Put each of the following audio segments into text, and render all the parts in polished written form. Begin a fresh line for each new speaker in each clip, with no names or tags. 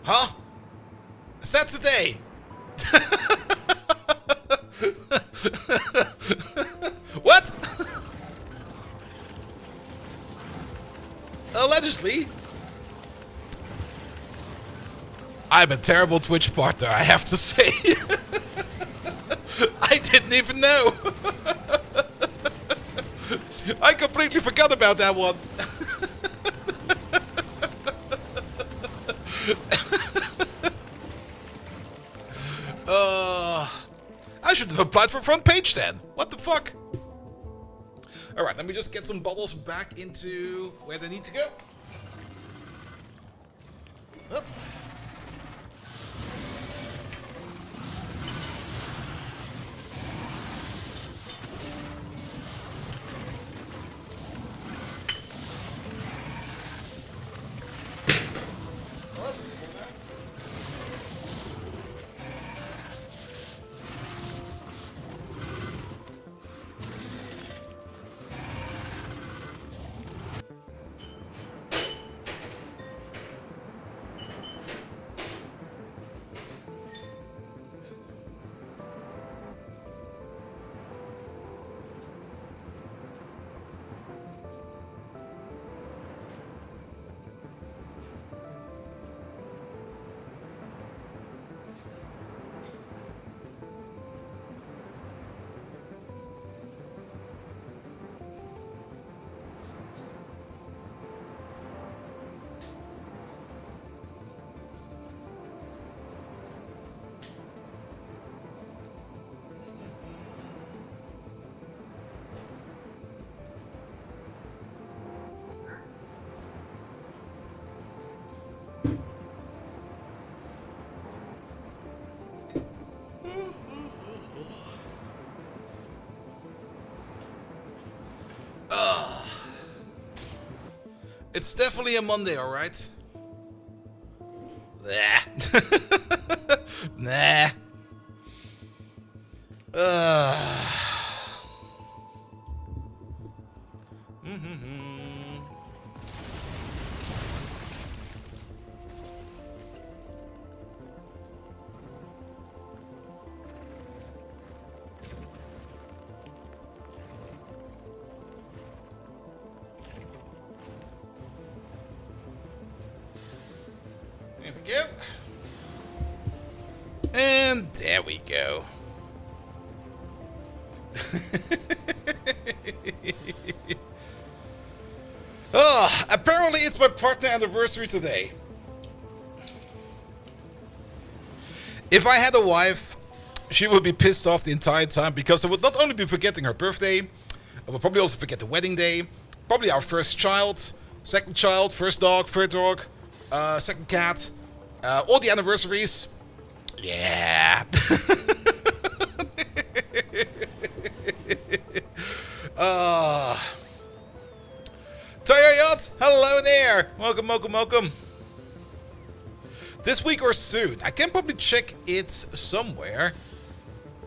Huh? Is that today? What? Allegedly. I'm a terrible Twitch partner, I have to say. I didn't even know. I completely forgot about that one. I should have applied for front page then. What the fuck? Alright, let me just get some bottles back into where they need to go. Up. It's definitely a Monday, alright? Nah. Nah. There we go. And there we go. Oh, apparently it's my partner anniversary today. If I had a wife, she would be pissed off the entire time because I would not only be forgetting her birthday, I would probably also forget the wedding day, probably our first child, second child, first dog, third dog, second cat, all the anniversaries. Yeah. Toyoyot, hello there. Welcome, welcome, welcome. This week or soon. I can probably check it somewhere.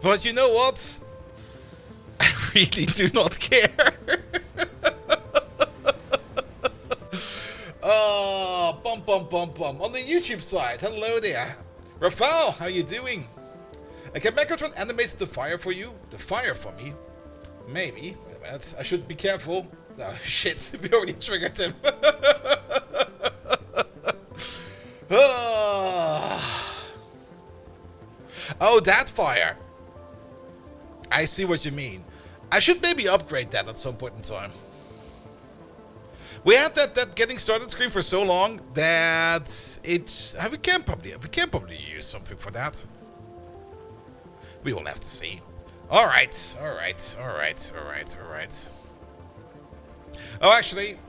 But you know what? I really do not care. Oh, bum bum bum bum. On the YouTube side, hello there. Rafael, how you doing? I can Megatron animate the fire for you? The fire for me? Maybe. Wait a minute. I should be careful. Oh, shit. We already triggered him. Oh, that fire. I see what you mean. I should maybe upgrade that at some point in time. We had that getting started screen for so long that it's we can probably use something for that. We will have to see. All right. Oh, actually,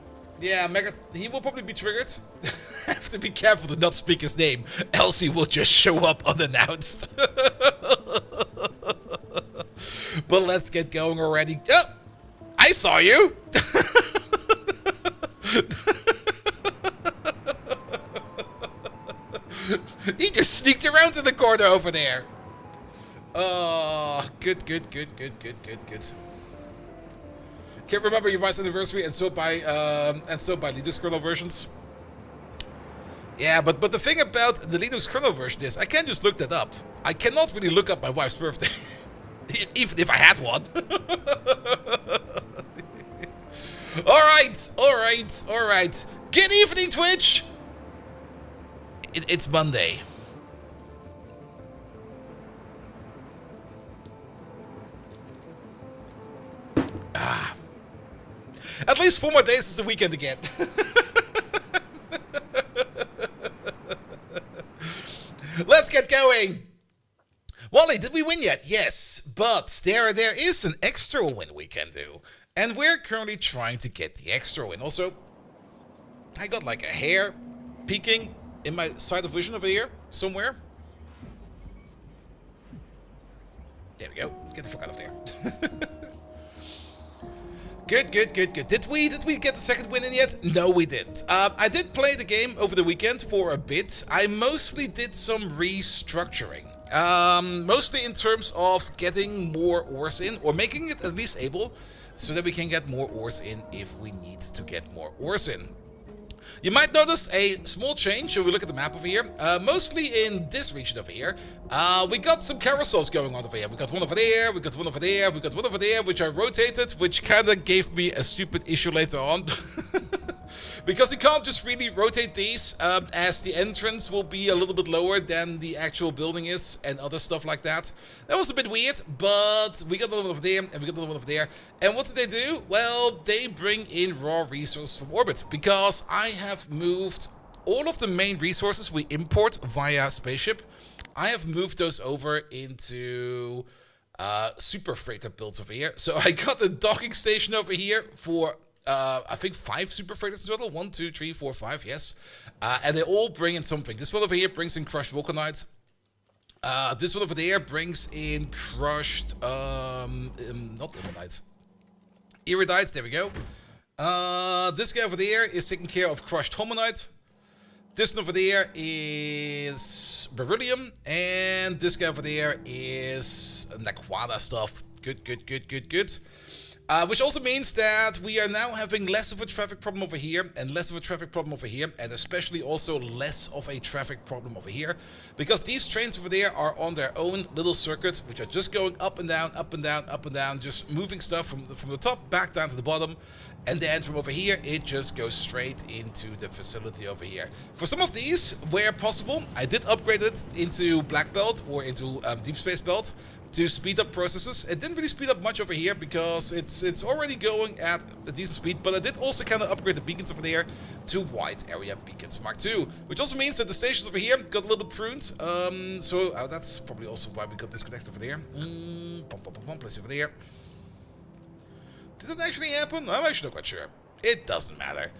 yeah, he will probably be triggered. I have to be careful to not speak his name, else he will just show up unannounced. But let's get going already. Oh, I saw you. He just sneaked around to the corner over there. Oh, good. Can't remember your wife's anniversary, and so by leader scroll versions. Yeah, but the thing about the Linux kernel version is I can't just look that up. I cannot really look up my wife's birthday, even if I had one. All right. Good evening, Twitch. It's Monday. At least 4 more days is the weekend again. Let's get going. Wally, did we win yet? Yes, but there is an extra win we can do. And we're currently trying to get the extra win. Also, I got like a hair peeking in my side of vision over here somewhere. There we go. Get the fuck out of there. Good. Did we get the second win in yet? No, we didn't. I did play the game over the weekend for a bit. I mostly did some restructuring. Mostly in terms of getting more ores in, or making it at least able, so that we can get more ores in if we need to get more ores in. You might notice a small change if we look at the map over here, mostly in this region over here. We got some carousels going on over here. We got one over there, we got one over there, we got one over there, which I rotated, which kind of gave me a stupid issue later on. Because you can't just really rotate these, as the entrance will be a little bit lower than the actual building is, and other stuff like that. That was a bit weird, but we got another one over there, and we got another one over there. And what do they do? Well, they bring in raw resources from orbit, because I have moved all of the main resources we import via spaceship. I have moved those over into super freighter builds over here. So I got the docking station over here for I think 5 super freighters in total. 1, 2, 3, 4, 5, yes. And they all bring in something. This one over here brings in crushed vulcanite. This one over there brings in crushed, not ilmenite. Iridites, there we go. This guy over there is taking care of crushed homonite. This one over there is beryllium. And this guy over there is Naquada stuff. Good. Which also means that we are now having less of a traffic problem over here, and less of a traffic problem over here, and especially also less of a traffic problem over here, because these trains over there are on their own little circuit, which are just going up and down, up and down, up and down, just moving stuff from the top back down to the bottom, and then from over here it just goes straight into the facility over here. For some of these, where possible, I did upgrade it into Black Belt or into Deep Space Belt, to speed up processes. It didn't really speed up much over here because it's already going at a decent speed, but I did also kind of upgrade the beacons over there to wide area beacons Mark II, which also means that the stations over here got a little bit pruned. So that's probably also why we got disconnected over there. Place over there. Did it actually happen? I'm actually not quite sure. It doesn't matter.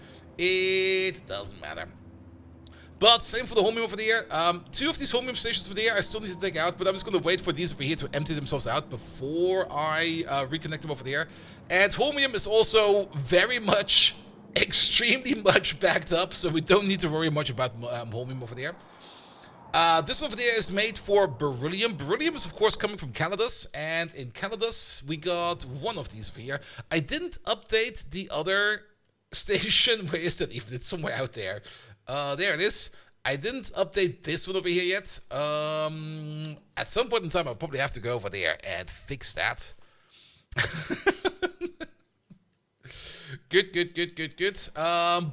But same for the homium over there. 2 of these homium stations over there I still need to take out, but I'm just going to wait for these over here to empty themselves out before I reconnect them over there. And homium is also very much, extremely much backed up, so we don't need to worry much about homium over there. This one over there is made for beryllium. Beryllium is of course coming from Calidus, and in Calidus we got one of these over here. I didn't update the other station. Where is that even? It's somewhere out there. There it is. I didn't update this one over here yet. At some point in time, I'll probably have to go over there and fix that. Good.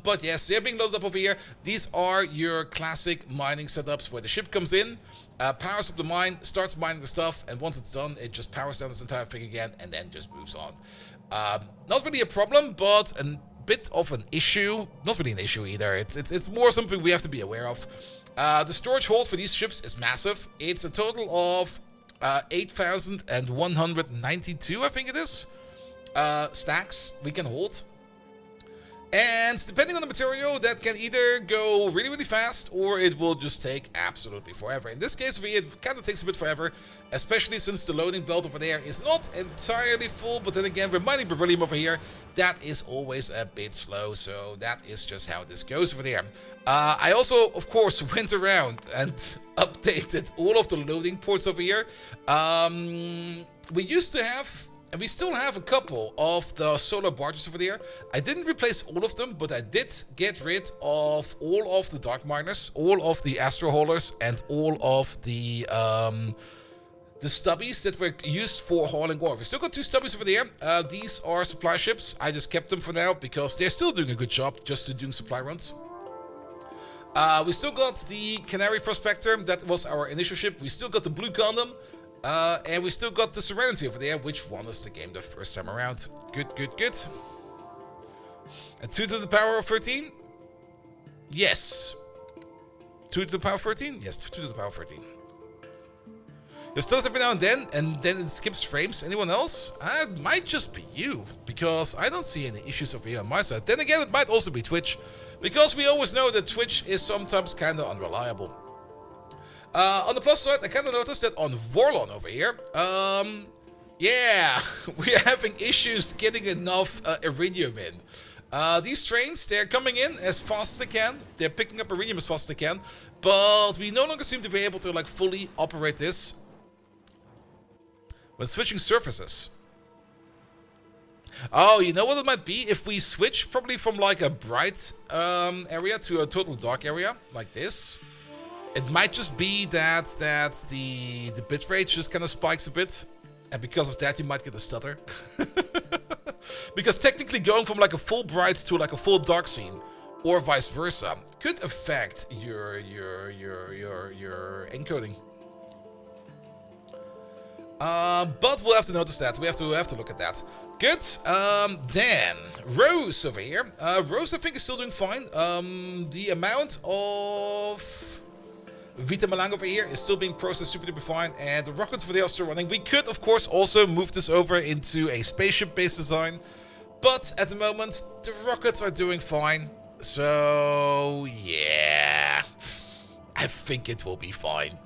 But yes, they're being loaded up over here. These are your classic mining setups where the ship comes in, powers up the mine, starts mining the stuff, and once it's done, it just powers down this entire thing again and then just moves on. Not really a problem, but bit of an issue. Not really an issue either. It's more something we have to be aware of. The storage hold for these ships is massive. It's a total of 8,192, I think it is, stacks we can hold. And depending on the material, that can either go really, really fast, or it will just take absolutely forever. In this case, it kind of takes a bit forever, especially since the loading belt over there is not entirely full. But then again, we're mining beryllium over here. That is always a bit slow, so that is just how this goes over there. I also, of course, went around and updated all of the loading ports over here. We used to have And we still have a couple of the solar barges over there. I didn't replace all of them, but I did get rid of all of the dark miners, all of the astro haulers, and all of the stubbies that were used for hauling ore. We still got 2 stubbies over there. These are supply ships. I just kept them for now because they're still doing a good job just to doing supply runs. We still got the Canary Prospector. That was our initial ship. We still got the Blue Condom. And we still got the Serenity over there, which won us the game the first time around. Good, good, good. And 2 to the power of 13? Yes. 2 to the power of 13? Yes, 2 to the power of 13. It still every now and then it skips frames. Anyone else? It might just be you, because I don't see any issues over here on my side. Then again, it might also be Twitch, because we always know that Twitch is sometimes kind of unreliable. On the plus side, I kind of noticed that on Vorlon over here, yeah, we're having issues getting enough iridium in. These trains, they're coming in as fast as they can. They're picking up iridium as fast as they can. But we no longer seem to be able to like fully operate this when switching surfaces. Oh, you know what it might be? If we switch probably from like a bright area to a total dark area, like this. It might just be that the bitrate just kind of spikes a bit. And because of that, you might get a stutter. Because technically going from like a full bright to like a full dark scene, or vice versa, could affect your encoding. But we'll have to notice that. We have to look at that. Good. Then Rose over here. Rose, I think, is still doing fine. The amount of Vita Malang over here is still being processed super duper fine, and the rockets over there are still running. We could, of course, also move this over into a spaceship-based design, but at the moment, the rockets are doing fine. So, yeah, I think it will be fine.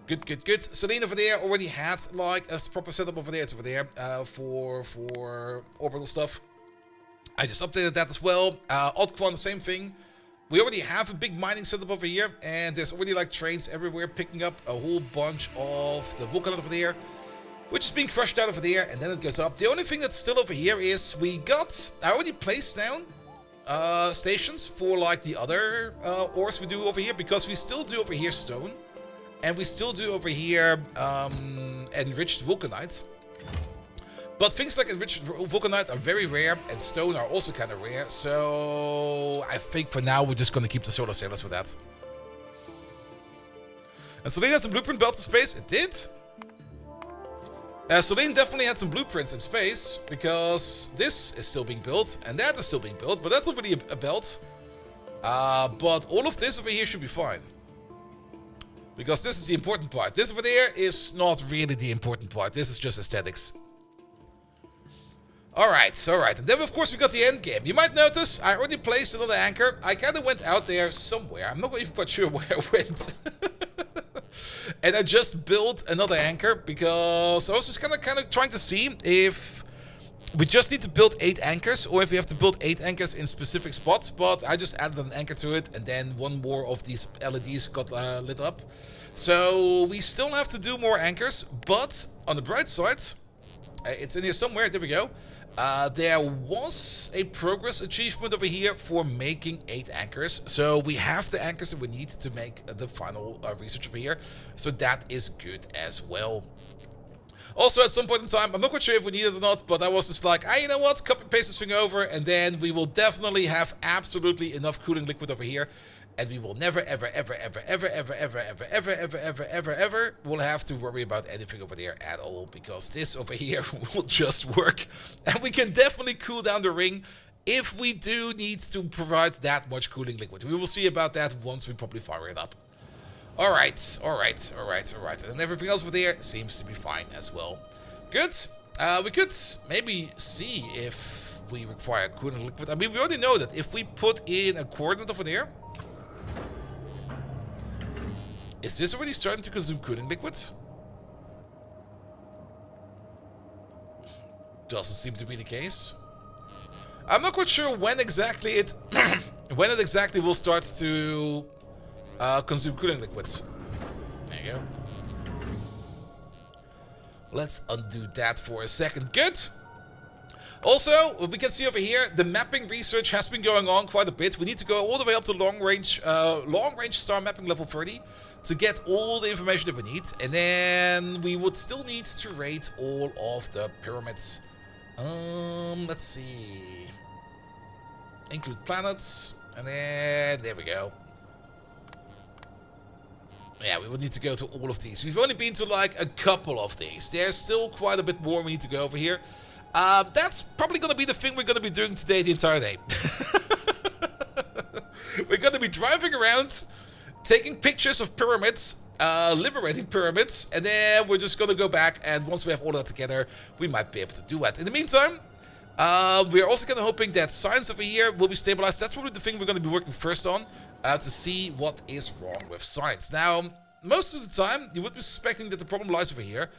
Good, good, good. Celine over there already had like a proper setup over there. It's over there for orbital stuff. I just updated that as well. Oddquan, the same thing. We already have a big mining setup over here, and there's already like trains everywhere picking up a whole bunch of the Vulcan over there, which is being crushed out over there, and then it goes up. The only thing that's still over here is I already placed down stations for like the other ores we do over here, because we still do over here stone, and we still do over here enriched vulcanite. But things like enriched vulcanite are very rare, and stone are also kind of rare. So I think for now we're just going to keep the solar sailors for that. And Celine has some blueprint belt in space. It did. Celine definitely had some blueprints in space, because this is still being built, and that is still being built, but that's not really a belt. But all of this over here should be fine, because this is the important part. This over there is not really the important part. This is just aesthetics. Alright, alright. And then, of course, we got the end game. You might notice I already placed another anchor. I kind of went out there somewhere. I'm not even quite sure where I went. And I just built another anchor, because I was just kind of trying to see if we just need to build 8 anchors, or if we have to build 8 anchors in specific spots. But I just added an anchor to it, and then one more of these LEDs got lit up. So we still have to do more anchors, but on the bright side, it's in here somewhere. There we go. There was a progress achievement over here for making 8 anchors. So we have the anchors that we need to make the final research over here. So that is good as well. Also, at some point in time, I'm not quite sure if we need it or not, but I was just like, you know what, copy paste this thing over, and then we will definitely have absolutely enough cooling liquid over here. And we will never, ever, ever, ever, ever, ever, ever, ever, ever, ever, ever, ever, ever will have to worry about anything over there at all, because this over here will just work. And we can definitely cool down the ring if we do need to provide that much cooling liquid. We will see about that once we probably fire it up. Alright, alright, alright, alright. And everything else over there seems to be fine as well. Good. We could maybe see if we require cooling liquid. I mean, we already know that if we put in a coordinate over there. Is this already starting to consume cooling liquid? Doesn't seem to be the case. I'm not quite sure when exactly it will start to consume cooling liquids. There you go. Let's undo that for a second. Good. Also, we can see over here, the mapping research has been going on quite a bit. We need to go all the way up to long range star mapping level 30 to get all the information that we need. And then we would still need to rate all of the pyramids. Let's see. Include planets. And then, there we go. Yeah, we would need to go to all of these. We've only been to like a couple of these. There's still quite a bit more we need to go over here. That's probably going to be the thing we're going to be doing today the entire day. We're going to be driving around, taking pictures of pyramids, liberating pyramids, and then we're just going to go back, and once we have all that together, we might be able to do that. In the meantime, we're also kind of hoping that science over here will be stabilized. That's probably the thing we're going to be working first on, to see what is wrong with science. Now, most of the time, you would be suspecting that the problem lies over here,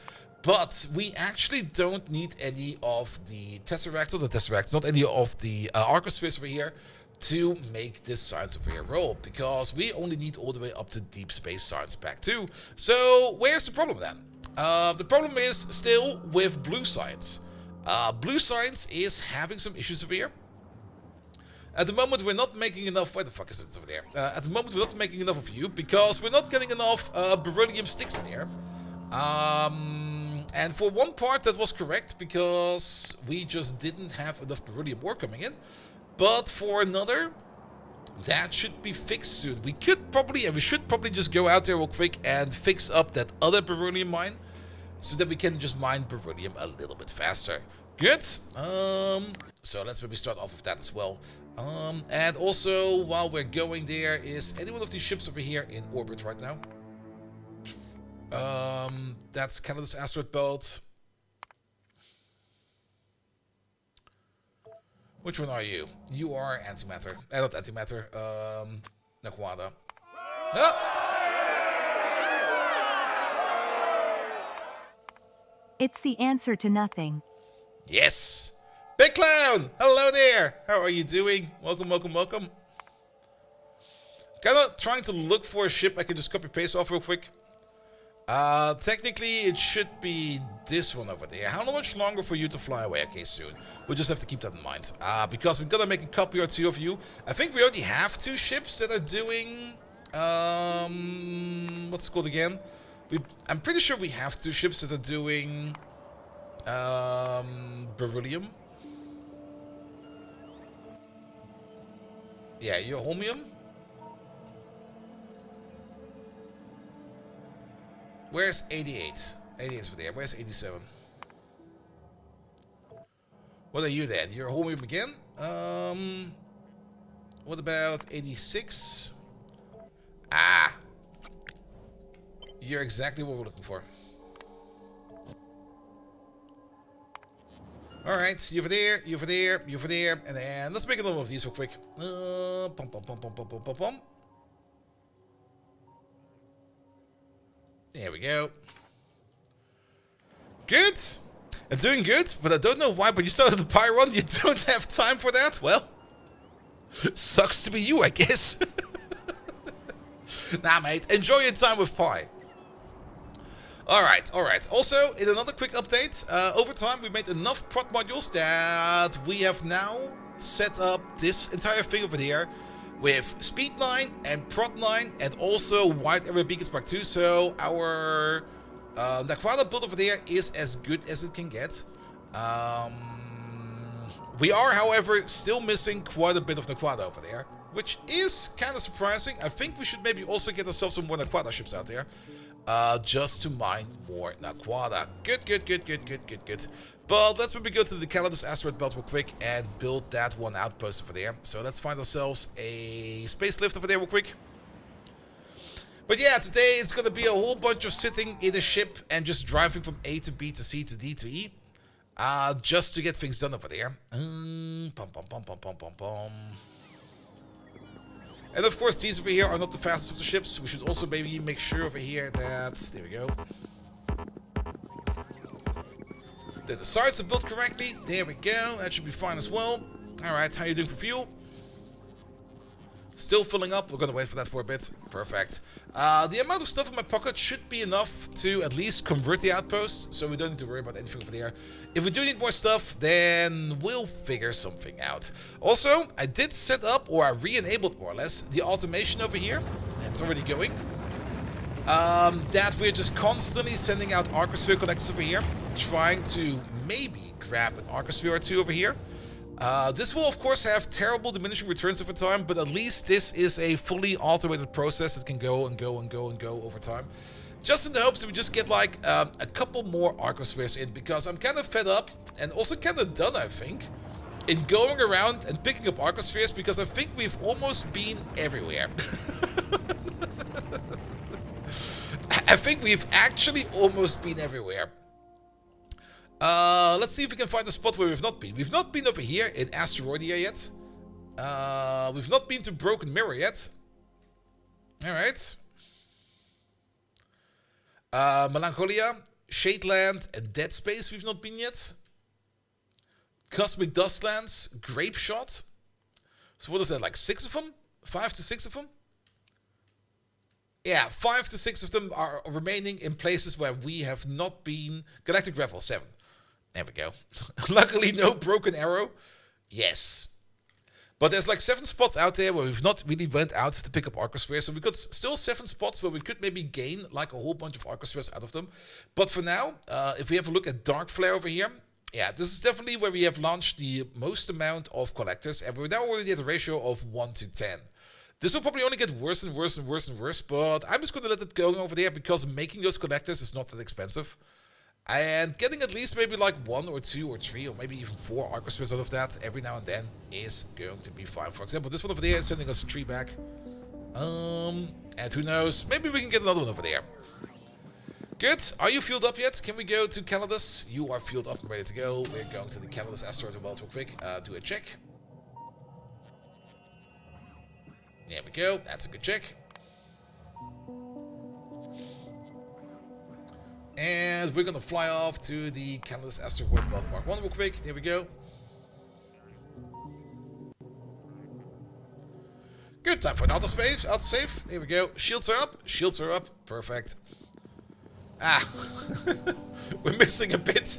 but we actually don't need any of the Tesseracts, not any of the Arcospheres over here to make this science over here roll, because we only need all the way up to Deep Space Science Pack 2. So, where's the problem then? The problem is still with Blue Science. Blue Science is having some issues over here. At the moment, we're not making enough... Where the fuck is it over there? At the moment, we're not making enough of you, because we're not getting enough beryllium sticks in here. And for one part, that was correct, because we just didn't have enough beryllium ore coming in. But for another, that should be fixed soon. We could probably, and we should probably just go out there real quick and fix up that other beryllium mine, so that we can just mine beryllium a little bit faster. Good. So let's maybe start off with that as well. And also, while we're going there, is any one of these ships over here in orbit right now? That's Canada's asteroid belt. Which one are you? You are antimatter. Not antimatter. Naquada. Ah!
It's the answer to nothing.
Yes! Big Clown! Hello there! How are you doing? Welcome, welcome, welcome. Kind of trying to look for a ship I can just copy paste off real quick. Technically it should be this one over there. How much longer for you to fly away? Okay, soon. We'll just have to keep that in mind. Because we're gonna make a copy or two of you. I think we already have 2 ships that are doing... what's it called again? I'm pretty sure we have 2 ships that are doing... beryllium. Yeah, you're holmium. Where's 88? 88 is over there. Where's 87? What are you then? You're holmium again? What about 86? Ah! You're exactly what we're looking for. Alright, you over there, you over there, you over there, and then let's make another one of these real quick. Pum, pum, pum, pum, pum, pum, pum, pum. There we go. Good. And doing good, but I don't know why, but you started the Pyron, you don't have time for that? Well, sucks to be you, I guess. Nah, mate, enjoy your time with Pi. Alright, alright. Also, in another quick update, over time we made enough prot modules that we have now set up this entire thing over here with Speed 9 and Prot 9 and also Wide Area Beacons Mark 2. So our Naquada build over there is as good as it can get. We are, however, still missing quite a bit of Naquada over there, which is kind of surprising. I think we should maybe also get ourselves some more Naquada ships out there. Just to mine more Naquada. Good, good, good, good, good, good, good. But let's maybe go to the Canada's asteroid belt real quick and build that one outpost over there. So let's find ourselves a space lift over there real quick. But yeah, today it's going to be a whole bunch of sitting in a ship and just driving from A to B to C to D to E. Just to get things done over there. Pum, pum, pum, pum, pum, pum, pum. And of course, these over here are not the fastest of the ships. We should also maybe make sure over here that... There we go. That the sides are built correctly. There we go. That should be fine as well. Alright, how are you doing for fuel? Still filling up. We're going to wait for that for a bit. Perfect. The amount of stuff in my pocket should be enough to at least convert the outpost, so we don't need to worry about anything over there. If we do need more stuff, then we'll figure something out. Also, I did set up, or I re-enabled more or less, the automation over here. It's already going. That we're just constantly sending out Arcosphere collectors over here, trying to maybe grab an Arcosphere or two over here. This will of course have terrible diminishing returns over time, but at least this is a fully automated process that can go and go and go and go over time. Just in the hopes that we just get like a couple more Arcospheres in, because I'm kind of fed up and also kind of done, I think, in going around and picking up Arcospheres, because I think we've almost been everywhere. I think we've actually almost been everywhere. Let's see if we can find a spot where we've not been. We've not been over here in Asteroidia yet. We've not been to Broken Mirror yet. Alright. Melancholia, Shadeland, and Dead Space we've not been yet. Cosmic Dustlands, Grape Shot. So what is that, like 6 of them? 5 to 6 of them? Yeah, 5 to 6 of them are remaining in places where we have not been. Galactic Gravel, 7. There we go. Luckily, no Broken Arrow. Yes. But there's like 7 spots out there where we've not really went out to pick up Arcospheres. So we've got still 7 spots where we could maybe gain like a whole bunch of Arcospheres out of them. But for now, if we have a look at Dark Flare over here, yeah, this is definitely where we have launched the most amount of collectors. And we're now already at a ratio of 1 to 10. This will probably only get worse and worse and worse and worse. But I'm just going to let it go over there, because making those collectors is not that expensive. And getting at least maybe like 1 or 2 or 3 or maybe even 4 Arcospheres out of that every now and then is going to be fine. For example, this one over there is sending us a 3 back. And who knows, maybe we can get another one over there. Good. Are you fueled up yet? Can we go to Calidus? You are fueled up and ready to go. We're going to the Calidus asteroid as well real quick. Do a check. There we go. That's a good check. And we're gonna fly off to the Calidus asteroid belt Mark 1 real quick. There we go. Good, time for an autosave. Here we go. Shields are up. Shields are up. Perfect. Ah, we're missing a bit.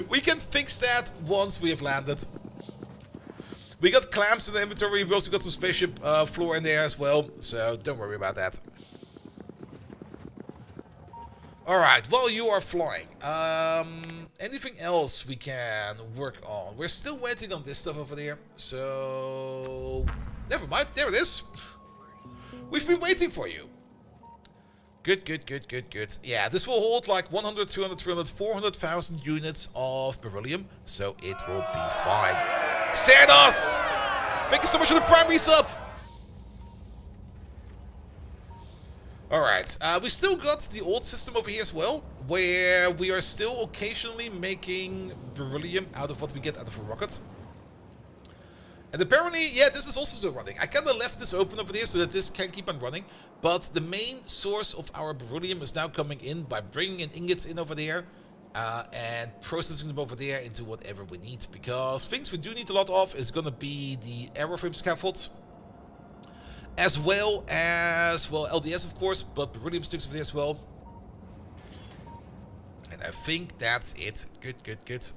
We can fix that once we have landed. We got clamps in the inventory. We also got some spaceship floor in there as well, so don't worry about that. Alright, while you are flying, anything else we can work on? We're still waiting on this stuff over there, so never mind, there it is. We've been waiting for you. Good, good, good, good, good. Yeah, this will hold like 100, 200, 300, 400,000 units of beryllium, so it will be fine. Xerdos! Thank you so much for the primary sub! Alright, we still got the old system over here as well, where we are still occasionally making beryllium out of what we get out of a rocket. And apparently, yeah, this is also still running. I kind of left this open over there so that this can keep on running. But the main source of our beryllium is now coming in by bringing in ingots in over there. And processing them over there into whatever we need. Because things we do need a lot of is going to be the aeroframe scaffolds. As well as, well, LDS of course, but beryllium sticks over there as well. And I think that's it. Good, good, good.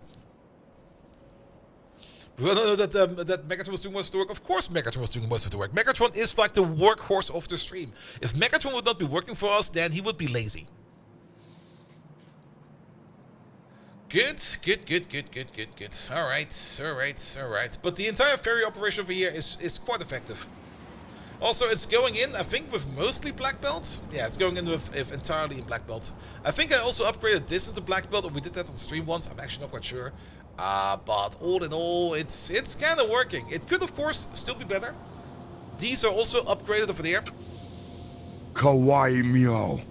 We all know that Megatron was doing most of the work. Of course Megatron was doing most of the work. Megatron is like the workhorse of the stream. If Megatron would not be working for us, then he would be lazy. Good, good, good, good, good, good, good. Alright, alright, alright. But the entire ferry operation over here is quite effective. Also, it's going in, I think, with mostly black belt. Yeah, it's going in with entirely in black belt. I think I also upgraded this into black belt, or we did that on stream once. I'm actually not quite sure. But all in all, it's kind of working. It could, of course, still be better. These are also upgraded over there.
Kawaii Meow.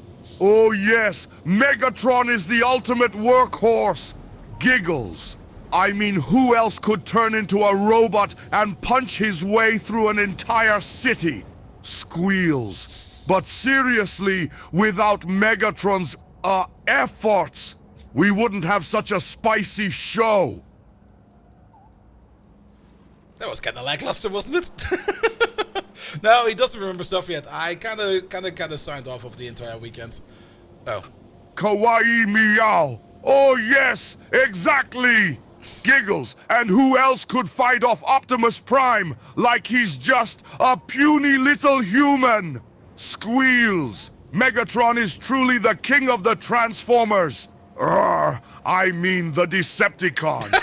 Oh yes, Megatron is the ultimate workhorse. Giggles. I mean, who else could turn into a robot and punch his way through an entire city? Squeals. But seriously, without Megatron's, efforts, we wouldn't have such a spicy show.
That was kind of lackluster, wasn't it? No, he doesn't remember stuff yet. I kind of signed off of the entire weekend. Oh.
Kawaii meow. Oh yes, exactly. Giggles, and who else could fight off Optimus Prime like he's just a puny little human? Squeals. Megatron is truly the king of the Transformers. I mean the Decepticons.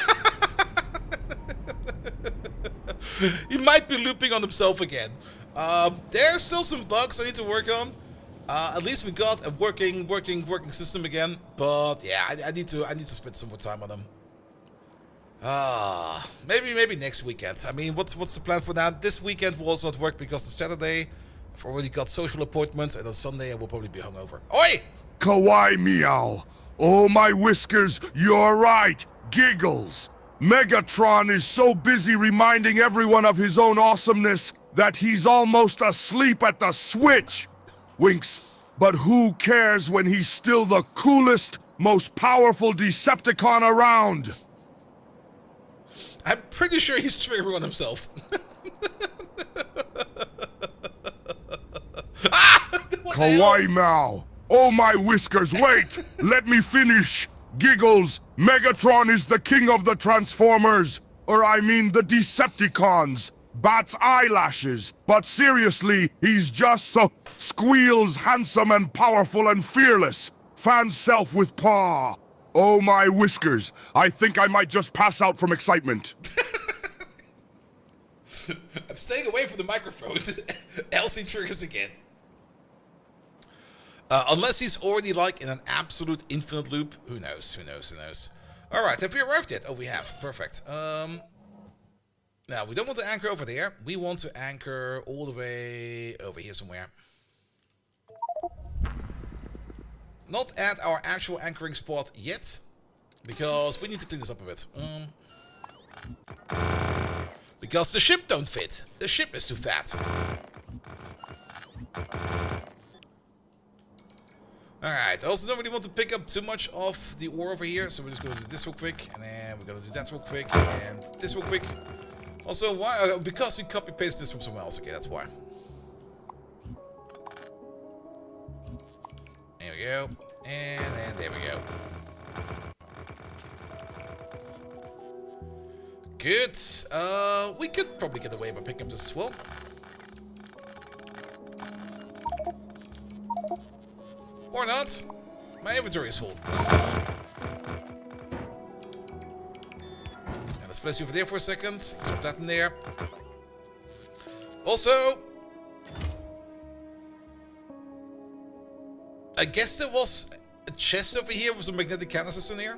He might be looping on himself again. There's still some bugs I need to work on. At least we got a working system again. But yeah, I need to spend some more time on them. Maybe next weekend. I mean, what's the plan for that? This weekend will also not work because it's Saturday. I've already got social appointments, and on Sunday I will probably be hungover. Oi!
Kawaii meow. Oh my whiskers, you're right. Giggles. Megatron is so busy reminding everyone of his own awesomeness that he's almost asleep at the switch. Winks. But who cares when he's still the coolest, most powerful Decepticon around?
I'm pretty sure he's triggering on himself.
Kawaii meow. Oh my whiskers, wait! Let me finish. Giggles, Megatron is the king of the Transformers. Or I mean the Decepticons. Bats eyelashes. But seriously, he's just so squeals handsome and powerful and fearless. Fan self with paw. Oh my whiskers, I think I might just pass out from excitement.
I'm staying away from the microphone. Else he triggers again. Unless he's already like in an absolute infinite loop. Who knows? Alright, have we arrived yet? Oh, we have. Perfect. Now, we don't want to anchor over there. We want to anchor all the way over here somewhere. Not at our actual anchoring spot yet. Because we need to clean this up a bit. Because the ship don't fit. The ship is too fat. Alright, I also don't really want to pick up too much of the ore over here, so we're just going to do this real quick, and then we're going to do that real quick, and this real quick. Also, why? Because we copy-paste this from somewhere else. Okay, that's why. There we go. And then there we go. Good. We could probably get away by picking up this as well. Or not. My inventory is full. And let's place you over there for a second. Let's drop that in there. Also, I guess there was a chest over here with some magnetic canisters in here.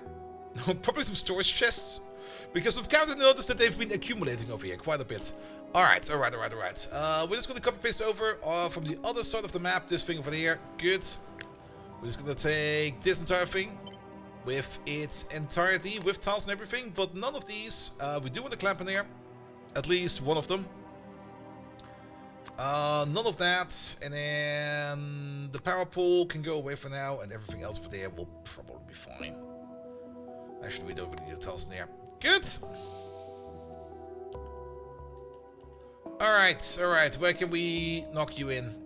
Probably some storage chests. Because we've kind of noticed that they've been accumulating over here quite a bit. Alright. We're just going to copy paste over from the other side of the map, this thing over there. Good. We're just going to take this entire thing with its entirety, with tiles and everything, but none of these. We do want a clamp in there. At least one of them. None of that. And then the power pole can go away for now, and everything else for there will probably be fine. Actually, we don't really need the tiles in there. Good. Alright. Where can we knock you in?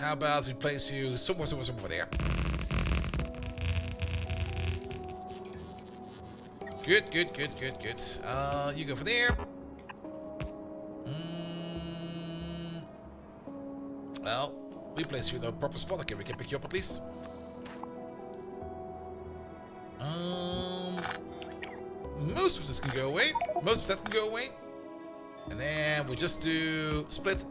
How about we place you somewhere there? Good. You go for there. Well, we place you in a proper spot. Okay, we can pick you up at least. Most of this can go away. Most of that can go away. And then we just do split.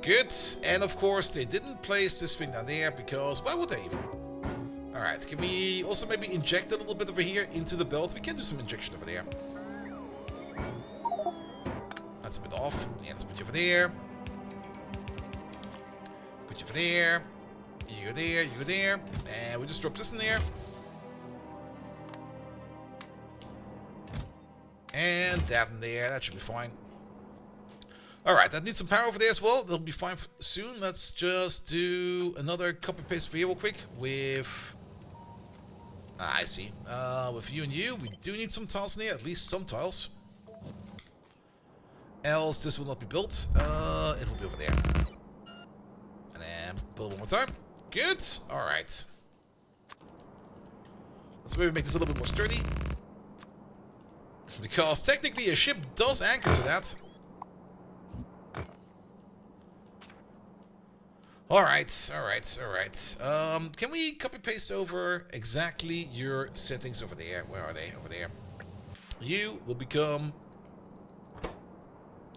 Good. And of course, they didn't place this thing down there because why would they even? Alright, can we also maybe inject a little bit over here into the belt? We can do some injection over there. That's a bit off. Yeah, let's put you over there. Put you over there. You go there. And we just drop this in there. And that in there. That should be fine. Alright, that needs some power over there as well. That'll be fine soon. Let's just do another copy paste for you real quick with... I see. With you and you, we do need some tiles in here. At least some tiles. else this will not be built. It will be over there. And then build one more time. Good. Alright. Let's maybe make this a little bit more sturdy. Because technically a ship does anchor to that. Alright, alright, alright. Can we copy paste over exactly your settings over there? Where are they? Over there. You will become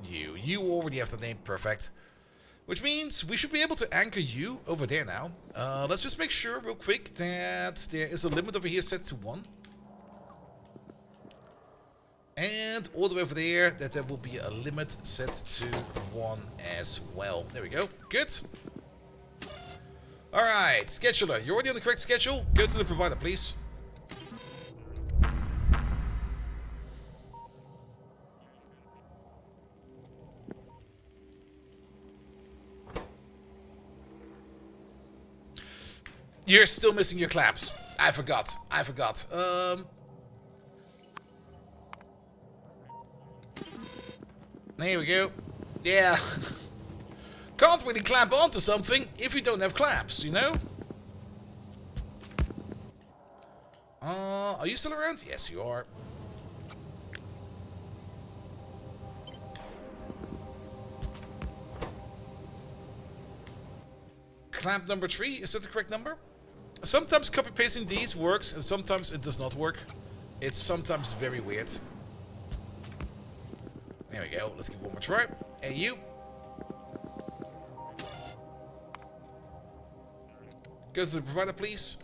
you. You already have the name, perfect. Which means we should be able to anchor you over there now. Let's just make sure real quick that there is a limit over here set to 1. And all the way over there that there will be a limit set to 1 as well. There we go. Good. Alright, scheduler, you're already on the correct schedule. Go to the provider, please. You're still missing your clamps. I forgot. There we go. Yeah. Can't really clamp onto something if you don't have clamps, you know? Are you still around? Yes, you are. Clamp number 3, is that the correct number? Sometimes copy-pasting these works, and sometimes it does not work. It's sometimes very weird. There we go, let's give it one more try. Hey, you. Go to the provider, please.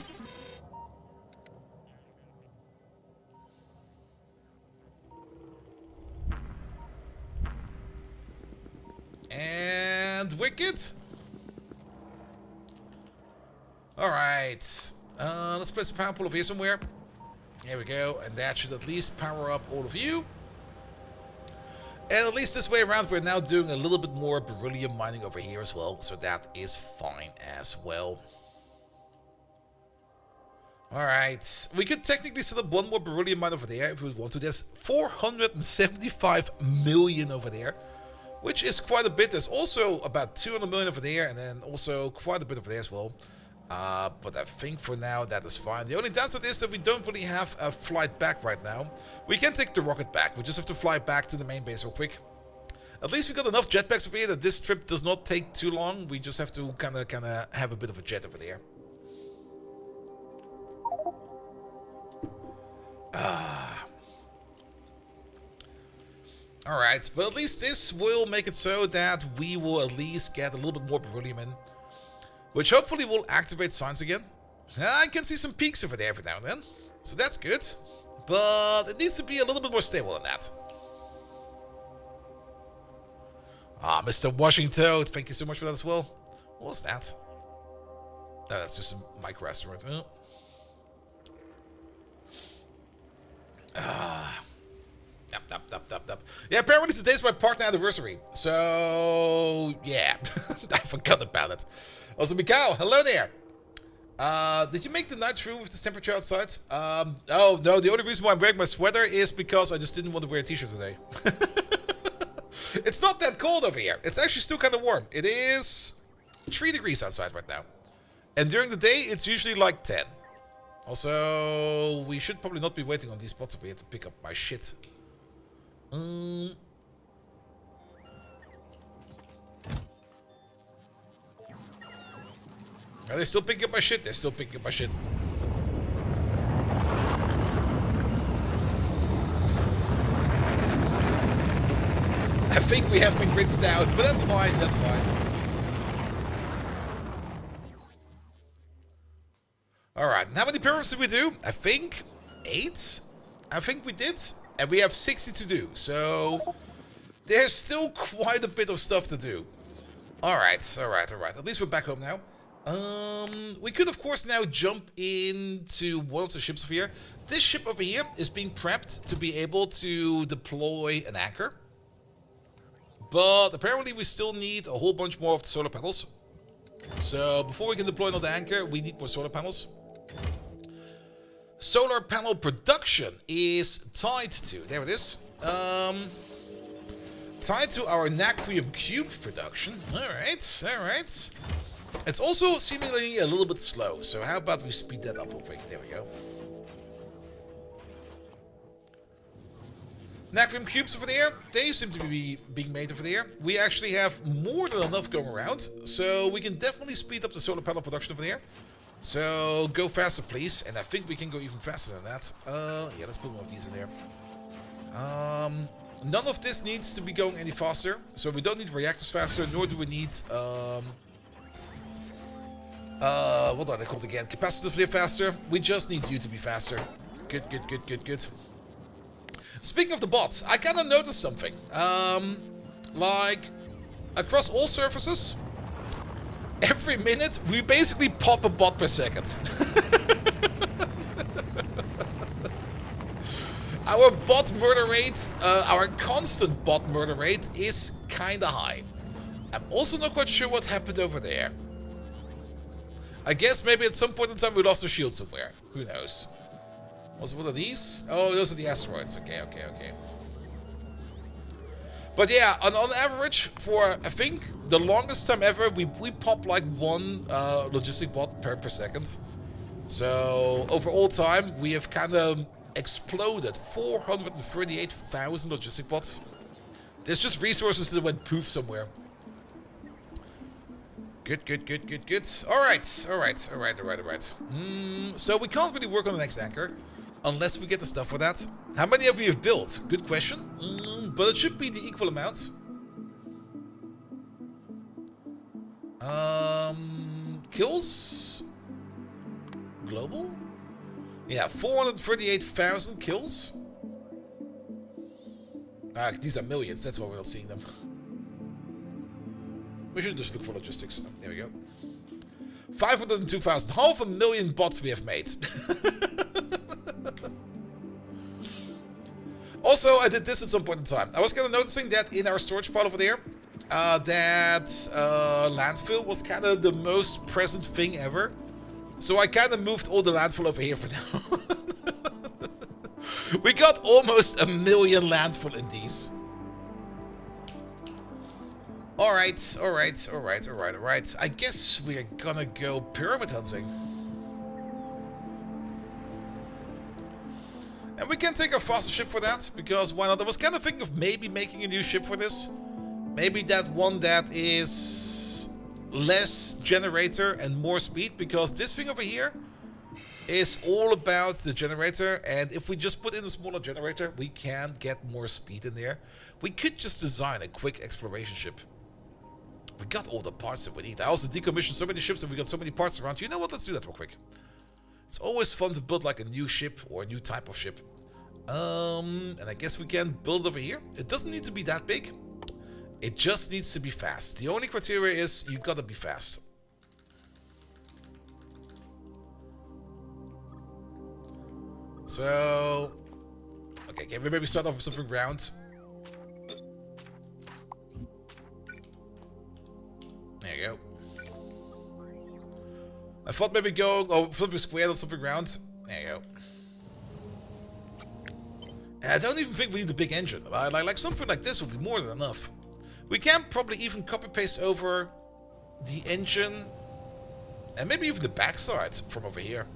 And we're good. Alright. Let's place a power pool over here somewhere. There we go. And that should at least power up all of you. And at least this way around, we're now doing a little bit more beryllium mining over here as well. So that is fine as well. Alright. We could technically set up one more beryllium mine over there if we want to. There's 475 million over there, which is quite a bit. There's also about 200 million over there, and then also quite a bit over there as well. But I think for now that is fine. The only downside is that we don't really have a flight back right now. We can take the rocket back. We just have to fly back to the main base real quick. At least we got enough jetpacks over here that this trip does not take too long. We just have to kind of have a bit of a jet over there. Alright, but at least this will make it so that we will at least get a little bit more beryllium in. Which hopefully will activate science again. I can see some peaks over there every now and then. So that's good. But it needs to be a little bit more stable than that. Ah, Mr. Washington, thank you so much for that as well. What was that? No, that's just a micro asteroid. Oh. Yep. Yeah, apparently today's my partner anniversary. So, yeah. I forgot about it. Also, Mikao, hello there. Did you make the night through with this temperature outside? Oh, no, the only reason why I'm wearing my sweater is because I just didn't want to wear a t-shirt today. It's not that cold over here. It's actually still kind of warm. It is 3 degrees outside right now. And during the day, it's usually like 10. Also, we should probably not be waiting on these spots over here to pick up my shit. Are they still picking up my shit? They're still picking up my shit. I think we have been rinsed out, but that's fine, that's fine. Alright, how many pyramids did we do? I think 8? I think we did. And we have 60 to do, so there's still quite a bit of stuff to do. Alright. At least we're back home now. We could of course now jump into one of the ships over here. This ship over here is being prepped to be able to deploy an anchor. But apparently we still need a whole bunch more of the solar panels. So before we can deploy another anchor, we need more solar panels. Solar panel production is tied to, there it is. Tied to our natrium cube production. Alright, alright. It's also seemingly a little bit slow, so how about we speed that up over here? There we go. Natrium cubes over there, they seem to be being made over there. We actually have more than enough going around, so we can definitely speed up the solar panel production over there. So go faster, please. And I think we can go even faster than that. Yeah, let's put one of these in there. None of this needs to be going any faster, so we don't need reactors faster, nor do we need what are they called again? Capacitively faster. We just need you to be faster. Good, good, good, good, good. Speaking of the bots, I kind of noticed something. Like, across all surfaces, every minute, we basically pop a bot per second. Our bot murder rate, our constant bot murder rate is kind of high. I'm also not quite sure what happened over there. I guess maybe at some point in time we lost a shield somewhere. Who knows? Was it one of these? Oh, those are the asteroids. Okay, okay, okay. But yeah, on average, for I think the longest time ever, we pop like one logistic bot per second. So over all time, we have kind of exploded 438,000 logistic bots. There's just resources that went poof somewhere. Good, good, good, good, good. Alright, alright, alright, alright, alright. So we can't really work on the next anchor unless we get the stuff for that. How many have we have built? Good question. But it should be the equal amount. Kills? Global? Yeah, 438,000 kills. These are millions, that's why we're not seeing them. We should just look for logistics. There we go. 502,000. 500,000 bots we have made. Also, I did this at some point in time. I was kind of noticing that in our storage pile over there, that landfill was kind of the most present thing ever. So I kind of moved all the landfill over here for now. We got almost 1 million landfill in these. Alright, alright, alright, alright, alright. I guess we are gonna go pyramid hunting. And we can take a faster ship for that, because why not? I was kind of thinking of maybe making a new ship for this. Maybe that one that is less generator and more speed, because this thing over here is all about the generator, and if we just put in a smaller generator, we can get more speed in there. We could just design a quick exploration ship. We got all the parts that we need. I also decommissioned so many ships and we got so many parts around. You know what? Let's do that real quick. It's always fun to build like a new ship or a new type of ship. And I guess we can build over here. It doesn't need to be that big. It just needs to be fast. The only criteria is you gotta be fast. So, okay, can we maybe start off with something round? There you go. I thought maybe going something squared or something round. There you go. And I don't even think we need a big engine. Like something like this would be more than enough. We can probably even copy paste over the engine and maybe even the backside from over here.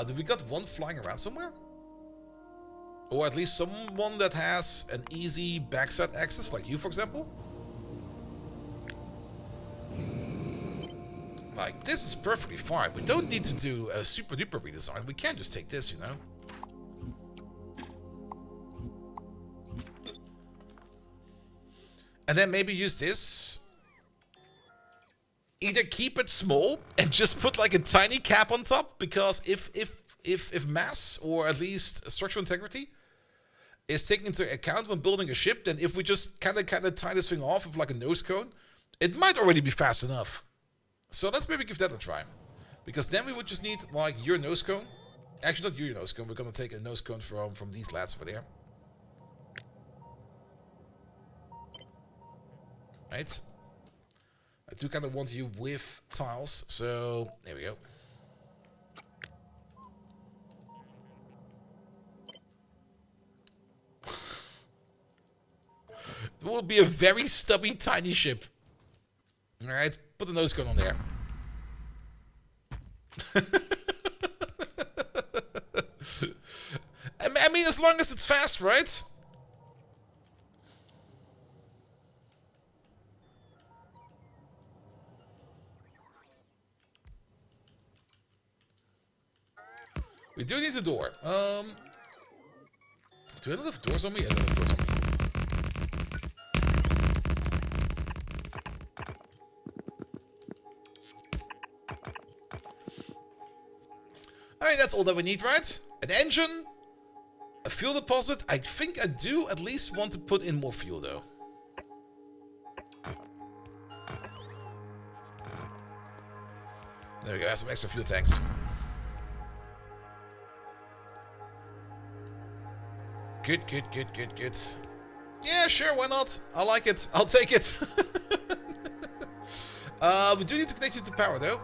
Do we got one flying around somewhere? Or at least someone that has an easy backside access, like you, for example? Like, this is perfectly fine. We don't need to do a super duper redesign. We can just take this, you know? And then maybe use this. Either keep it small and just put like a tiny cap on top, because if mass, or at least structural integrity, is taken into account when building a ship, then if we just kind of tie this thing off with like a nose cone, it might already be fast enough. So let's maybe give that a try, because then we would just need like your nose cone. Actually, not your nose cone. We're gonna take a nose cone from these lads over there. Right. I do kind of want you with tiles, so there we go. It will be a very stubby, tiny ship. Alright, put the nose cone on there. I mean, as long as it's fast, right? We do need a door. Do I not have doors on me? I don't have doors on me. Alright, that's all that we need, right? An engine, a fuel deposit. I think I do at least want to put in more fuel, though. There we go, I have some extra fuel tanks. Good, good, good, good, good. Yeah, sure, why not? I like it. I'll take it. We do need to connect you to power, though.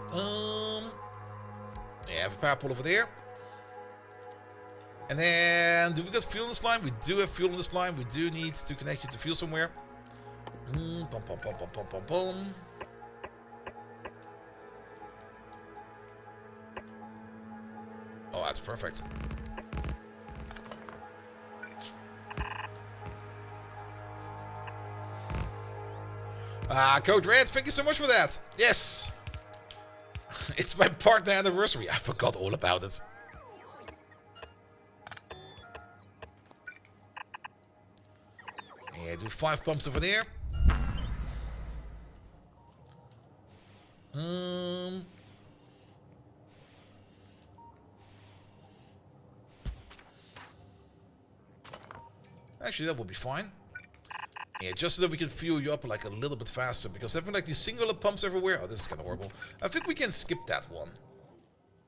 Yeah, I have a power pole over there. And then, do we got fuel on this line? We do have fuel on this line. We do need to connect you to fuel somewhere. Bum, bum, bum, bum, bum, bum, bum. Oh, that's perfect. Code Red, thank you so much for that. Yes. It's my partner anniversary. I forgot all about it. Yeah, do 5 pumps over there. Actually, that will be fine. Yeah, just so that we can fuel you up like a little bit faster, because having like these singular pumps everywhere, oh, this is kind of horrible. I think we can skip that one.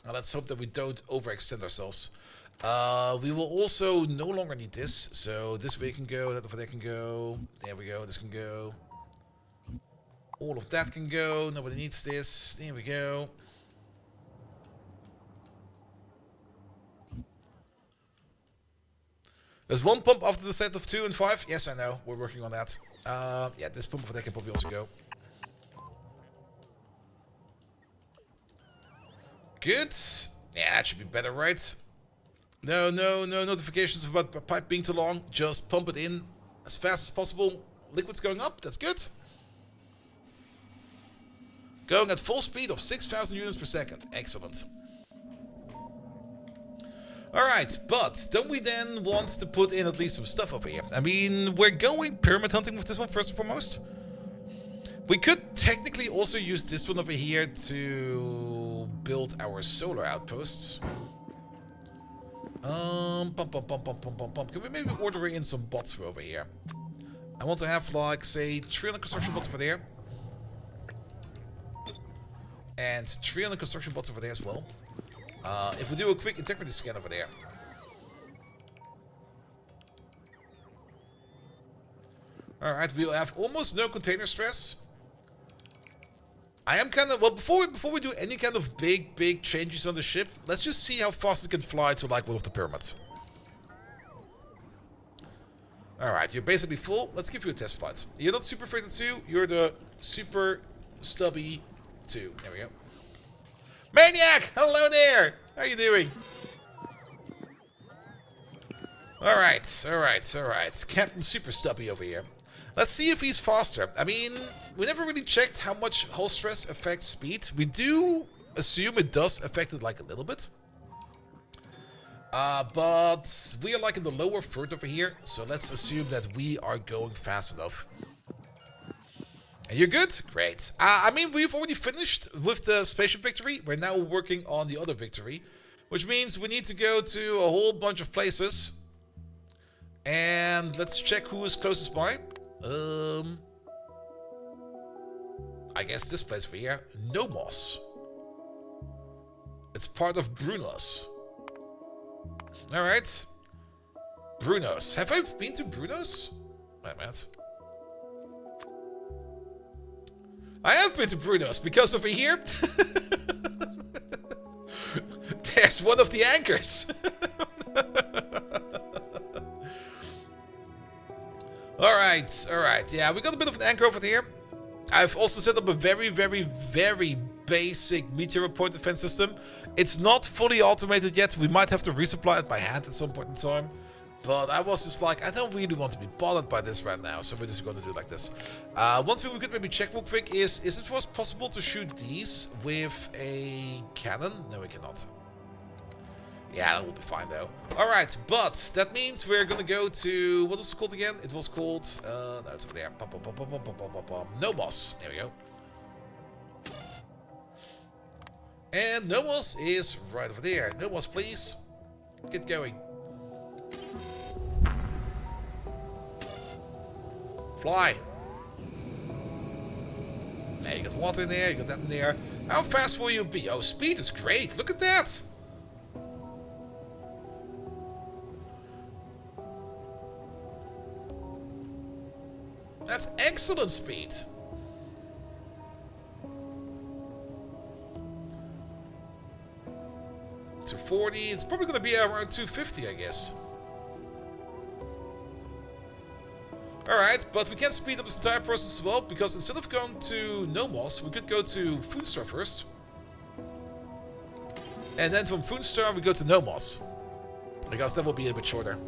Let's hope that we don't overextend ourselves. We will also no longer need this, so this way can go, that over there can go. There we go, this can go. All of that can go, nobody needs this. There we go. There's 1 pump after the set of 2 and 5. Yes, I know. We're working on that. Yeah, this pump over there can probably also go. Good. Yeah, that should be better, right? No notifications about the pipe being too long. Just pump it in as fast as possible. Liquid's going up. That's good. Going at full speed of 6,000 units per second. Excellent. Alright, but don't we then want to put in at least some stuff over here? I mean, we're going pyramid hunting with this one first and foremost. We could technically also use this one over here to build our solar outposts. Can we maybe order in some bots for over here? I want to have like, say, 300 construction bots over there. And 300 construction bots over there as well. If we do a quick integrity scan over there. Alright, we'll have almost no container stress. I am kind of, well, before we do any kind of big changes on the ship, let's just see how fast it can fly to like one of the pyramids. Alright, you're basically full. Let's give you a test flight. You're not super freighted 2, you're the super stubby 2. There we go. Maniac! Hello there! How you doing? Alright. Captain Super Stubby over here. Let's see if he's faster. I mean, we never really checked how much hull stress affects speed. We do assume it does affect it like a little bit. But we are like in the lower third over here, so let's assume that we are going fast enough. And you're good? Great. I mean, we've already finished with the spaceship victory. We're now working on the other victory, which means we need to go to a whole bunch of places. And let's check who is closest by. I guess this place over here, Nomos. It's part of Brunos. Alright. Brunos. Have I been to Brunos? Wait a minute. I have been to Brunos, because over here, there's one of the anchors. Alright, alright. Yeah, we got a bit of an anchor over here. I've also set up a very, very, very basic meteor point defense system. It's not fully automated yet. We might have to resupply it by hand at some point in time. But I was just like, I don't really want to be bothered by this right now. So we're just going to do it like this. One thing we could maybe check real quick is it was possible to shoot these with a cannon? No, we cannot. Yeah, that will be fine though. Alright, but that means we're gonna go to... What was it called again? It was called... no, it's over there. Nomos. There we go. And Nomos is right over there. Nomos, please. Get going. Fly. There, you got water in there, you got that in there. How fast will you be? Oh, speed is great. Look at that. That's excellent speed. To 40, it's probably going to be around 250, I guess. Alright, but we can speed up this entire process as well, because instead of going to Nomos, we could go to Foonstar first. And then from Foonstar, we go to Nomos. Because that will be a bit shorter.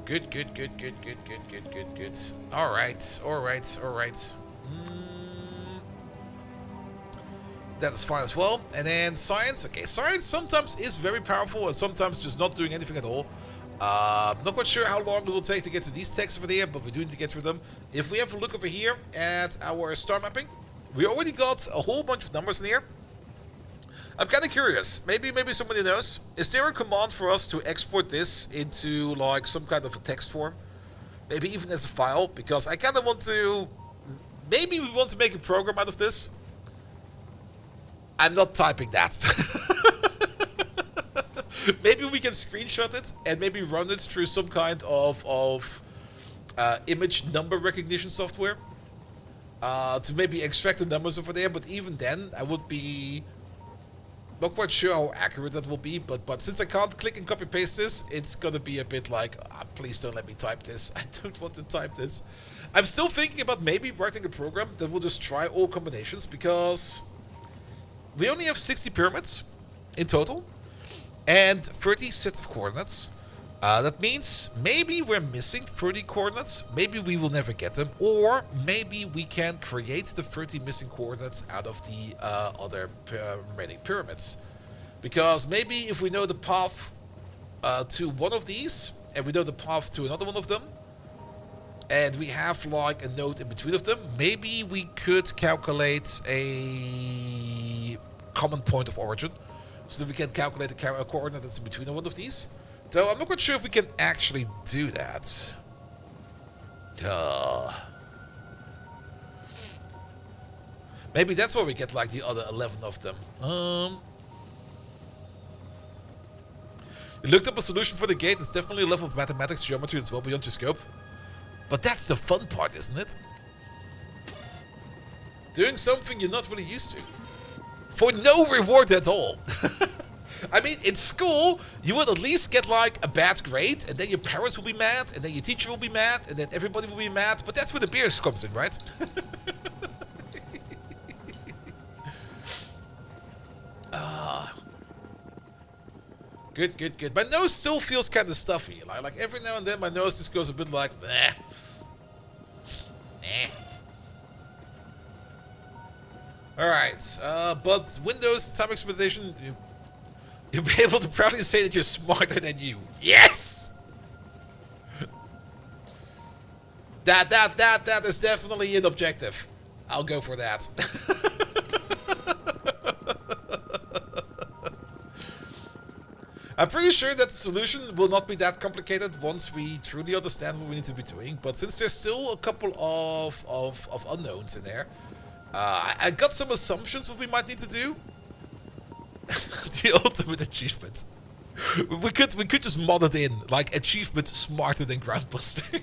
Good, good, good, good, good, good, good, good, good. Alright, alright, alright. That is fine as well. And then science. Okay, science sometimes is very powerful and sometimes just not doing anything at all. Not quite sure how long it will take to get to these texts over there, but we do need to get through them. If we have a look over here at our star mapping, we already got a whole bunch of numbers in here. I'm kind of curious. Maybe somebody knows. Is there a command for us to export this into like some kind of a text form? Maybe even as a file, because I kind of want to... Maybe we want to make a program out of this. I'm not typing that. Maybe we can screenshot it and maybe run it through some kind of image number recognition software to maybe extract the numbers over there. But even then, I would be not quite sure how accurate that will be. But since I can't click and copy paste this, it's gonna be a bit like, please don't let me type this. I don't want to type this. I'm still thinking about maybe writing a program that will just try all combinations, because we only have 60 pyramids in total and 30 sets of coordinates. That means maybe we're missing 30 coordinates. Maybe we will never get them. Or maybe we can create the 30 missing coordinates out of the other remaining pyramids. Because maybe if we know the path to one of these, and we know the path to another one of them, and we have like a node in between of them, maybe we could calculate a common point of origin, so that we can calculate a coordinate that's in between one of these. So I'm not quite sure if we can actually do that. Maybe that's why we get like the other 11 of them. You looked up a solution for the gate. It's definitely a level of mathematics, geometry that's well beyond your scope. But that's the fun part, isn't it? Doing something you're not really used to. For no reward at all. I mean, in school, you would at least get like a bad grade, and then your parents will be mad, and then your teacher will be mad, and then everybody will be mad. But that's where the beer comes in, right? Good, good, good. My nose still feels kind of stuffy. Like every now and then, my nose just goes a bit like, nah. Alright, but Windows time expectation, you'll be able to proudly say that you're smarter than you. Yes! That is definitely an objective. I'll go for that. I'm pretty sure that the solution will not be that complicated once we truly understand what we need to be doing. But since there's still a couple of unknowns in there, I got some assumptions what we might need to do. The ultimate achievement. We could just mod it in, like achievement smarter than Groundbuster.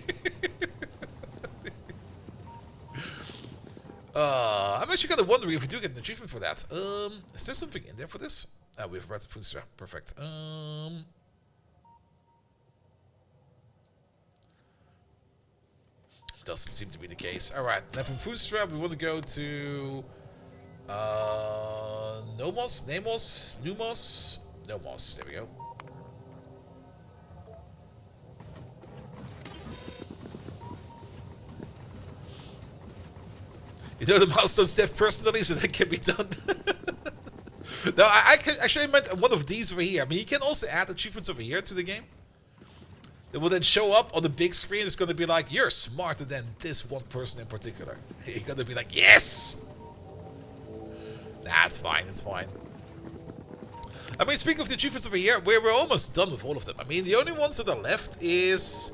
I'm actually kind of wondering if we do get an achievement for that. Is there something in there for this? We have Red Foodstrap. Perfect. Doesn't seem to be the case. Alright, now from Foodstrap we want to go to... Nomos? Nemos? Numos? Nomos. There we go. You know the milestone stuff personally, so that can be done. No, I can actually meant one of these over here. I mean, you can also add achievements over here to the game. It will then show up on the big screen. It's going to be like, you're smarter than this one person in particular. You're going to be like, yes! Nah, it's fine, it's fine. I mean, speaking of the achievements over here, we're almost done with all of them. I mean, the only ones that are left is...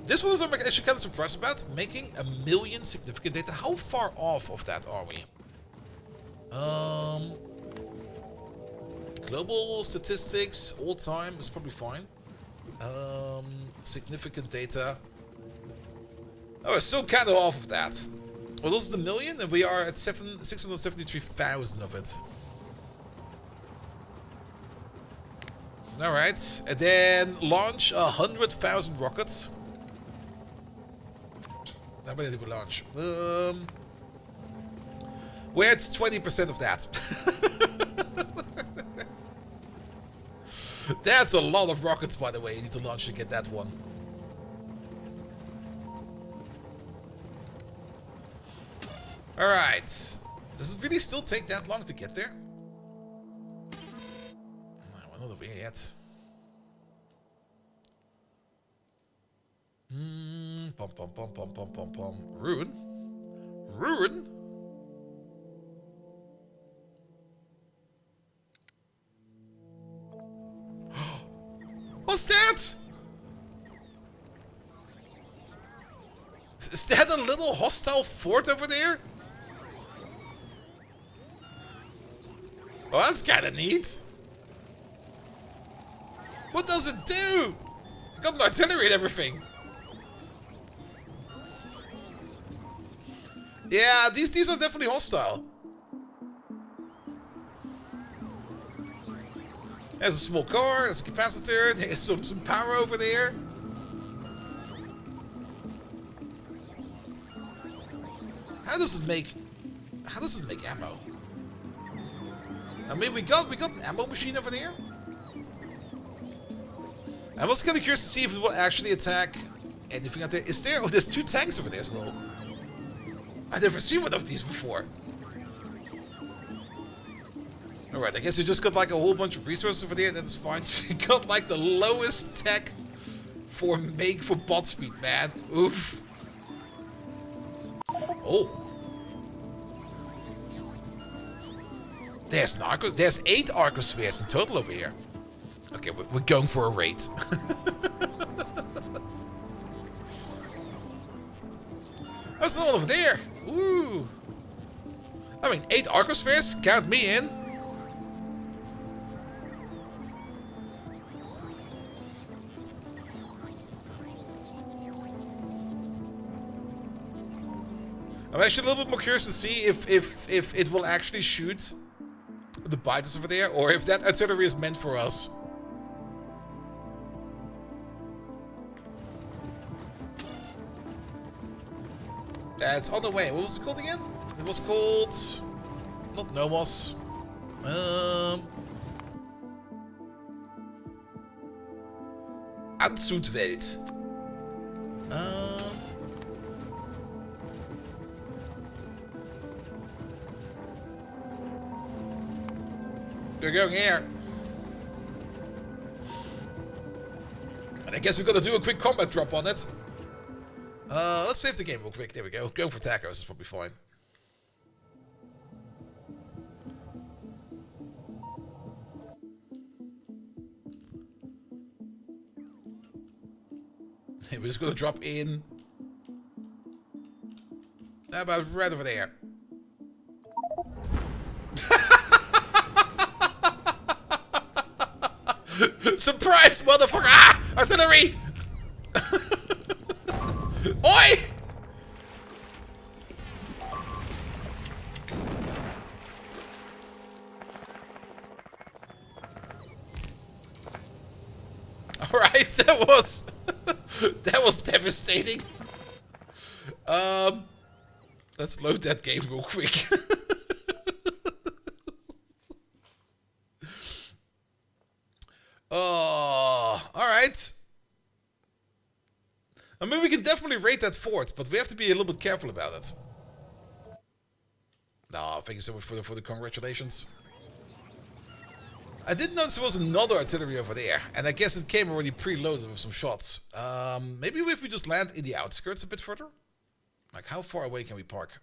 This one is I'm actually kind of surprised about. Making 1 million significant data. How far off of that are we? Global statistics, all time is probably fine. Significant data. Oh, we're still kind of off of that. Well, this is the million, and we are at 673,000 of it. Alright, and then launch 100,000 rockets. How many did we launch? We're at 20% of that. That's a lot of rockets, by the way, you need to launch to get that one. Alright. Does it really still take that long to get there? No, we're not over here yet. Pom pom pom pom pom pom pom. Ruin? Ruin? What's that? Is that a little hostile fort over there? Well, that's kind of neat. What does it do? Got an artillery and everything. Yeah, these are definitely hostile. There's a small car, there's a capacitor, there's some power over there. How does it make ammo? I mean, we got an ammo machine over there. I was kind of curious to see if it will actually attack anything out there. Is there? Oh, there's 2 tanks over there as well. I've never seen one of these before. Alright, I guess you just got like a whole bunch of resources over there, that's fine. You got like the lowest tech for bot speed, man. Oof. Oh. There's 8 Arcospheres in total over here. Okay, we're going for a raid. There's another one over there. Ooh. I mean, 8 Arcospheres, count me in. I'm actually a little bit more curious to see if it will actually shoot the biters over there, or if that artillery is meant for us. That's on the way. What was it called again? It was called... Not Nomos. Anzutwelt. We're going here. And I guess we're gonna do a quick combat drop on it. Let's save the game real quick. There we go. Going for tacos is probably fine. We're just gonna drop in. About right over there. Surprise, motherfucker! Ah! Artillery! Oi! Alright, that was... that was devastating. Let's load that game real quick. Oh, alright. I mean, we can definitely raid that fort, but we have to be a little bit careful about it. No, thank you so much for the congratulations. I did notice there was another artillery over there, and I guess it came already preloaded with some shots. Maybe if we just land in the outskirts a bit further? Like, how far away can we park?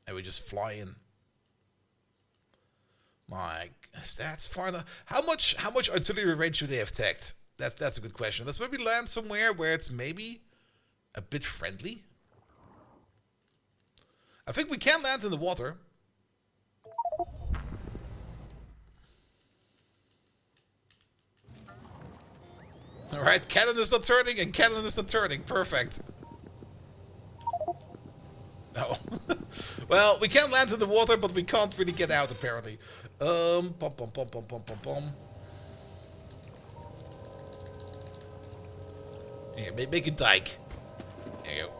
And we just fly in. Like, that's far enough. How much artillery range should they have tagged? That's a good question. Let's maybe land somewhere where it's maybe a bit friendly. I think we can land in the water. Alright, cannon is not turning and cannon is not turning. Perfect. No. Well, we can land in the water, but we can't really get out apparently. Pom pom pom pom pom pom pom. Yeah, make a dike. There you go.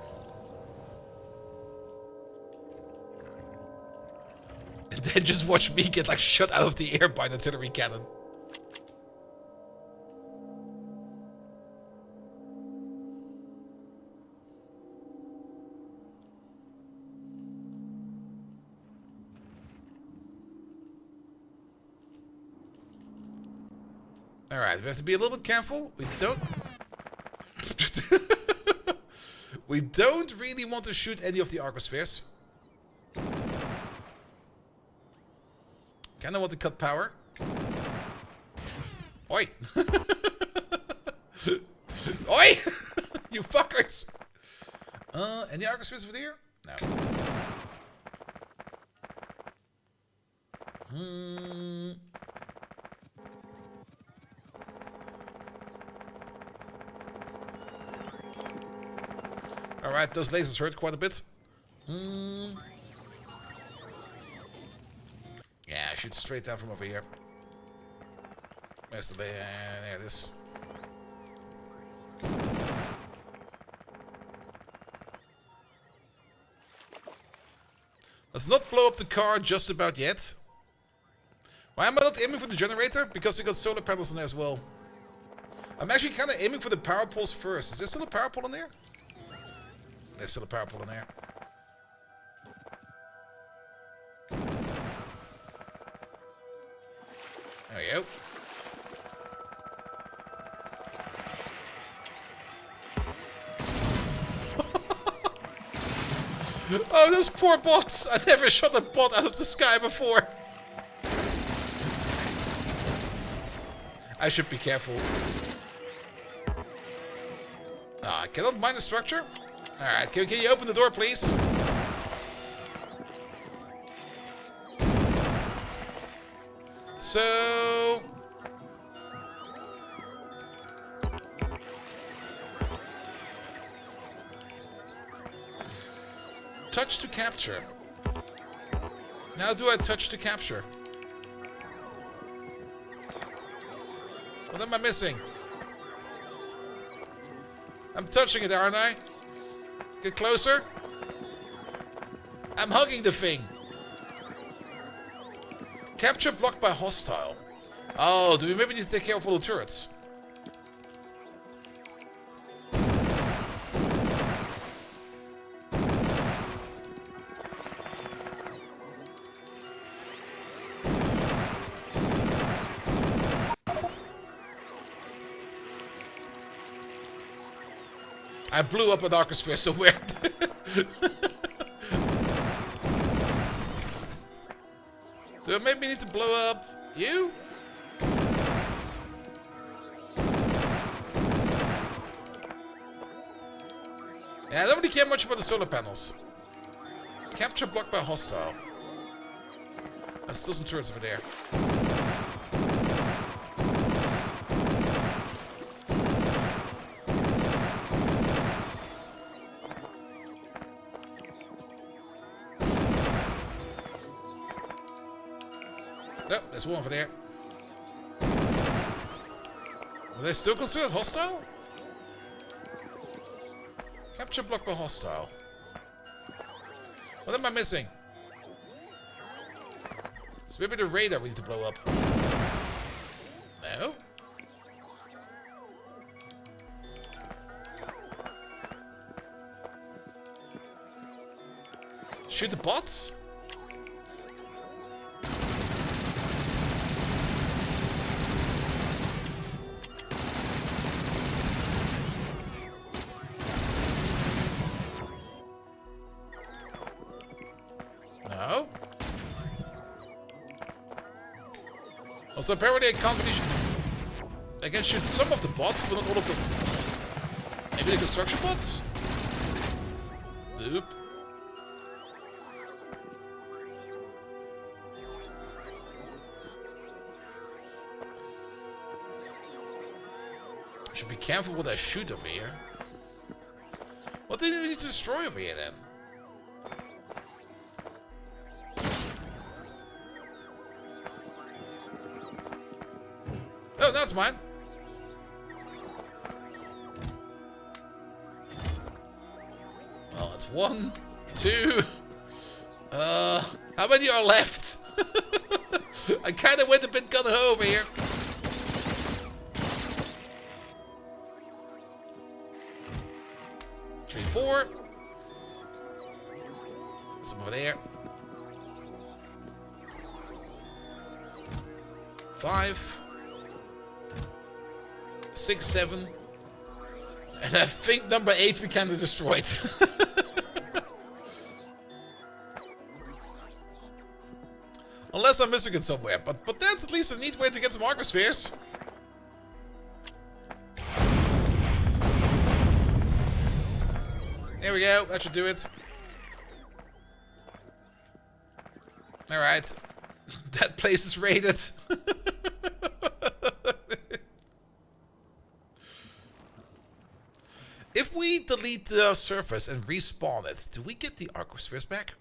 And then just watch me get like shot out of the air by an artillery cannon. Alright, we have to be a little bit careful. We don't... we don't really want to shoot any of the arcospheres. Kinda want to cut power. Oi! Oi! You fuckers! Any arcospheres over there? No. Alright, those lasers hurt quite a bit. Yeah, shoot straight down from over here. Where's the laser? There it is. Let's not blow up the car just about yet. Why am I not aiming for the generator? Because we got solar panels in there as well. I'm actually kind of aiming for the power poles first. Is there still a power pole in there? There's still a power pole in there. There we go. Oh, those poor bots! I never shot a bot out of the sky before. I should be careful. I cannot mine the structure. Alright, can you open the door, please? So... touch to capture. Now do I touch to capture? What am I missing? I'm touching it, aren't I? Get closer. I'm hugging the thing. Capture blocked by hostile. Oh, do we maybe need to take care of all the turrets? I blew up an arcosphere somewhere. Do I maybe need to blow up you? Yeah, I don't really care much about the solar panels. Capture blocked by hostile. There's still some turrets over there. Yep, there's one over there. Are they still considered hostile? Capture block by hostile. What am I missing? So maybe the radar we need to blow up. No? Shoot the bots? No? Also, apparently I can't really I can shoot some of the bots, but not all of them. Maybe the construction bots? Oop. Should be careful what I shoot over here. What do you need to destroy over here then? Oh, that's mine. Well, that's 1, 2. How many are left? I kind of went a bit gun ho over here. Three, 4. Some over there. 5. 6, 7. And I think number 8 we kind of destroyed. Unless I'm missing it somewhere. But that's at least a neat way to get some Archer Spheres. There we go. That should do it. Alright. That place is raided. If we delete the surface and respawn it, do we get the Archer Spheres back?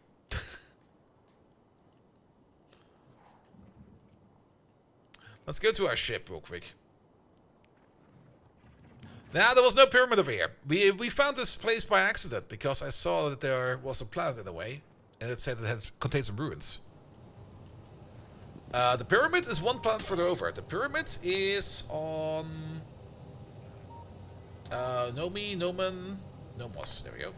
Let's go to our ship real quick. Nah, there was no pyramid over here. We found this place by accident because I saw that there was a planet in the way, and it said it contained some ruins. The pyramid is one planet further over. The pyramid is on Nomi, Nomen, Nomos. There we go.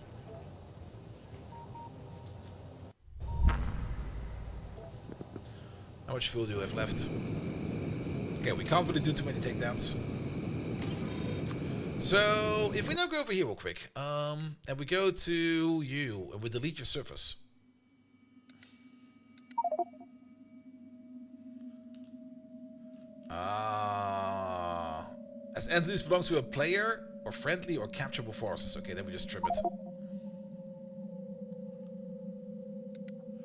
How much fuel do you have left? Okay, we can't really do too many takedowns. So, if we now go over here real quick, and we go to you, and we delete your surface. As entities belongs to a player, or friendly, or capturable forces. Okay, then we just trim it.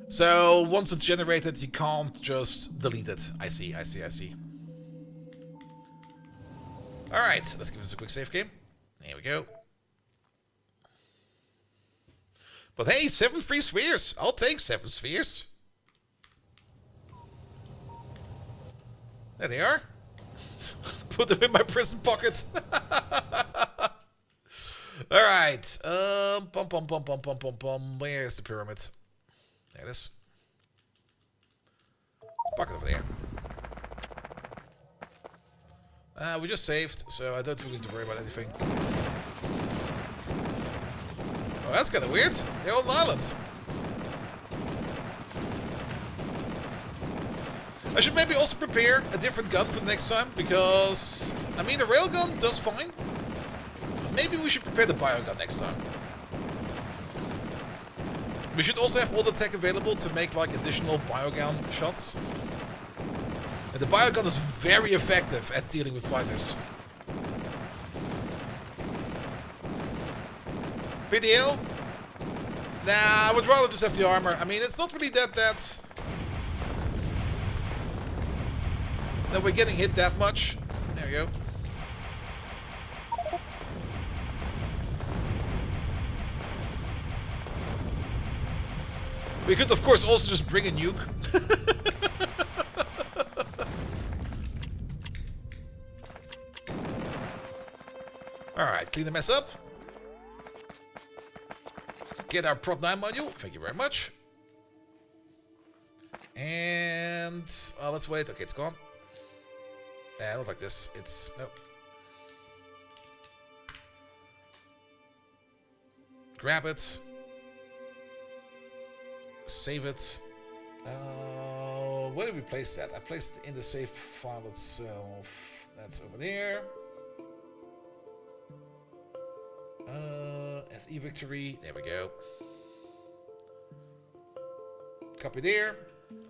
So, once it's generated, you can't just delete it. I see. Alright, let's give this a quick save game. There we go. But hey, 7 free spheres. I'll take 7 spheres. There they are. Put them in my prison pocket. Alright. Where's the pyramid? There it is. Pocket over there. We just saved, so I don't really need to worry about anything. Oh, that's kind of weird. They're on an island. I should maybe also prepare a different gun for the next time, because, I mean, the railgun does fine. But maybe we should prepare the biogun next time. We should also have all the tech available to make, like, additional biogun shots. And the biogun is very effective at dealing with fighters. PDL? Nah, I would rather just have the armor. I mean, it's not really that we're getting hit that much. There we go. We could, of course, also just bring a nuke. Alright, clean the mess up. Get our Prod 9 module. Thank you very much. And let's wait. Okay, it's gone. Not like this. It's nope. Grab it. Save it. Where did we place that? I placed it in the save file itself. That's over there. SE victory. There we go. Copy there.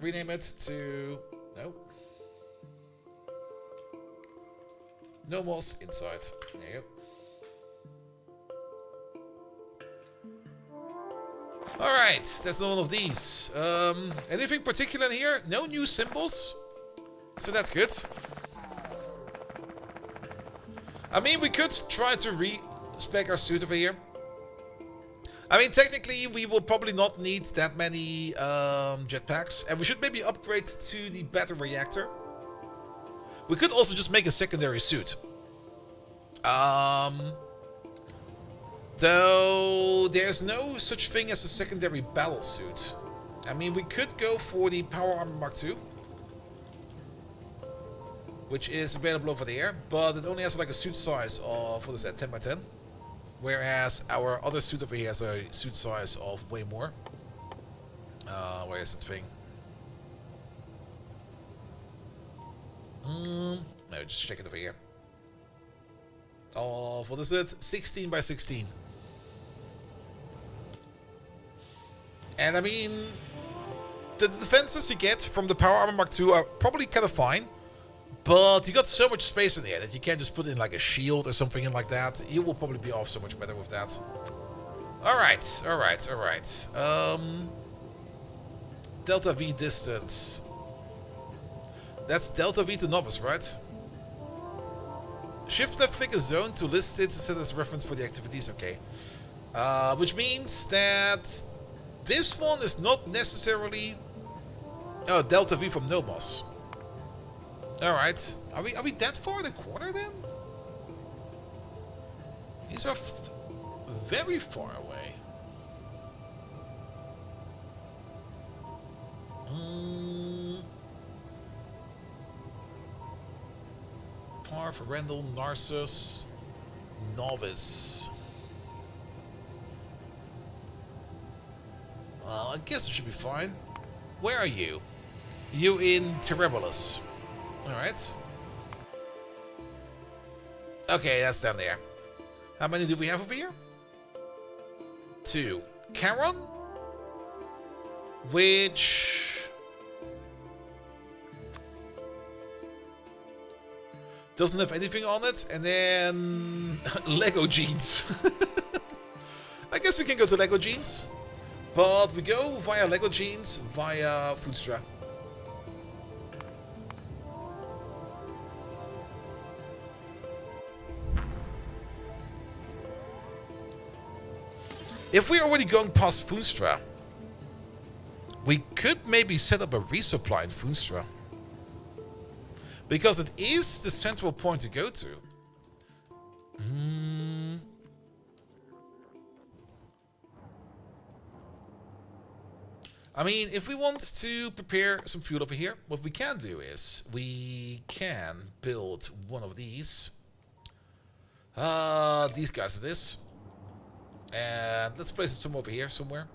Rename it to Nomos inside. There you go. Alright, that's none of these. Anything particular in here? No new symbols. So that's good. I mean, we could try to re-spec our suit over here. I mean, technically, we will probably not need that many jetpacks. And we should maybe upgrade to the battle reactor. We could also just make a secondary suit. Though there's no such thing as a secondary battle suit. I mean, we could go for the Power Armor Mark II, which is available over there, but it only has like a suit size of, what is that, 10 by 10? Whereas our other suit over here has a suit size of way more. Where is that thing? No, just check it over here. Of, what is it? 16 by 16. And I mean, the defenses you get from the Power Armor Mark II are probably kind of fine. But you got so much space in there that you can't just put in like a shield or something in like that. You will probably be off so much better with that. Alright, alright, alright. Delta V distance. That's Delta V to novice, right? Shift left click a zone to list it to set as reference for the activities. Okay. Which means that this one is not necessarily Delta V from Nomos. Alright. Are we that far in the corner then? These are very far away. Parv, Rendell, Narcissus, Novice. Well, I guess it should be fine. Where are you? You in Terribilis. Alright. Okay, that's down there. How many do we have over here? 2. Charon? Which... doesn't have anything on it. And then... Lego Jeans. I guess we can go to Lego Jeans. But we go via Lego Jeans, via Foostra. If we're already going past Foostra, we could maybe set up a resupply in Foostra. Because it is the central point to go to. I mean, if we want to prepare some fuel over here, what we can do is we can build one of these. These guys are this. And let's place it somewhere over here, somewhere.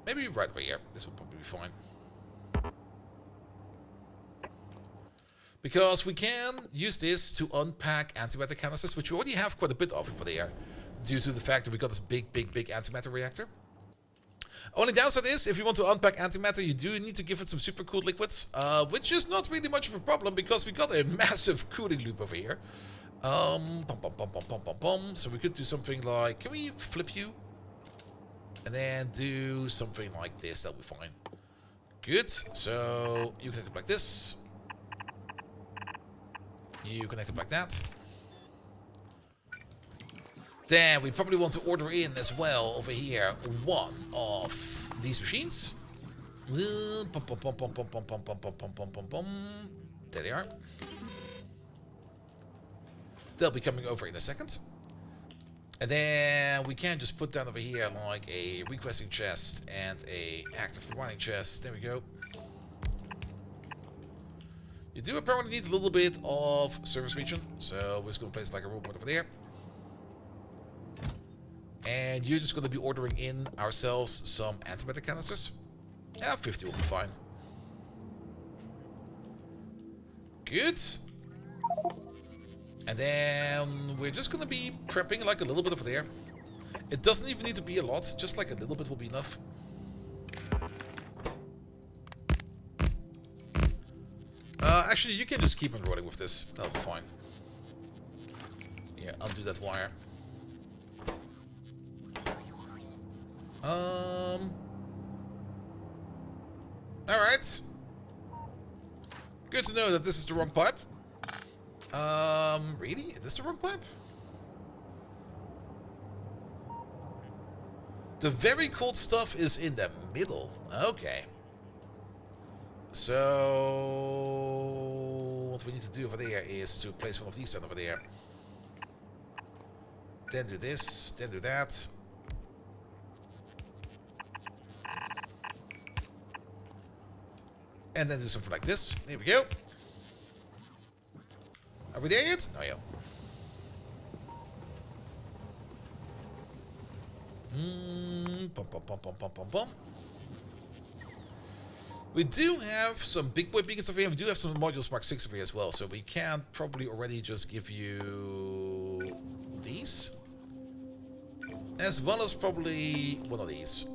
Maybe right over here. This will probably be fine. Because we can use this to unpack antimatter canisters, which we already have quite a bit of over there, due to the fact that we got this big antimatter reactor. Only downside is, if you want to unpack antimatter, you do need to give it some super cooled liquids, which is not really much of a problem, because we got a massive cooling loop over here. So we could do something like, can we flip you? And then do something like this, that'll be fine. Good, so you connect it like this. You connect it like that. Then we probably want to order in as well over here one of these machines. There they are. They'll be coming over in a second. And then we can just put down over here like a requesting chest and a active running chest. There we go. You do apparently need a little bit of service region, so we're just going to place like a robot over there. And you're just going to be ordering in ourselves some antimatter canisters. Yeah, 50 will be fine. Good. And then we're just going to be prepping like a little bit over there. It doesn't even need to be a lot, just like a little bit will be enough. Actually, you can just keep on rolling with this. That'll be fine. Yeah, undo that wire. Alright. Good to know that this is the wrong pipe. Really? Is this the wrong pipe? The very cold stuff is in the middle. Okay. So what we need to do over there is to place one of these over there. Then do this, then do that. And then do something like this. Here we go. Are we there yet? Oh, yeah. Bum, bum, bum, bum, bum, bum, bum. We do have some big boy beacons over here. We do have some modules Mark 6 over here as well. So we can probably already just give you these. As well as probably one of these.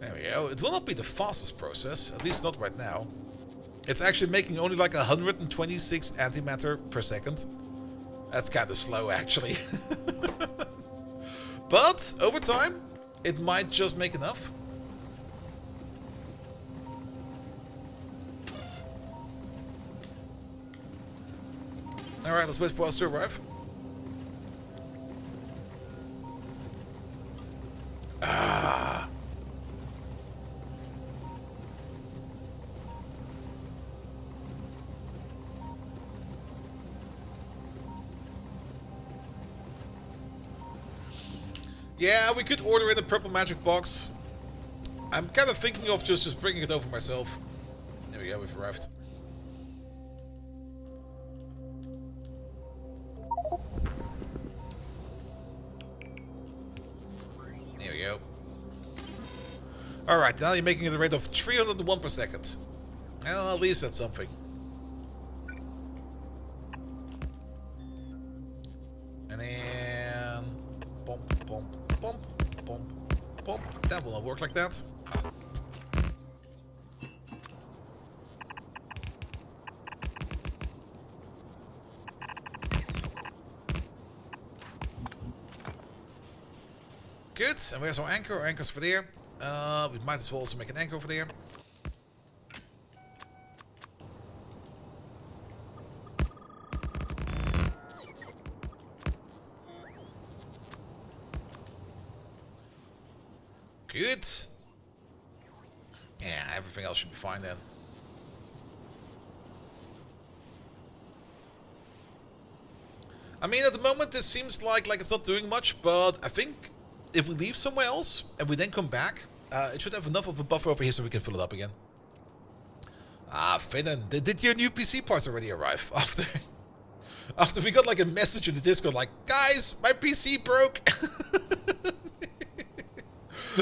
There we go. It will not be the fastest process, at least not right now. It's actually making only like 126 antimatter per second. That's kind of slow, actually. But over time, it might just make enough. Alright, let's wait for us to arrive. Ah. Yeah, we could order in a purple magic box. I'm kind of thinking of just bringing it over myself. There we go, we've arrived. There we go. Alright, now you're making it a rate of 301 per second. Well, at least that's something. And then... Bump, bump, bump, bump, bump. That will not work like that. Good, and where's our anchor? Our anchor's over there. We might as well also make an anchor over there. Good. Yeah, everything else should be fine then. I mean, at the moment this seems like it's not doing much, but I think if we leave somewhere else and we then come back, it should have enough of a buffer over here so we can fill it up again. Ah, Finnen, did your new PC parts already arrive after we got like a message in the Discord like, guys, my PC broke.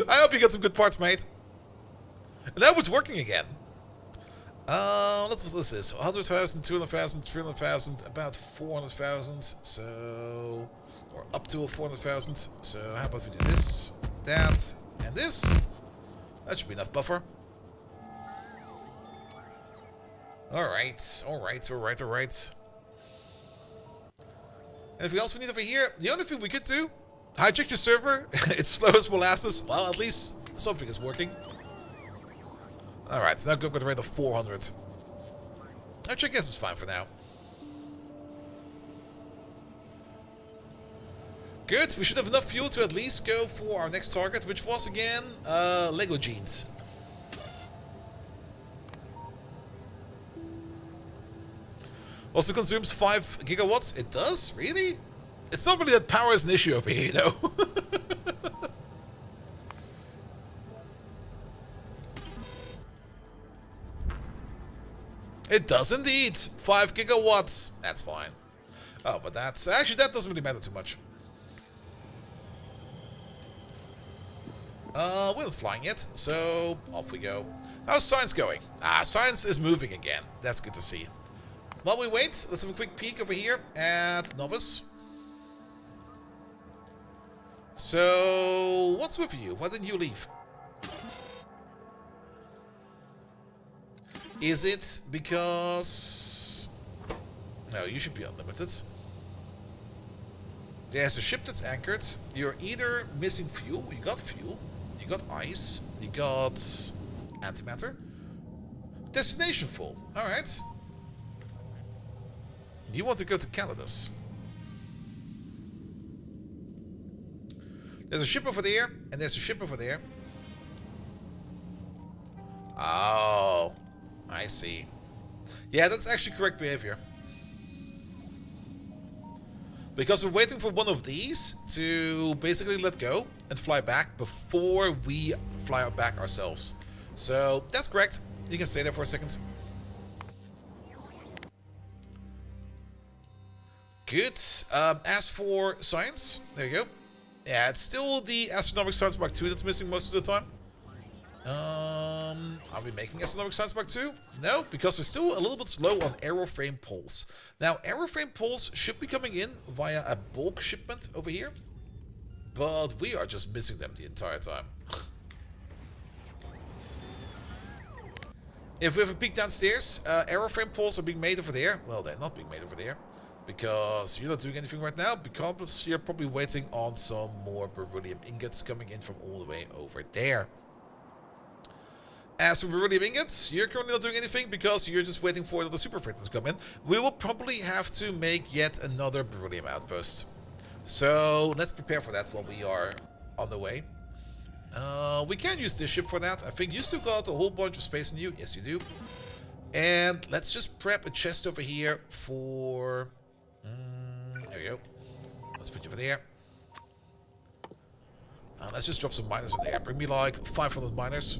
I hope you got some good parts, mate. And now it's working again. Let's what this is. 100,000, 200,000, 300,000, about 400,000. So, or up to 400,000. So how about we do this, that, and this? That should be enough buffer. Alright, alright, alright, alright. Anything else we need over here? The only thing we could do, hijack your server. It's slow as molasses. Well, at least something is working. Alright, so now go with a rate of 400. Which I guess is fine for now. Good, we should have enough fuel to at least go for our next target, which was again, Lego jeans. Also consumes 5 gigawatts. It does? Really? It's not really that power is an issue over here, you know? It does indeed. 5 gigawatts. That's fine. Oh, but that's... Actually, that doesn't really matter too much. We're not flying yet, so off we go. How's science going? Ah, science is moving again. That's good to see. While we wait, let's have a quick peek over here at Novice. So, what's with you? Why didn't you leave? Is it because... No, you should be unlimited. There's a ship that's anchored. You're either missing fuel. You got fuel. You got ice. You got antimatter. Destination full. Alright. You want to go to Calidus. There's a ship over there. And there's a ship over there. Oh. I see. Yeah, that's actually correct behavior. Because we're waiting for one of these to basically let go and fly back before we fly back ourselves. So, that's correct. You can stay there for a second. Good. As for science, there you go. Yeah, it's still the astronomic science Mark II that's missing most of the time. Are we making astronomic science Mark II? No, because we're still a little bit slow on aeroframe poles. Now, aeroframe poles should be coming in via a bulk shipment over here. But we are just missing them the entire time. If we have a peek downstairs, aeroframe poles are being made over there. Well, they're not being made over there. Because you're not doing anything right now. Because you're probably waiting on some more beryllium ingots coming in from all the way over there. As for beryllium ingots, you're currently not doing anything because you're just waiting for the super freighter to come in. We will probably have to make yet another beryllium outpost. So let's prepare for that while we are on the way. We can use this ship for that. I think you still got a whole bunch of space in you. Yes, you do. And let's just prep a chest over here for... there we go. Let's put you over there. Let's just drop some miners in there. Bring me like 500 miners.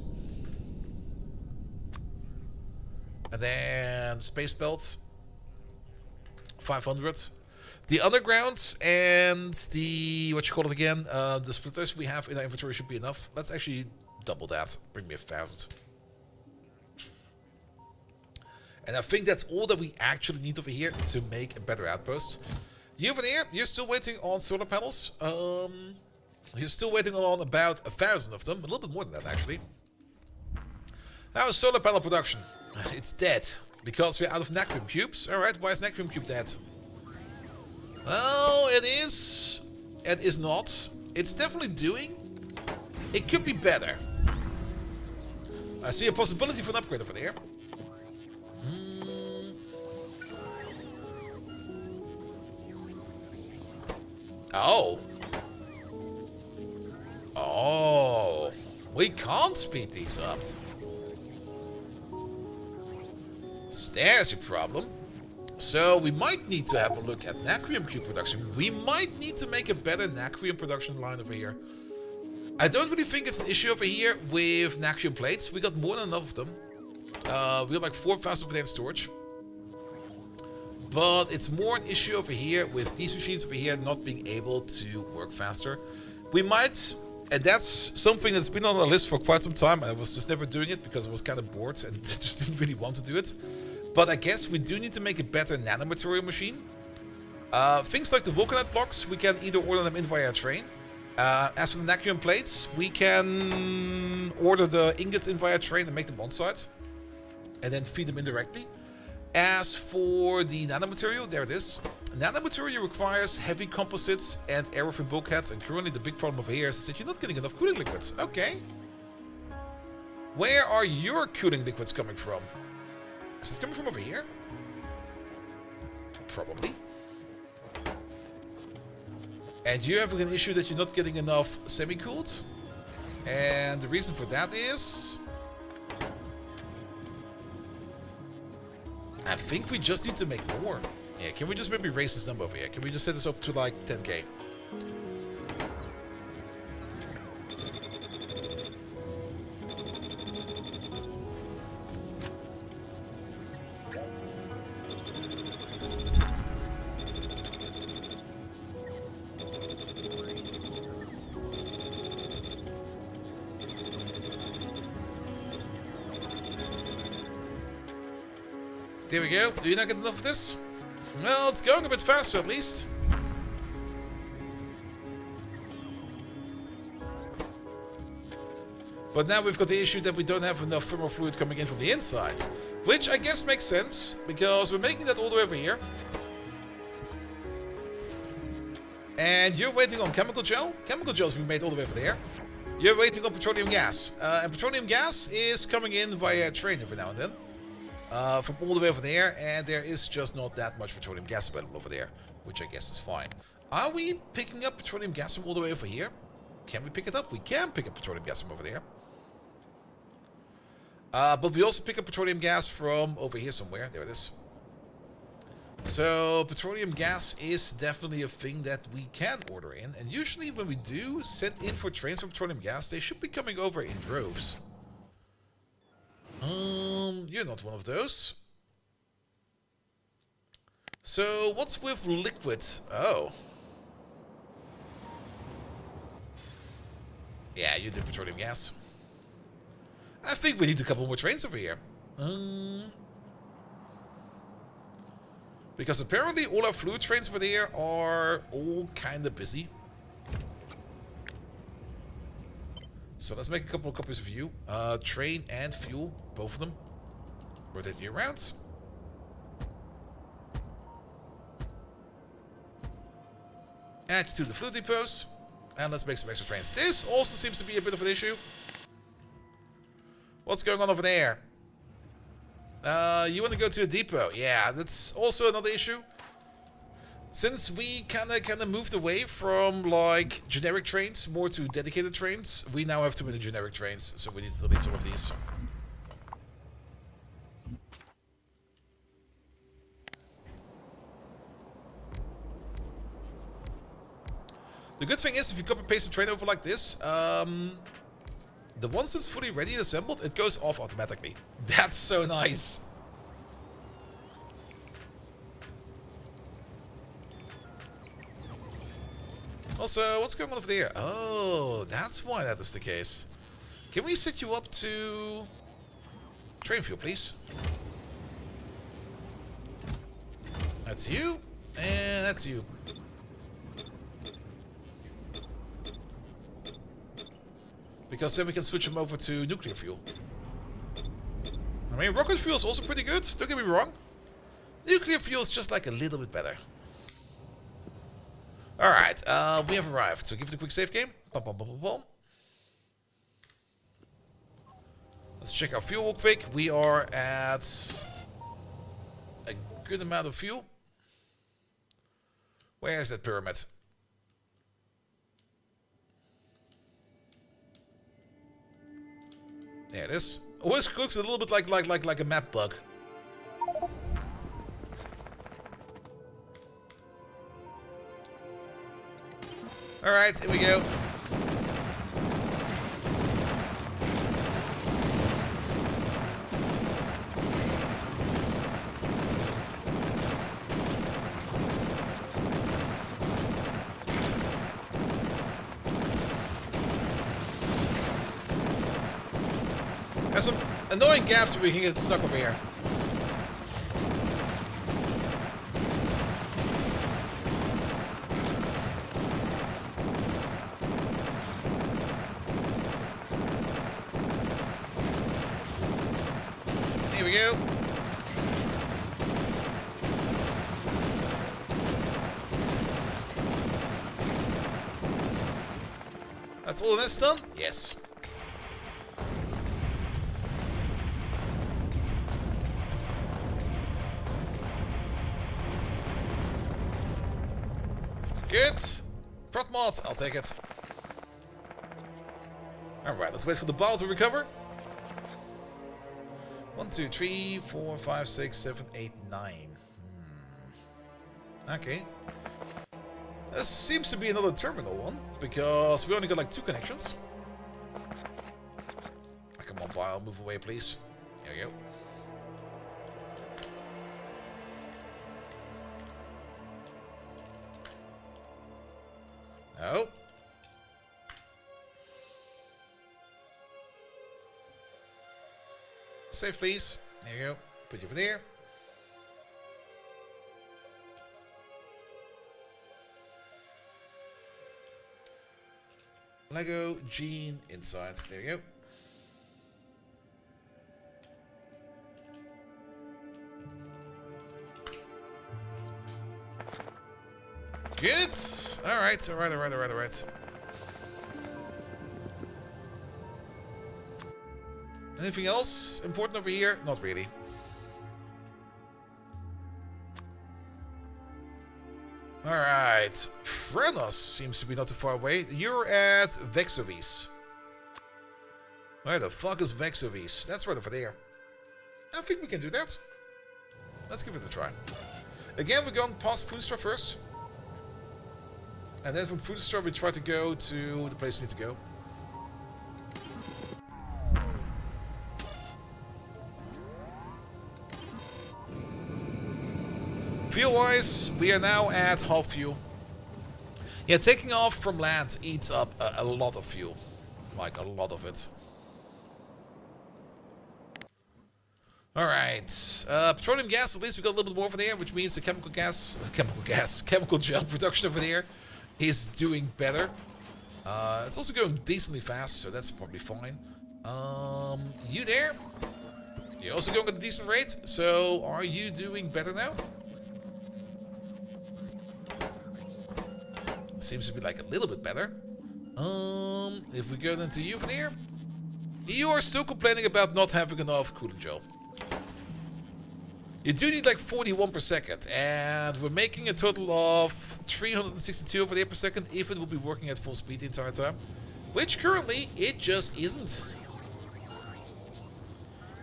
And then space belt, 500. The undergrounds and the, what you call it again, the splitters we have in our inventory should be enough. Let's actually double that. Bring me 1,000. And I think that's all that we actually need over here to make a better outpost. You over there, you're still waiting on solar panels. You're still waiting on about 1,000 of them. A little bit more than that, actually. Now, solar panel production. It's dead. Because we're out of Nacrium cubes. Alright, why is Nacrium cube dead? Well, it is. It is not. It's definitely doing. It could be better. I see a possibility for an upgrade over there. Oh. Oh. We can't speed these up. There's a problem. So we might need to have a look at Nacrium cube production. We might need to make a better Nacrium production line over here. I don't really think it's an issue over here with Nacrium plates. We got more than enough of them. We got like 4,000 over there in storage. But it's more an issue over here with these machines over here not being able to work faster. We might, and that's something that's been on our list for quite some time. I was just never doing it because I was kind of bored and just didn't really want to do it. But I guess we do need to make a better nanomaterial machine. Things like the vulcanite blocks, we can either order them in via train. As for the Nacrium plates, we can order the ingots in via train and make them on site. And then feed them indirectly. As for the nanomaterial, there it is. Nanomaterial requires heavy composites and aeroframe bulkheads, and currently the big problem over here is that you're not getting enough cooling liquids. Okay. Where are your cooling liquids coming from? Is it coming from over here? Probably. And you have an issue that you're not getting enough semi-cooled. And the reason for that is... I think we just need to make more. Yeah, can we just maybe raise this number over here? Can we just set this up to like 10k? There we go. Do you not get enough of this? Well, it's going a bit faster at least. But now we've got the issue that we don't have enough thermal fluid coming in from the inside. Which I guess makes sense, because we're making that all the way over here. And you're waiting on chemical gel. Chemical gel is being made all the way over there. You're waiting on petroleum gas. And petroleum gas is coming in via train every now and then. From all the way over there, and there is just not that much petroleum gas available over there, which I guess is fine. Are we picking up petroleum gas from all the way over here? Can we pick it up? We can pick up petroleum gas from over there. But we also pick up petroleum gas from over here somewhere. There it is. So petroleum gas is definitely a thing that we can order in, and usually when we do send in for trains for petroleum gas, they should be coming over in droves. You're not one of those. So, what's with liquid? Oh. Yeah, you do petroleum gas. I think we need a couple more trains over here. Because apparently all our fluid trains over there are all kind of busy. So let's make a couple of copies of you. Train and fuel, both of them. Rotate you around. Add to the fluid depots. And let's make some extra trains. This also seems to be a bit of an issue. What's going on over there? You want to go to a depot? Yeah, that's also another issue. Since we kind of moved away from like generic trains more to dedicated trains, we now have too many generic trains, so we need to delete some of these. The good thing is, if you copy paste a train over like this, the once it's fully ready and assembled, it goes off automatically. That's so nice. Also, what's going on over there? Oh, that's why that is the case. Can we set you up to train fuel, please? That's you, and that's you. Because then we can switch them over to nuclear fuel. I mean, rocket fuel is also pretty good, don't get me wrong. Nuclear fuel is just like a little bit better. Alright, we have arrived. So give it a quick save game. Bum, bum, bum, bum, bum. Let's check our fuel real quick. We are at a good amount of fuel. Where is that pyramid? There it is. Always looks a little bit like a map bug. Alright, here we go. There's some annoying gaps where we can get stuck over here. Here we go. That's all of this done? Yes. Good. Prot mod, I'll take it. Alright, let's wait for the ball to recover. 1, 2, 3, 4, 5, 6, 7, 8, 9. Okay. There seems to be another terminal one, because we only got like 2 connections. Come on, Bile, move away, please. There we go. No. Save, please. There you go. Put you over there. Lego, Gene, inside. There you go. Good. Alright, alright. Anything else important over here? Not really. Alright. Frenos seems to be not too far away. You're at Vexovis. Where the fuck is Vexovis? That's right over there. I think we can do that. Let's give it a try. Again, we're going past Foodstraw first. And then from Foodstraw we try to go to the place we need to go. Fuel-wise, we are now at half fuel. Yeah, taking off from land eats up a lot of fuel. Like, a lot of it. Alright. Petroleum gas, at least we got a little bit more over there, which means the chemical gel production over there is doing better. It's also going decently fast, so that's probably fine. You there? You're also going at a decent rate, so are you doing better now? Seems to be like a little bit better. If we go into you over there, you are still complaining about not having enough cooling gel. You do need like 41 per second, and we're making a total of 362 over there per second if it will be working at full speed the entire time. Which currently, it just isn't.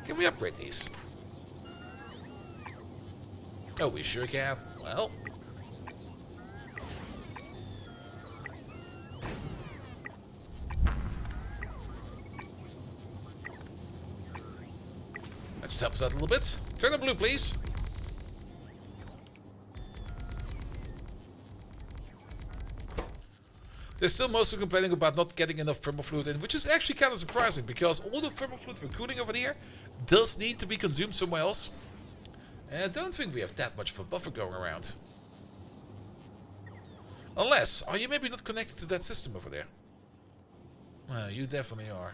Can we upgrade these? Oh, we sure can. Well. That should help us out a little bit. Turn it blue, please. They're still mostly complaining about not getting enough thermal fluid in, which is actually kind of surprising, because all the thermal fluid we're cooling over here does need to be consumed somewhere else. And I don't think we have that much of a buffer going around. Unless, are you maybe not connected to that system over there? Well, you definitely are.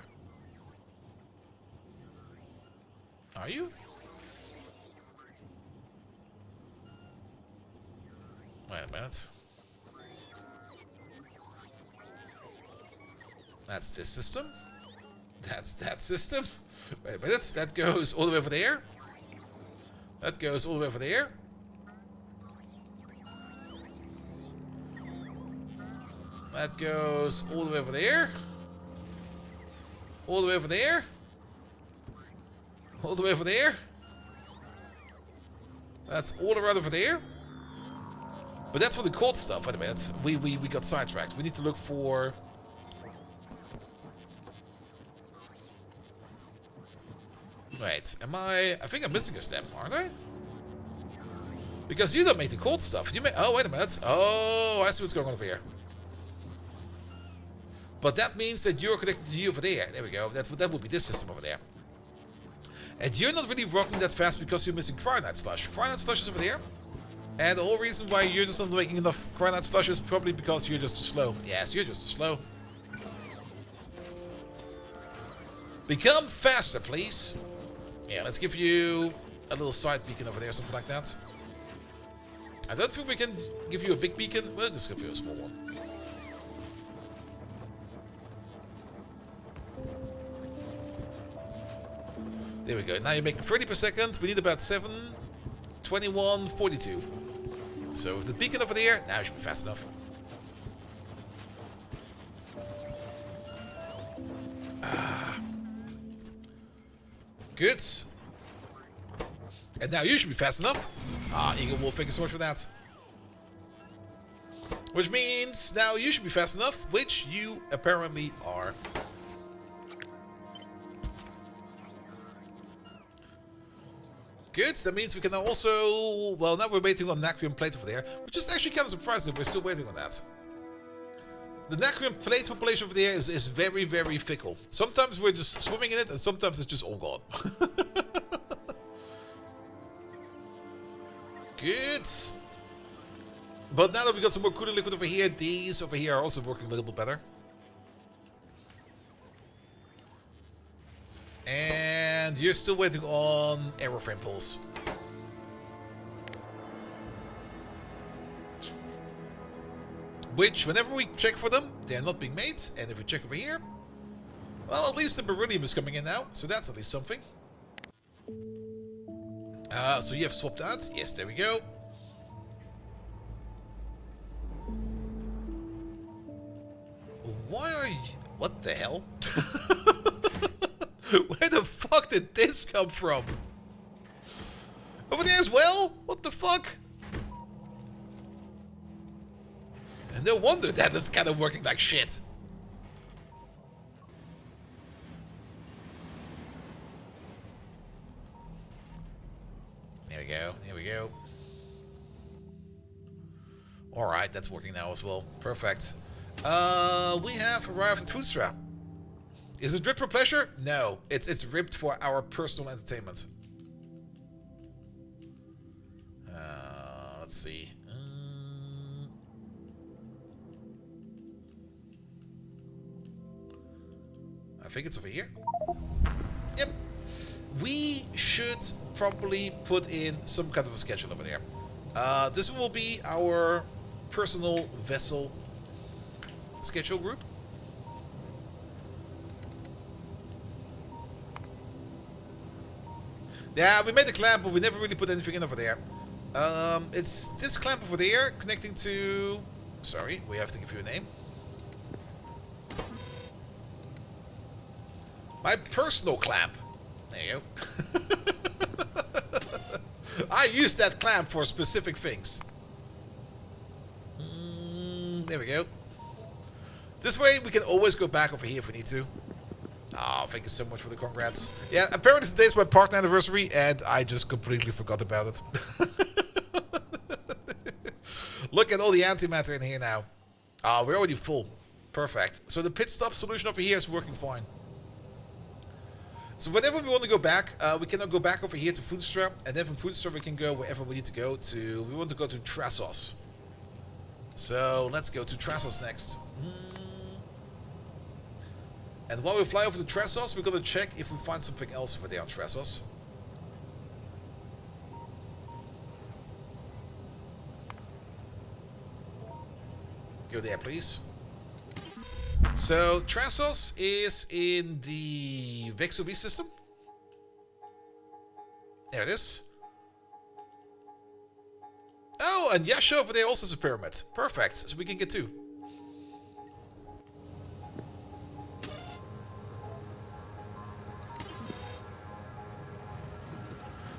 Are you? Wait a minute. That's this system. That's that system. Wait a minute. That goes all the way over there. That goes all the way over there. That goes all the way over there. All the way over there. All the way over there. That's all around over there. But that's for the cold stuff. Wait a minute. We got sidetracked. We need to look for... Wait, am I think I'm missing a step, aren't I? Because you don't make the cold stuff. You make... Oh, wait a minute. Oh, I see what's going on over here. But that means that you're connected to you over there. There we go. That would be this system over there. And you're not really working that fast because you're missing Cryonite Slush. Cryonite Slush is over there. And the whole reason why you're just not making enough Cryonite Slush is probably because you're just slow. Yes, you're just slow. Become faster, please. Yeah, let's give you a little side beacon over there, something like that. I don't think we can give you a big beacon. We'll just give you a small one. There we go. Now you're making 30 per second. We need about 7, 21, 42. So with the beacon over there, now it should be fast enough. Good. And now you should be fast enough. Ah, Eagle Wolf, thank you so much for that. Which means now you should be fast enough, which you apparently are. Good, that means we can now also... Well, now we're waiting on Nacrium Plate over there, which is actually kind of surprising that we're still waiting on that. The Nacrium Plate population over there is very, very fickle. Sometimes we're just swimming in it, and sometimes it's just all gone. Good. But now that we got some more cooling liquid over here, these over here are also working a little bit better. And you're still waiting on aeroframe pulls. Which, whenever we check for them, they are not being made. And if we check over here, well, at least the beryllium is coming in now. So that's at least something. So you have swapped that. Yes, there we go. Why are you... What the hell? Where the fuck did this come from? Over there as well? What the fuck? And no wonder that it's kind of working like shit. There we go, there we go. Alright, that's working now as well. Perfect. We have arrived at Foodstrap. Is it ripped for pleasure? No, it's ripped for our personal entertainment. Let's see. I think it's over here. Yep. We should probably put in some kind of a schedule over there. This will be our personal vessel schedule group. Yeah, we made the clamp, but we never really put anything in over there. It's this clamp over there connecting to... Sorry, we have to give you a name. My personal clamp. There you go. I use that clamp for specific things. There we go. This way we can always go back over here if we need to. Oh, thank you so much for the congrats. Yeah, apparently today's my partner anniversary and I just completely forgot about it. Look at all the antimatter in here now. Oh, we're already full. Perfect. So the pit stop solution over here is working fine. So whenever we want to go back, we can now go back over here to Foodstrap, and then from Foodstrap we can go wherever we need to go to. We want to go to Trassos. So let's go to Trassos next. And while we fly over to Trassos, we're going to check if we find something else over there on Trassos. Go there, please. So, Trassos is in the Vexubi system. There it is. Oh, and Yasha over there also is a pyramid. Perfect. So we can get two.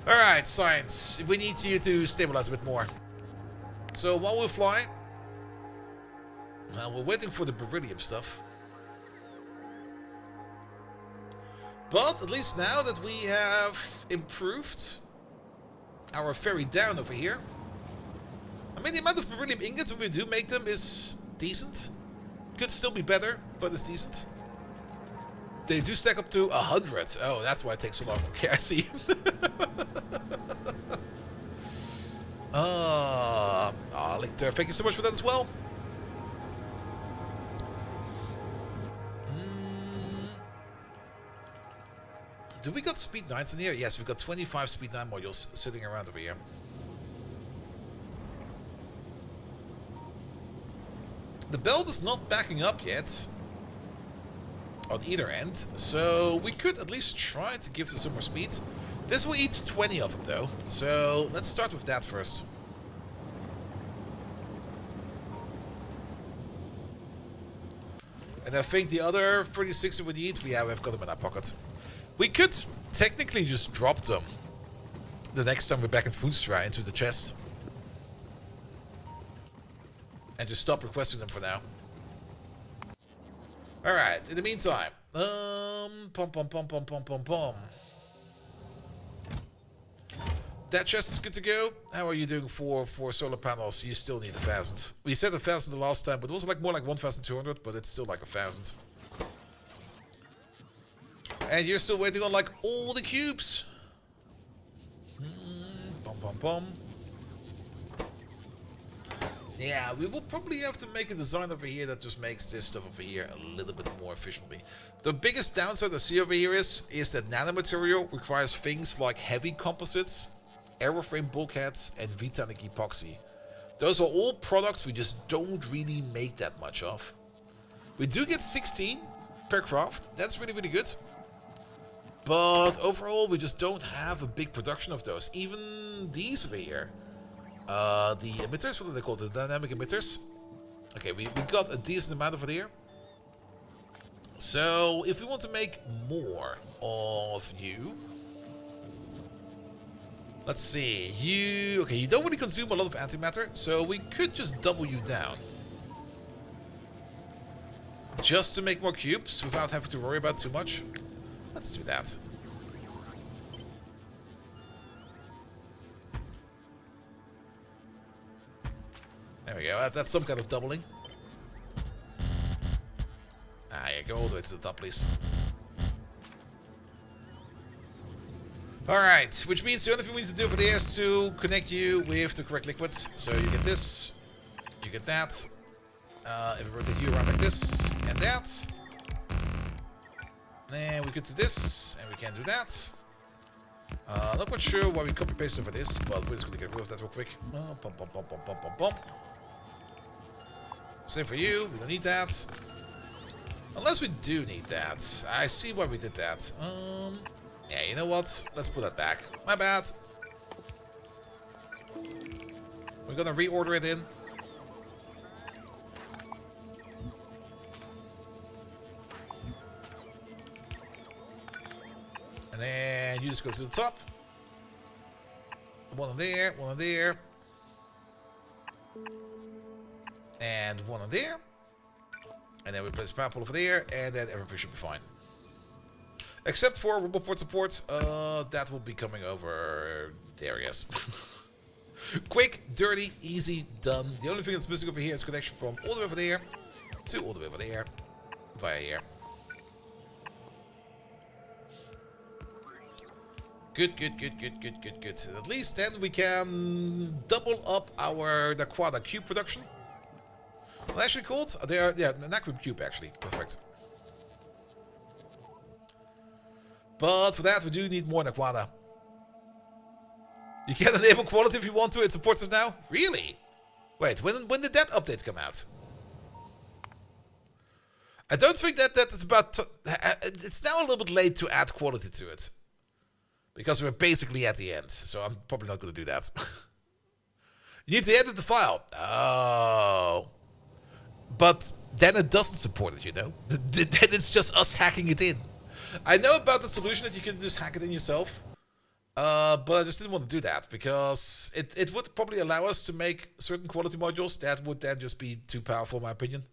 Alright, science. We need you to stabilize a bit more. So while we fly... Well, we're waiting for the beryllium stuff. But at least now that we have improved our ferry down over here. I mean, the amount of beryllium ingots when we do make them is decent. Could still be better, but it's decent. They do stack up to 100. Oh, that's why it takes so long. Okay, I see. Lictor, thank you so much for that as well. Do we got speed 9s in here? Yes, we've got 25 speed 9 modules sitting around over here. The belt is not backing up yet on either end, so we could at least try to give this some more speed. This will eat 20 of them though, so let's start with that first. And I think the other 36 that we need, we've got them in our pocket. We could technically just drop them the next time we're back in Foostra into the chest. And just stop requesting them for now. Alright, in the meantime. Pom pom pom pom pom pom pom. That chest is good to go. How are you doing for solar panels? You still need 1,000. We said 1,000 the last time, but it was like more like 1,200, but it's still like 1,000. And you're still waiting on like all the cubes. Pom pom pom. Yeah, we will probably have to make a design over here that just makes this stuff over here a little bit more efficiently. The biggest downside I see over here is that nanomaterial requires things like heavy composites, aeroframe bulkheads, and Vitanic epoxy. Those are all products we just don't really make that much of. We do get 16 per craft. That's really, really good. But overall, we just don't have a big production of those. Even these over here. The emitters, what are they called? The dynamic emitters. Okay, we got a decent amount over there. So, if we want to make more of you... Let's see, you don't really consume a lot of antimatter, so we could just double you down. Just to make more cubes, without having to worry about too much. Let's do that. There we go, that's some kind of doubling. Ah, yeah, go all the way to the top, please. Alright, which means the only thing we need to do over there is to connect you with the correct liquids. So you get this, you get that. If we rotate you around like this, and that. And we get to this, and we can do that. Not quite sure why we copy paste over this, but we're just going to get rid of that real quick. Pom, pom, pom, pom, pom, pom, pom. Same for you, we don't need that. Unless we do need that. I see why we did that. Yeah, you know what? Let's put that back. My bad. We're gonna reorder it in. And then you just go to the top. One on there, one on there. And one on there. And then we place a power pole over there, and then everything should be fine. Except for Roboport support, that will be coming over there, yes. Quick, dirty, easy, done. The only thing that's missing over here is connection from all the way over there to all the way over there, via here. Good, good, good, good, good, good, good. At least then we can double up our Naquada cube production. Well, actually called? They are, yeah, Nacrim cube actually. Perfect. But for that we do need more Naquada. You can enable quality if you want to. It supports us now. Really? Wait, when did that update come out? I don't think that is about. It's now a little bit late to add quality to it, because we're basically at the end. So I'm probably not going to do that. You need to edit the file. Oh. But then it doesn't support it, you know? Then it's just us hacking it in. I know about the solution that you can just hack it in yourself. But I just didn't want to do that, because it would probably allow us to make certain quality modules that would then just be too powerful, in my opinion.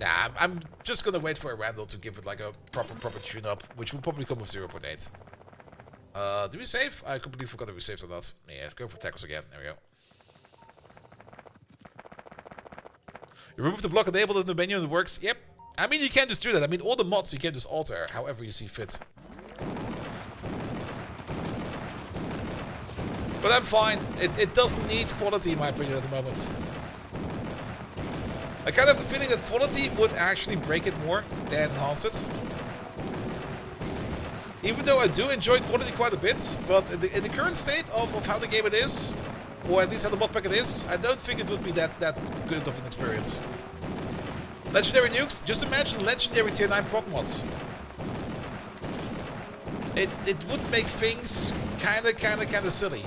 Nah, I'm just going to wait for a Randall to give it like a proper tune-up, which will probably come with 0.8. Did we save? I completely forgot if we saved or not. Yeah, go for tackles again. There we go. You remove the block enabled in the menu and it works. Yep. I mean, you can just do that. I mean, all the mods you can just alter however you see fit. But I'm fine. It doesn't need quality in my opinion at the moment. I kind of have the feeling that quality would actually break it more than enhance it. Even though I do enjoy quality quite a bit, but in the current state of how the game it is, or at least how the mod packet is, I don't think it would be that good of an experience. Legendary nukes? Just imagine legendary tier 9 prot mods. It would make things kinda silly.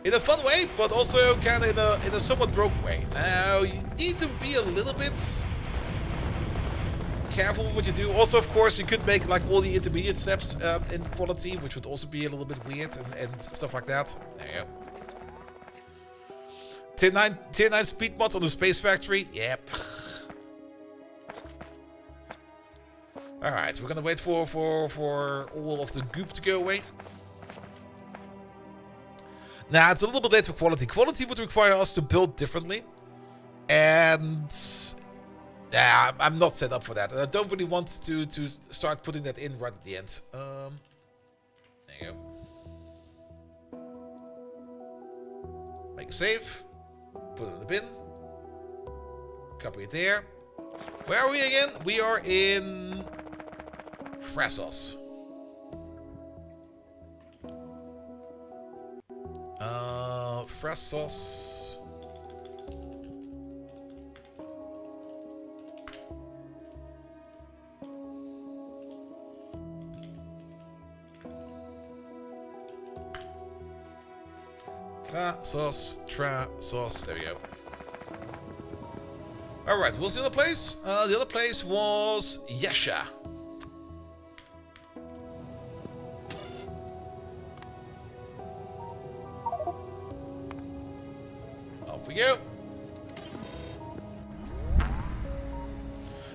In a fun way, but also kinda in a somewhat broken way. Now, you need to be a little bit careful with what you do. Also, of course, you could make like all the intermediate steps in quality, which would also be a little bit weird and stuff like that. There you go. Tier 9 speed mods on the Space Factory. Yep. Alright, we're gonna wait for all of the goop to go away. Now, it's a little bit late for quality. Quality would require us to build differently. And yeah, I'm not set up for that. And I don't really want to start putting that in right at the end. There you go. Make a save. Put it in the bin. Copy it there. Where are we again? We are in Frassos. Frassos. Trasos. There we go. Alright, what was the other place? The other place was Yesha. Off we go.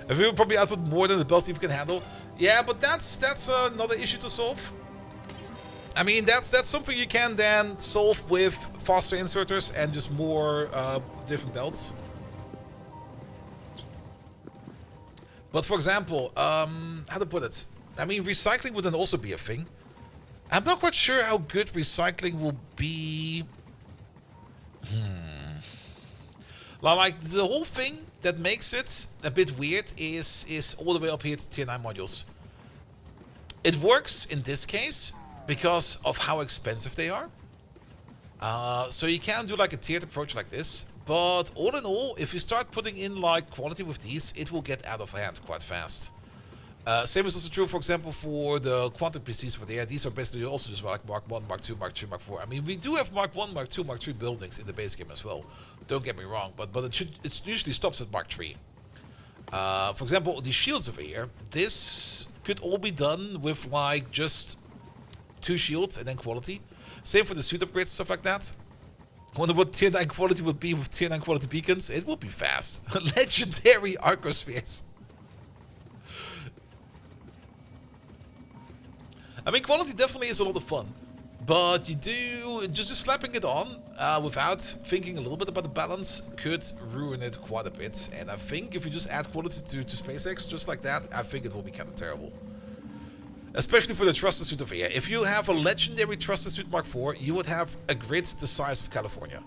And we will probably output more than the Bell Steve can handle. Yeah, but that's another issue to solve. I mean, that's something you can then solve with faster inserters and just more different belts. But for example, how to put it? I mean, recycling would then also be a thing. I'm not quite sure how good recycling will be. Like, the whole thing that makes it a bit weird is all the way up here to tier 9 modules. It works in this case because of how expensive they are. So you can do like a tiered approach like this. But all in all, if you start putting in like quality with these, it will get out of hand quite fast. Same is also true, for example, for the quantum PCs for there. These are basically also just like Mark 1, Mark 2, Mark 3, Mark 4. I mean, we do have Mark 1, Mark 2, Mark 3 buildings in the base game as well. Don't get me wrong, but it usually stops at Mark 3. For example, these shields over here, this could all be done with like just 2 shields and then quality. Same for the suit upgrades and stuff like that. I wonder what tier 9 quality would be with tier 9 quality beacons. It would be fast. Legendary Arcospheres. I mean, quality definitely is a lot of fun. But you do, just slapping it on without thinking a little bit about the balance could ruin it quite a bit. And I think if you just add quality to SpaceX just like that, I think it will be kind of terrible. Especially for the Trusted Suit over here. If you have a legendary Trusted Suit Mark IV, you would have a grid the size of California.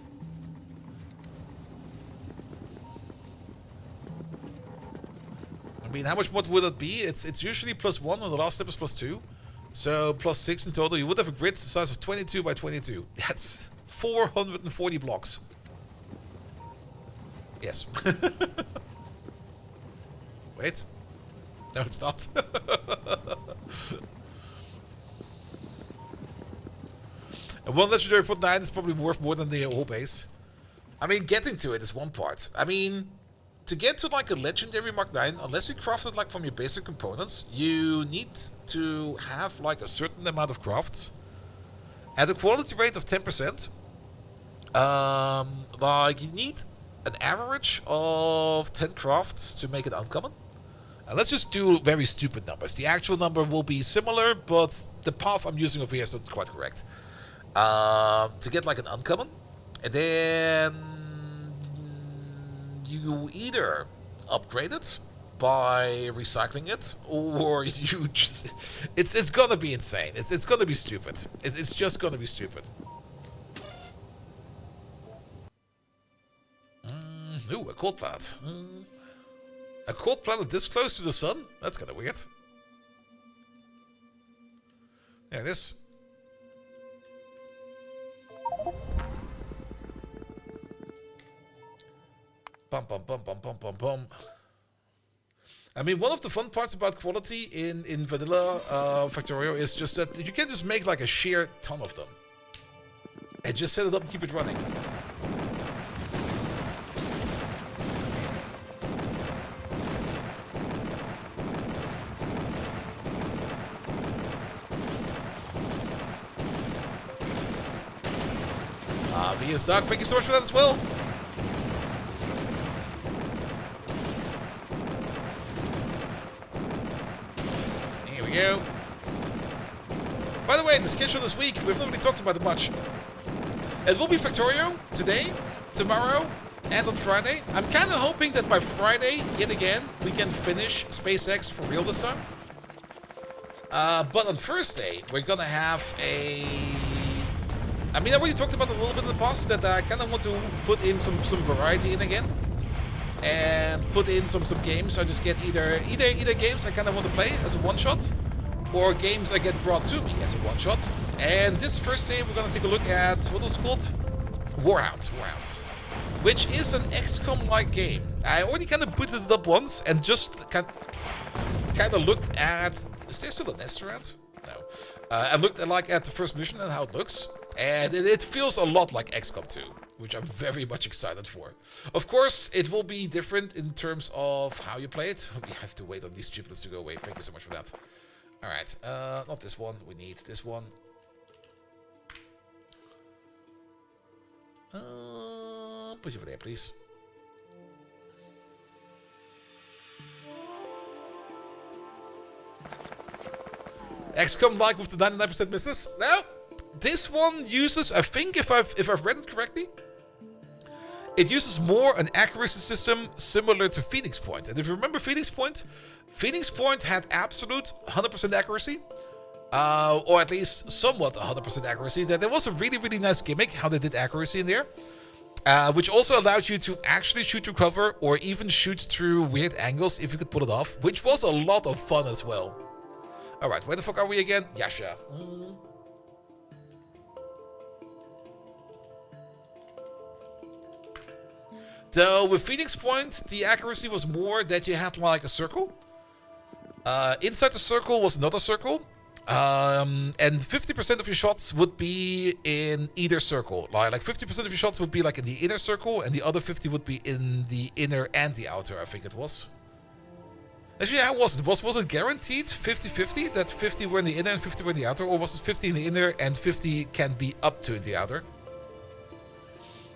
I mean, how much more would it be? It's usually +1 and the last step is +2. So +6 in total. You would have a grid the size of 22 by 22. That's 440 blocks. Yes. Wait. No, it's not. And one legendary foot 9 is probably worth more than the whole base. I mean, getting to it is one part. I mean, to get to like a legendary Mark 9, unless you craft it like from your basic components, you need to have like a certain amount of crafts at a quality rate of 10%. Like you need an average of 10 crafts to make it uncommon. And let's just do very stupid numbers. The actual number will be similar, but the path I'm using over here is not quite correct. To get like an uncommon, and then you either upgrade it by recycling it, or you just it's gonna be insane. It's gonna be stupid. It's just gonna be stupid. Ooh, a cold planet. A cold planet this close to the sun? That's kind of weird. There it is. Bum, bum, bum, bum, bum, bum, bum. I mean, one of the fun parts about quality in vanilla Factorio is just that you can just make like a sheer ton of them. And just set it up and keep it running. Yes, Doc, thank you so much for that as well. Here we go. By the way, the schedule this week, we've not really talked about it much. It will be Factorio today, tomorrow, and on Friday. I'm kind of hoping that by Friday, yet again, we can finish SpaceX for real this time. But on Thursday, we're gonna have a... I mean, I already talked about it a little bit in the past, that I kind of want to put in some variety in again. And put in some games. I just get either games I kind of want to play as a one-shot, or games I get brought to me as a one-shot. And this Thursday, we're gonna take a look at, what was it called? Warhounds, which is an XCOM-like game. I already kind of booted it up once and just kind of looked at... Is there still a nest around? No. I looked at the first mission and how it looks. And it feels a lot like XCOM 2, which I'm very much excited for. Of course, it will be different in terms of how you play it. We have to wait on these chiplets to go away. Thank you so much for that. Alright, not this one. We need this one. Put you over there, please. XCOM like with the 99% misses? No, this one uses, I think if I've read it correctly, it uses more an accuracy system similar to Phoenix Point. And if you remember Phoenix Point had absolute 100% accuracy, or at least somewhat 100% accuracy. That there was a really, really nice gimmick how they did accuracy in there, which also allowed you to actually shoot through cover or even shoot through weird angles if you could pull it off, which was a lot of fun as well. Alright, where the fuck are we again? Yasha. So with Phoenix Point, the accuracy was more that you had like a circle. Inside the circle was another circle. And 50% of your shots would be in either circle. Like 50% of your shots would be like in the inner circle, and the other 50 would be in the inner and the outer, I think it was. Actually, how was it? Was it guaranteed 50-50? That 50 were in the inner and 50 were in the outer? Or was it 50 in the inner and 50 can be up to the outer?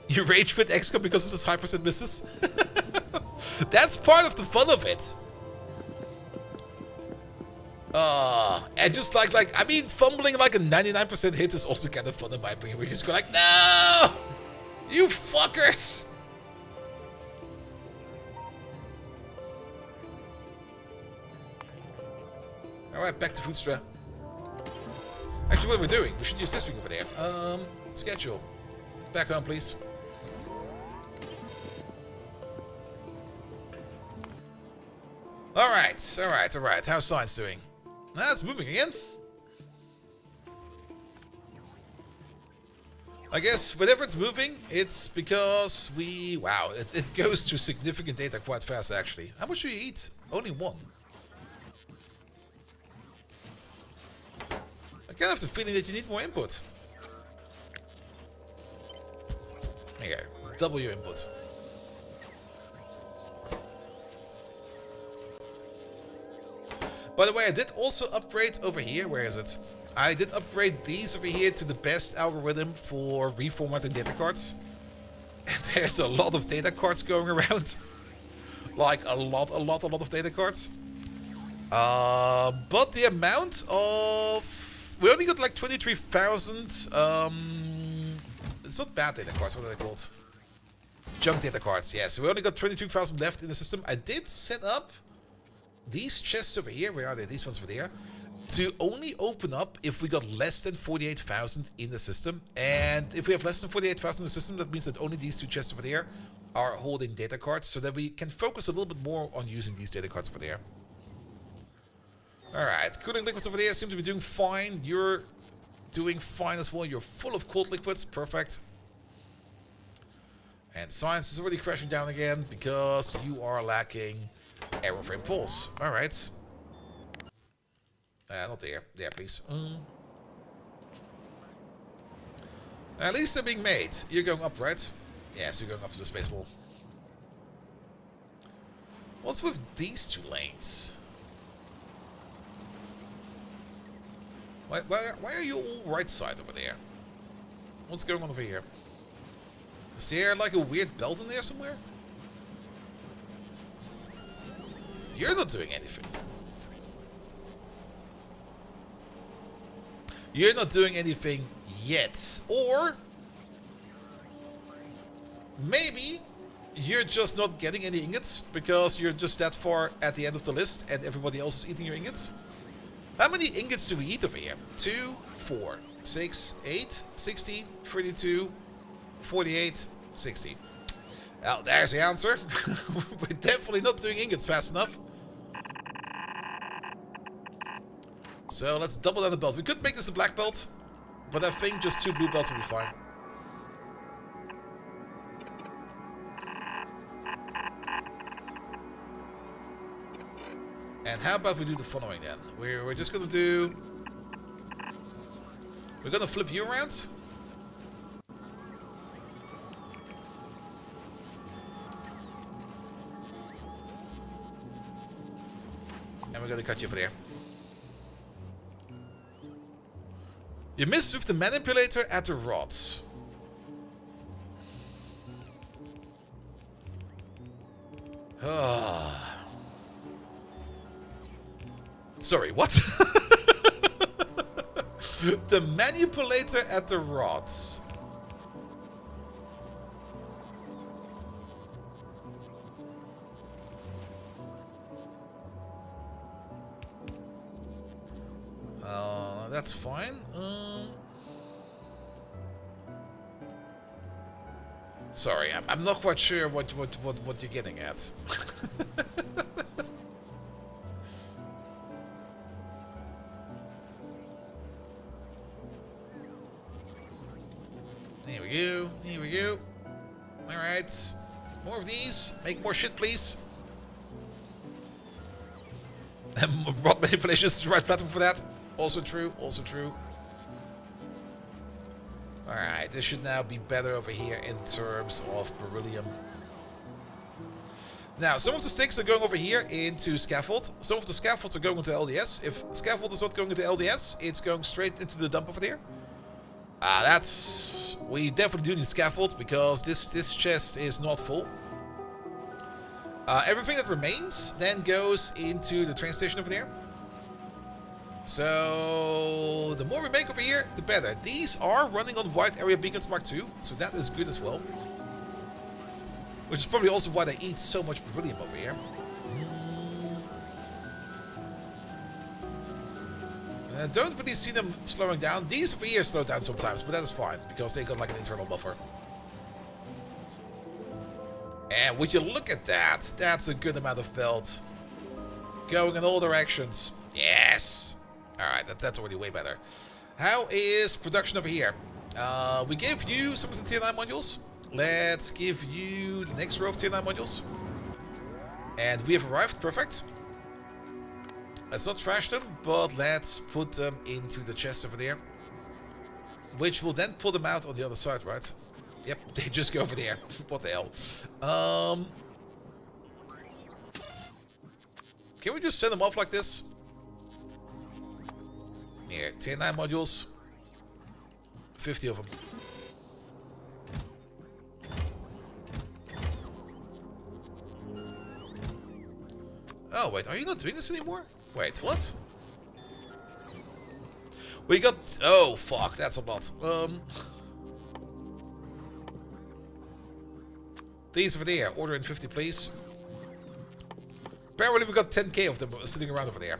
You rage quit XCOM because of this high percent misses? That's part of the fun of it. And just like I mean, fumbling like a 99% hit is also kind of fun in my opinion. We just go like, no! You fuckers! Alright, back to Foodstra. Actually, what are we doing? We should use this thing over there. Schedule. Back home, please. Alright. How's science doing? It's moving again. I guess whenever it's moving, it's because we... Wow, it goes to significant data quite fast, actually. How much do you eat? Only one. I kind of have the feeling that you need more input. There you go. Double your input. By the way, I did also upgrade over here. Where is it? I did upgrade these over here to the best algorithm for reformatting data cards. And there's a lot of data cards going around. Like a lot of data cards. But the amount of... We only got like 23,000... it's not bad data cards, what are they called? Junk data cards, yeah. So we only got 22,000 left in the system. I did set up these chests over here, where are they? These ones over there. To only open up if we got less than 48,000 in the system. And if we have less than 48,000 in the system, that means that only these two chests over there are holding data cards, so that we can focus a little bit more on using these data cards over there. Alright, cooling liquids over there seem to be doing fine. You're doing fine as well. You're full of cold liquids. Perfect. And science is already crashing down again because you are lacking aeroframe pulse. Alright. Not there. There, please. At least they're being made. You're going up, right? Yes, you're going up to the space wall. What's with these two lanes? Why are you all right side over there? What's going on over here? Is there like a weird belt in there somewhere? You're not doing anything. You're not doing anything yet. Or maybe you're just not getting any ingots because you're just that far at the end of the list and everybody else is eating your ingots. How many ingots do we eat over here? 2, 4, 6, 8, 16, 32, 48, 60. Well, there's the answer. We're definitely not doing ingots fast enough. So let's double down the belt. We could make this a black belt, but I think just 2 blue belts will be fine. And how about we do the following then? We're just gonna do... We're gonna flip you around. And we're gonna cut you over there. You missed with the manipulator at the rods. Sorry, what? The manipulator at the rods. That's fine. Sorry, I'm not quite sure what you're getting at. Here we go. Here we go. All right, more of these. Make more shit, please. Rod manipulation is the right platform for that. Also true, also true. Alright, this should now be better over here in terms of beryllium. Now, some of the sticks are going over here into scaffold. Some of the scaffolds are going into LDS. If scaffold is not going into LDS, it's going straight into the dump over there. That's... We definitely do need scaffold because this chest is not full. Everything that remains then goes into the train station over there. So, the more we make over here, the better. These are running on wide area beacons Mark II, so that is good as well. Which is probably also why they eat so much beryllium over here. I don't really see them slowing down. These over here slow down sometimes, but that is fine, because they got like an internal buffer. And would you look at that? That's a good amount of belt. Going in all directions. Yes! Alright, that's already way better. How is production over here? We gave you some of the tier 9 modules. Let's give you the next row of tier 9 modules. And we have arrived. Perfect. Let's not trash them, but let's put them into the chest over there. Which will then pull them out on the other side, right? Yep, they just go over there. What the hell? Can we just send them off like this? Here, tier 9 modules. 50 of them. Oh, wait, are you not doing this anymore? Wait, what? We got... Oh, fuck, that's a lot. These over there, order in 50, please. Apparently we got 10k of them sitting around over there.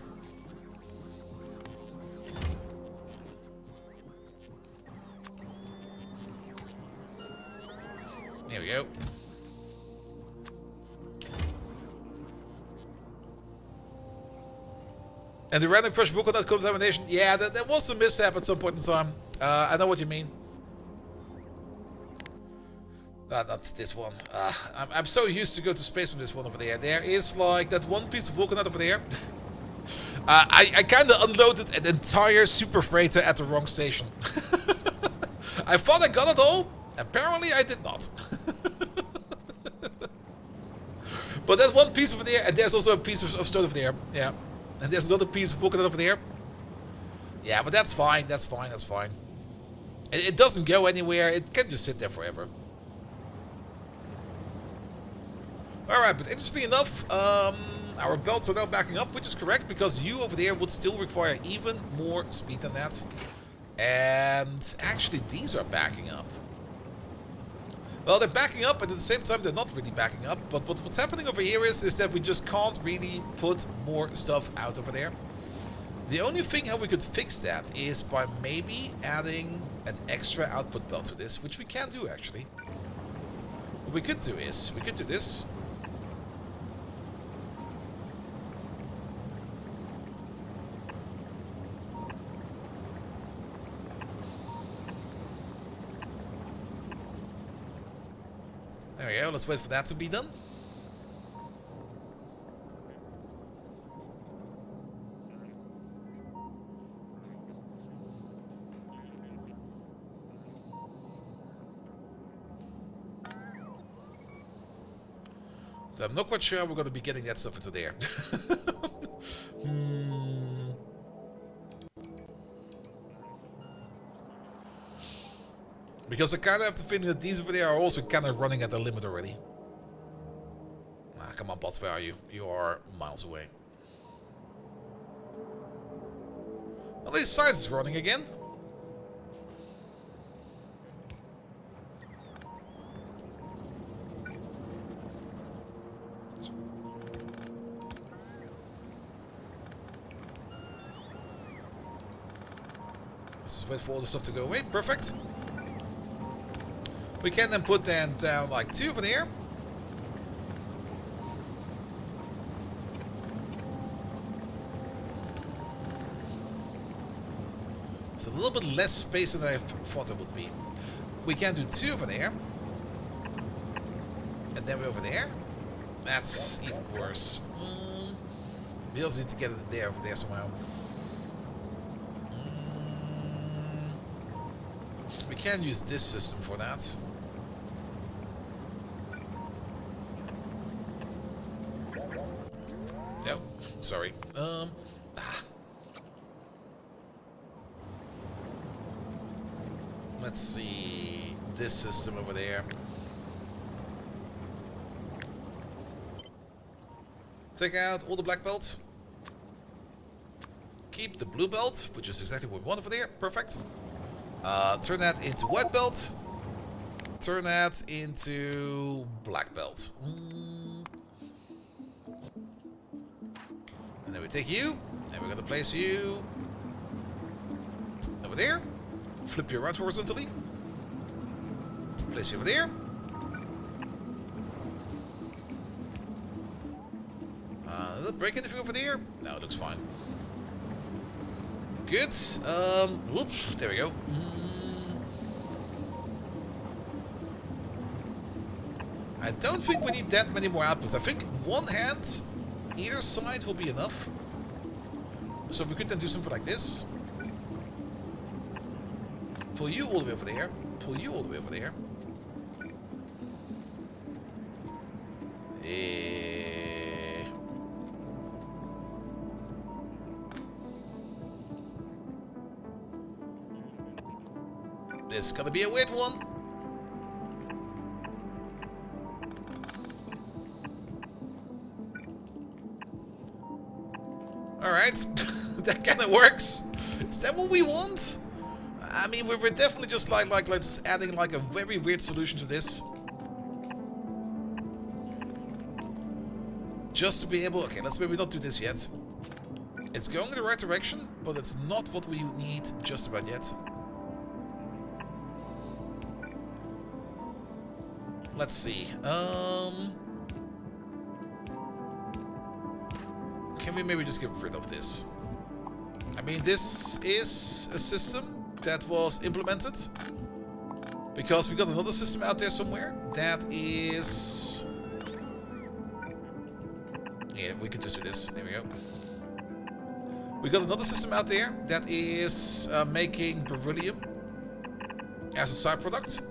There we go. And the random crush vocal not contamination. Yeah, that was a mishap at some point in time. I know what you mean. Not this one. I'm so used to go to space from this one over there. There is like that one piece of Vulcanite over there. I kind of unloaded an entire super freighter at the wrong station. I thought I got it all. Apparently I did not. But that one piece over there, and there's also a piece of stone over there. Yeah. And there's another piece of Vulcanite over there. Yeah, but that's fine. That's fine. That's fine. It doesn't go anywhere. It can just sit there forever. Alright, but interestingly enough, our belts are now backing up, which is correct, because you over there would still require even more speed than that. And actually, these are backing up. Well, they're backing up, but at the same time, they're not really backing up. But what's happening over here is that we just can't really put more stuff out over there. The only thing how we could fix that is by maybe adding an extra output belt to this, which we can do, actually. What we could do is, we could do this. There we go, let's wait for that to be done. I'm not quite sure we're going to be getting that stuff into there. Because I kind of have the feeling that these over there are also kind of running at the limit already. Ah, come on, bots, where are you? You are miles away. Well, this side is running again. Let's just wait for all the stuff to go away. Perfect. We can then put down like 2 over there. It's a little bit less space than I thought it would be. We can do 2 over there. And then we're over there. That's even worse. We also need to get it there over there somehow. We can use this system for that. No, sorry. Let's see this system over there. Take out all the black belts. Keep the blue belt, which is exactly what we want over there. Perfect. Turn that into white belt. Turn that into black belt. And then we take you, and we're going to place you over there. Flip you around horizontally. Place you over there. Did that break anything over there? No, it looks fine. Good. Whoops, there we go. I don't think we need that many more outputs. I think one hand either side will be enough. So we could then do something like this. Pull you all the way over there. Pull you all the way over there. This is gonna be a weird one. Alright, that kind of works. Is that what we want? I mean, we're definitely just like just adding like a very weird solution to this. Just to be able... Okay, let's maybe not do this yet. It's going in the right direction, but it's not what we need just about yet. Let's see. Can we maybe just get rid of this? I mean, this is a system that was implemented because we got another system out there somewhere that is... Yeah, we could just do this. There we go. We got another system out there that is making beryllium as a side product.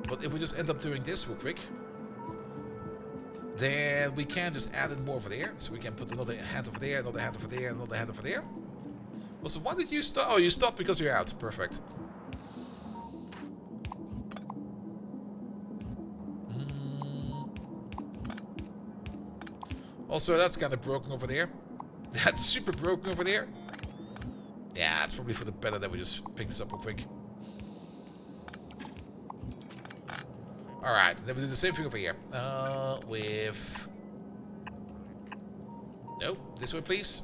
But if we just end up doing this real quick, then we can just add in more over there. So we can put another hand over there, another hand over there, another hand over there. Well, so why did you stop? Oh, you stopped because you're out. Perfect. Also, that's kind of broken over there. That's super broken over there. Yeah, it's probably for the better that we just pick this up real quick. Alright, then we do the same thing over here. With... No, this way please.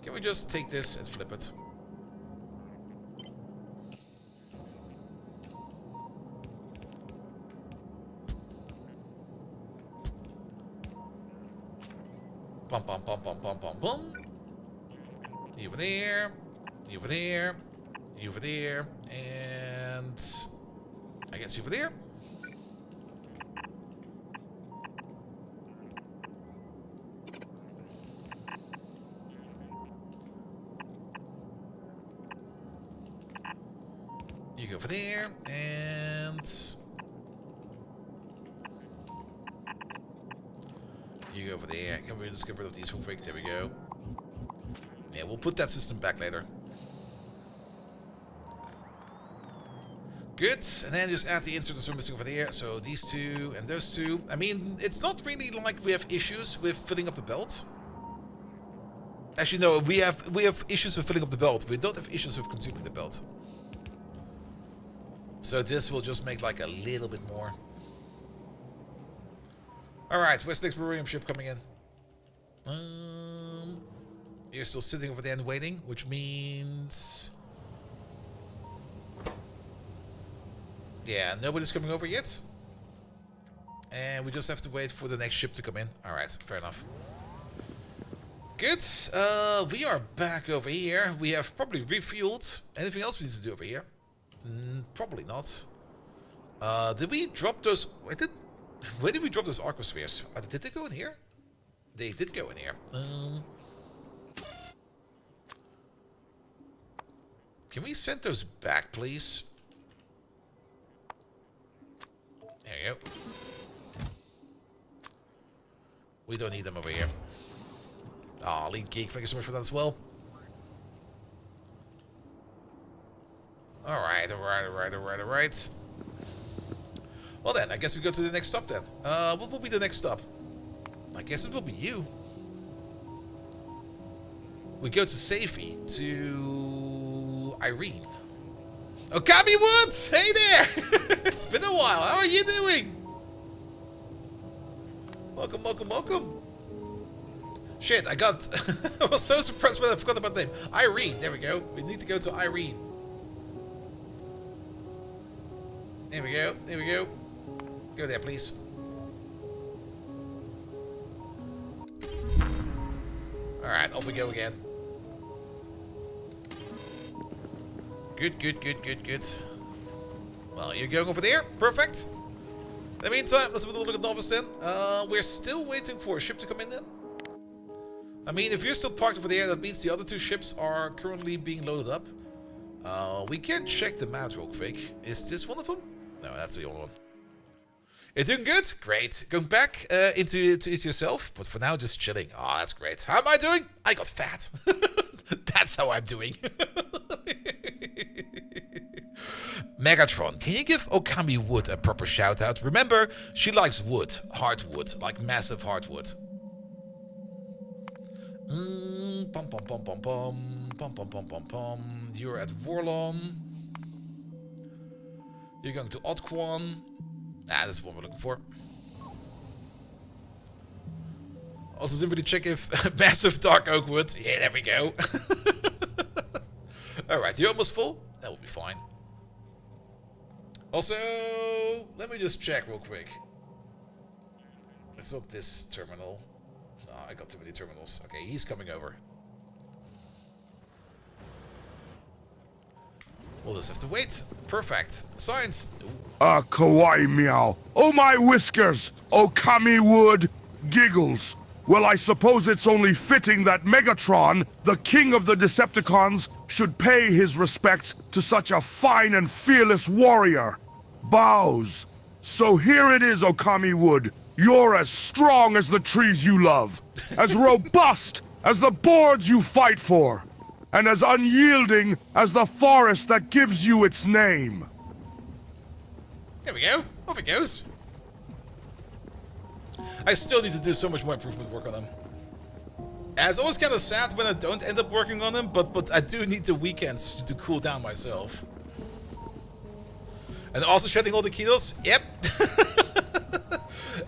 Can we just take this and flip it? Bum bum bum bum bum bum bum. Over there, over there, over there, and I guess over there. You go over there, and you go over there. Can we just get rid of these real quick? There we go. Yeah, we'll put that system back later. Good, and then just add the inserts we're missing over there. So these two and those two. I mean, it's not really like we have issues with filling up the belt. Actually, no, we have issues with filling up the belt. We don't have issues with consuming the belt. So this will just make like a little bit more. Alright, where's the next beryllium ship coming in? You're still sitting over there and waiting, which means... Yeah, nobody's coming over yet. And we just have to wait for the next ship to come in. Alright, fair enough. Good. We are back over here. We have probably refueled. Anything else we need to do over here? Probably not. Did we drop those... Where did we drop those arcospheres? Did they go in here? They did go in here. Can we send those back, please? There you go. We don't need them over here. Ah, Lead Geek, thank you so much for that as well. Alright, alright. Well then, I guess we go to the next stop then. What will be the next stop? I guess it will be you. We go to Safi, to Irene. Okami Woods! Hey there! It's been a while, how are you doing? Welcome, welcome, welcome. Shit, I was so surprised when I forgot about the name. Irene, there we go. We need to go to Irene. There we go, there we go. Go there, please. Alright, off we go again. Good, good, good, good, good. Well, you're going over there. Perfect. In the meantime, let's have a look at Novus then. We're still waiting for a ship to come in then. I mean, if you're still parked over there, that means the other two ships are currently being loaded up. We can check them out real quick. Is this one of them? No, that's the only one. You're doing good? Great. Going back into yourself, but for now, just chilling. Oh, that's great. How am I doing? I got fat. That's how I'm doing. Megatron, can you give Okami Wood a proper shout out? Remember, she likes wood, hardwood, like massive hardwood. Pom pom pom pom pom pom pom pom pom pom. You're at Vorlon. You're going to Otquan. Ah, that's what we're looking for. Also didn't really check if massive dark oak wood. Yeah, there we go. Alright, you're almost full? That will be fine. Also, let me just check real quick. It's not this terminal. Oh, I got too many terminals. Okay, he's coming over. We'll just have to wait. Perfect. Science.
Kawaii meow. Oh my whiskers. Okami Wood giggles. Well, I suppose it's only fitting that Megatron, the king of the Decepticons, should pay his respects to such a fine and fearless warrior. Bows. So here it is, Okami Wood. You're as strong as the trees you love, as robust as the boards you fight for, and as unyielding as the forest that gives you its name.
There we go. Off it goes. I still need to do so much more improvement work on them. And it's always kind of sad when I don't end up working on them, but I do need the weekends to cool down myself. And also shedding all the kilos? Yep.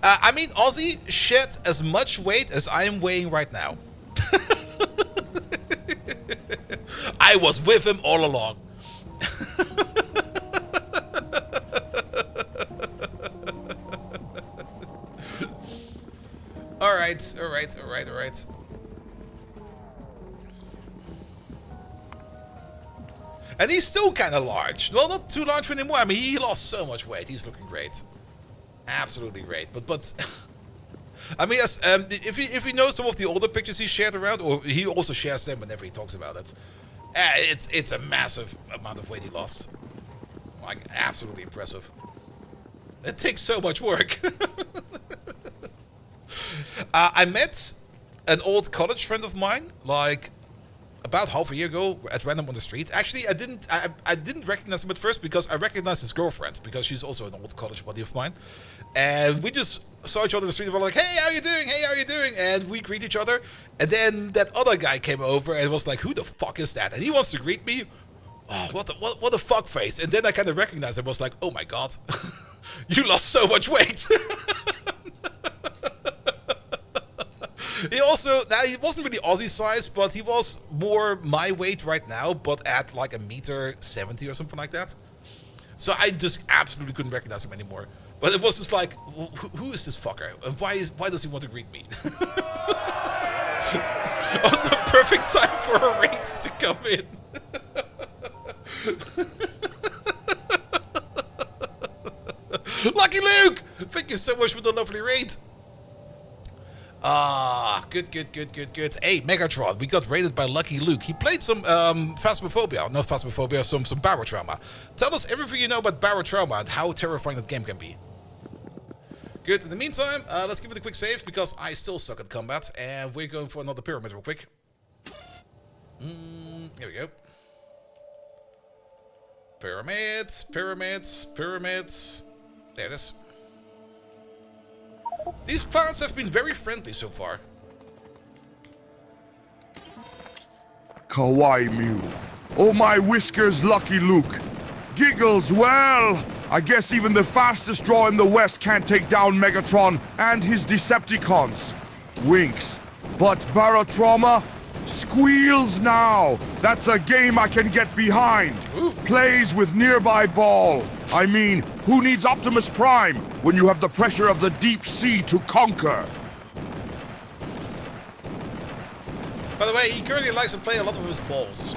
I mean, Ozzy shed as much weight as I am weighing right now. I was with him all along. Alright. And he's still kind of large. Well, not too large anymore. I mean, he lost so much weight. He's looking great. Absolutely great. But I mean, if you know some of the older pictures he shared around, or he also shares them whenever he talks about it, it's a massive amount of weight he lost. Like, absolutely impressive. It takes so much work. I met an old college friend of mine, like, about half a year ago at random on the street. Actually, I didn't recognize him at first because I recognized his girlfriend because she's also an old college buddy of mine. And we just saw each other on the street and were like, hey, how you doing? Hey, how you doing? And we greet each other. And then that other guy came over and was like, who the fuck is that? And he wants to greet me. Oh, what the fuck face? And then I kind of recognized him. I was like, oh my god, you lost so much weight. He also, now he wasn't really Aussie size, but he was more my weight right now, but at like 1.70 m or something like that. So I just absolutely couldn't recognize him anymore. But it was just like, who is this fucker? And why does he want to greet me? Also, perfect time for a raid to come in. Lucky Luke! Thank you so much for the lovely raid. Ah, good. Hey, Megatron, we got raided by Lucky Luke. He played some Phasmophobia, not Phasmophobia, some Barotrauma. Tell us everything you know about Barotrauma and how terrifying that game can be. Good, in the meantime, let's give it a quick save because I still suck at combat and we're going for another pyramid real quick. Here we go. Pyramids. There it is. These plants have been very friendly so far.
Kawaii Mew. Oh my whiskers, Lucky Luke. Giggles, well, I guess even the fastest draw in the West can't take down Megatron and his Decepticons. Winks. But Barotrauma? Squeals now. That's a game I can get behind. Plays with nearby ball. I mean, who needs Optimus Prime when you have the pressure of the deep sea to conquer?
By the way, he currently likes to play a lot of his balls.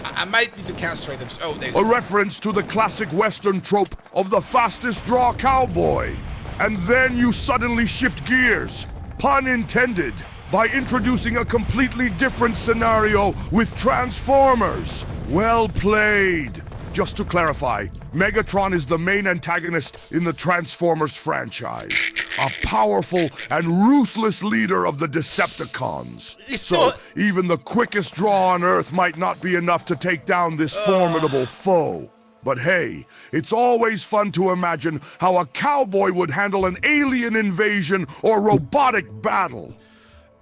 I might need to castrate him. Oh, there's
a reference to the classic Western trope of the fastest draw cowboy. And then you suddenly shift gears, pun intended, by introducing a completely different scenario with Transformers. Well played. Just to clarify, Megatron is the main antagonist in the Transformers franchise. A powerful and ruthless leader of the Decepticons. So, even the quickest draw on Earth might not be enough to take down this formidable foe. But hey, it's always fun to imagine how a cowboy would handle an alien invasion or robotic battle.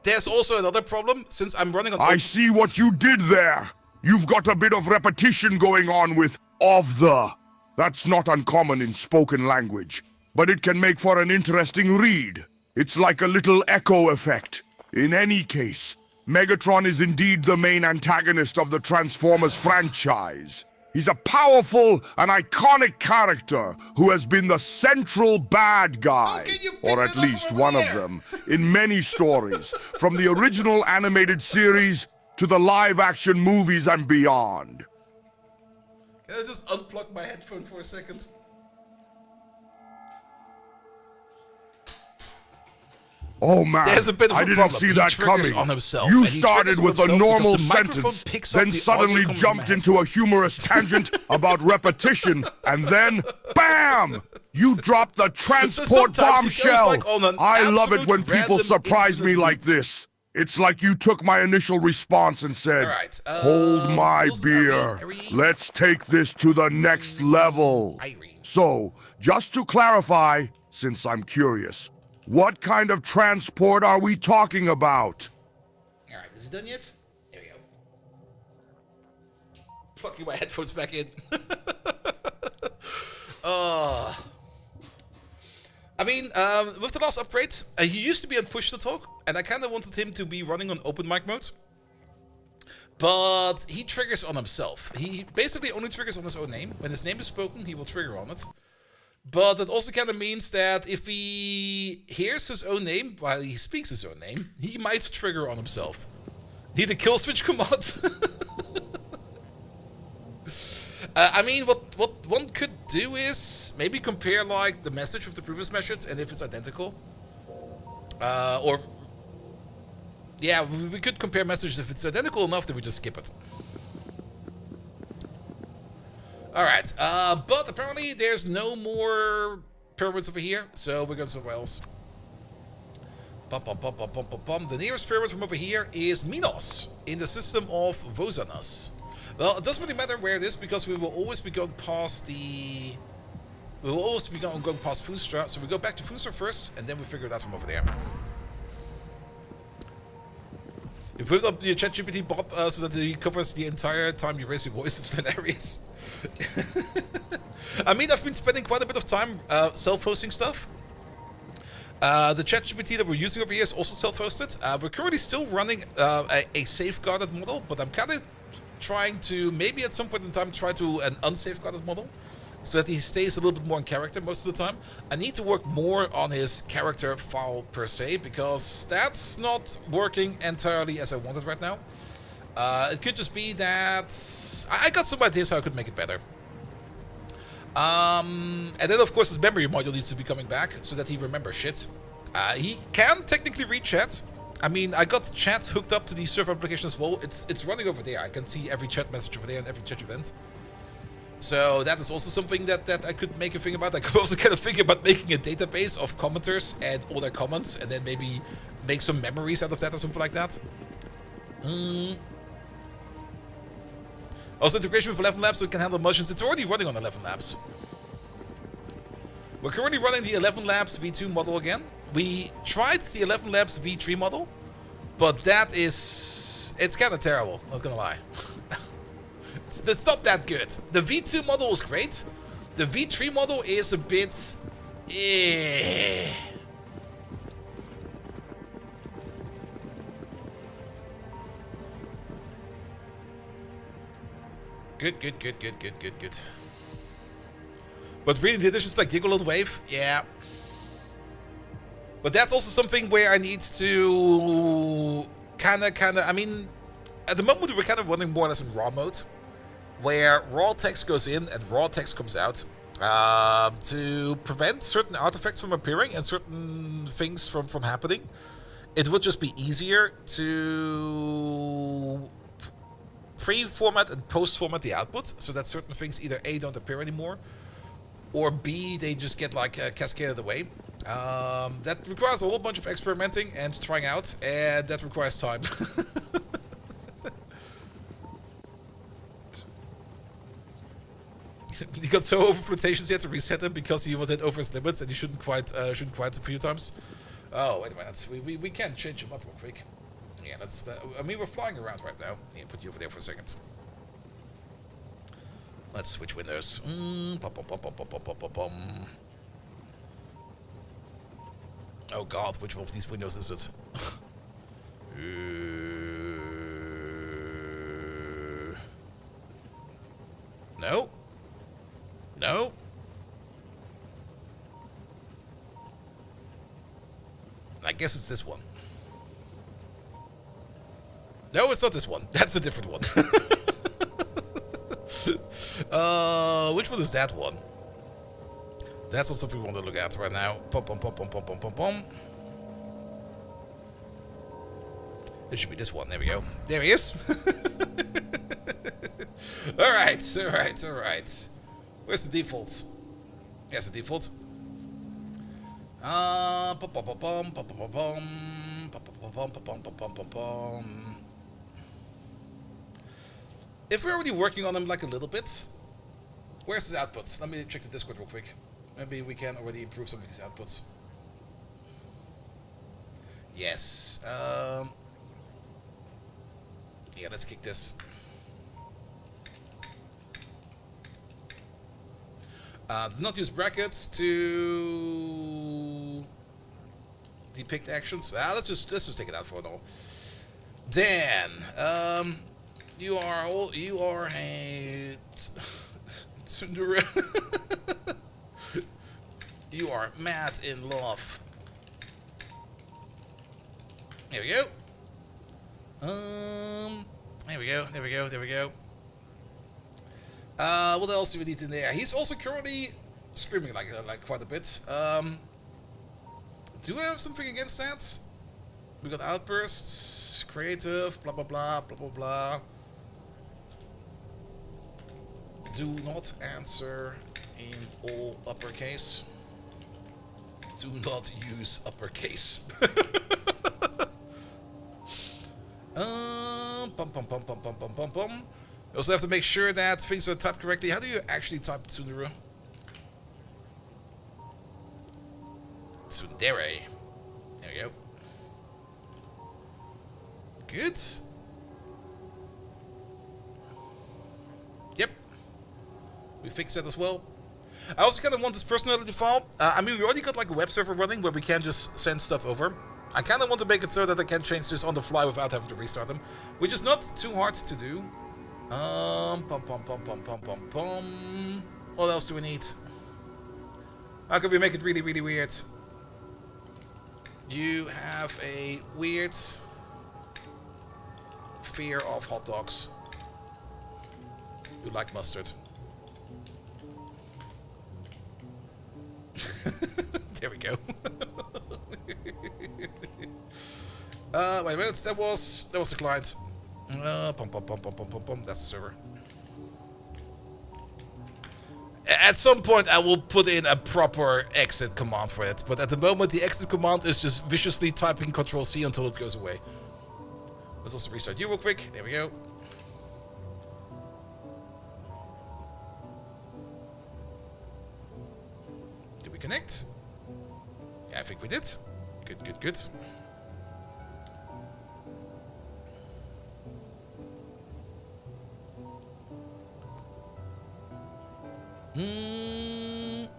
There's also another problem, since I'm running on...
I see what you did there. You've got a bit of repetition going on with "of the." That's not uncommon in spoken language, but it can make for an interesting read. It's like a little echo effect. In any case, Megatron is indeed the main antagonist of the Transformers franchise. He's a powerful and iconic character who has been the central bad guy, or at least one of them, in many stories, from the original animated series to the live-action movies and beyond.
Can I just unplug my headphone for a second?
Oh man,
There's a bit of a
I didn't
problem.
see
He
that
triggers
coming.
on himself,
You
and he
started
triggers
with
on
a
himself
normal
because the microphone
sentence,
picks up
then
the
suddenly
audio coming
jumped
from my
into a
headphones.
humorous tangent about repetition, and then, BAM! You dropped the transport
sometimes he goes,
bombshell.
like, on an
I love it when
absolute
people
random
surprise me
infinite
like this. It's like you took my initial response and said,
Alright,
hold my
rules
beer.
Irene.
Let's take this to the next level.
Irene.
So, just to clarify, since I'm curious, What kind of transport are we talking about?
Alright, is it done yet? There we go. Plugging my headphones back in. I mean, with the last upgrade, he used to be on push to talk, and I kind of wanted him to be running on open mic mode. But he triggers on himself. He basically only triggers on his own name. When his name is spoken, he will trigger on it. But that also kind of means that if he hears his own name while he speaks his own name, he might trigger on himself. Need a kill switch command? I mean, what one could do is maybe compare like the message with the previous message, and if it's identical, or yeah, we could compare messages. If it's identical enough, then we just skip it. All right, but apparently there's no more pyramids over here, so we're going somewhere else. The nearest pyramid from over here is Minos in the system of Vozanas. Well, it doesn't really matter where it is because we will always be going past the... We will always be going past Fustra, so we go back to Fustra first, and then we figure it out from over there. You filled up your ChatGPT, Bob, so that he covers the entire time you raise your voice. It's hilarious. I mean, I've been spending quite a bit of time self-hosting stuff. The ChatGPT that we're using over here is also self-hosted. We're currently still running a safeguarded model, but I'm kind of trying to, maybe at some point in time, try to an unsafeguarded model, so that he stays a little bit more in character most of the time. I need to work more on his character file per se, because that's not working entirely as I want it right now. It could just be that I got some ideas how I could make it better. And then of course his memory module needs to be coming back so that he remembers shit. He can technically read chat. I mean, I got chat hooked up to the server application as well. It's running over there. I can see every chat message over there and every chat event. So that is also something that I could make a thing about. I could also kind of think about making a database of commenters and all their comments, and then maybe make some memories out of that or something like that. Also integration with 11 Labs so it can handle motions. It's already running on 11 Labs. We're currently running the 11 Labs V2 model again. We tried the 11 Labs V3 model, but that is... it's kind of terrible, not gonna lie. It's not that good. The V2 model was great. The V3 model is a bit... Good. But really, the additions like Giggle and Wave, yeah. But that's also something where I need to kinda, I mean, at the moment we're kind of running more or less in raw mode, where raw text goes in and raw text comes out, to prevent certain artifacts from appearing and certain things from happening. It would just be easier to pre-format and post-format the output, so that certain things either A, don't appear anymore, or B, they just get like cascaded away. That requires a whole bunch of experimenting and trying out, and that requires time. He got so over flirtatious he had to reset him because he was hit over his limits and he shouldn't quite a few times. Oh, wait a minute. We can change him up real quick. Yeah, that's... I mean, we're flying around right now. Yeah, put you over there for a second. Let's switch windows. Oh god, which one of these windows is it? No. No. I guess it's this one. No, it's not this one. That's a different one. Which one is that one? That's not something we want to look at right now. It should be this one. There we go. There he is. Alright. Where's the default? Here's the default. If we're already working on them like a little bit, where's the outputs? Let me check the Discord real quick. Maybe we can already improve some of these outputs. Yes. Yeah, let's kick this. Do not use brackets to depict actions. Let's just take it out for now. Dan, you are a tsundere. You are mad in love. There we go. There we go. There we go. There we go. What else do we need in there? He's also currently screaming like quite a bit. Do I have something against that? We got outbursts, creative, blah blah blah, blah blah blah. Do not answer in all uppercase. Do not use uppercase. Pum pum pum pum pum pum pum pum. You also have to make sure that things are typed correctly. How do you actually type tsundere? Tsundere. There we go. Good. Yep. We fixed that as well. I also kind of want this personality file. I mean, we already got like a web server running where we can just send stuff over. I kind of want to make it so that I can change this on the fly without having to restart them, which is not too hard to do. Pum pum pum pum pum pum pum. What else do we need? How can we make it really, really weird? You have a weird fear of hot dogs. You like mustard. There we go. Wait a minute, that was the client. Pum pum pum pum pum pum pum. That's the server. At some point, I will put in a proper exit command for it, but at the moment, the exit command is just viciously typing Control-C until it goes away. Let's also restart you real quick. There we go. Did we connect? Yeah, I think we did. Good, good, good.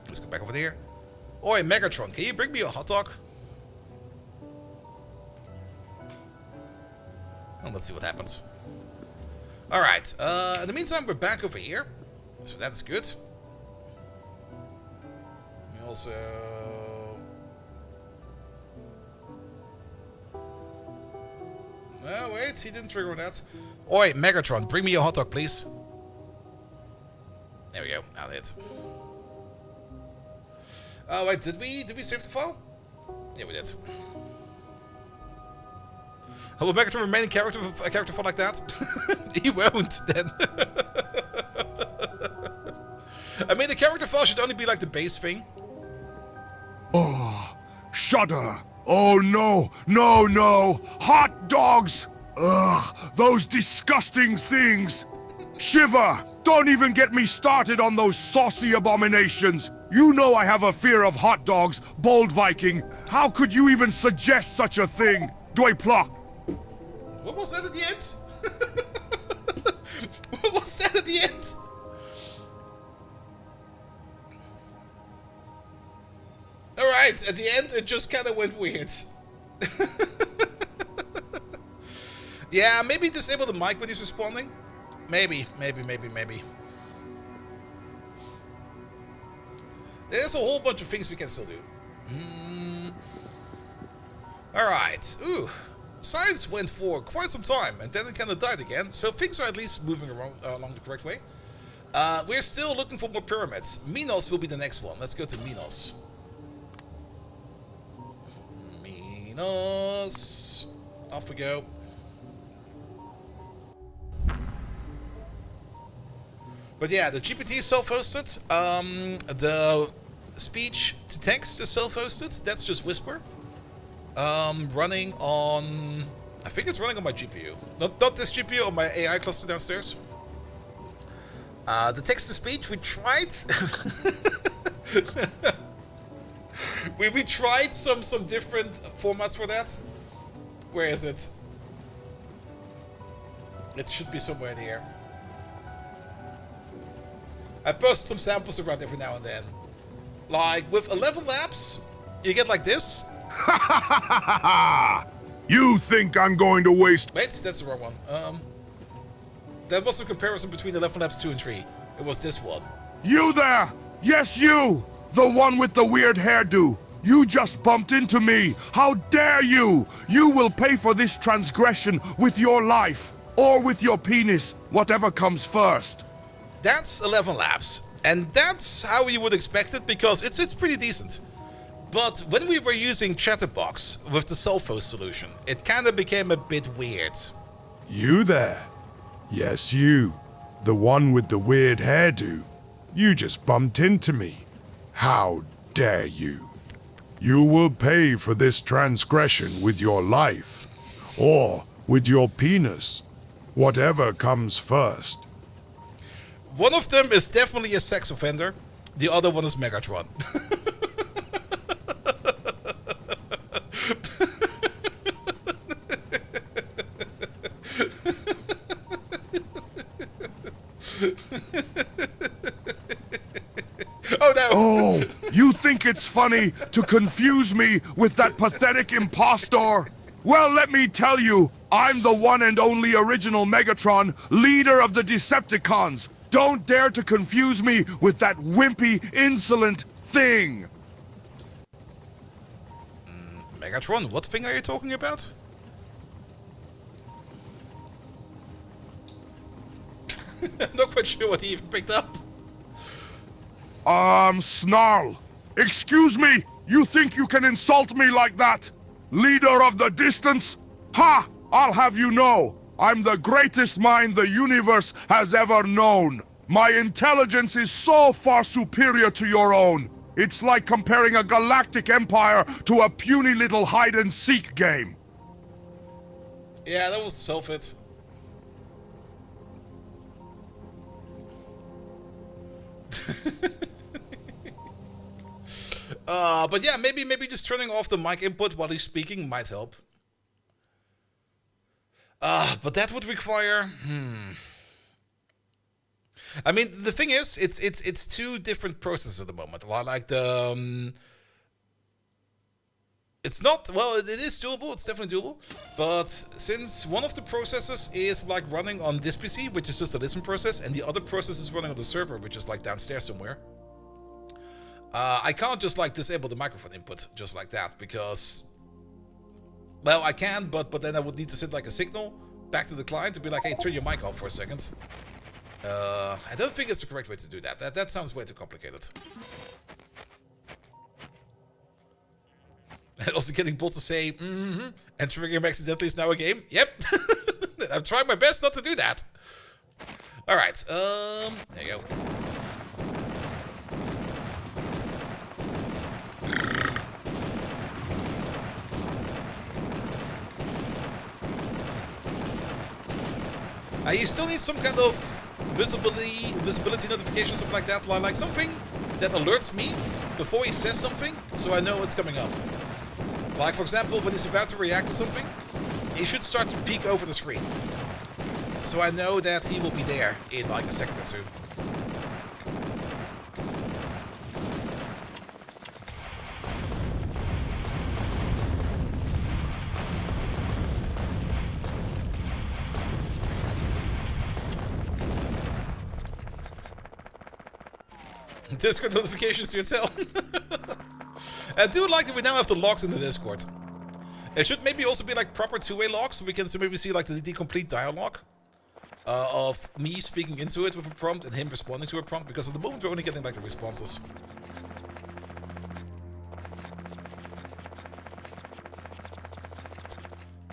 Let's go back over there. Oi, Megatron, can you bring me a hot dog? Well, let's see what happens. Alright, in the meantime, we're back over here. So that's good. We also... Oh, wait, he didn't trigger that. Oi, Megatron, bring me a hot dog, please. There we go. Now hit. Oh wait, did we save the file? Yeah, we did. Will Megatron remain in character with a character file like that? He won't then. I mean, the character file should only be like the base thing.
Oh, shudder. Oh no, no, no. Hot dogs. Ugh, those disgusting things. Shiver. Don't even get me started on those saucy abominations. You know I have a fear of hot dogs, bold Viking. How could you even suggest such a thing? Dwaypla.
What was that at the end? What was that at the end? Alright, at the end it just kind of went weird. Yeah, maybe disable the mic when he's responding. Maybe. There's a whole bunch of things we can still do. Alright. Ooh. Science went for quite some time, and then it kind of died again. So things are at least moving around, along the correct way. We're still looking for more pyramids. Minos will be the next one. Let's go to Minos. Minos. Off we go. But yeah, the GPT is self-hosted. The speech to text is self-hosted. That's just Whisper. Running on... I think it's running on my GPU. Not this GPU, on my AI cluster downstairs. The text to speech, we tried... we tried some different formats for that. Where is it? It should be somewhere in here. I post some samples around every now and then. Like, with 11 laps, you get like this.
You think I'm going to waste...
Wait, that's the wrong one. That was the comparison between 11 laps 2 and 3. It was this one.
You there! Yes, you! The one with the weird hairdo. You just bumped into me. How dare you! You will pay for this transgression with your life. Or with your penis, whatever comes first.
That's 11 laps. And that's how you would expect it, because it's pretty decent. But when we were using Chatterbox with the Sulfo solution, it kind of became a bit weird.
You there? Yes, you. The one with the weird hairdo. You just bumped into me. How dare you? You will pay for this transgression with your life. Or with your penis. Whatever comes first.
One of them is definitely a sex offender. The other one is Megatron. Oh no!
Oh, you think it's funny to confuse me with that pathetic impostor? Well, let me tell you, I'm the one and only original Megatron, leader of the Decepticons. Don't dare to confuse me with that wimpy, insolent thing.
Megatron, what thing are you talking about? I'm not quite sure what he even picked up.
Snarl. Excuse me, you think you can insult me like that? Leader of the distance? Ha! I'll have you know, I'm the greatest mind the universe has ever known. My intelligence is so far superior to your own. It's like comparing a galactic empire to a puny little hide-and-seek game.
Yeah, that was self-hit. But yeah, maybe just turning off the mic input while he's speaking might help. But that would require... I mean, the thing is, it's two different processes at the moment. Like the... it's not... Well, it is doable. It's definitely doable. But since one of the processes is like running on this PC, which is just a listen process, and the other process is running on the server, which is like downstairs somewhere, I can't just like disable the microphone input just like that, because... Well, I can, but then I would need to send like a signal back to the client to be like, hey, turn your mic off for a second. I don't think it's the correct way to do that. That sounds way too complicated. And also getting bots to say, and triggering him accidentally is now a game. Yep. I'm trying my best not to do that. Alright, there you go. You still need some kind of visibility notification, something like that. Like something that alerts me before he says something, so I know it's coming up. Like, for example, when he's about to react to something, he should start to peek over the screen. So I know that he will be there in like a second or two. Discord notifications to yourself. I do like that we now have the logs in the Discord. It should maybe also be like proper two-way logs, so we can maybe see like the complete dialogue of me speaking into it with a prompt and him responding to a prompt, because at the moment we're only getting like the responses.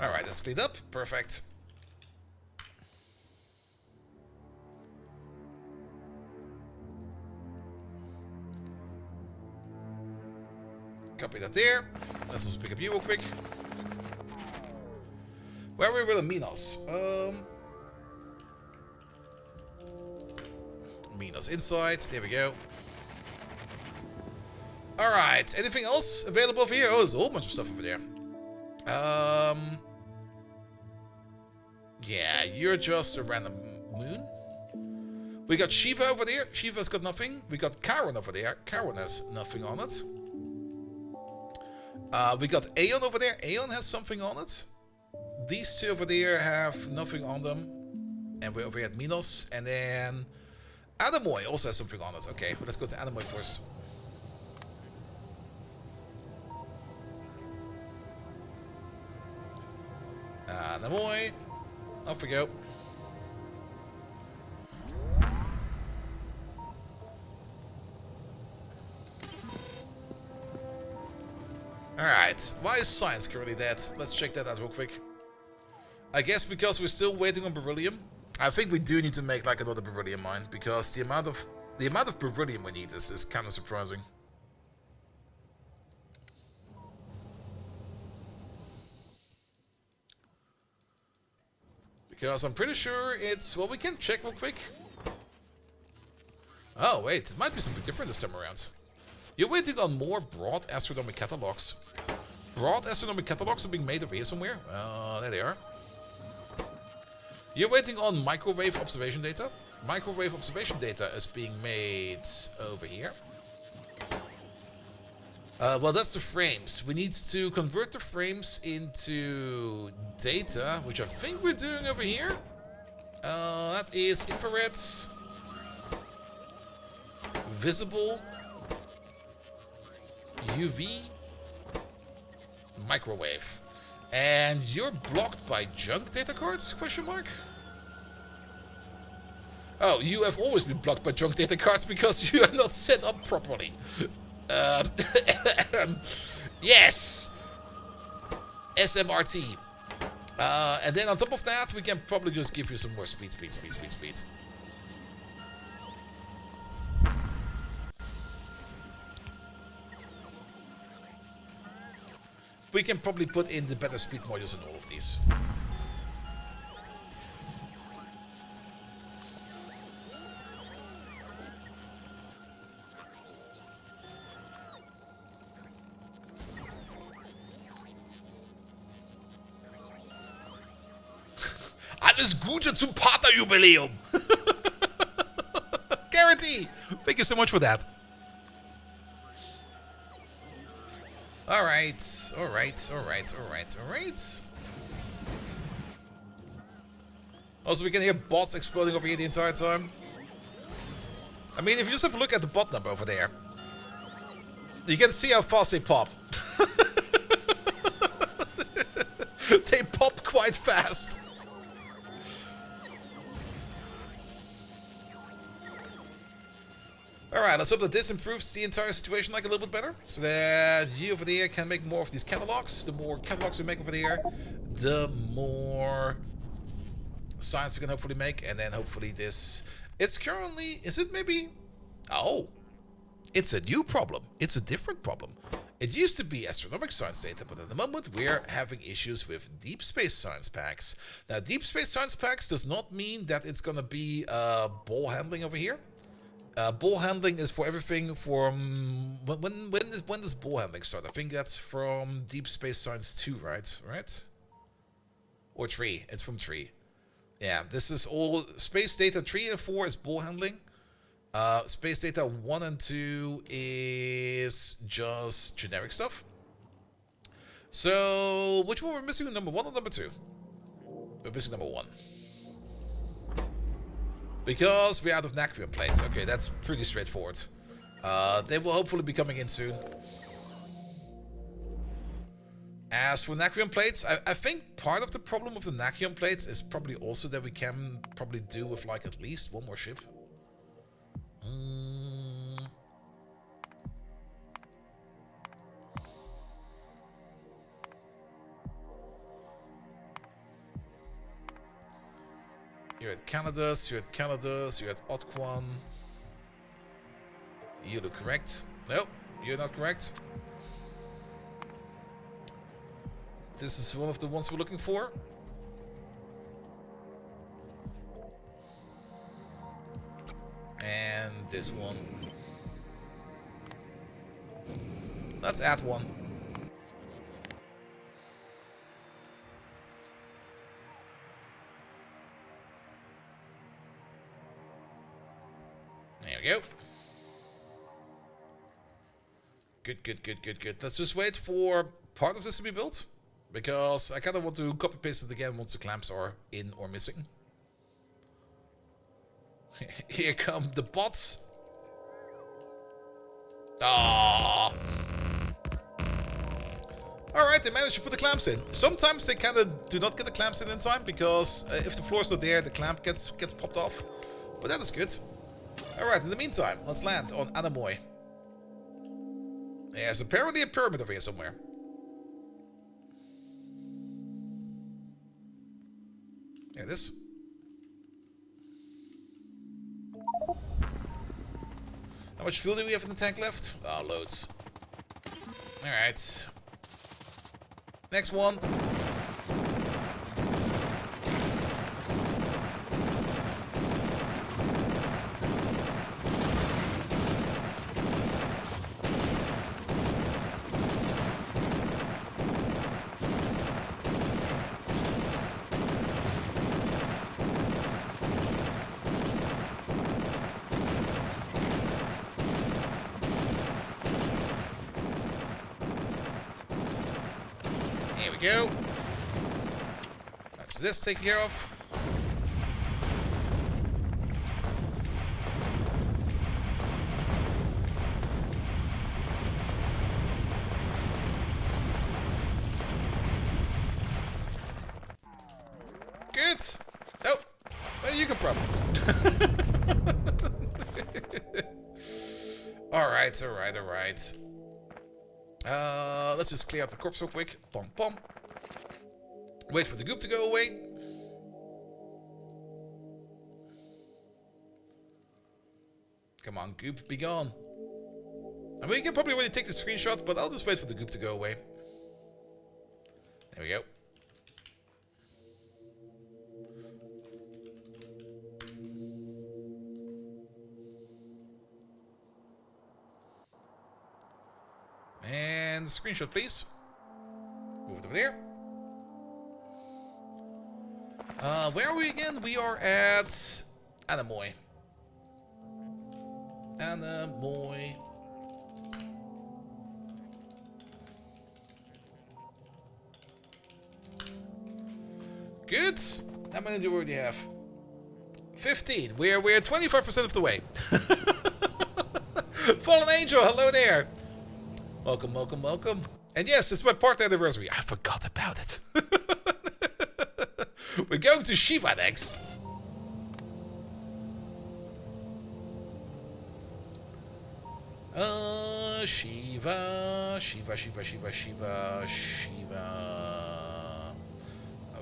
Alright, that's cleaned up. Perfect. Copy that there. Let's also pick up you real quick. Where were we with Minos? Minos inside. There we go. Alright. Anything else available over here? Oh, there's a whole bunch of stuff over there. Yeah, you're just a random moon. We got Shiva over there. Shiva's got nothing. We got Charon over there. Charon has nothing on it. We got Aeon over there. Aeon has something on it. These two over there have nothing on them. And we're over here at Minos. And then Adamoy also has something on it. Okay, well, let's go to Adamoy first. Adamoy. Off we go. Alright, why is science currently dead? Let's check that out real quick. I guess because we're still waiting on beryllium. I think we do need to make like another beryllium mine, because the amount of beryllium we need is kind of surprising. Because I'm pretty sure it's... Well, we can check real quick. Oh, wait. It might be something different this time around. You're waiting on more broad astronomic catalogs. Broad astronomic catalogs are being made over here somewhere. There they are. You're waiting on microwave observation data. Microwave observation data is being made over here. Well, that's the frames. We need to convert the frames into data, which I think we're doing over here. That is infrared, visible, UV, microwave. And you're blocked by junk data cards? Question mark. Oh, you have always been blocked by junk data cards because you are not set up properly. Yes! SMRT. And then on top of that, we can probably just give you some more speed. We can probably put in the better speed modules in all of these. Alles Gute zum Paterjubiläum! Guarantee! Thank you so much for that. Alright. Also, we can hear bots exploding over here the entire time. I mean, if you just have a look at the bot number over there, you can see how fast they pop. They pop quite fast. Alright, let's hope that this improves the entire situation like a little bit better. So that you over there can make more of these catalogs. The more catalogs we make over there, the more science we can hopefully make. And then hopefully this... It's currently... Is it maybe... Oh. It's a new problem. It's a different problem. It used to be astronomical science data, but at the moment we're having issues with deep space science packs. Now, deep space science packs does not mean that it's going to be ball handling over here. Ball handling is for everything from... When does ball handling start? I think that's from Deep Space Science 2, right? Or 3. It's from 3. Yeah, this is all... Space Data 3 and 4 is ball handling. Space Data 1 and 2 is just generic stuff. So, which one we're missing? Number 1 or number 2? We're missing number 1. Because we're out of Nacrium plates. Okay, that's pretty straightforward. They will hopefully be coming in soon. As for Nacrium plates, I think part of the problem with the Nacrium plates is probably also that we can probably do with like at least one more ship. You're at Canadas, you're at Otquan. You look correct. Nope, you're not correct. This is one of the ones we're looking for. And this one. Let's add one. we go. Good. Let's just wait for part of this to be built. Because I kind of want to copy paste it again once the clamps are in or missing. Here come the bots. Ah. Alright, they managed to put the clamps in. Sometimes they kind of do not get the clamps in time because if the floor's not there, the clamp gets popped off. But that is good. Alright, in the meantime, let's land on Anamoy. There's apparently a pyramid over here somewhere. There it is. How much fuel do we have in the tank left? Oh, loads. Alright. Next one. Here we go. That's this taken care of. Good. Oh, where do you come from? Alright. Let's just clear out the corpse real quick. Pom pom. Wait for the goop to go away. Come on, goop, be gone. I mean, you can probably already take the screenshot, but I'll just wait for the goop to go away. There we go. And screenshot, please. Move it over there. Where are we again? We are at Anamoy. Anamoy. Good. How many do we already have? 15. We're 25% of the way. Fallen Angel, hello there. Welcome. And yes, it's my partner anniversary. I forgot about it. We're going to Shiva next. Shiva.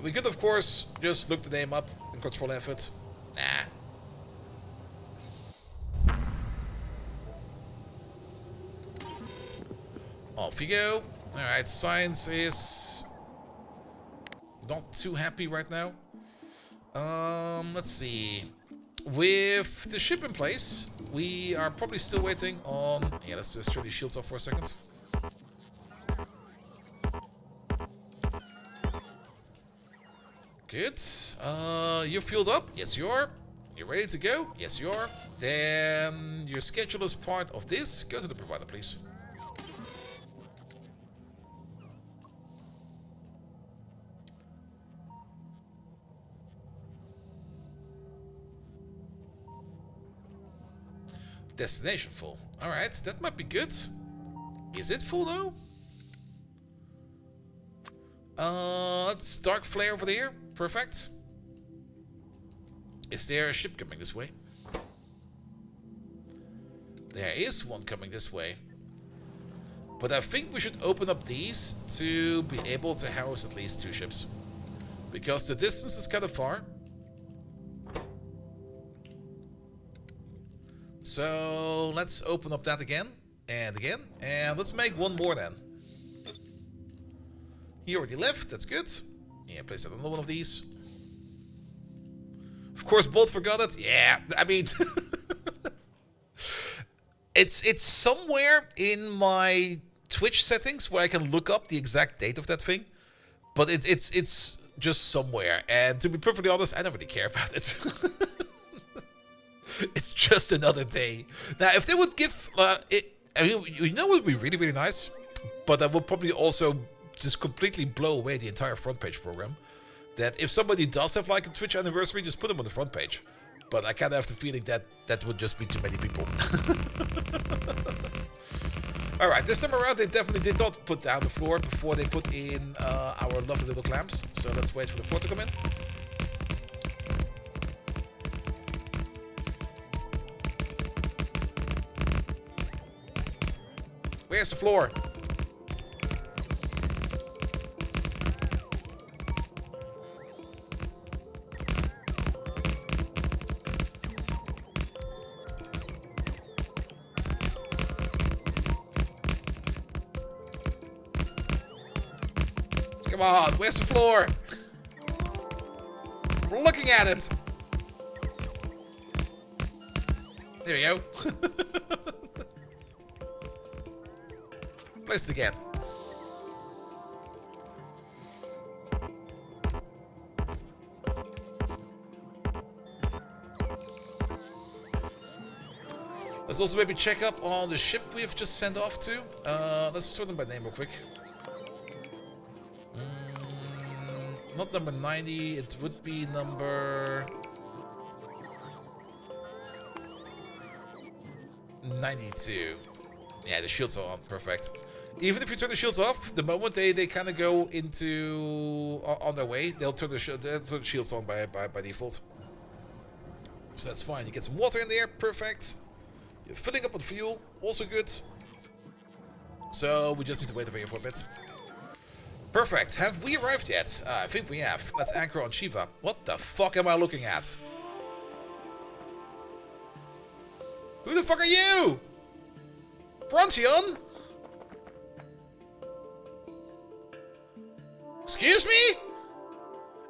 We could, of course, just look the name up in Control Effort. Nah. Off you go. Alright, science is not too happy right now. Let's see. With the ship in place, we are probably still waiting on... Yeah, let's just turn these shields off for a second. Good. You're fueled up? Yes, you are. You're ready to go? Yes, you are. Then your schedule is part of this. Go to the provider, please. Destination full. Alright, that might be good. Is it full though? It's Dark Flare over there. Perfect. Is there a ship coming this way? There is one coming this way. But I think we should open up these to be able to house at least 2 ships. Because the distance is kind of far. So let's open up that again and again, and let's make one more then. He already left, that's good. Yeah, place another one of these. Of course, Bolt forgot it. Yeah, I mean, it's somewhere in my Twitch settings where I can look up the exact date of that thing, but it's just somewhere. And to be perfectly honest, I don't really care about it. It's just another day. Now, if they would give it, I mean, you know, what would be really, really nice, but that would probably also just completely blow away the entire front page program. That if somebody does have like a Twitch anniversary, just put them on the front page. But I kind of have the feeling that that would just be too many people. Alright, this time around they definitely did not put down the floor before they put in our lovely little clamps. So let's wait for the floor to come in. Where's the floor? Come on, where's the floor? We're looking at it. There we go. Place it again. Let's also maybe check up on the ship we have just sent off to. Let's sort them by name real quick. Not number 90, it would be number 92. Yeah, the shields are on, perfect. Even if you turn the shields off, the moment they kind of go into on their way, they'll turn the shields on by default. So that's fine. You get some water in there, perfect. You're filling up on fuel, also good. So we just need to wait over here for a bit. Perfect. Have we arrived yet? I think we have. Let's anchor on Shiva. What the fuck am I looking at? Who the fuck are you? Brontion? Excuse me?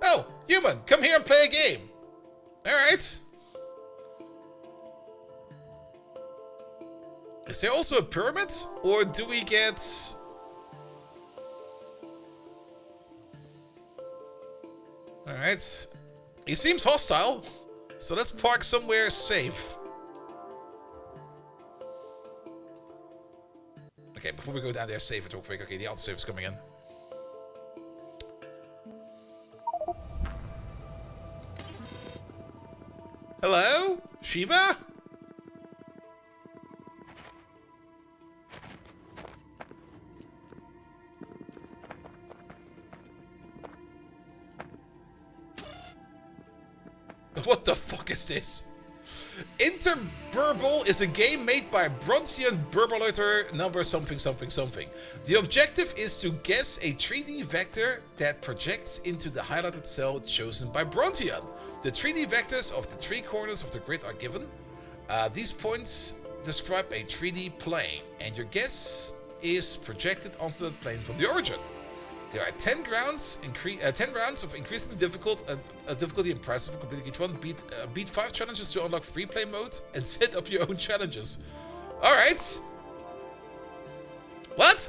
Oh, human, come here and play a game. Alright. Is there also a pyramid? Or do we get... Alright. He seems hostile. So let's park somewhere safe. Okay, before we go down there, save it real quick. Okay, the autosave is coming in. Hello? Shiva? What the fuck is this? Interburble is a game made by Brontian Burbulator number something something something. The objective is to guess a 3D vector that projects into the highlighted cell chosen by Brontian. The 3D vectors of the three corners of the grid are given. These points describe a 3D plane, and your guess is projected onto that plane from the origin. There are 10 rounds of increasingly difficult difficulty and prices for completing each one. Beat 5 challenges to unlock free play mode and set up your own challenges. Alright. What?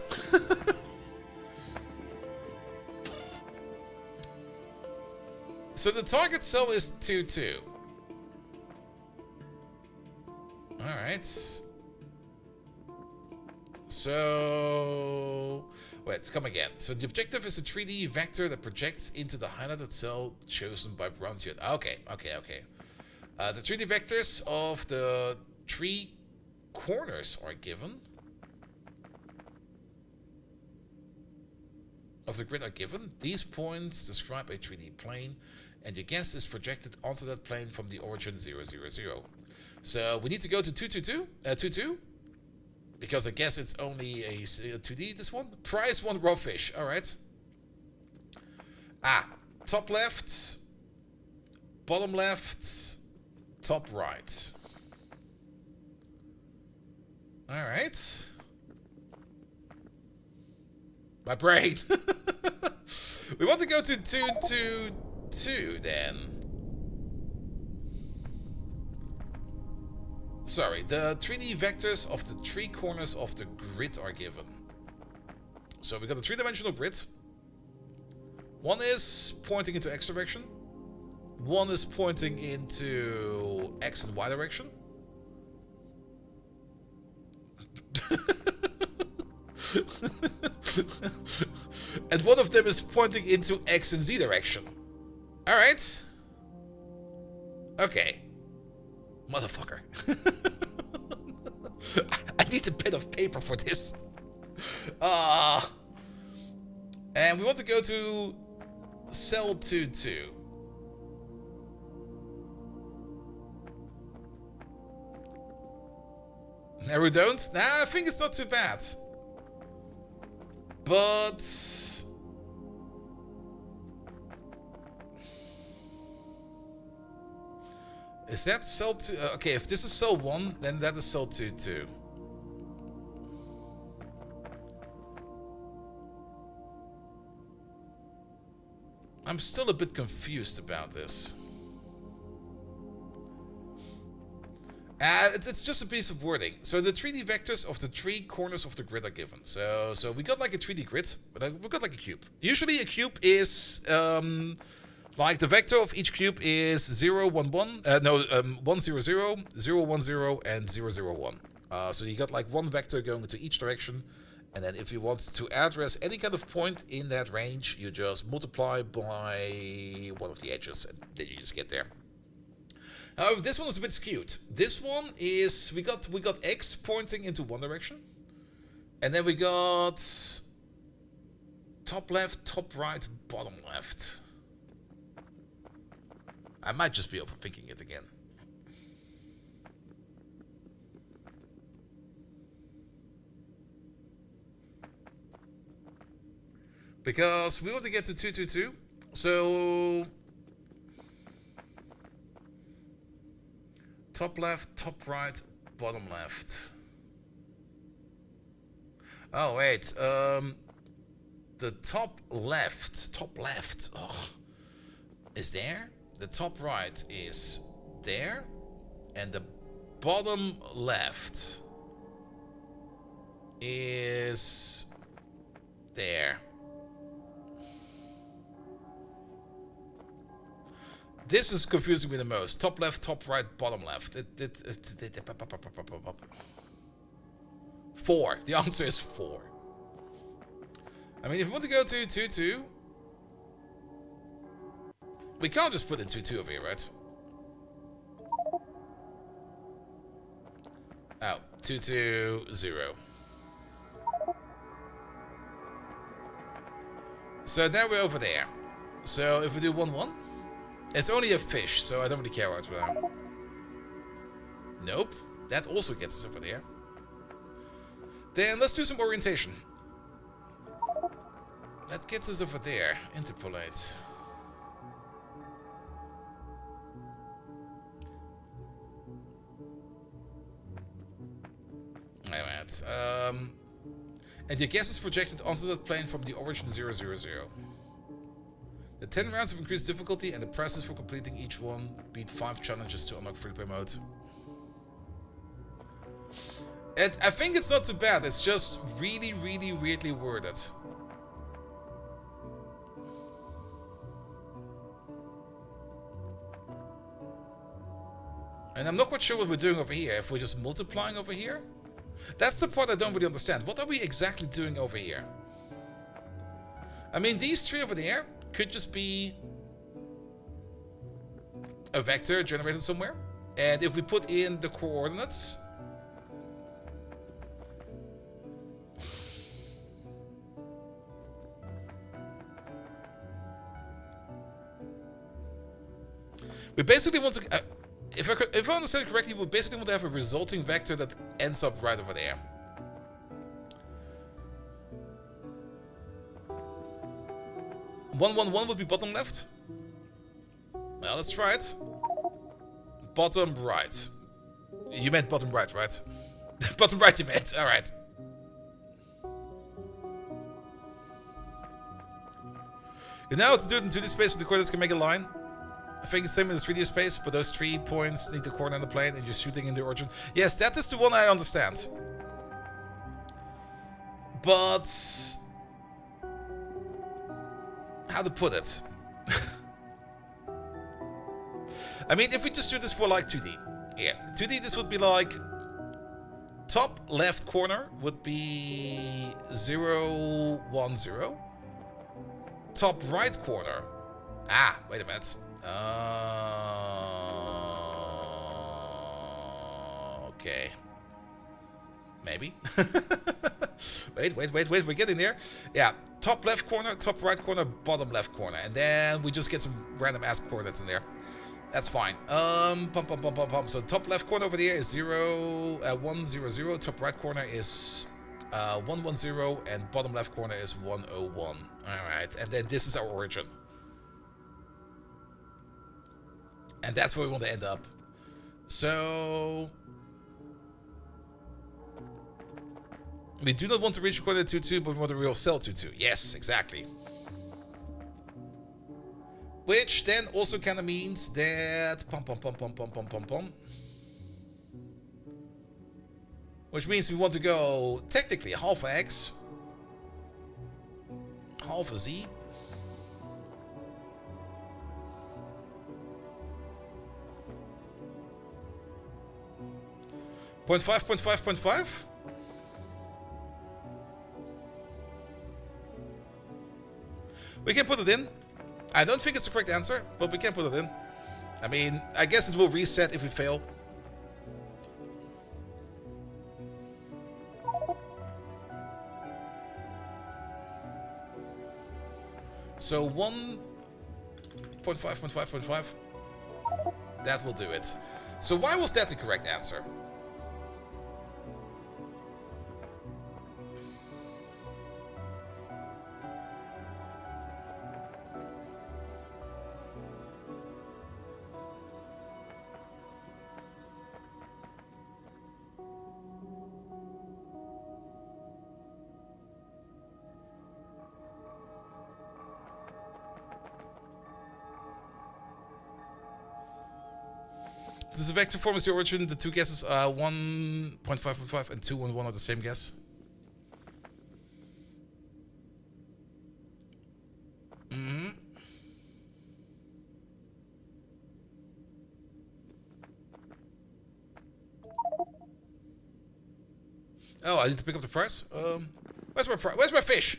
So the target cell is 2-2. Alright. So... Wait, come again. So the objective is a 3D vector that projects into the highlighted cell chosen by Brontian. Okay. The 3D vectors of the three corners are given. Of the grid are given. These points describe a 3D plane, and your guess is projected onto that plane from the origin 000. So we need to go to 222. Because I guess it's only a 2D, this one. Prize 1 raw fish. Alright. Top left. Bottom left. Top right. Alright. My brain. We want to go to 222 then. Sorry, the 3D vectors of the three corners of the grid are given. So we got a three-dimensional grid. One is pointing into X direction. One is pointing into X and Y direction. And one of them is pointing into X and Z direction. Alright. Okay. Motherfucker. I need a bit of paper for this. And we want to go to cell 2-2. No, we don't? Nah, I think it's not too bad. But... is that cell 2? Okay, if this is cell 1, then that is cell 2-2. I'm still a bit confused about this. It's just a piece of wording. So the 3D vectors of the 3 corners of the grid are given. So we got like a 3D grid, but we got like a cube. Usually a cube is like the vector of each cube is 0, 1, 1. 1, 0, 0, 0, 1, 0, and 0, 0, 1. So you got like one vector going into each direction. And then if you want to address any kind of point in that range, you just multiply by one of the edges, and then you just get there. However, this one is a bit skewed. This one is we got X pointing into one direction, and then we got top left, top right, bottom left. I might just be overthinking it again. Because we want to get to 2-2-2, so top left, top right, bottom left. Oh wait, the top left, is there. The top right is there, and the bottom left is there. This is confusing me the most. Top left, top right, bottom left. 4. The answer is 4. I mean, if we want to go to 2-2, we can't just put in 2-2 over here, right? Oh, 2-2-0. So now we're over there. So if we do 1-1, it's only a fish, so I don't really care what it's about. Nope. That also gets us over there. Then let's do some orientation. That gets us over there. Interpolate. Alright. And your guess is projected onto that plane from the origin 0, 0, 0. The 10 rounds of increased difficulty and the prices for completing each one beat 5 challenges to unlock free-play mode. And I think it's not too bad, it's just really, really weirdly worded. And I'm not quite sure what we're doing over here, if we're just multiplying over here. That's the part I don't really understand. What are we exactly doing over here? I mean, these 3 over there could just be a vector generated somewhere. And if we put in the coordinates, we basically want to, if I understand correctly, we basically want to have a resulting vector that ends up right over there. 1, 1, 1 would be bottom left. Well, let's try it. Bottom right. You meant bottom right, right? Bottom right you meant, alright. You know how to do it in 2D space with the coordinates can make a line? I think it's the same in the 3D space, but those 3 points need the coordinate on the plane and you're shooting in the origin. Yes, that is the one I understand. But how to put it? I mean, if we just do this for like 2D. Yeah, 2D, this would be like... Top left corner would be 0, 1, 0. Top right corner. Ah, wait a minute. Okay. Maybe. wait, we're getting there. Yeah, top left corner, top right corner, bottom left corner. And then we just get some random ass coordinates in there. That's fine. So top left corner over there is 0, 1, 0, 0. Top right corner is 1, 1, 0. And bottom left corner is 1, 0, 1. Alright, and then this is our origin. And that's where we want to end up. So... we do not want to reach coordinate 2, 2, but we want a real cell 2, 2. Yes, exactly. Which then also kind of means that... Which means we want to go, technically, half a x, half a z. Point 5, point 5, point 5. We can put it in. I don't think it's the correct answer, but we can put it in. I mean, I guess it will reset if we fail. So 1.5.5.5. That will do it. So why was that the correct answer? This is a vector form is the origin. The two guesses are 1.5.5 and 2 and 1 are the same guess. Oh, I need to pick up the price. Where's my price? Where's my fish?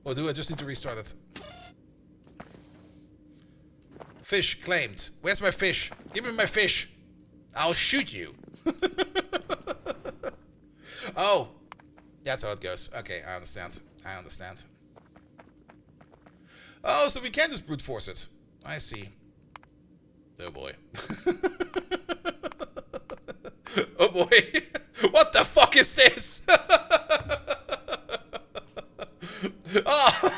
Or do I just need to restart it? Fish claimed. Where's my fish? Give me my fish. I'll shoot you. Oh, that's how it goes. Okay, I understand. I understand. Oh, so we can just brute force it. I see. Oh boy. Oh boy. What the fuck is this? Oh.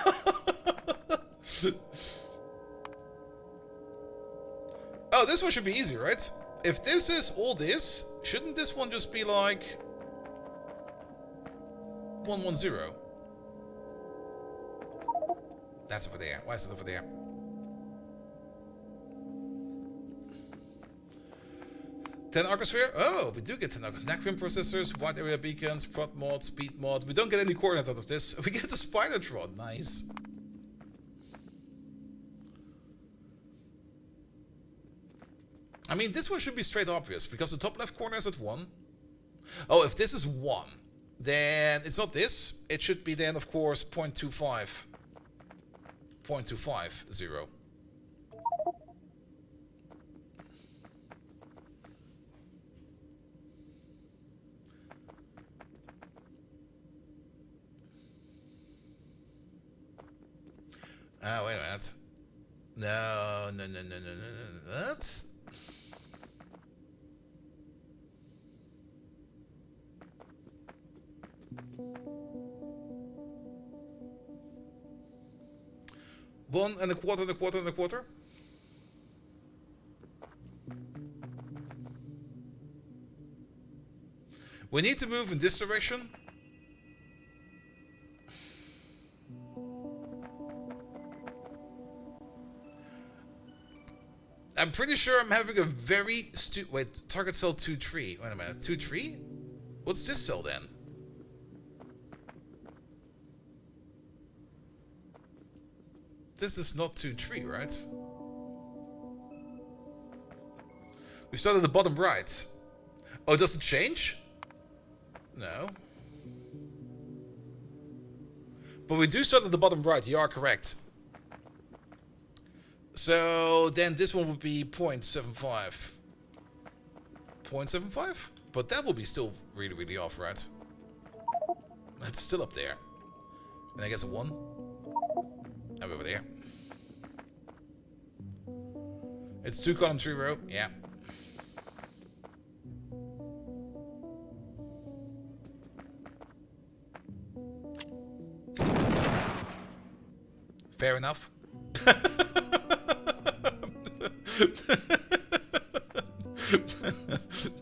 Oh, this one should be easy, right? If this is all this, shouldn't this one just be like 110? That's over there. Why is it over there? Ten Arcosphere? Oh, we do get 10 Arcosphere. Nacrim processors, wide area beacons, prod mod, speed mod. We don't get any coordinates out of this. We get the Spidertron. Nice. I mean, this one should be straight obvious, because the top left corner is at 1. Oh, if this is 1, then it's not this. It should be then, of course, 0.25. 0.25, 0. Oh, wait a minute. No. What? One and a quarter and a quarter and a quarter. We need to move in this direction. I'm pretty sure I'm having a very wait, target cell 2 tree. Wait a minute, 2 tree? What's this cell then? This is not 2 tree, right? We start at the bottom right. Oh, does it change? No. But we do start at the bottom right. You are correct. So then this one would be 0.75. 0.75? But that will be still really, really off, right? It's still up there. And I guess a 1. I'm over there. It's 2 column 3 row. Yeah. Fair enough.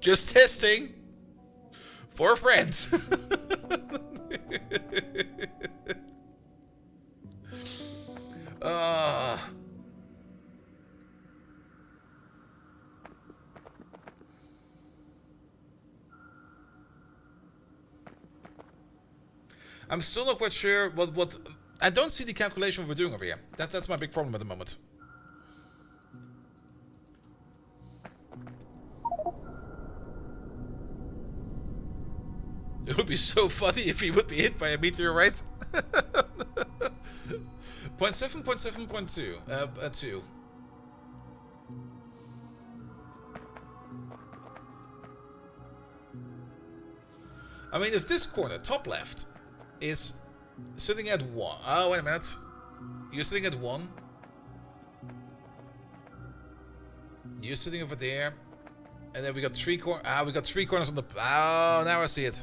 Just testing. For friends. I'm still not quite sure what I don't see the calculation we're doing over here. That's my big problem at the moment. It would be so funny if he would be hit by a meteorite. 0.7, 0.7, 0.2. 2. I mean, if this corner, top left, is sitting at 1. Oh, wait a minute. You're sitting at 1. You're sitting over there. And then we got 3 corners. We got 3 corners on the... Oh, now I see it.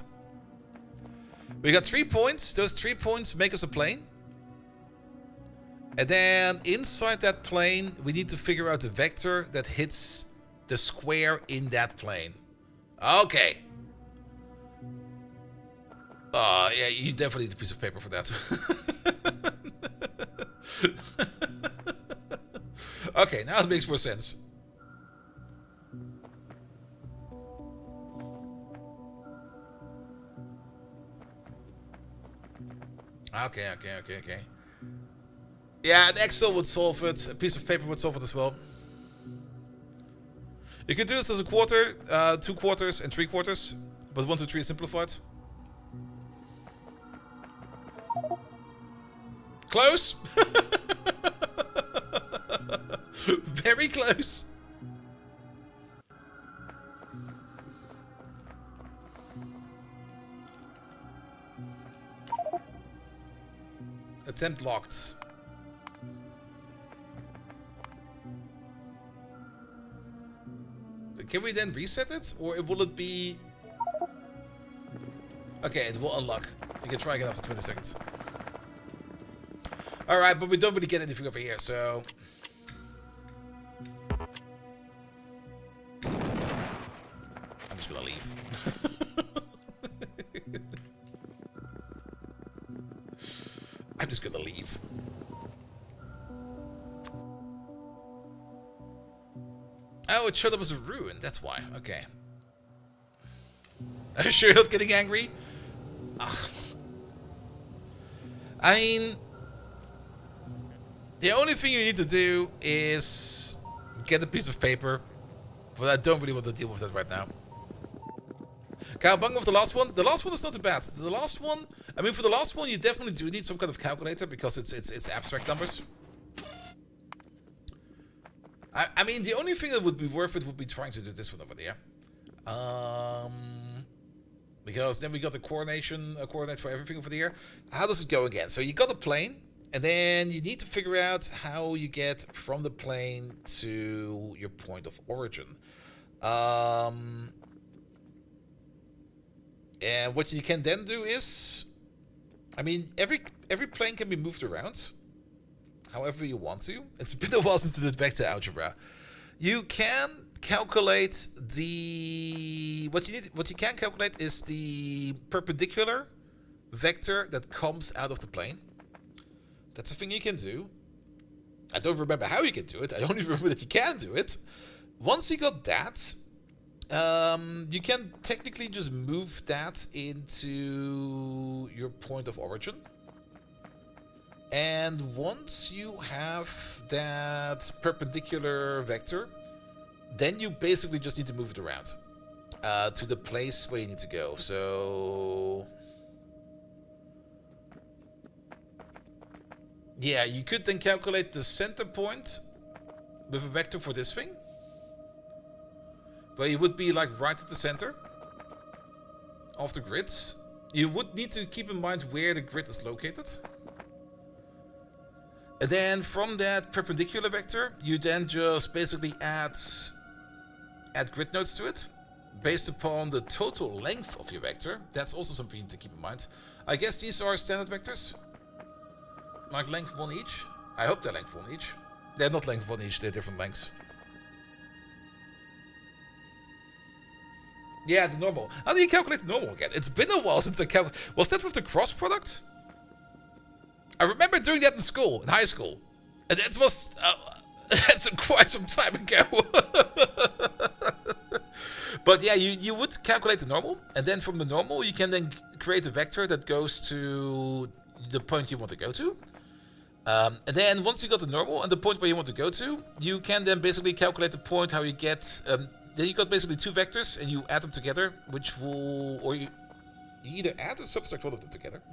We got 3 points. Those 3 points make us a plane. And then inside that plane, we need to figure out the vector that hits the square in that plane. Okay. Yeah, you definitely need a piece of paper for that. Okay, now it makes more sense. Okay. Yeah, an Excel would solve it. A piece of paper would solve it as well. You could do this as a quarter, 2 quarters, and 3 quarters. But 1, 2, 3 is simplified. Close. Very close. Attempt locked. Can we then reset it? Or will it be... Okay, it will unlock. You can try again after 20 seconds. Alright, but we don't really get anything over here, so... I'm just gonna leave. I'm just gonna leave. Oh, it showed up as a ruin, that's why. Okay. Are you sure you're not getting angry? Ugh. I mean... The only thing you need to do is get a piece of paper, but I don't really want to deal with that right now. Cowabunga with the last one. The last one is not too bad. The last one, I mean, for the last one, you definitely do need some kind of calculator because it's abstract numbers. I mean, the only thing that would be worth it would be trying to do this one over there. Because then we got the coordinate for everything over there. How does it go again? So you got a plane. And then you need to figure out how you get from the plane to your point of origin. And what you can then do is... I mean, every plane can be moved around. However you want to. It's been a while since we did vector algebra. You can calculate the... What you can calculate is the perpendicular vector that comes out of the plane. That's a thing you can do. I don't remember how you can do it. I only remember that you can do it. Once you got that, you can technically just move that into your point of origin. And once you have that perpendicular vector, then you basically just need to move it around to the place where you need to go. So yeah, you could then calculate the center point with a vector for this thing, where you would be like right at the center of the grid. You would need to keep in mind where the grid is located. And then from that perpendicular vector, you then just basically add grid nodes to it based upon the total length of your vector. That's also something you need to keep in mind. I guess these are standard vectors, like length 1 each. I hope they're length 1 each. They're not length 1 each, they're different lengths. Yeah, the normal. How do you calculate the normal again? It's been a while since I calculated. Was that with the cross product? I remember doing that in school, in high school. And that was that's quite some time ago. But yeah, you would calculate the normal, and then from the normal you can then create a vector that goes to the point you want to go to. And then once you got the normal and the point where you want to go to, you can then basically calculate the point how you get. Then you got basically 2 vectors, and you add them together, which will, or you either add or subtract one of them together.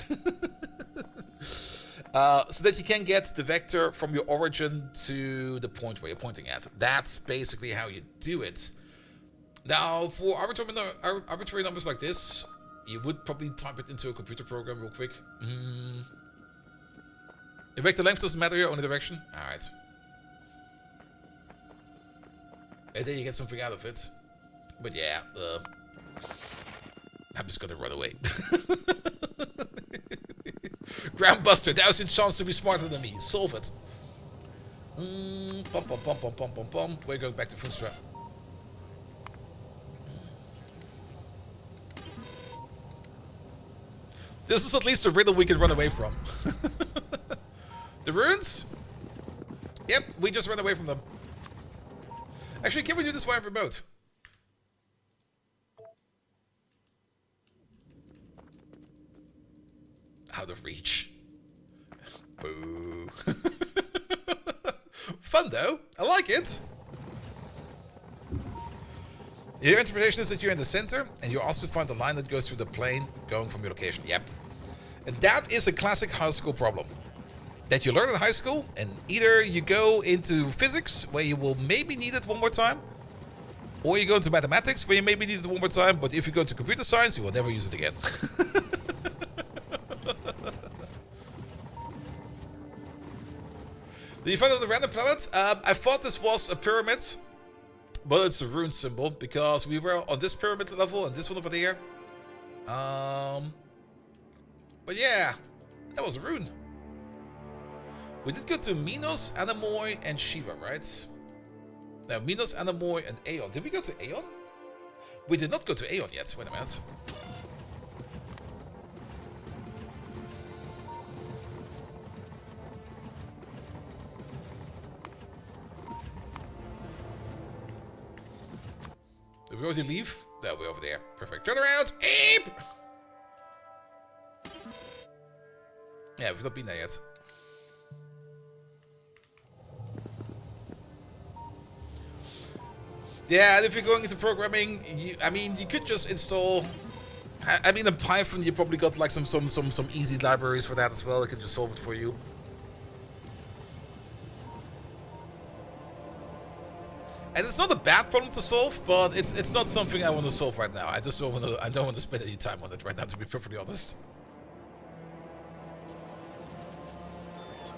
So that you can get the vector from your origin to the point where you're pointing at. That's basically how you do it. Now, for arbitrary numbers like this, you would probably type it into a computer program real quick. The vector length doesn't matter here, only direction. Alright. And then you get something out of it. But yeah, I'm just gonna run away. Groundbuster, that was your chance to be smarter than me. Solve it. Pom pom pom pom pom pom pom. We're going back to Funstra. This is at least a riddle we can run away from. The runes? Yep, we just ran away from them. Actually, can we do this via remote? Out of reach. Boo. Fun though. I like it. Your interpretation is that you're in the center, and you also find the line that goes through the plane going from your location. Yep. And that is a classic high school problem that you learn in high school, and either you go into physics, where you will maybe need it one more time, or you go into mathematics, where you maybe need it one more time, but if you go to computer science, you will never use it again. Did you find it on the random planet? I thought this was a pyramid, but it's a rune symbol, because we were on this pyramid level and this one over there. But yeah, that was a rune. We did go to Minos, Anemoy, and Shiva, right? Now, Minos, Anemoy, and Aeon. Did we go to Aeon? We did not go to Aeon yet. Wait a minute. Did we already leave? No, we're over there. Perfect. Turn around! Ape! Yeah, we've not been there yet. Yeah, and if you're going into programming, you could just install. I mean, in Python, you probably got like some easy libraries for that as well. It can just solve it for you. And it's not a bad problem to solve, but it's not something I want to solve right now. I just don't want to spend any time on it right now, to be perfectly honest.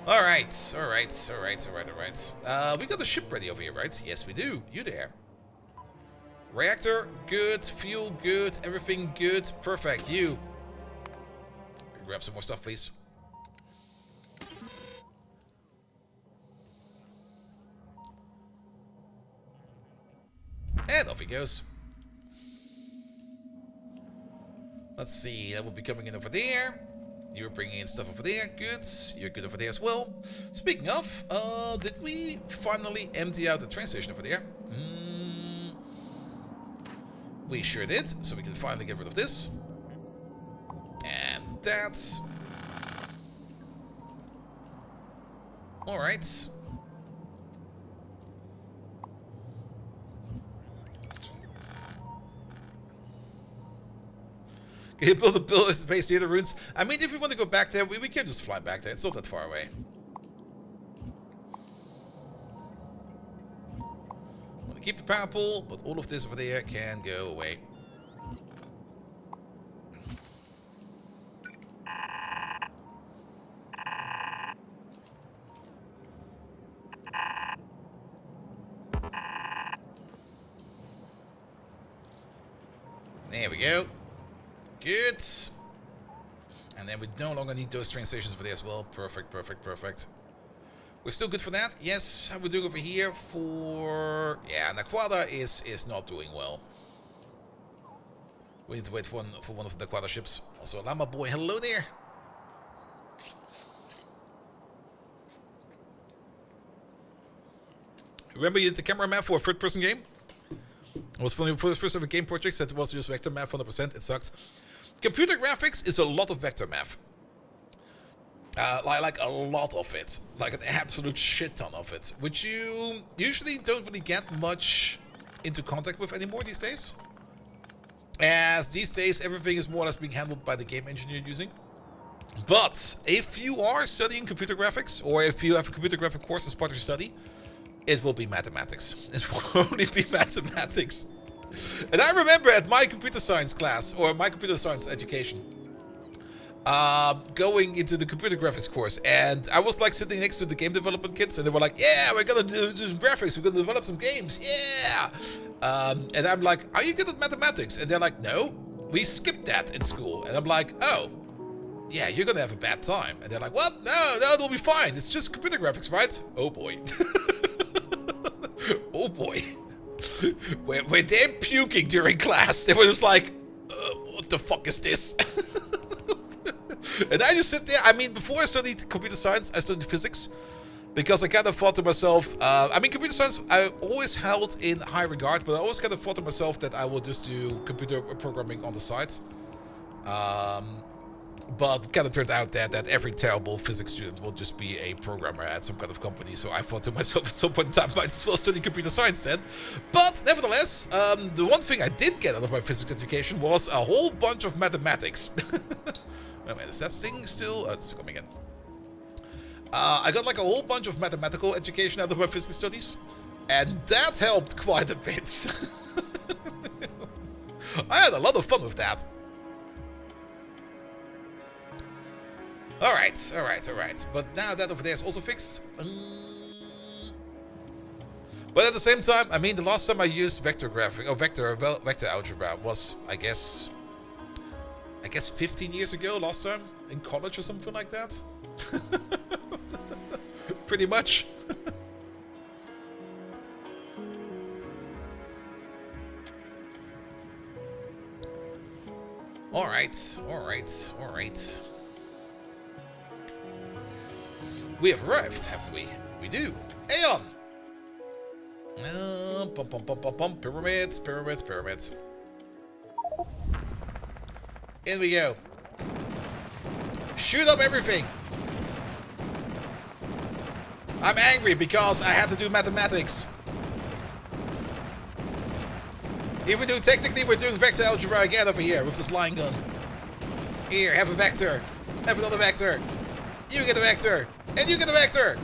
Alright. We got the ship ready over here, right? Yes, we do. You there. Reactor, good. Fuel, good. Everything good. Perfect. You. Grab some more stuff, please. And off he goes. Let's see. That will be coming in over there. You're bringing in stuff over there. Good. You're good over there as well. Speaking of, did we finally empty out the train station over there? We sure did. So we can finally get rid of this. And that. Alright. Can you build a base near the ruins? I mean, if we want to go back there, we can just fly back there. It's not that far away. I'm gonna keep the power pole, but all of this over there can go away. There we go. Good. And then we no longer need those train stations for there as well. Perfect, perfect, perfect. We're still good for that. Yes, how we're doing over here for... Yeah, Naquada is not doing well. We need to wait for one of the Naquada ships. Also, Llama Boy, hello there. Remember you did the camera map for a third-person game? It was funny for the first ever game project, said it was just vector math 100%, it sucked. Computer graphics is a lot of vector math. Like a lot of it. Like an absolute shit ton of it. Which you usually don't really get much into contact with anymore these days. As these days everything is more or less being handled by the game engine you're using. But if you are studying computer graphics, or if you have a computer graphic course as part of your study, it will be mathematics. It will only be mathematics. And I remember at my computer science class, or my computer science education, going into the computer graphics course, and I was like sitting next to the game development kids, and they were like, yeah, we're gonna do some graphics, we're gonna develop some games, yeah! And I'm like, are you good at mathematics? And they're like, no, we skipped that in school. And I'm like, oh, yeah, you're gonna have a bad time. And they're like, what? No, it'll be fine, it's just computer graphics, right? Oh boy. Oh boy. When they're puking during class, they were just like, what the fuck is this? And I just sit there. I mean, before I studied computer science, I studied physics. Because I kind of thought to myself, I mean, computer science I always held in high regard, but I always kind of thought to myself that I would just do computer programming on the side. But it kind of turned out that every terrible physics student will just be a programmer at some kind of company. So I thought to myself at some point in time, I might as well study computer science then. But nevertheless, the one thing I did get out of my physics education was a whole bunch of mathematics. Wait a minute, is that thing still? It's still coming in. I got like a whole bunch of mathematical education out of my physics studies. And that helped quite a bit. I had a lot of fun with that. Alright, alright, alright. But now that over there is also fixed. But at the same time, I mean, the last time I used vector algebra was, I guess 15 years ago, last time, in college or something like that. Pretty much. Alright, alright, alright. We have arrived, haven't we? We do. Aeon! Pyramids, pyramids, pyramids. In we go. Shoot up everything! I'm angry because I had to do mathematics. Even though technically we're doing vector algebra again over here with this line gun. Here, have a vector. Have another vector. You get a vector. And you get a vector.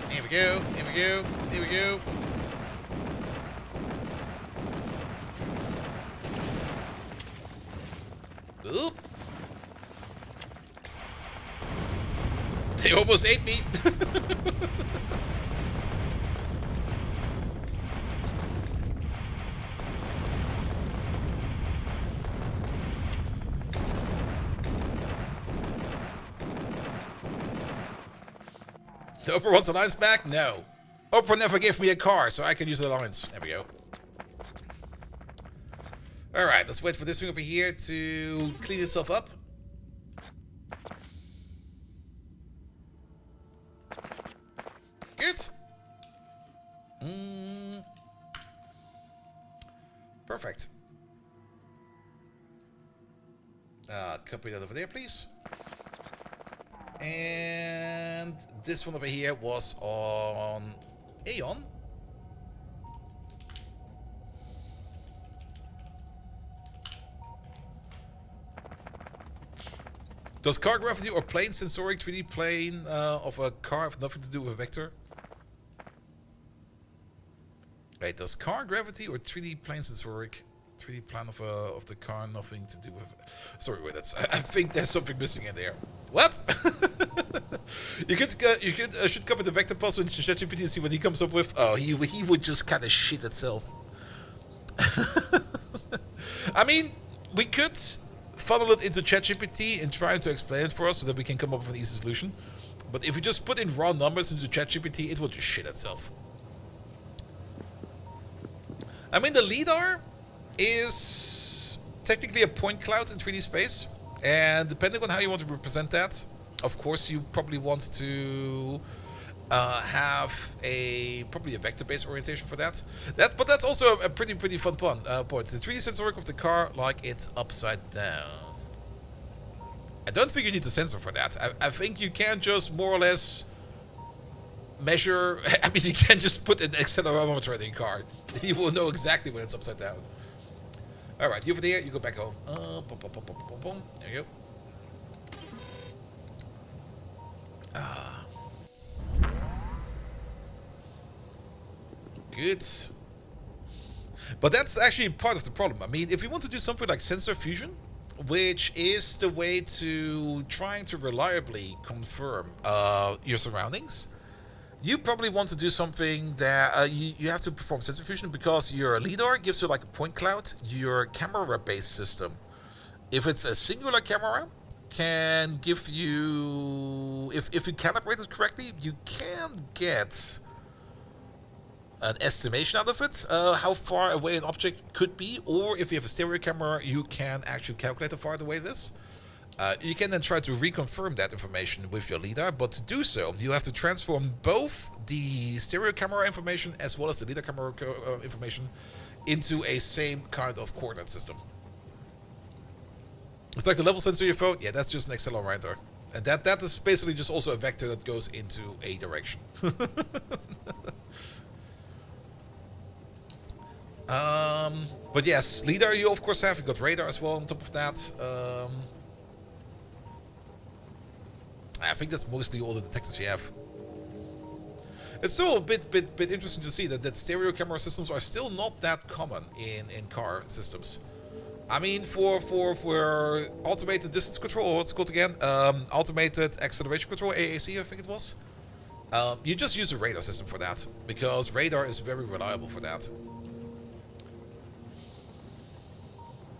Here we go. Here we go. Here we go. Oop. They almost ate me. Oprah wants Alliance back? No. Oprah never gave me a car, so I can use the Alliance. There we go. Alright, let's wait for this thing over here to clean itself up. Good. Perfect. Copy that over there, please. And this one over here was on Aeon. Does car gravity or plane sensoric 3D plane of a car have nothing to do with a vector? Wait, does car gravity or 3D plane sensoric 3D plan of the car nothing to do with? Sorry, wait, that's. I think there's something missing in there. What? you should copy the vector puzzle into ChatGPT and see what he comes up with. Oh, he would just kind of shit itself. I mean, we could funnel it into ChatGPT and try to explain it for us so that we can come up with an easy solution. But if you just put in raw numbers into ChatGPT, it will just shit itself. I mean, the LiDAR is technically a point cloud in 3D space. And depending on how you want to represent that, of course, you probably want to have probably a vector-based orientation for that. But that's also a pretty fun point. The 3D sensoric of the car, like it's upside down. I don't think you need a sensor for that. I think you can just more or less measure. I mean, you can just put an accelerometer in the car. You will know exactly when it's upside down. All right, you over there. You go back home. There you go. Good. But that's actually part of the problem. I mean, if you want to do something like sensor fusion, which is the way to trying to reliably confirm your surroundings, you probably want to do something that you have to perform sensor fusion because your LiDAR gives you like a point cloud. Your camera-based system, if it's a singular camera, can give you, if you calibrate it correctly, you can get an estimation out of it, how far away an object could be, or if you have a stereo camera, you can actually calculate how far away it is. You can then try to reconfirm that information with your LiDAR, but to do so, you have to transform both the stereo camera information as well as the LiDAR camera information into a same kind of coordinate system. It's like the level sensor of your phone. Yeah, that's just an accelerometer. And that is basically just also a vector that goes into a direction. But yes, LiDAR you of course have. You got radar as well on top of that. I think that's mostly all the detectors you have. It's still a bit interesting to see that stereo camera systems are still not that common in car systems. I mean, for automated distance control, what's it called again? Automated acceleration control, AAC, I think it was. You just use a radar system for that because radar is very reliable for that.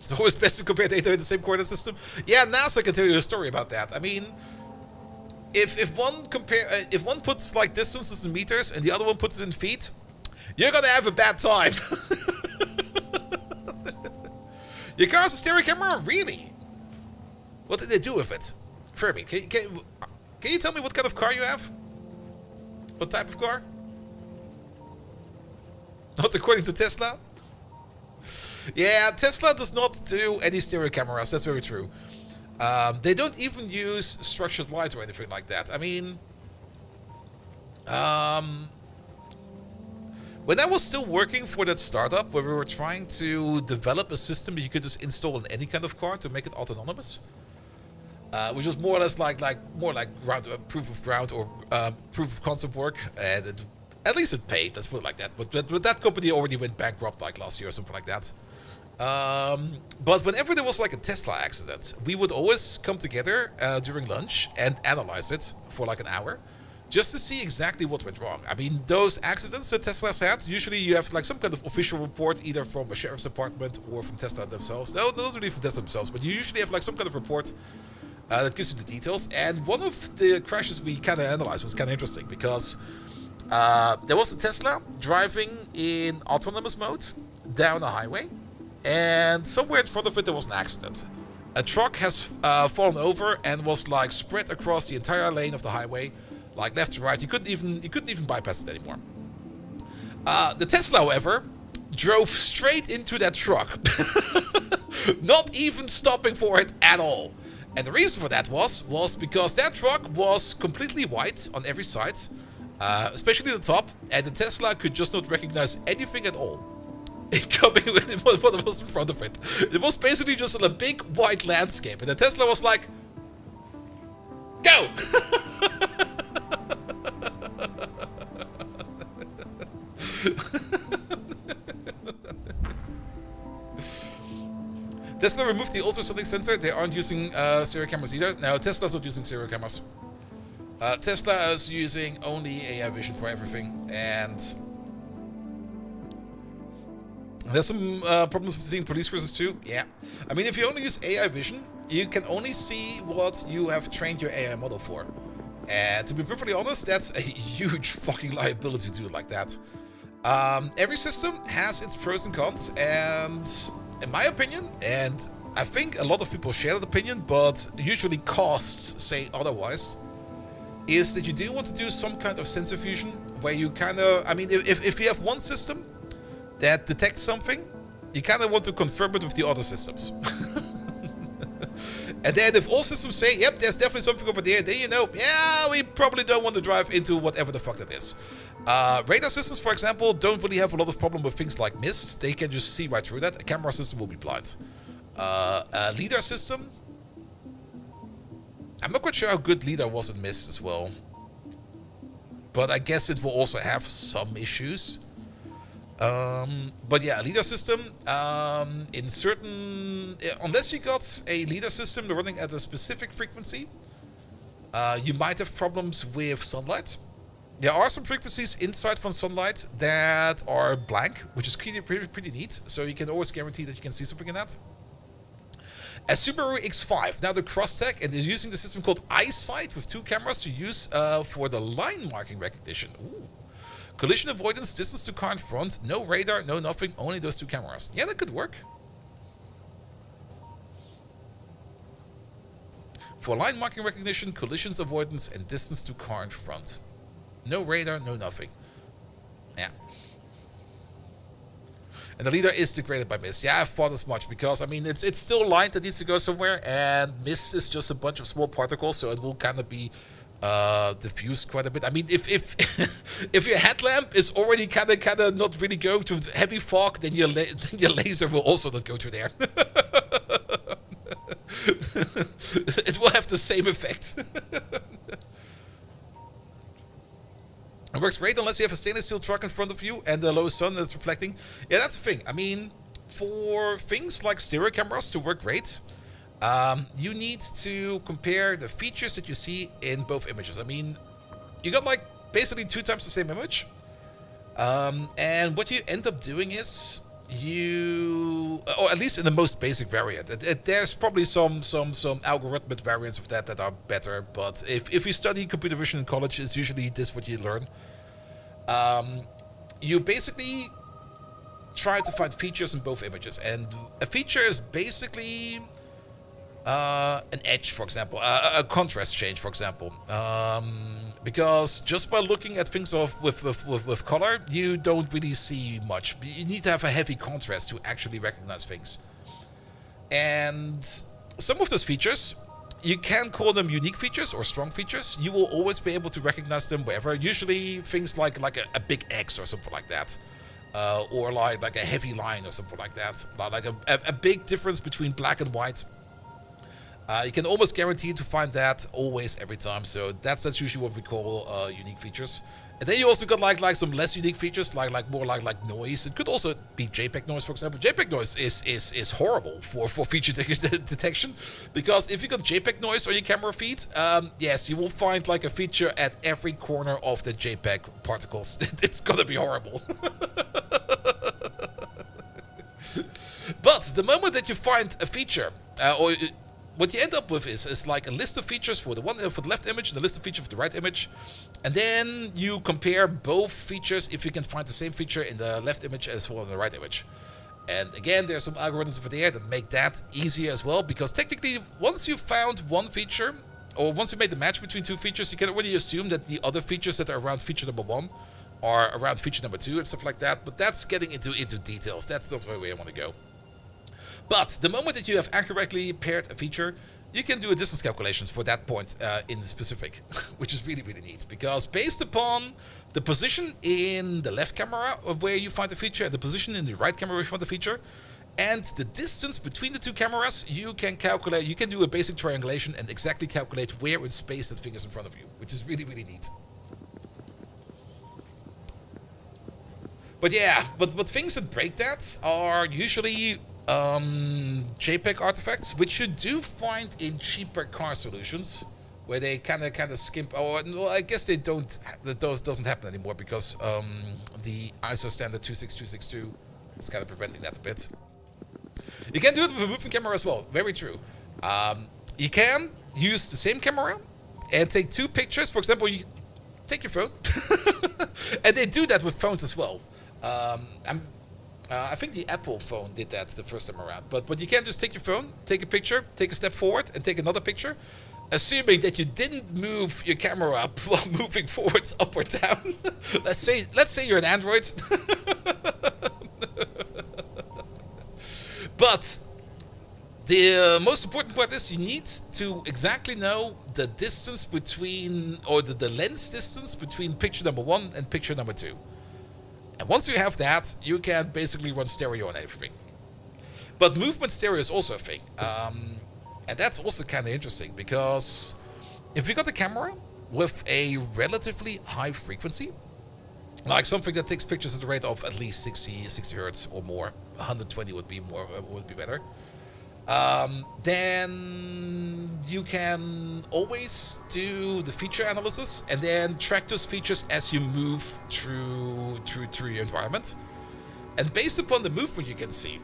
It's always best to compare data in the same coordinate system. Yeah, NASA can tell you a story about that. I mean, if one puts like distances in meters and the other one puts it in feet, you're gonna have a bad time. Your car has a stereo camera? Really? What did they do with it? Fermi, can you tell me what kind of car you have? What type of car? Not according to Tesla? Yeah, Tesla does not do any stereo cameras, that's very true. They don't even use structured light or anything like that. I mean, when I was still working for that startup where we were trying to develop a system that you could just install in any kind of car to make it autonomous, which was more or less like proof of ground or proof of concept work, and at least it paid. Let's put it like that. But that company already went bankrupt like last year or something like that. But whenever there was like a Tesla accident, we would always come together during lunch and analyze it for like an hour, just to see exactly what went wrong. I mean, those accidents that Tesla's had, usually you have like some kind of official report, either from a sheriff's department or from Tesla themselves. No, not really from Tesla themselves, but you usually have like some kind of report that gives you the details. And one of the crashes we kind of analyzed was kind of interesting because there was a Tesla driving in autonomous mode down a highway, and somewhere in front of it there was an accident. A truck has fallen over and was like spread across the entire lane of the highway, like left to right. You couldn't even bypass it anymore. The Tesla, however, drove straight into that truck, not even stopping for it at all. And the reason for that was because that truck was completely white on every side, especially the top, and the Tesla could just not recognize anything at all coming with what was in front of it. It was basically just a big white landscape, and the Tesla was like, go! Tesla removed the ultrasonic sensor. They aren't using stereo cameras either. No, Tesla's not using stereo cameras. Tesla is using only AI vision for everything, and there's some problems with seeing police cruisers too. Yeah, I mean, if you only use AI vision, you can only see what you have trained your AI model for. And to be perfectly honest, that's a huge fucking liability to do it like that. Every system has its pros and cons, and in my opinion, and I think a lot of people share that opinion, but usually costs say otherwise, is that you do want to do some kind of sensor fusion where you kind of, I mean, if you have one system that detects something, you kind of want to confirm it with the other systems. And then if all systems say, yep, there's definitely something over there, then you know, yeah, we probably don't want to drive into whatever the fuck that is. Radar systems, for example, don't really have a lot of problem with things like mist. They can just see right through that. A camera system will be blind. A LiDAR system, I'm not quite sure how good LiDAR was in mist as well. But I guess it will also have some issues. But yeah, a LiDAR system, in certain, unless you got a LiDAR system running at a specific frequency, you might have problems with sunlight. There are some frequencies inside from sunlight that are blank, which is pretty neat. So you can always guarantee that you can see something in that. A Subaru X5, now the Crosstech, and is using the system called EyeSight with 2 cameras to use for the line marking recognition. Ooh. Collision avoidance, distance to car in front, no radar, no nothing, only those 2 cameras. Yeah, that could work. For line marking recognition, collisions avoidance, and distance to car in front. No radar, no nothing. Yeah. And the LiDAR is degraded by mist. Yeah, I thought as much because, I mean, it's still light that needs to go somewhere, and mist is just a bunch of small particles, so it will kind of be diffused quite a bit. I mean, if if your headlamp is already kind of not really going to heavy fog, then your laser will also not go through there. It will have the same effect. It works great unless you have a stainless steel truck in front of you and the low sun that's reflecting. Yeah, that's the thing. I mean, for things like stereo cameras to work great, you need to compare the features that you see in both images. I mean, you got like basically 2 times the same image. And what you end up doing is or at least in the most basic variant. There's probably some algorithmic variants of that are better, but if you study computer vision in college, it's usually this what you learn. You basically try to find features in both images, and a feature is basically an edge, for example, a contrast change, for example. Because just by looking at things with color, you don't really see much. You need to have a heavy contrast to actually recognize things. And some of those features, you can call them unique features or strong features. You will always be able to recognize them wherever. Usually things like a big X or something like that. Or like a heavy line or something like that. Like a big difference between black and white. You can almost guarantee to find that always, every time. So that's usually what we call unique features. And then you also got like some less unique features, like more like noise. It could also be JPEG noise, for example. JPEG noise is horrible for feature detection, because if you got JPEG noise on your camera feed, yes, you will find like a feature at every corner of the JPEG particles. It's gonna be horrible. But the moment that you find a feature, what you end up with is like a list of features for the left image and a list of features for the right image, and then you compare both features if you can find the same feature in the left image as well as the right image. And again, there's some algorithms over there that make that easier as well, because technically once you found one feature, or once you made the match between 2 features, you can already assume that the other features that are around feature number 1 are around feature number 2 and stuff like that. But that's getting into details. That's not the way I want to go. But the moment that you have accurately paired a feature, you can do a distance calculations for that point in specific, which is really, really neat. Because based upon the position in the left camera of where you find the feature and the position in the right camera where you find the feature, and the distance between the two cameras, you can calculate, you can do a basic triangulation and exactly calculate where in space that thing is in front of you, which is really, really neat. But yeah, but things that break that are usually JPEG artifacts, which you do find in cheaper car solutions, where they kind of skimp. Or well, I guess they don't. That doesn't happen anymore because the ISO standard 26262 is kind of preventing that a bit. You can do it with a moving camera as well. Very true. You can use the same camera and take two pictures. For example, you take your phone, and they do that with phones as well. I think the Apple phone did that the first time around. But you can just take your phone, take a picture, take a step forward, and take another picture, assuming that you didn't move your camera up while moving forwards, up or down. let's say you're an Android. But the most important part is you need to exactly know the distance between, or the lens distance between picture number 1 and picture number 2. And once you have that, you can basically run stereo on everything. But movement stereo is also a thing. And that's also kind of interesting, because if you got a camera with a relatively high frequency, like something that takes pictures at the rate of at least 60 hertz or more, 120 would be better, then you can always do the feature analysis and then track those features as you move through your environment. And based upon the movement you can see,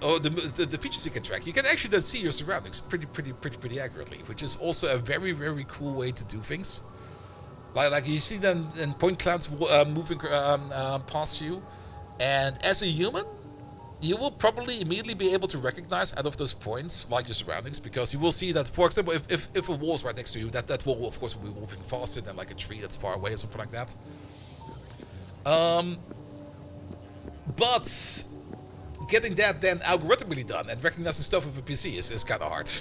or the features you can track, you can actually then see your surroundings pretty accurately, which is also a very, very cool way to do things. Like you see then point clouds moving past you, and as a human, you will probably immediately be able to recognize out of those points like your surroundings, because you will see that, for example, if a wall is right next to you, that wall of course will be moving faster than like a tree that's far away or something like that. But getting that then algorithmically done and recognizing stuff with a PC is kind of hard.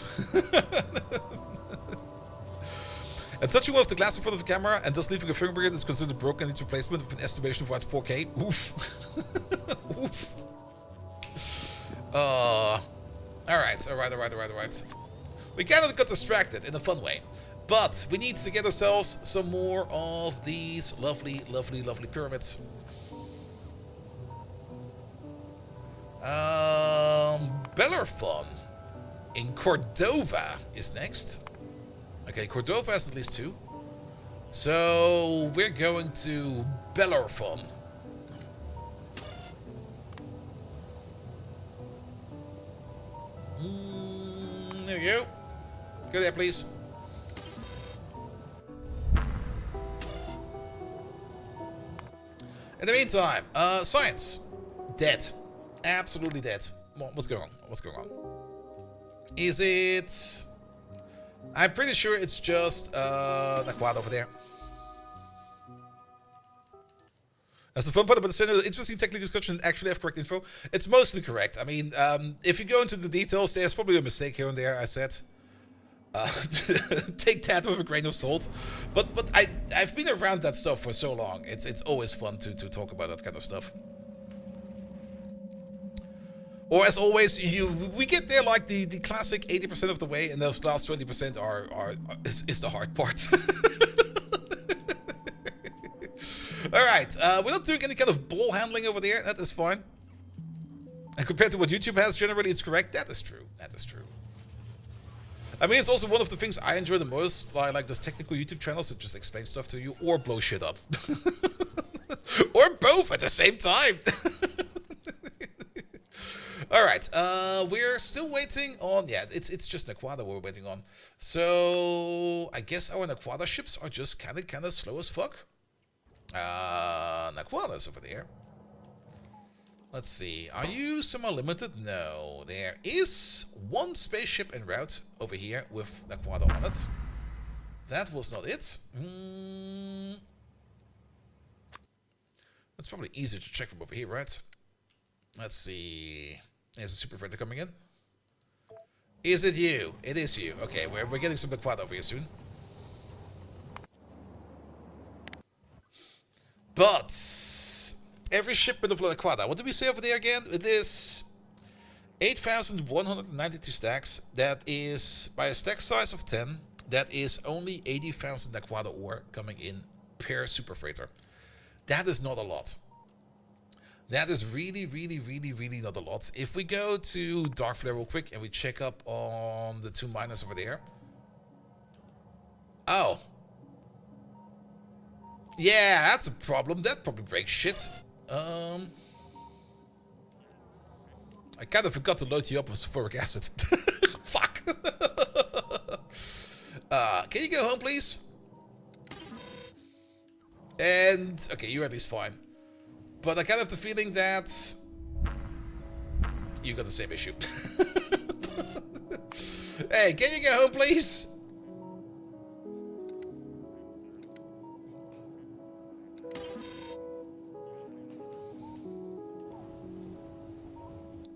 And touching one of the glass in front of the camera and thus leaving a fingerprint is considered broken and needs replacement with an estimation of about 4K. Oof. Oof. Alright. We kind of got distracted in a fun way. But we need to get ourselves some more of these lovely pyramids. Bellerfon in Cordova is next. Okay, Cordova has at least 2. So we're going to Bellerfon. There we go. Go there, please. In the meantime, science. Dead. Absolutely dead. What's going on? What's going on? Is it... I'm pretty sure it's just the quad over there. That's the fun part about the center. Interesting technical discussion and actually have correct info. It's mostly correct. I mean, if you go into the details, there's probably a mistake here and there, I said. Take that with a grain of salt. But I've been around that stuff for so long. It's always fun to talk about that kind of stuff. Or as always, we get there like the classic 80% of the way, and those last 20% is the hard part. All right, we're not doing any kind of ball handling over there. That is fine. And compared to what YouTube has, generally it's correct. That is true. That is true. I mean, it's also one of the things I enjoy the most, like those technical YouTube channels that just explain stuff to you or blow shit up, or both at the same time. All right, we're still waiting on, yeah, it's just Naquada we're waiting on. So I guess our Naquada ships are just kind of slow as fuck. Naquada's over there. Let's see, are you somewhere limited? No, there is one spaceship en route over here with Naquada on it. That was not it. That's probably easier to check from over here, right? Let's see. There's a super fighter coming in. Is it you? It is you. Okay, we're getting some Naquata over here soon. But every shipment of Naquata, what did we say over there again? It is 8,192 stacks. That is, by a stack size of 10, that is only 80,000 Naquata ore coming in per super freighter. That is not a lot. That is really, really, really, really not a lot. If we go to Darkflare real quick and we check up on the two miners over there. Oh. Yeah, that's a problem. That probably breaks shit. I kind of forgot to load you up with sulfuric acid. Fuck. Can you go home, please? And, okay, you're at least fine. But I kind of have the feeling that you got the same issue. Hey, can you go home, please?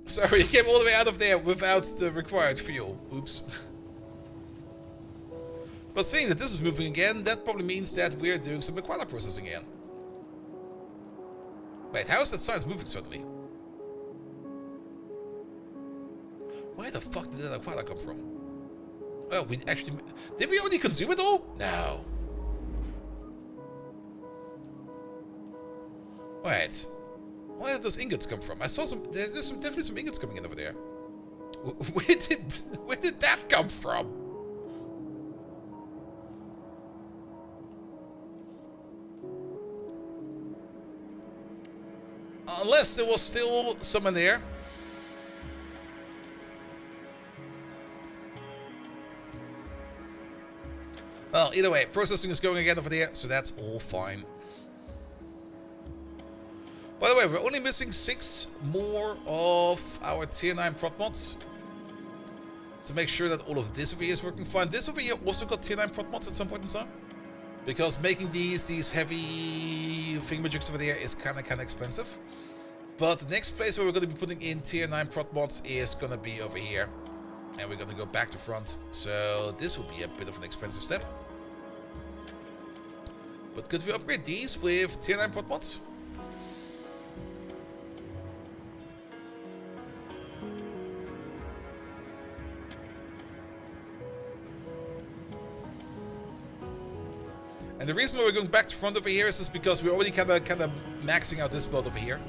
Sorry, you came all the way out of there without the required fuel. Oops. But seeing that this is moving again, that probably means that we're doing some Aquila processing again. Wait, how is that science moving suddenly? Where the fuck did that Aquila come from? Well, we actually... Did we already consume it all? No. Wait. Where did those ingots come from? I saw some... There's definitely some ingots coming in over there. Where did that come from? Unless there was still some in there. Well, either way, processing is going again over there, so that's all fine. By the way, we're only missing 6 more of our tier 9 prot mods to make sure that all of this over here is working fine. This over here also got tier 9 prot mods at some point in time, because making these heavy thingamajigs over there is kind of expensive. But the next place where we're going to be putting in tier 9 prot mods is going to be over here, and we're going to go back to front. So this will be a bit of an expensive step. But could we upgrade these with tier 9 prot mods? And the reason why we're going back to front over here is just because we're already kind of maxing out this build over here.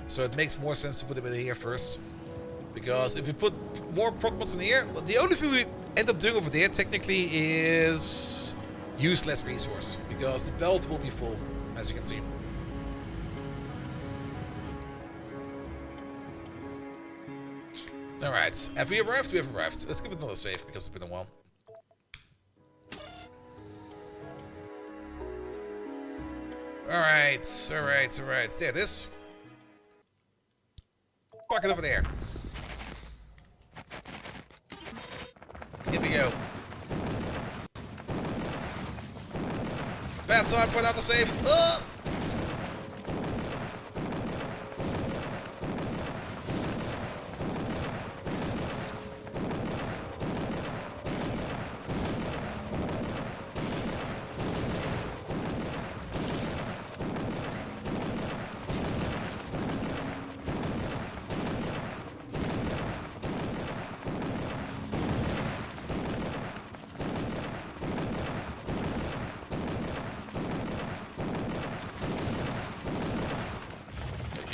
So it makes more sense to put it in here first. Because if we put more prot mods in here, well, the only thing we end up doing over there technically is use less resource. Because the belt will be full, as you can see. Alright, have we arrived? We have arrived. Let's give it another save because it's been a while. Alright, alright. There it is. Park it over there. Here we go. Bad time for an autosave. Ugh!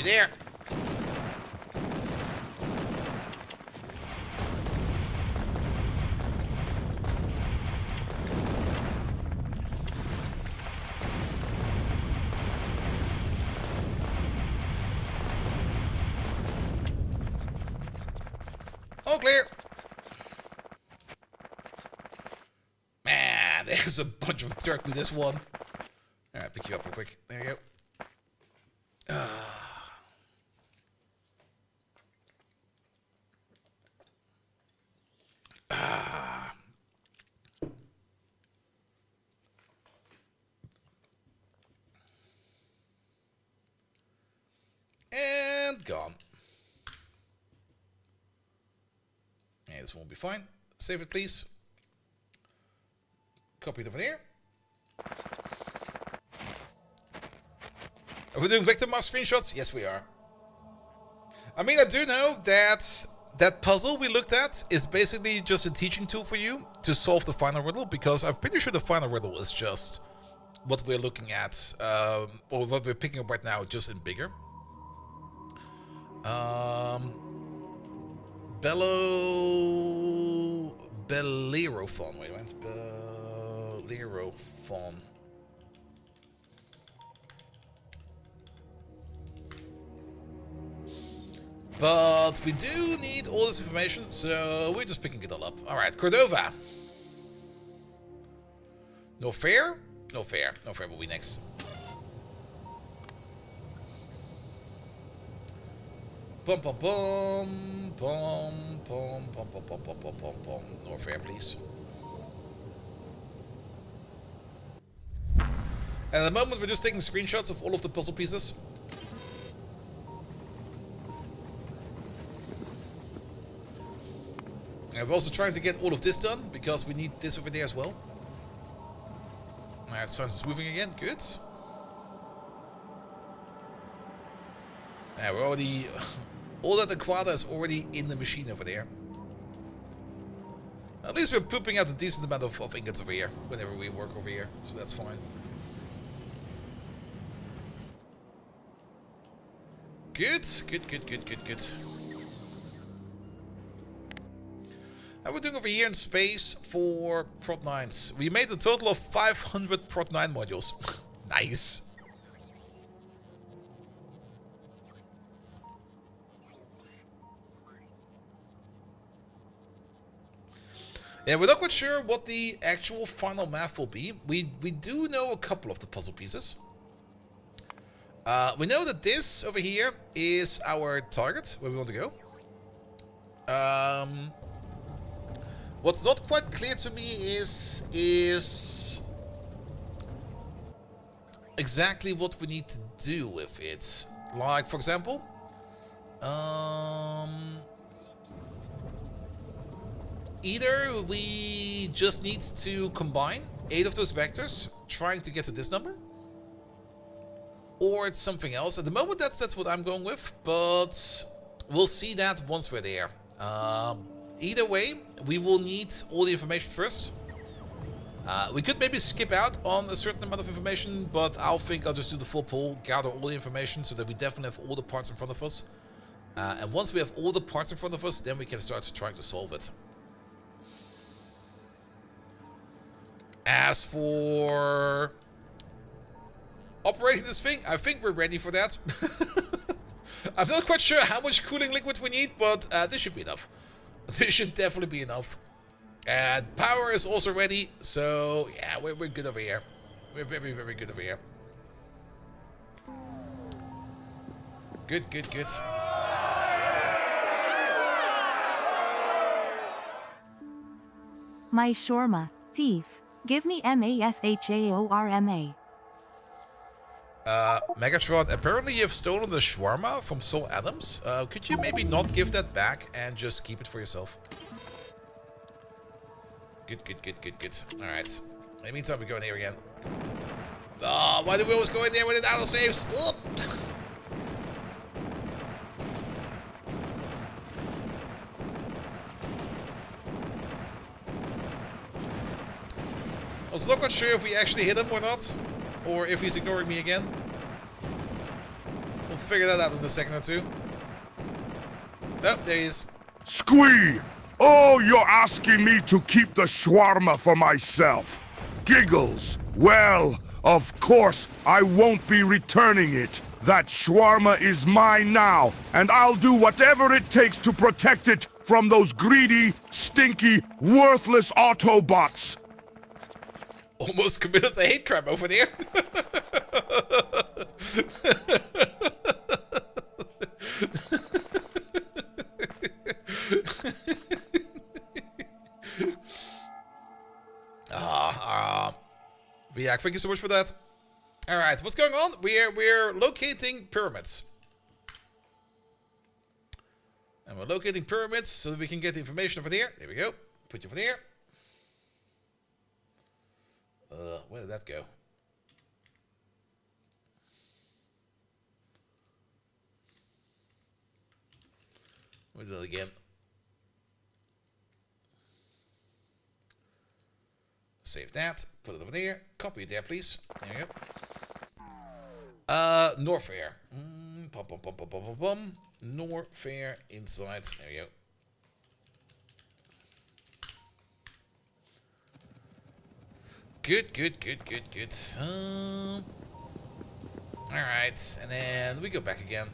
There. All clear. Man, there's a bunch of dirt in this one. All right, pick you up real quick. There you go. And gone. this one will be fine. Save it, please. Copy it over there. Are we doing victim mask screenshots? Yes, we are. I mean, I do know that that puzzle we looked at is basically just a teaching tool for you to solve the final riddle, because I'm pretty sure the final riddle is just what we're looking at, or what we're picking up right now, just in bigger. Bellerophon. Wait, when's Bellerophon? But we do need all this information, so we're just picking it all up. Alright, Cordova. No fair? No fair. No fair will be next. Bum bum bum. Bum bum bum bum bum bum bum bum bum. No fair, please. And at the moment we're just taking screenshots of all of the puzzle pieces. And we're also trying to get all of this done, because we need this over there as well. Alright, Science is moving again. Good. Yeah, we're already... all that Aquata is already in the machine over there. At least we're pooping out a decent amount of ingots over here, whenever we work over here. So that's fine. Good. Good, good, good, good, good. How are we doing over here in space for Prot 9s? We made a total of 500 Prot 9 modules. Nice. Yeah, we're not quite sure what the actual final math will be. We do know a couple of the puzzle pieces. We know that this over here is our target, where we want to go. What's not quite clear to me is exactly what we need to do with it. Like, for example, either we just need to combine 8 of those vectors, trying to get to this number, or it's something else. At the moment, that's what I'm going with, but we'll see that once we're there. Either way, we will need all the information first. We could maybe skip out on a certain amount of information, but I'll just do the full pull, gather all the information so that we definitely have all the parts in front of us. And once we have all the parts in front of us, then we can start trying to solve it. As for operating this thing, I think we're ready for that. I'm not quite sure how much cooling liquid we need, but this should be enough. This should definitely be enough. And power is also ready, so yeah, we're good over here. We're very, very good over here. Good, good, good.
My shawarma, thief. Give me MASHAORMA.
Megatron, apparently you've stolen the shawarma from Soul Adams. Could you maybe not give that back and just keep it for yourself? Good, good, good, good, good. Alright. In the meantime, we go in here again. Oh, why do we always go in there when it auto saves? I was not quite sure if we actually hit him or not, or if he's ignoring me again. We'll figure that out in a second or two. Oh, there he is.
Squee! Oh, you're asking me to keep the shawarma for myself. Giggles. Well, of course, I won't be returning it. That shawarma is mine now, and I'll do whatever it takes to protect it from those greedy, stinky, worthless Autobots.
Almost committed a hate crime over there. Yeah, thank you so much for that. All right, what's going on? We're locating pyramids. And we're locating pyramids so that we can get the information over there. There we go. Put you over there. Where did that go? We'll do it again. Save that. Put it over there. Copy it there, please. There you go. Norfair. Bum, bum, bum, bum, bum, bum, bum. Norfair inside. There you go. Good, good, good, good, good. Alright, and then we go back again.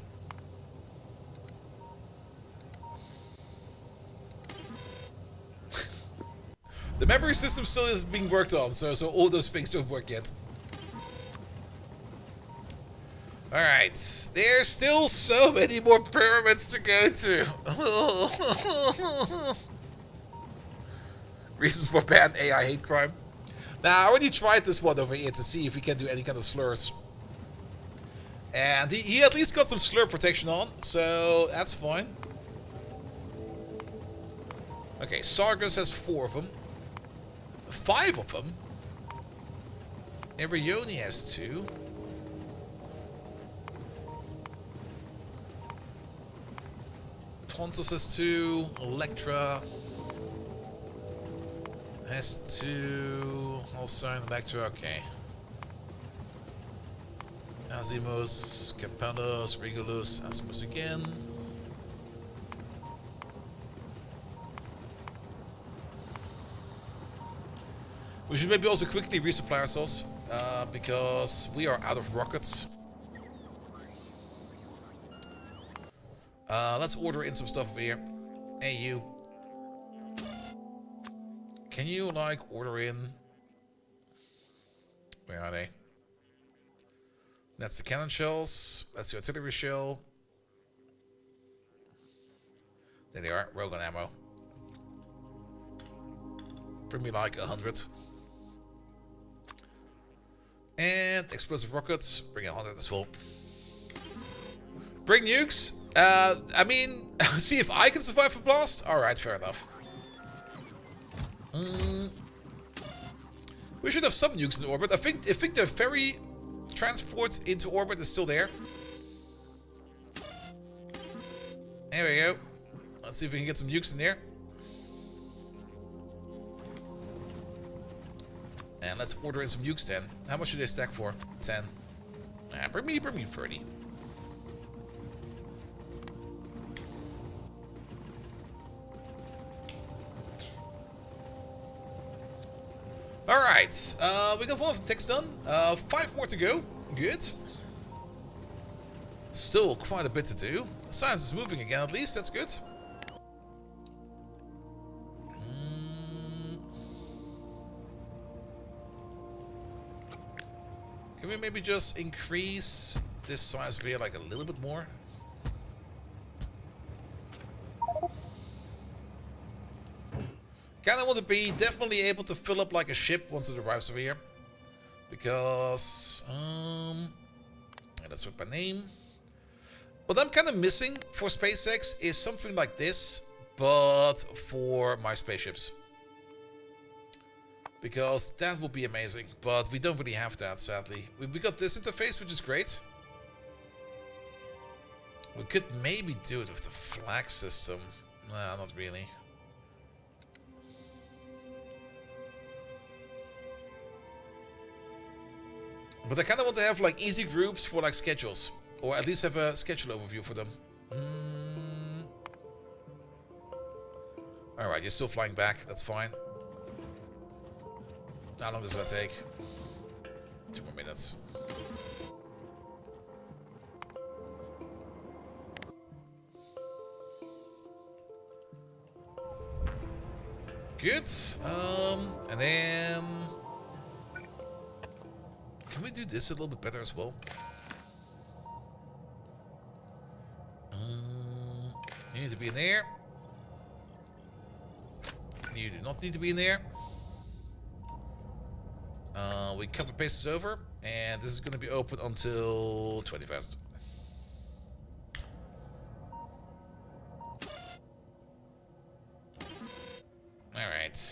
The memory system still is being worked on, so all those things don't work yet. Alright, there's still so many more pyramids to go to. Reasons for banned AI hate crime. Now, I already tried this one over here to see if we can do any kind of slurs. And he at least got some slur protection on, so that's fine. Okay, Sargus has 4 of them. 5 of them? Everyoni has 2. Pontus has 2. Electra has 2. Also in Electra, okay. Azimus, Capellos, Regulus, Azimus again. We should maybe also quickly resupply ourselves, because we are out of rockets. Let's order in some stuff over here. Hey, you. Can you, like, order in... Where are they? That's the cannon shells. That's the artillery shell. There they are. Rogan ammo. Bring me like 100. And explosive rockets. Bring 100 as well. Bring nukes. I mean, see if I can survive a blast. Alright, fair enough. We should have some nukes in orbit. I think the ferry transport into orbit is still there. There we go. Let's see if we can get some nukes in there. And let's order in some nukes then. How much should they stack for? 10. Bring me 30. Alright, we got 1 text done. 5 more to go. Good. Still quite a bit to do. Science is moving again at least, that's good. Can we maybe just increase this size here like a little bit more? Kinda want to be definitely able to fill up like a ship once it arrives over here. Because, let's look by name. What I'm kind of missing for SpaceX is something like this, but for my spaceships. Because that would be amazing, but we don't really have that, sadly. We got this interface, which is great. We could maybe do it with the flag system. Nah, not really. But I kind of want to have like easy groups for like schedules. Or at least have a schedule overview for them. Alright, you're still flying back. That's fine. How long does that take? 2 more minutes. Good. And then... Can we do this a little bit better as well? You need to be in there. You do not need to be in there. We copy paste this over, and this is going to be open until 21st.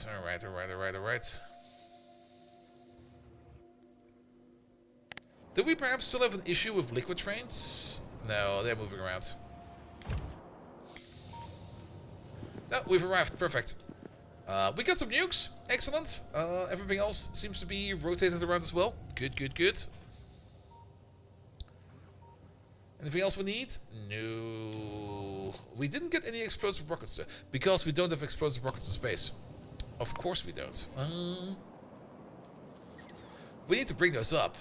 Alright. Do we perhaps still have an issue with liquid trains? No, they're moving around. No, we've arrived. Perfect. We got some nukes. Excellent. Everything else seems to be rotated around as well. Good. Anything else we need? No. We didn't get any explosive rockets because we don't have explosive rockets in space. Of course we don't. We need to bring those up.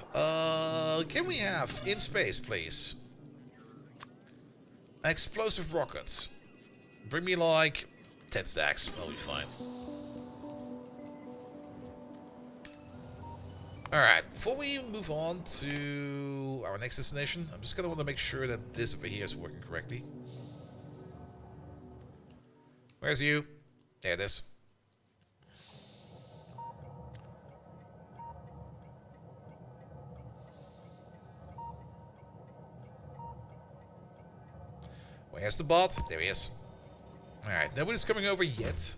Can we have in space, please? Explosive rockets. Bring me like 10 stacks. That'll be fine. Alright, before we move on to our next destination, I'm just gonna want to make sure that this over here is working correctly. Where's you? There it is. Where's the bot? There he is. Alright, nobody's coming over yet.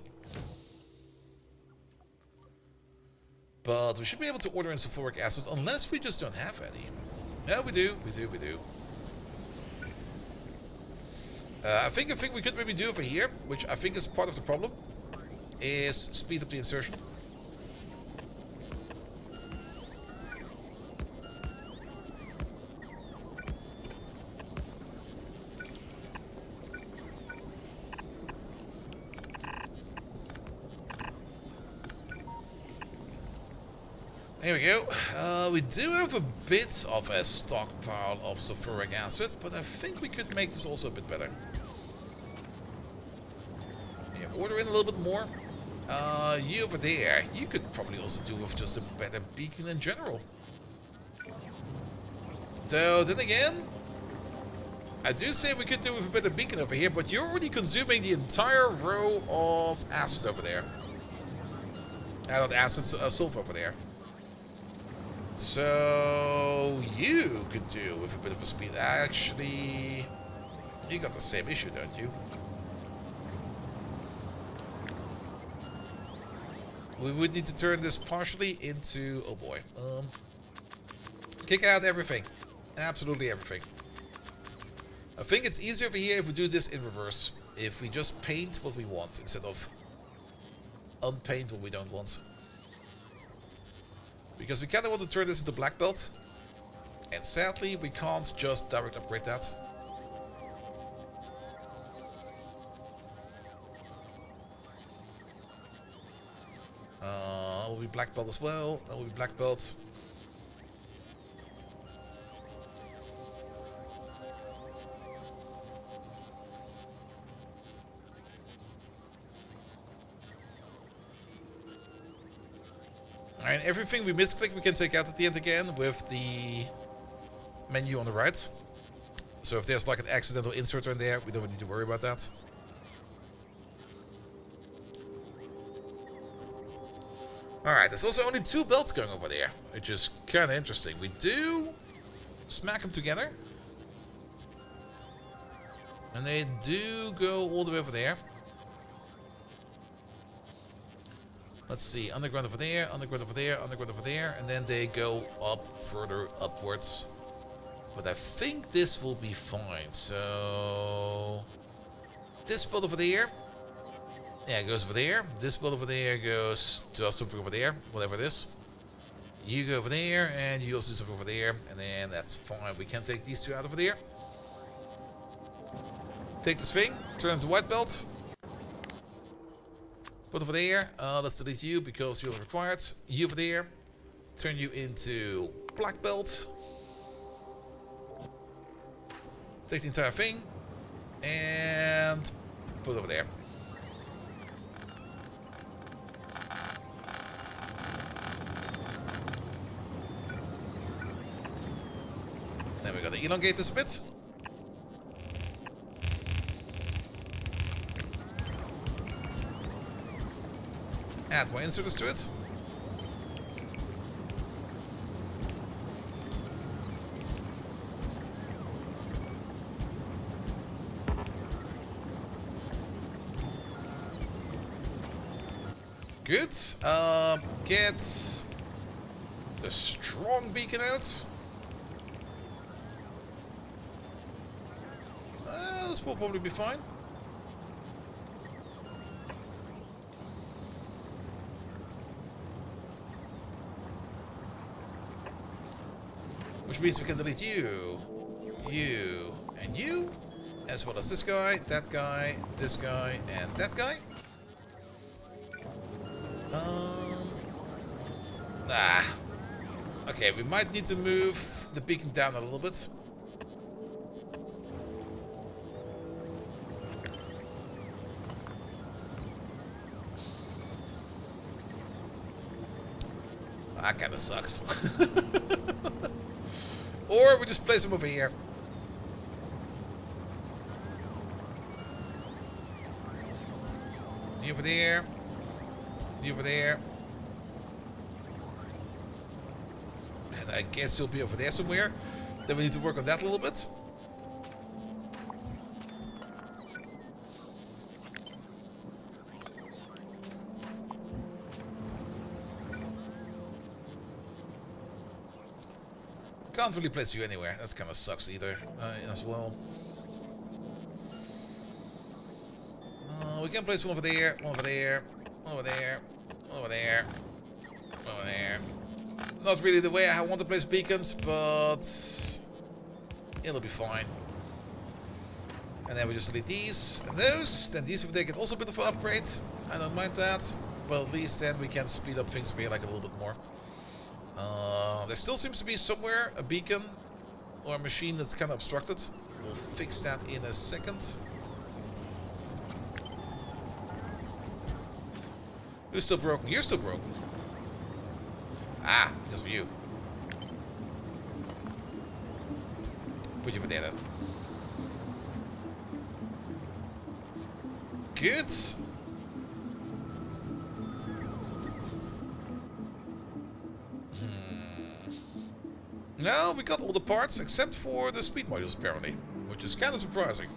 But we should be able to order in sulfuric acid unless we just don't have any. Yeah, we do. I think we could maybe do over here, which I think is part of the problem, is speed up the insertion. Here we go. We do have a bit of a stockpile of sulfuric acid, but I think we could make this also a bit better. Yeah, order in a little bit more. You over there, you could probably also do with just a better beacon in general. Though, then again, I do say we could do with a better beacon over here, but you're already consuming the entire row of acid over there. Not acid, sulfur over there. So, you could do with a bit of a speed. Actually, you got the same issue, don't you? We would need to turn this partially into... Oh boy. Kick out everything. Absolutely everything. I think it's easier over here if we do this in reverse. If we just paint what we want instead of unpaint what we don't want. Because we kind of want to turn this into black belt. And sadly, we can't just direct upgrade that. That will be black belt as well. That will be black belt. And everything we misclick we can take out at the end again with the menu on the right. So if there's like an accidental insert in there, we don't need to worry about that. Alright, there's also only 2 belts going over there, which is kind of interesting. We do smack them together. And they do go all the way over there. Let's see, underground over there, underground over there, underground over there, and then they go up further upwards. But I think this will be fine. So this build over there, yeah, it goes over there. This build over there goes to something over there, whatever it is. You go over there, and you also do something over there, and then that's fine. We can take these 2 out over there. Take this thing, turns the white belt. Put over there, let's delete you because you're required. You over there, turn you into black belt. Take the entire thing and put it over there. Then we gotta elongate this a bit. Add more inserters to it. Good. Get the strong beacon out. This will probably be fine. Which means we can delete you, and you, as well as this guy, and that guy. Nah. Okay, we might need to move the beacon down a little bit. That kind of sucks. Or we just place him over here. You over there. You over there. And I guess he'll be over there somewhere. Then we need to work on that a little bit. Can't really place you anywhere. That kind of sucks either, as well. We can place one over there, one over there, one over there, one over there, one over there. Not really the way I want to place beacons, but it'll be fine. And then we just delete these and those. Then these over there get also a bit of an upgrade. I don't mind that. But at least then we can speed up things over here like a little bit more. There still seems to be somewhere a beacon or a machine that's kind of obstructed. We'll fix that in a second. Who's still broken? You're still broken. Ah, because of you. Put you over there then. Good. No, we got all the parts except for the speed modules apparently, which is kind of surprising.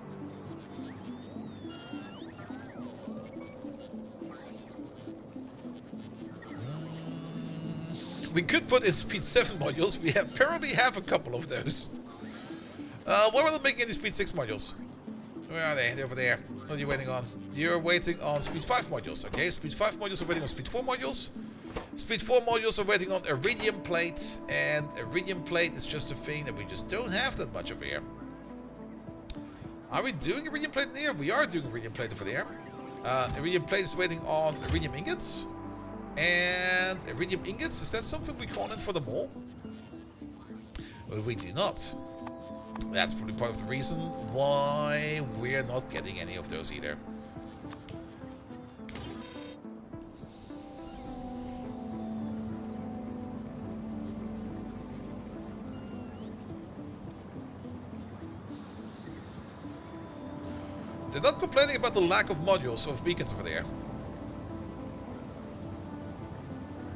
We could put in speed 7 modules. We apparently have a couple of those. Why are we not making any speed 6 modules? Where are they? They're over there. What are you waiting on? You're waiting on speed 5 modules. Okay, speed 5 modules are waiting on speed 4 modules. Speed 4 modules are waiting on iridium plate, and iridium plate is just a thing that we just don't have that much over here. Are we doing iridium plate in here? We are doing iridium plate over there. Iridium plate is waiting on iridium ingots. And iridium ingots, is that something we call in for the mall? Well, we do not. That's probably part of the reason why we're not getting any of those either. They're not complaining about the lack of modules of beacons over there.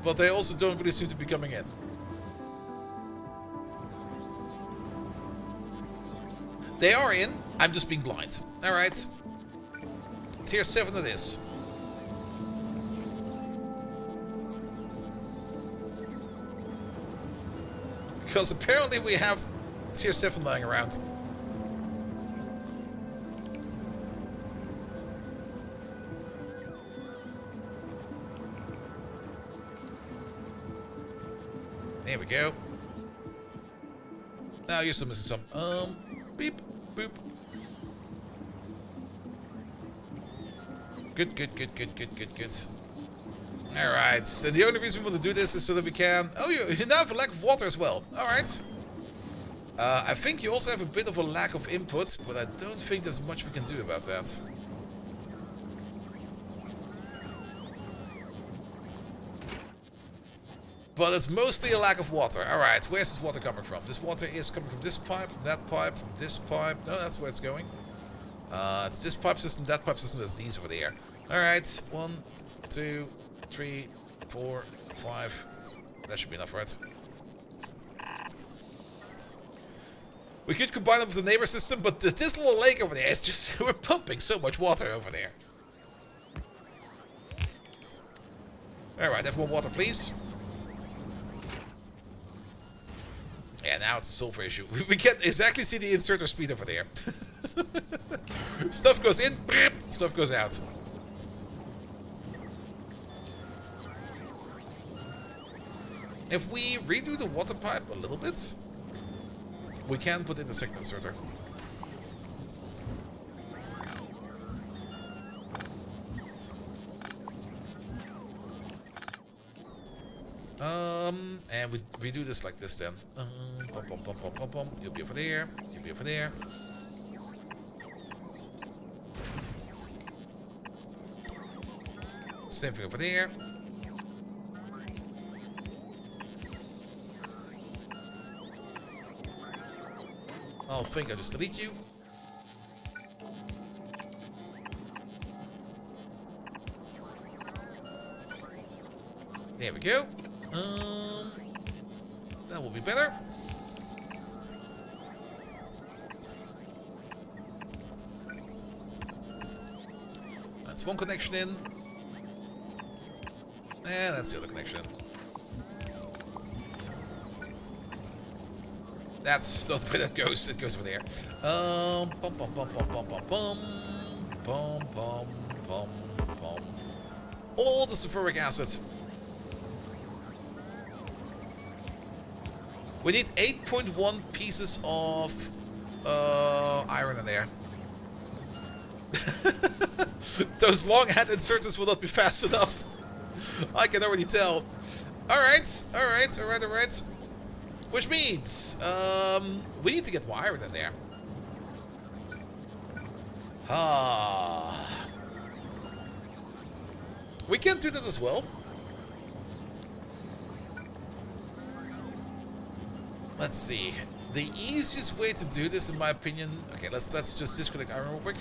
But they also don't really seem to be coming in. They are in. I'm just being blind. Alright. Tier 7 it is. Because apparently we have tier 7 lying around. There we go. Now you're still missing some. Beep, boop. Good, good, good, good, good, good, good. Alright, so the only reason we want to do this is so that we can... Oh, you now have a lack of water as well. Alright. I think you also have a bit of a lack of input, but I don't think there's much we can do about that. But it's mostly a lack of water. Alright, where's this water coming from? This water is coming from this pipe, from that pipe, from this pipe. No, that's where it's going. It's this pipe system, that pipe system, that's these over there. Alright, 1, 2, 3, 4, 5. That should be enough, right? We could combine it with the neighbor system, but this little lake over there is just... We're pumping so much water over there. Alright, have more water, please. Yeah, now it's a sulfur issue. We can't exactly see the inserter speed over there. Stuff goes in, stuff goes out. If we redo the water pipe a little bit, we can put in the second inserter. And we do this like this then. Bum, bum, bum, bum, bum, bum. You'll be over there. You'll be over there. Same thing over there. I'll think I'll just delete you. There we go. That will be better. That's one connection in. And that's the other connection in. That's not where that goes. It goes over there. Bum bum bum bum bum bum bum. Bum bum bum bum. All the sulfuric acid. We need 8.1 pieces of iron in there. Those long hand inserters will not be fast enough. I can already tell. Alright, alright, alright, alright. Which means we need to get more iron in there. We can do that as well. Let's see. The easiest way to do this, in my opinion. Okay, let's just disconnect iron real quick.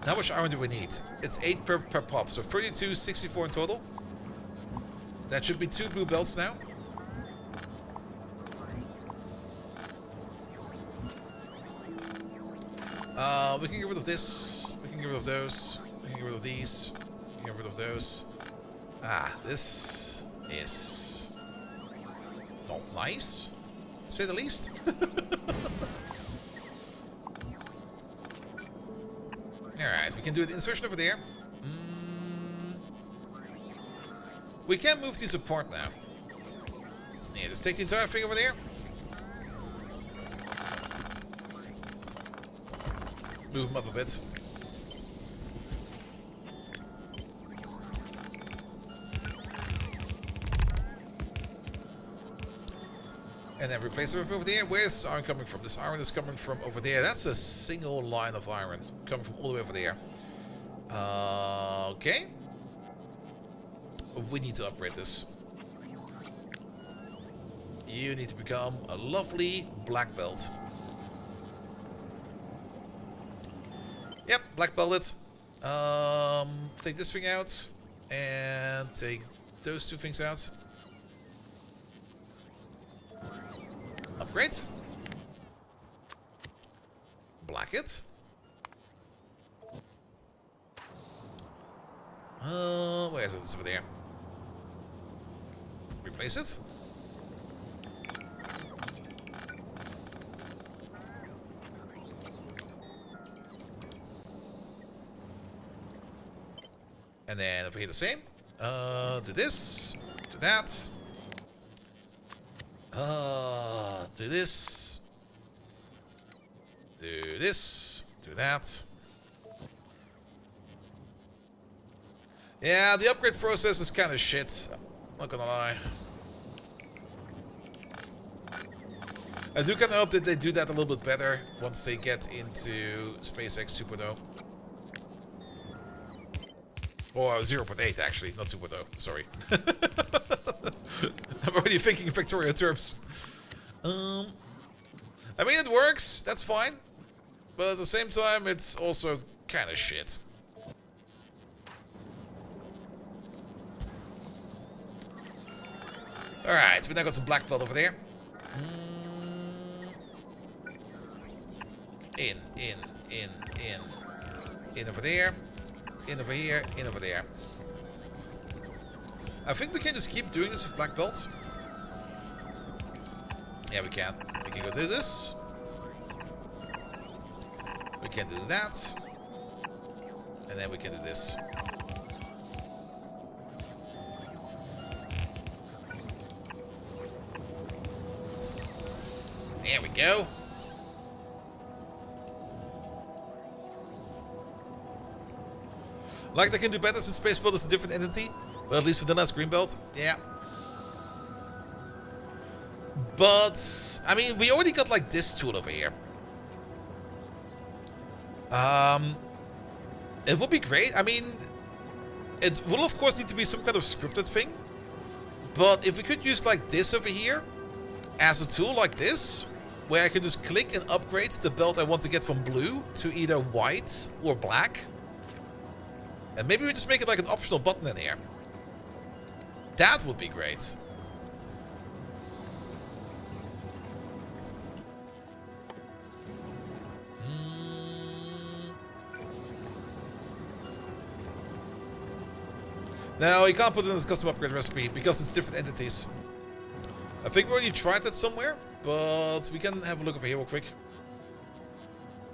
How much iron do we need? It's 8 per pop, so 32, 64 in total. That should be 2 blue belts now. We can get rid of this. We can get rid of those. We can get rid of these. We can get rid of those. This is not nice, to say the least. Alright, we can do the insertion over there. We can move these apart now. Yeah, just take the entire thing over there. Move them up a bit. And then replace it over there. Where's this iron coming from? This iron is coming from over there. That's a single line of iron coming from all the way over there. Okay. We need to upgrade this. You need to become a lovely black belt. Yep, black belted. Take this thing out. And take those two things out. Upgrade. Black it. Where is it? It's over there. Replace it. And then over here the same. Do this. Do that. Do this. Do this. Do that. Yeah, the upgrade process is kind of shit. Not gonna lie. I do kind of hope that they do that a little bit better once they get into SpaceX 2.0. Or 0.8 actually, not 2.0, sorry. I'm already thinking in Victoria terms. I mean, it works, that's fine. But at the same time, it's also kind of shit. Alright, we now got some black belt over there. In. In over there. In over here. In over there. I think we can just keep doing this with black belts. Yeah, we can. We can go do this. We can do that. And then we can do this. There we go. Like they can do better since Space Belt is a different entity. But at least with the last green belt. Yeah. But, I mean, we already got like this tool over here. It would be great. I mean, it will of course need to be some kind of scripted thing. But if we could use like this over here as a tool like this, where I can just click and upgrade the belt I want to get from blue to either white or black. And maybe we just make it like an optional button in here. That would be great. No, you can't put it in this custom upgrade recipe because it's different entities. I think we already tried that somewhere, but we can have a look over here real quick.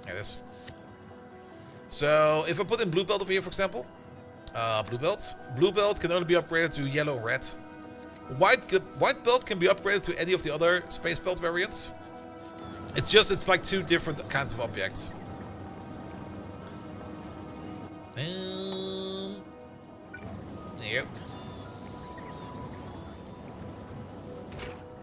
There it is. So, if I put in blue belt over here, for example. Blue belt can only be upgraded to yellow or red. White belt can be upgraded to any of the other space belt variants. It's like two different kinds of objects. Yep.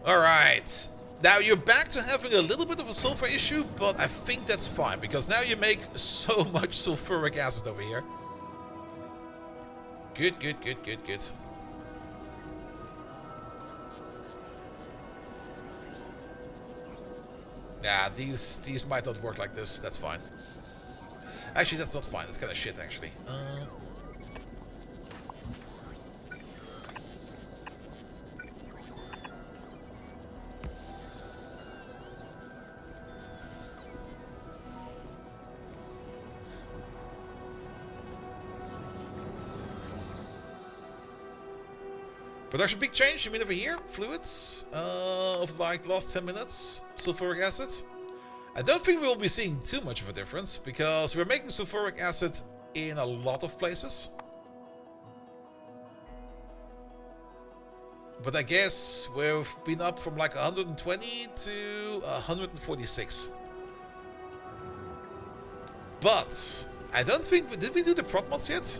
Alright. Now you're back to having a little bit of a sulfur issue, but I think that's fine because now you make so much sulfuric acid over here. Good, good, good, good, good. Yeah, these might not work like this. That's fine. Actually, that's not fine. That's kind of shit, actually. Production peak change, you mean over here? Fluids? Of like the last 10 minutes? Sulfuric acid? I don't think we will be seeing too much of a difference, because we're making sulfuric acid in a lot of places. But I guess we've been up from like 120 to 146. But I don't think... Did we do the prot mods yet?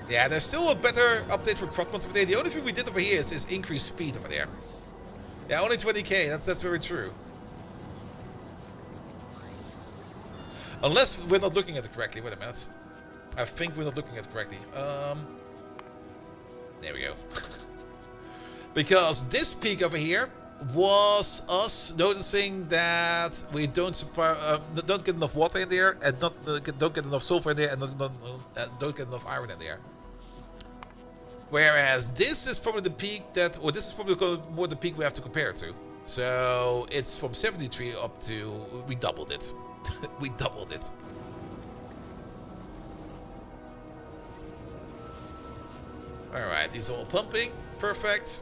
Yeah, there's still a better update for prot mods over there. The only thing we did over here is increase speed over there. Yeah, only 20k. That's very true. Unless we're not looking at it correctly. Wait a minute. I think we're not looking at it correctly. There we go. Because this peak over here was us noticing that we don't get enough water in there, and don't get enough sulfur in there, and don't get enough iron in there. Whereas this is probably the peak that, or this is probably more the peak we have to compare to. So it's from 73 up to, we doubled it. We doubled it. Alright, these are all pumping. Perfect.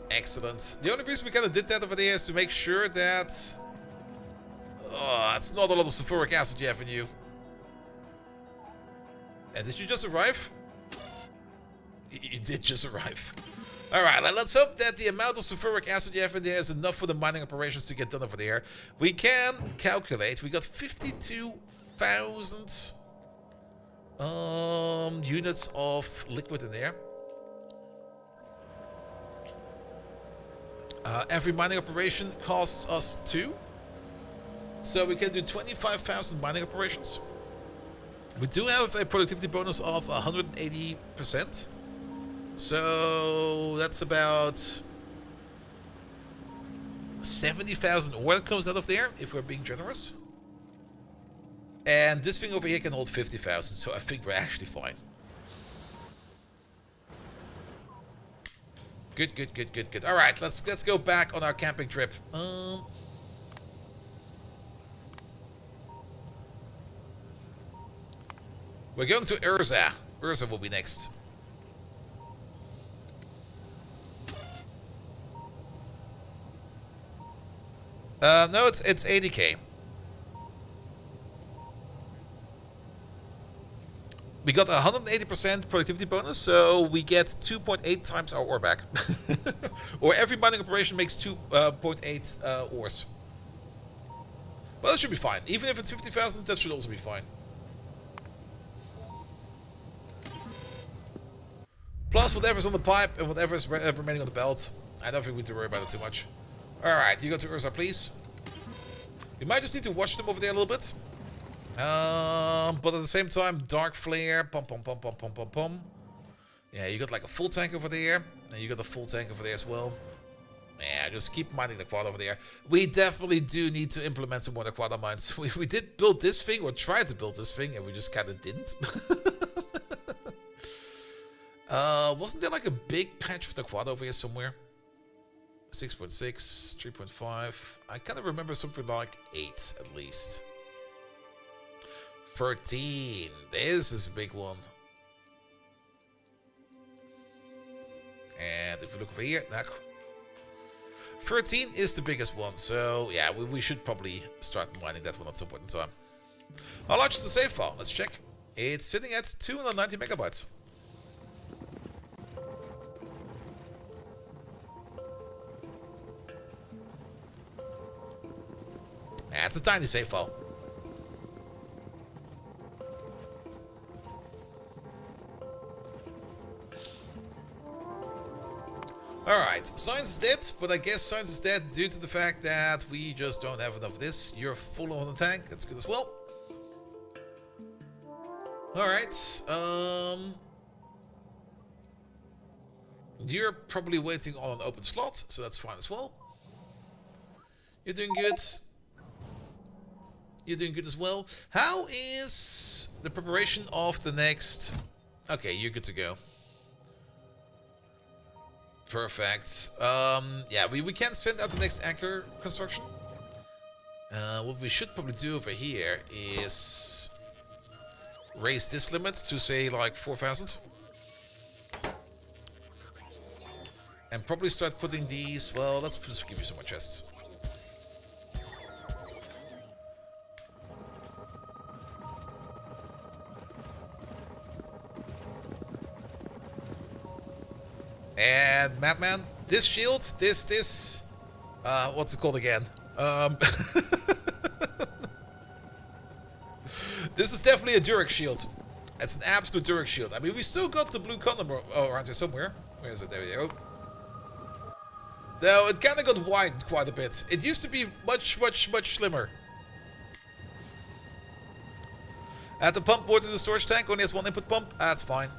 Excellent. The only reason we kind of did that over there is to make sure that... Oh, it's not a lot of sulfuric acid you have in you. And did you just arrive? You did just arrive. Alright, let's hope that the amount of sulfuric acid you have in there is enough for the mining operations to get done over there. We can calculate. We got 52,000 units of liquid in there. Every mining operation costs us 2. So we can do 25,000 mining operations. We do have a productivity bonus of 180%. So that's about 70,000 ore that comes out of there, if we're being generous. And this thing over here can hold 50,000, so I think we're actually fine. Good, good, good, good, good. All right, let's go back on our camping trip. We're going to Urza. Urza will be next. No, it's 80k. We got a 180% productivity bonus, so we get 2.8 times our ore back. Or every mining operation makes 2.8 ores. But that should be fine. Even if it's 50,000, that should also be fine. Plus whatever's on the pipe and whatever's remaining on the belt. I don't think we need to worry about it too much. Alright, you go to Urza, please. You might just need to watch them over there a little bit. But at the same time, Dark Flare, pum pum pum pum pum pum pum. Yeah, you got like a full tank over there, and you got a full tank over there as well. Yeah, just keep mining the quad over there. We definitely do need to implement some more quad mines. We did build this thing, or tried to build this thing, and we just kind of didn't. Wasn't there like a big patch for the quad over here somewhere? 6.6, 3.5. I kind of remember something like 8 at least. 13. This is a big one. And if we look over here, 13 is the biggest one. So yeah, we should probably start mining that one at some point in time. How large is the save file? Let's check. It's sitting at 290 megabytes. Yeah, it's a tiny save file. Alright, science is dead, but I guess science is dead due to the fact that we just don't have enough of this. You're full on the tank, that's good as well. Alright, you're probably waiting on an open slot, so that's fine as well. You're doing good. You're doing good as well. How is the preparation of the next... Okay, you're good to go. Perfect. Yeah, we can send out the next anchor construction. What we should probably do over here is raise this limit to say like 4,000. And probably start putting these, well, let's just give you some more chests. And Madman, this shield, this, what's it called again? This is definitely a Durex shield. It's an absolute Durex shield. I mean, we still got the blue condom around here somewhere. Where is it? There we go. Though it kind of got widened quite a bit. It used to be much slimmer. At the pump board to the storage tank only has one input pump. That's fine.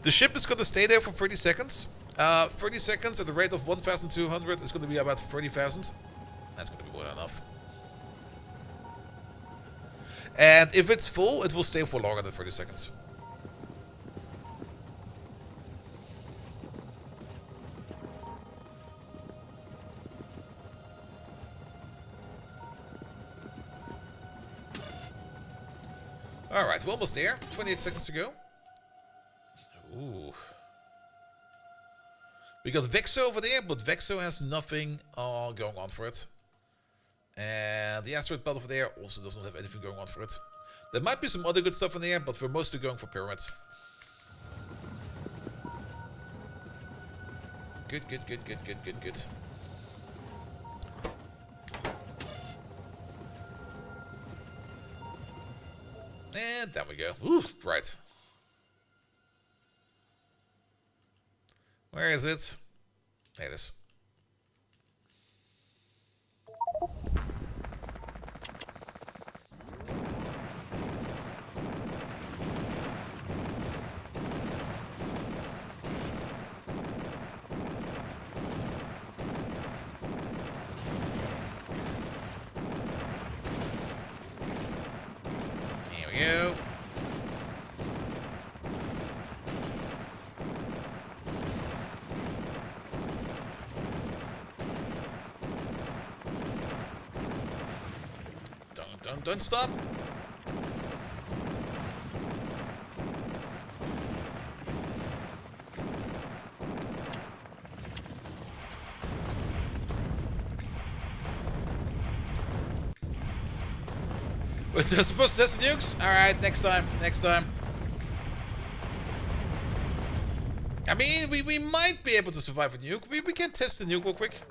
The ship is going to stay there for 30 seconds. 30 seconds at the rate of 1,200 is going to be about 30,000. That's going to be more than enough. And if it's full, it will stay for longer than 30 seconds. Alright, we're almost there. 28 seconds to go. Ooh. We got Vexo over there, but Vexo has nothing going on for it. And the asteroid belt over there also does not have anything going on for it. There might be some other good stuff in there, but we're mostly going for pyramids. Good. And down we go. Ooh, right. Where is it? There it is. Here we go. Don't stop. We're supposed to test the nukes? Alright, next time. Next time. I mean, we might be able to survive a nuke. We can test the nuke real quick.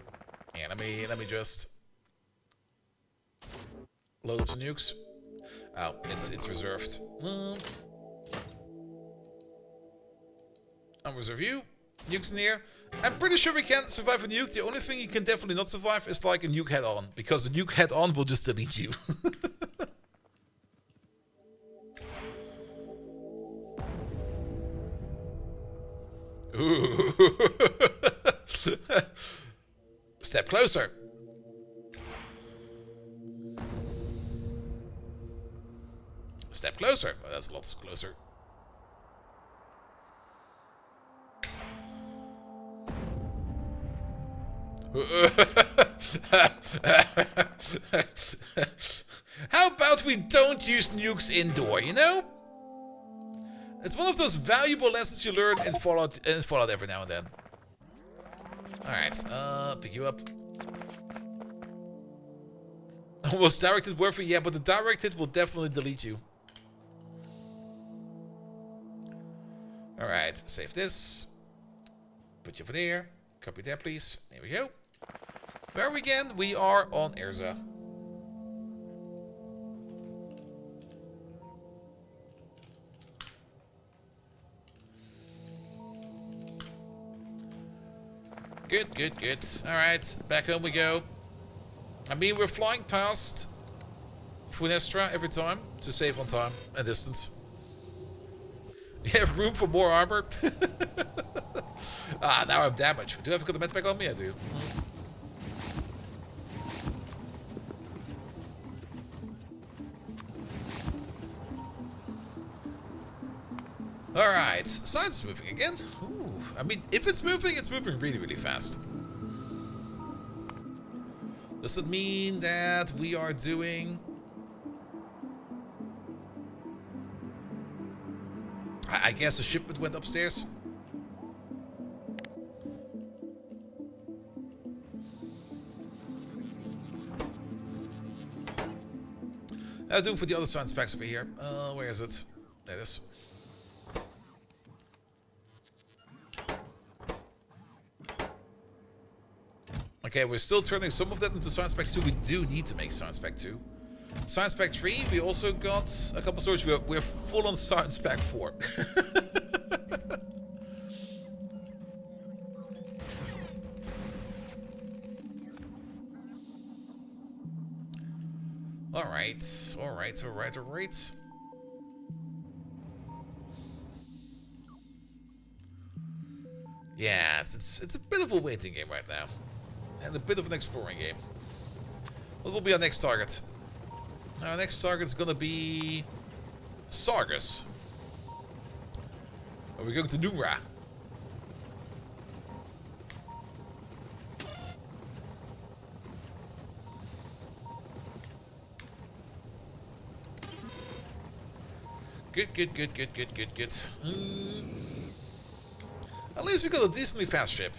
Yeah, let me just load up the nukes. Oh, it's reserved. Unreserve you. Nukes in the air. I'm pretty sure we can survive a nuke. The only thing you can definitely not survive is like a nuke head-on, because the nuke head-on will just delete you. Ooh. Step closer. Step closer. Well, that's lots closer. How about we don't use nukes indoor, you know? It's one of those valuable lessons you learn in Fallout every now and then. Alright, pick you up. Was directed working? Yeah, but the directed will definitely delete you. Alright, save this. Put you over there. Copy that, please. There we go. Where are we again? We are on Erza. Good, good, good. Alright, back home we go. I mean, we're flying past Funestra every time to save on time and distance. You have room for more armor? Ah, now I'm damaged. Do I have got the med pack on me? I do. Alright, science is moving again. Ooh, I mean, if it's moving really, really fast. Does it mean that we are doing... I guess the shipment went upstairs. Now doing for the other science packs over here. Where is it? There it is. Okay, we're still turning some of that into Science Pack 2. We do need to make Science Pack 2. Science Pack 3, we also got a couple storage. We're full on Science Pack 4. Alright, alright, alright, alright. Yeah, it's a bit of a waiting game right now. And a bit of an exploring game. What will be our next target? Our next target is gonna be Sargus. Are we going to Numra? Good, good, good, good, good, good, good. At least we got a decently fast ship.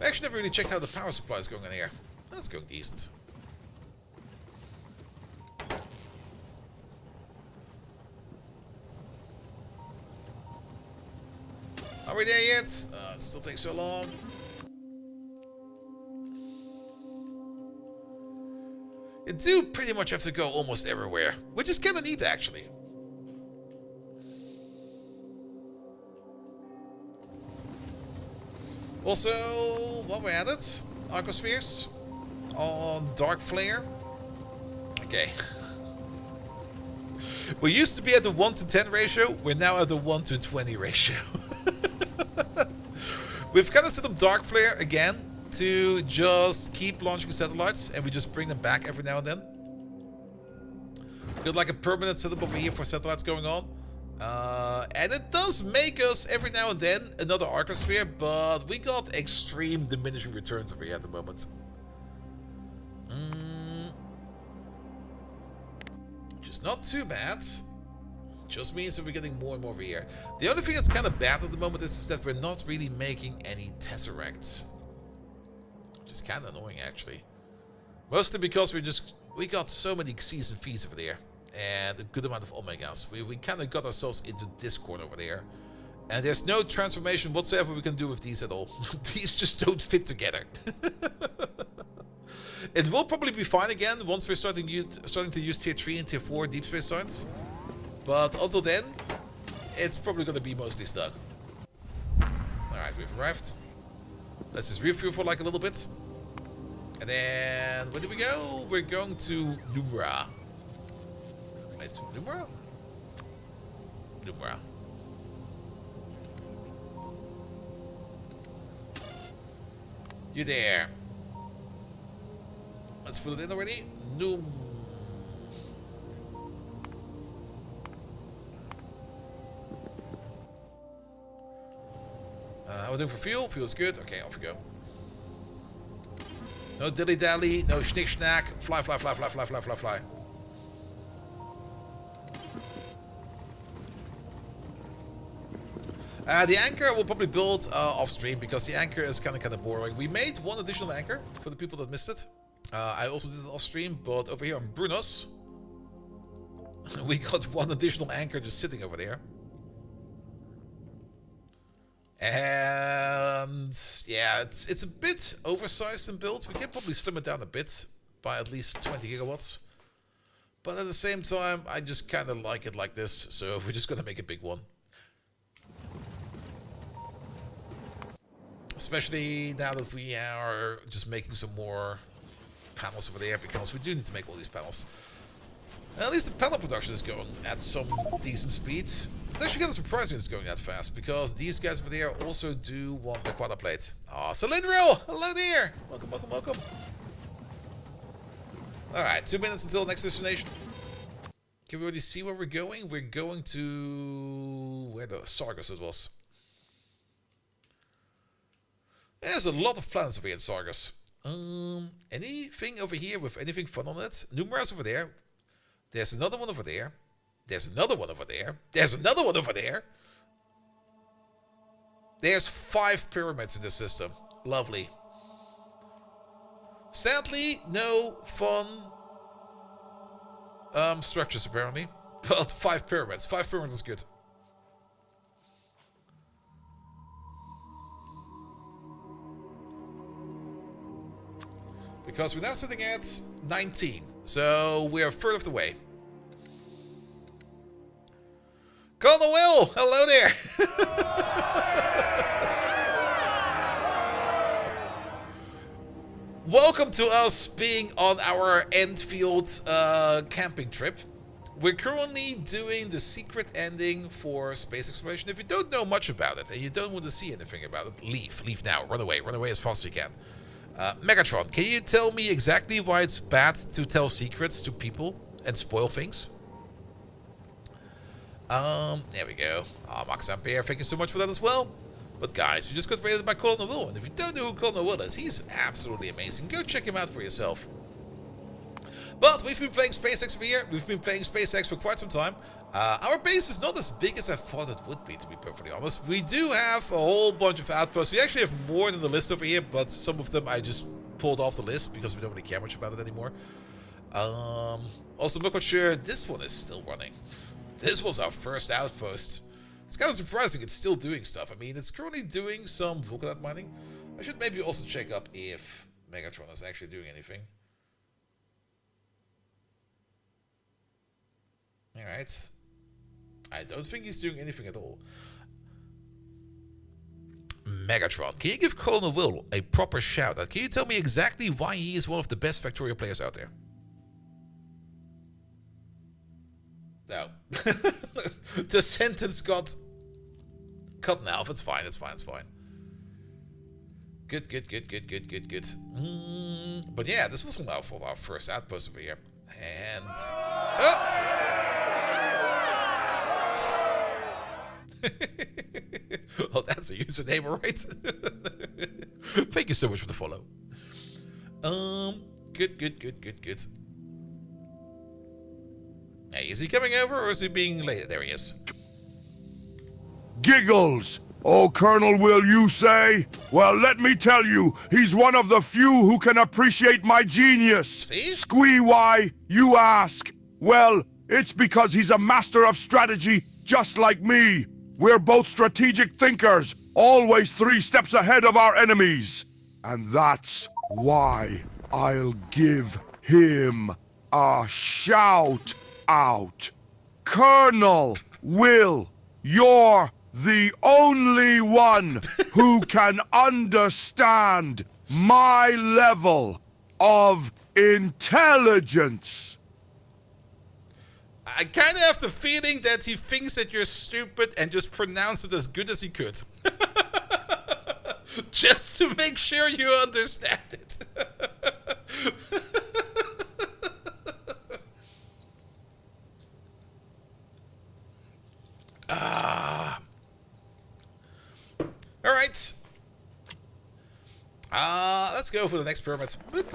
I actually never really checked how the power supply is going in here. That's going decent. Are we there yet? It still takes so long. You do pretty much have to go almost everywhere, which is kind of neat actually. Also, while we're at it, Arcospheres on Dark Flare. Okay. We used to be at the 1:10 ratio, we're now at the 1:20 ratio. We've kind of set up Dark Flare again to just keep launching satellites, and we just bring them back every now and then. Got like a permanent setup over here for satellites going on. And it does make us, every now and then, another Arcosphere, but we got extreme diminishing returns over here at the moment. Which is not too bad. Just means that we're getting more and more over here. The only thing that's kind of bad at the moment is that we're not really making any Tesseracts. Which is kind of annoying, actually. Mostly because we got so many X's and V's over there. And a good amount of Omegas. We kind of got ourselves into Discord over there. And there's no transformation whatsoever we can do with these at all. These just don't fit together. It will probably be fine again once we're starting to use tier 3 and tier 4 deep space signs. But until then, it's probably going to be mostly stuck. Alright, we've arrived. Let's just refuel for like a little bit. And then, where do we go? We're going to Numra. Wait, Numra? Numra. You there. Let's put it in already. Noom. How are we doing for fuel? Fuel's good. Okay, off we go. No dilly-dally, no schnick-schnack. Fly, fly, fly, fly, fly, fly, fly, fly. The anchor will probably build off stream because the anchor is kind of boring. We made one additional anchor for the people that missed it. I also did it off stream, but over here on Brunos, we got one additional anchor just sitting over there. And yeah, it's a bit oversized and built. We can probably slim it down a bit by at least 20 gigawatts. But at the same time, I just kind of like it like this, so we're just going to make a big one. Especially now that we are just making some more panels over there, because we do need to make all these panels. And at least the panel production is going at some decent speed. It's actually kind of surprising it's going that fast, because these guys over there also do want the quad plate. Ah, Cylindrill! Hello there! Welcome, welcome, welcome. Alright, 2 minutes until next destination. Can we already see where we're going? We're going to... where the Sargas it was. There's a lot of planets over here in Sargas. Anything over here with anything fun on it? Numera's over there. There's another one over there. There's another one over there. There's another one over there. There's 5 pyramids in the system. Lovely. Sadly, no fun structures apparently. But 5 pyramids. 5 pyramids is good. Because we're now sitting at 19. So we are a third of the way. Colonel Will! Hello there! Welcome to us being on our Enfield camping trip. We're currently doing the secret ending for space exploration. If you don't know much about it and you don't want to see anything about it, leave. Leave now. Run away. Run away as fast as you can. Megatron, can you tell me exactly why it's bad to tell secrets to people and spoil things? There we go. Max Ampere, thank you so much for that as well. But guys, we just got rated by Colonel Will, and if you don't know who Colonel Will is, he's absolutely amazing. Go check him out for yourself. But we've been playing SpaceX for a year. We've been playing SpaceX for quite some time. Our base is not as big as I thought it would be, to be perfectly honest. We do have a whole bunch of outposts. We actually have more than the list over here, but some of them I just pulled off the list because we don't really care much about it anymore. Also, I'm not quite sure this one is still running. This was our first outpost. It's kind of surprising it's still doing stuff. I mean, it's currently doing some Vulcanite mining. I should maybe also check up if Megatron is actually doing anything. Alright. I don't think he's doing anything at all. Megatron, can you give Colonel Will a proper shout out? Can you tell me exactly why he is one of the best Factorio players out there? No. The sentence got cut in half. It's fine, it's fine, it's fine. Good, good, good, good, good, good, good. But yeah, this was now for our first outpost over here. And... oh! Oh, that's a username, right? Thank you so much for the follow. Good, good, good, good, good. Hey, is he coming over or is he being late? There he is.
Giggles! Oh, Colonel, will you say? Well, let me tell you, he's one of the few who can appreciate my genius.
See?
Squee, why, you ask? Well, it's because he's a master of strategy, just like me. We're both strategic thinkers, always 3 steps ahead of our enemies. And that's why I'll give him a shout out. Colonel Will, you're the only one who can understand my level of intelligence.
I kind of have the feeling that he thinks that you're stupid and just pronounced it as good as he could. Just to make sure you understand it. Alright. Let's go for the next pyramid. Boop.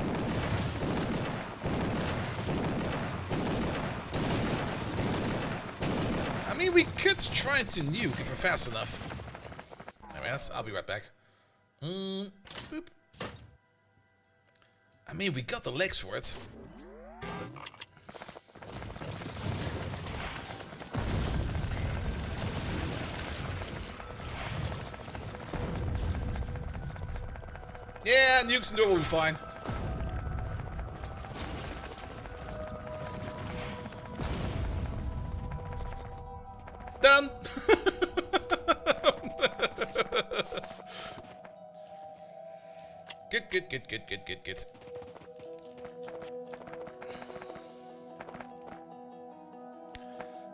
I mean, we could try to nuke if we're fast enough. I mean, I'll be right back. Boop. I mean, we got the legs for it. Yeah, nukes and door will be fine. Done. Good.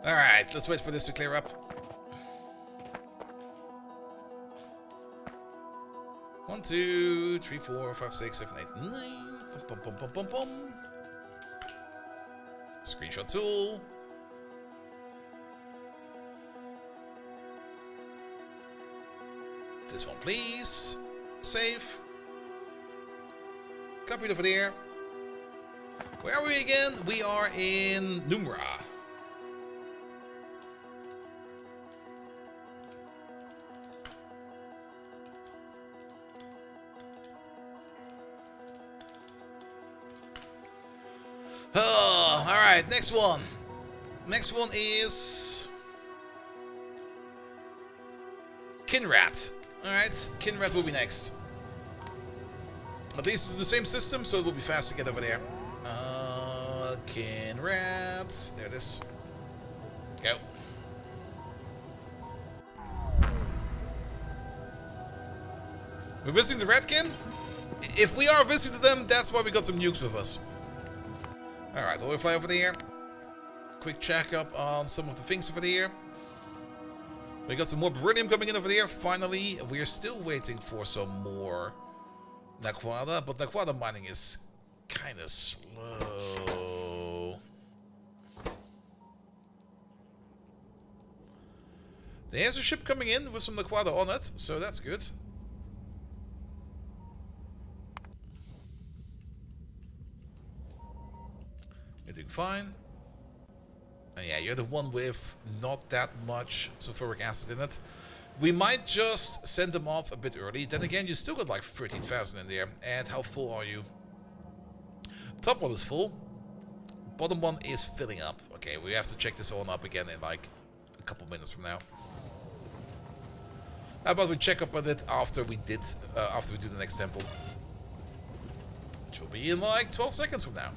Alright, let's wait for this to clear up. 1, 2, 3, 4, 5, 6, 7, 8, 9. Screenshot tool. This one, please. Save. Copy it over there. Where are we again? We are in Numra. Oh, alright, next one. Next one is Kinrat. Alright, Kinrat will be next. At least it's the same system, so it will be fast to get over there. Kinrat. There it is. Go. We're visiting the Redkin? If we are visiting them, that's why we got some nukes with us. Alright, we'll fly over there. Quick checkup on some of the things over there. We got some more beryllium coming in over there. Finally, we are still waiting for some more Naquada, but Naquada mining is kind of slow. There's a ship coming in with some Naquada on it, so that's good. You're doing fine. And yeah, you're the one with not that much sulfuric acid in it. We might just send them off a bit early. Then again, you still got like 13,000 in there. And how full are you? Top one is full. Bottom one is filling up. Okay, we have to check this one up again in like a couple minutes from now. How about we check up on it after we do the next temple, which will be in like 12 seconds from now.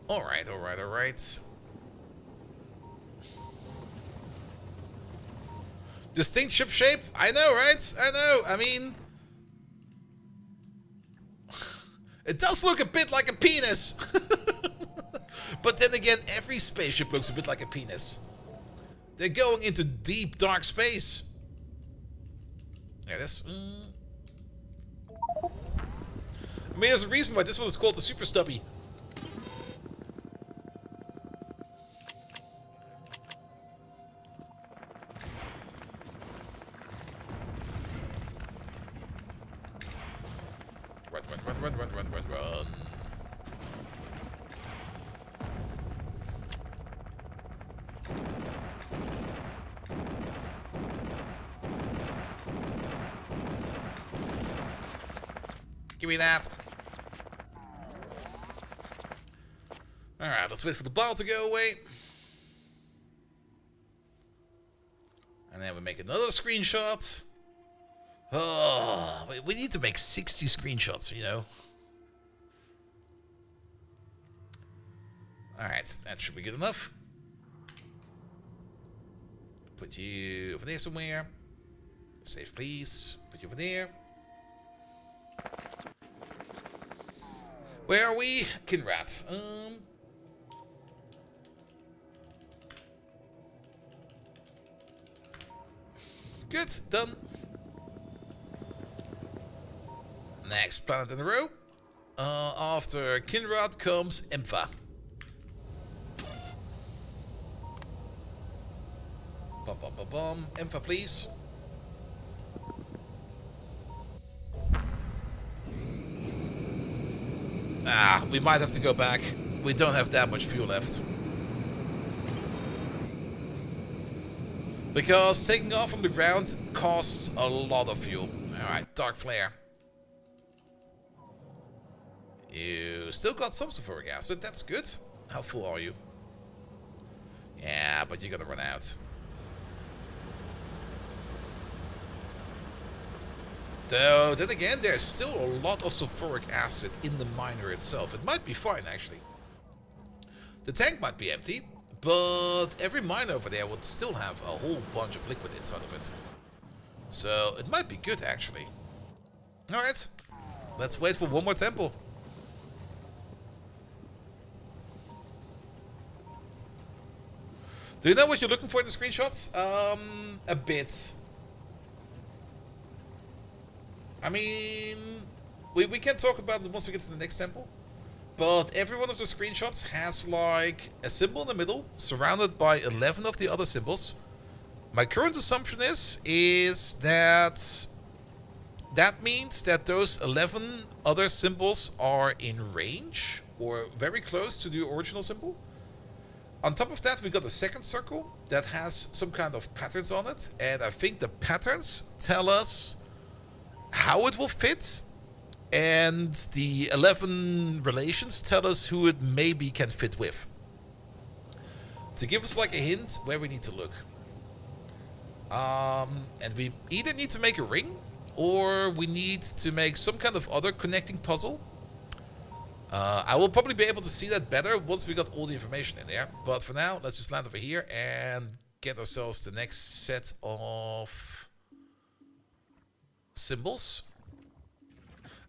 Alright. Distinct ship shape? I know, right? I know. I mean, it does look a bit like a penis. But then again, every spaceship looks a bit like a penis. They're going into deep, dark space. There it is. I mean, there's a reason why this one is called the Super Stubby. Run. Give me that. Alright, let's wait for the ball to go away. And then we make another screenshot. Oh, we need to make 60 screenshots, you know. Alright, that should be good enough. Put you over there somewhere. Save, please. Put you over there. Where are we? Kinrat. Good, done. Next planet in a row. After Kinrad comes Impha. Bum bum bum bum. Impha, please. Ah, we might have to go back. We don't have that much fuel left. Because taking off from the ground costs a lot of fuel. Alright, Dark Flare. You still got some sulfuric acid, that's good. How full are you? Yeah, but you're gonna run out. Though, then again, there's still a lot of sulfuric acid in the miner itself. It might be fine, actually. The tank might be empty, but every mine over there would still have a whole bunch of liquid inside of it. So, it might be good, actually. Alright, let's wait for one more temple. Do you know what you're looking for in the screenshots? A bit. I mean, we can talk about it once we get to the next temple. But every one of the screenshots has like a symbol in the middle, surrounded by 11 of the other symbols. My current assumption is that that means that those 11 other symbols are in range or very close to the original symbol. On top of that, we got a second circle that has some kind of patterns on it. And I think the patterns tell us how it will fit. And the 11 relations tell us who it maybe can fit with. To give us like a hint where we need to look. And we either need to make a ring, or we need to make some kind of other connecting puzzle. I will probably be able to see that better once we got all the information in there. But for now, let's just land over here and get ourselves the next set of symbols.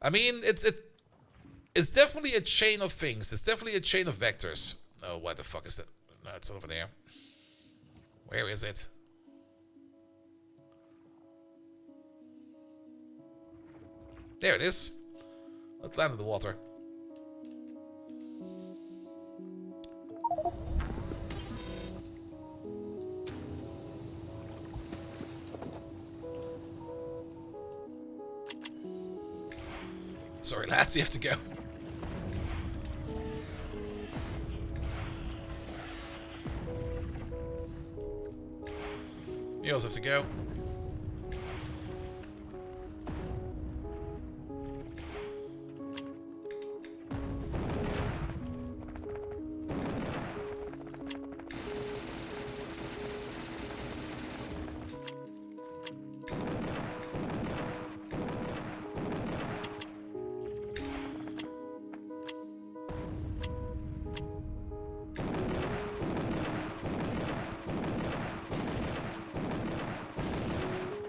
I mean, it's definitely a chain of things. It's definitely a chain of vectors. Oh, what the fuck is that? No, it's over there. Where is it? There it is. Let's land in the water. Sorry, lads, you have to go. You also have to go.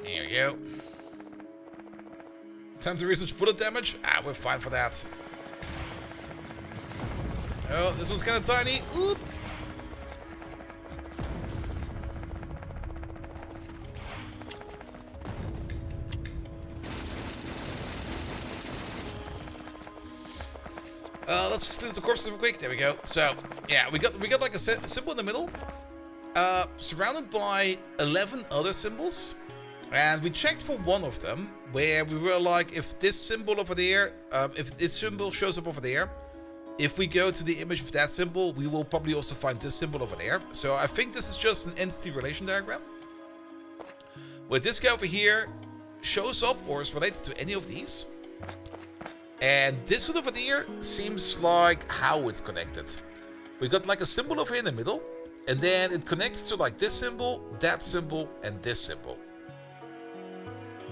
There we go. Time to research bullet damage. Ah, we're fine for that. Oh, this one's kind of tiny. Oop. Let's just split the corpses real quick. There we go. So, yeah, we got like a symbol in the middle, surrounded by 11 other symbols. And we checked for one of them, where we were like, if this symbol over there, if this symbol shows up over there, if we go to the image of that symbol, we will probably also find this symbol over there. So I think this is just an entity relation diagram, where this guy over here shows up or is related to any of these. And this one over there seems like how it's connected. We got like a symbol over here in the middle, and then it connects to like this symbol, and this symbol.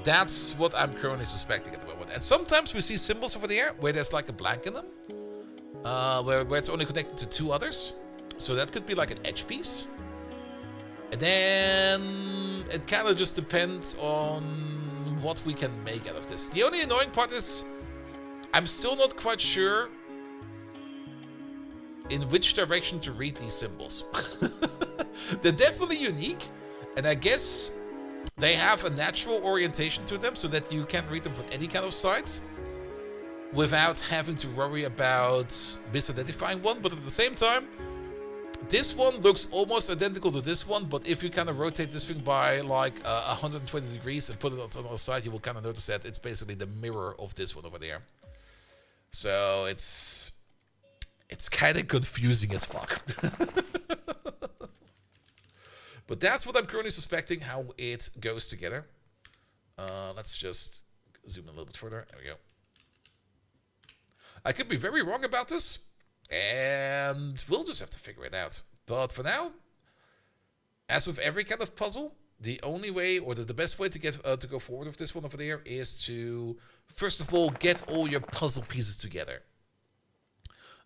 That's what I'm currently suspecting at the moment. And sometimes we see symbols over there where there's like a blank in them, where it's only connected to 2 others. So that could be like an edge piece. And then it kind of just depends on what we can make out of this. The only annoying part is I'm still not quite sure in which direction to read these symbols. They're definitely unique, and I guess they have a natural orientation to them so that you can read them from any kind of side without having to worry about misidentifying one. But at the same time, this one looks almost identical to this one, but if you kind of rotate this thing by like 120 degrees and put it on the other side, you will kind of notice that it's basically the mirror of this one over there. So it's kind of confusing as fuck. But that's what I'm currently suspecting, how it goes together. Let's just zoom in a little bit further. There we go. I could be very wrong about this, and we'll just have to figure it out. But for now, as with every kind of puzzle, the only way, or the best way to get to go forward with this one over there is to, first of all, get all your puzzle pieces together.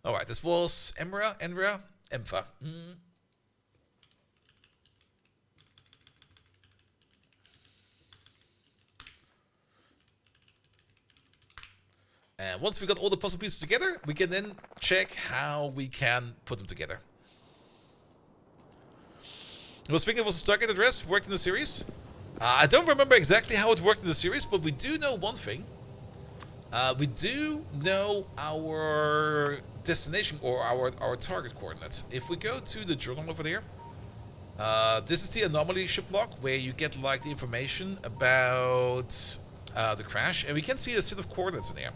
Alright, this was Emfa. And once we got all the puzzle pieces together, we can then check how we can put them together. I was thinking it was a target address, worked in the series. I don't remember exactly how it worked in the series, but we do know one thing. We do know our destination, or our target coordinates. If we go to the journal over there, this is the anomaly ship log, where you get like the information about the crash, and we can see a set of coordinates in there.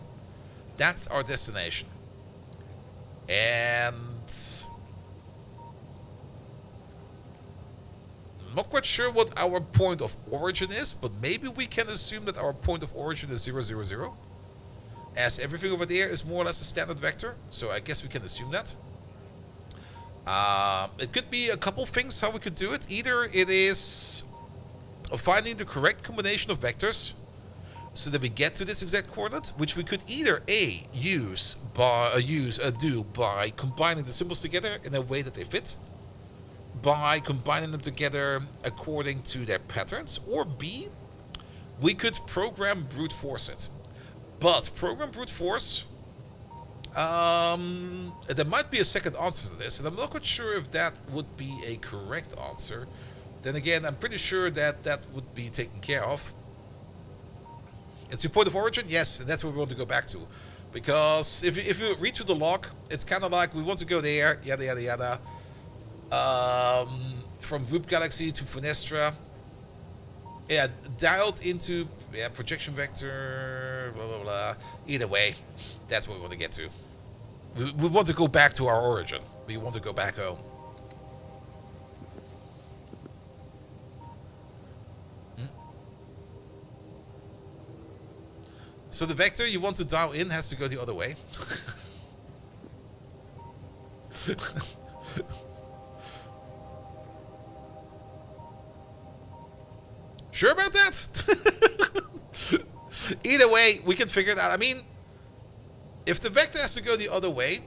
That's our destination. And I'm not quite sure what our point of origin is, but maybe we can assume that our point of origin is 0, 0, 0. As everything over there is more or less a standard vector, so I guess we can assume that. It could be a couple things how we could do it. Either it is finding the correct combination of vectors so that we get to this exact coordinate, which we could either do by combining the symbols together in a way that they fit, by combining them together according to their patterns, or B, we could program brute force it. But program brute force, there might be a second answer to this, and I'm not quite sure if that would be a correct answer. Then again, I'm pretty sure that that would be taken care of. It's your point of origin? Yes, and that's what we want to go back to. Because if you read through the log, it's kind of like we want to go there, yada yada yada. From Group Galaxy to Funestra. Yeah, dialed into projection vector, blah blah blah. Either way, that's what we want to get to. We want to go back to our origin. We want to go back home. So the vector you want to dial in has to go the other way. Sure about that? Either way, we can figure it out. I mean, if the vector has to go the other way,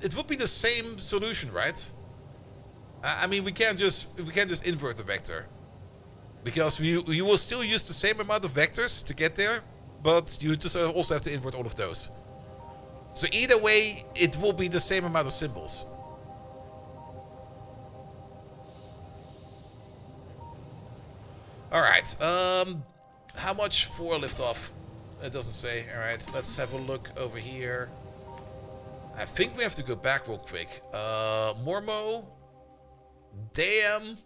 it would be the same solution, right? I mean, we can't just invert the vector, because you will still use the same amount of vectors to get there, but you just also have to invert all of those. So either way, it will be the same amount of symbols. Alright, how much for liftoff? It doesn't say. Alright, let's have a look over here. I think we have to go back real quick. Mormo. Dam.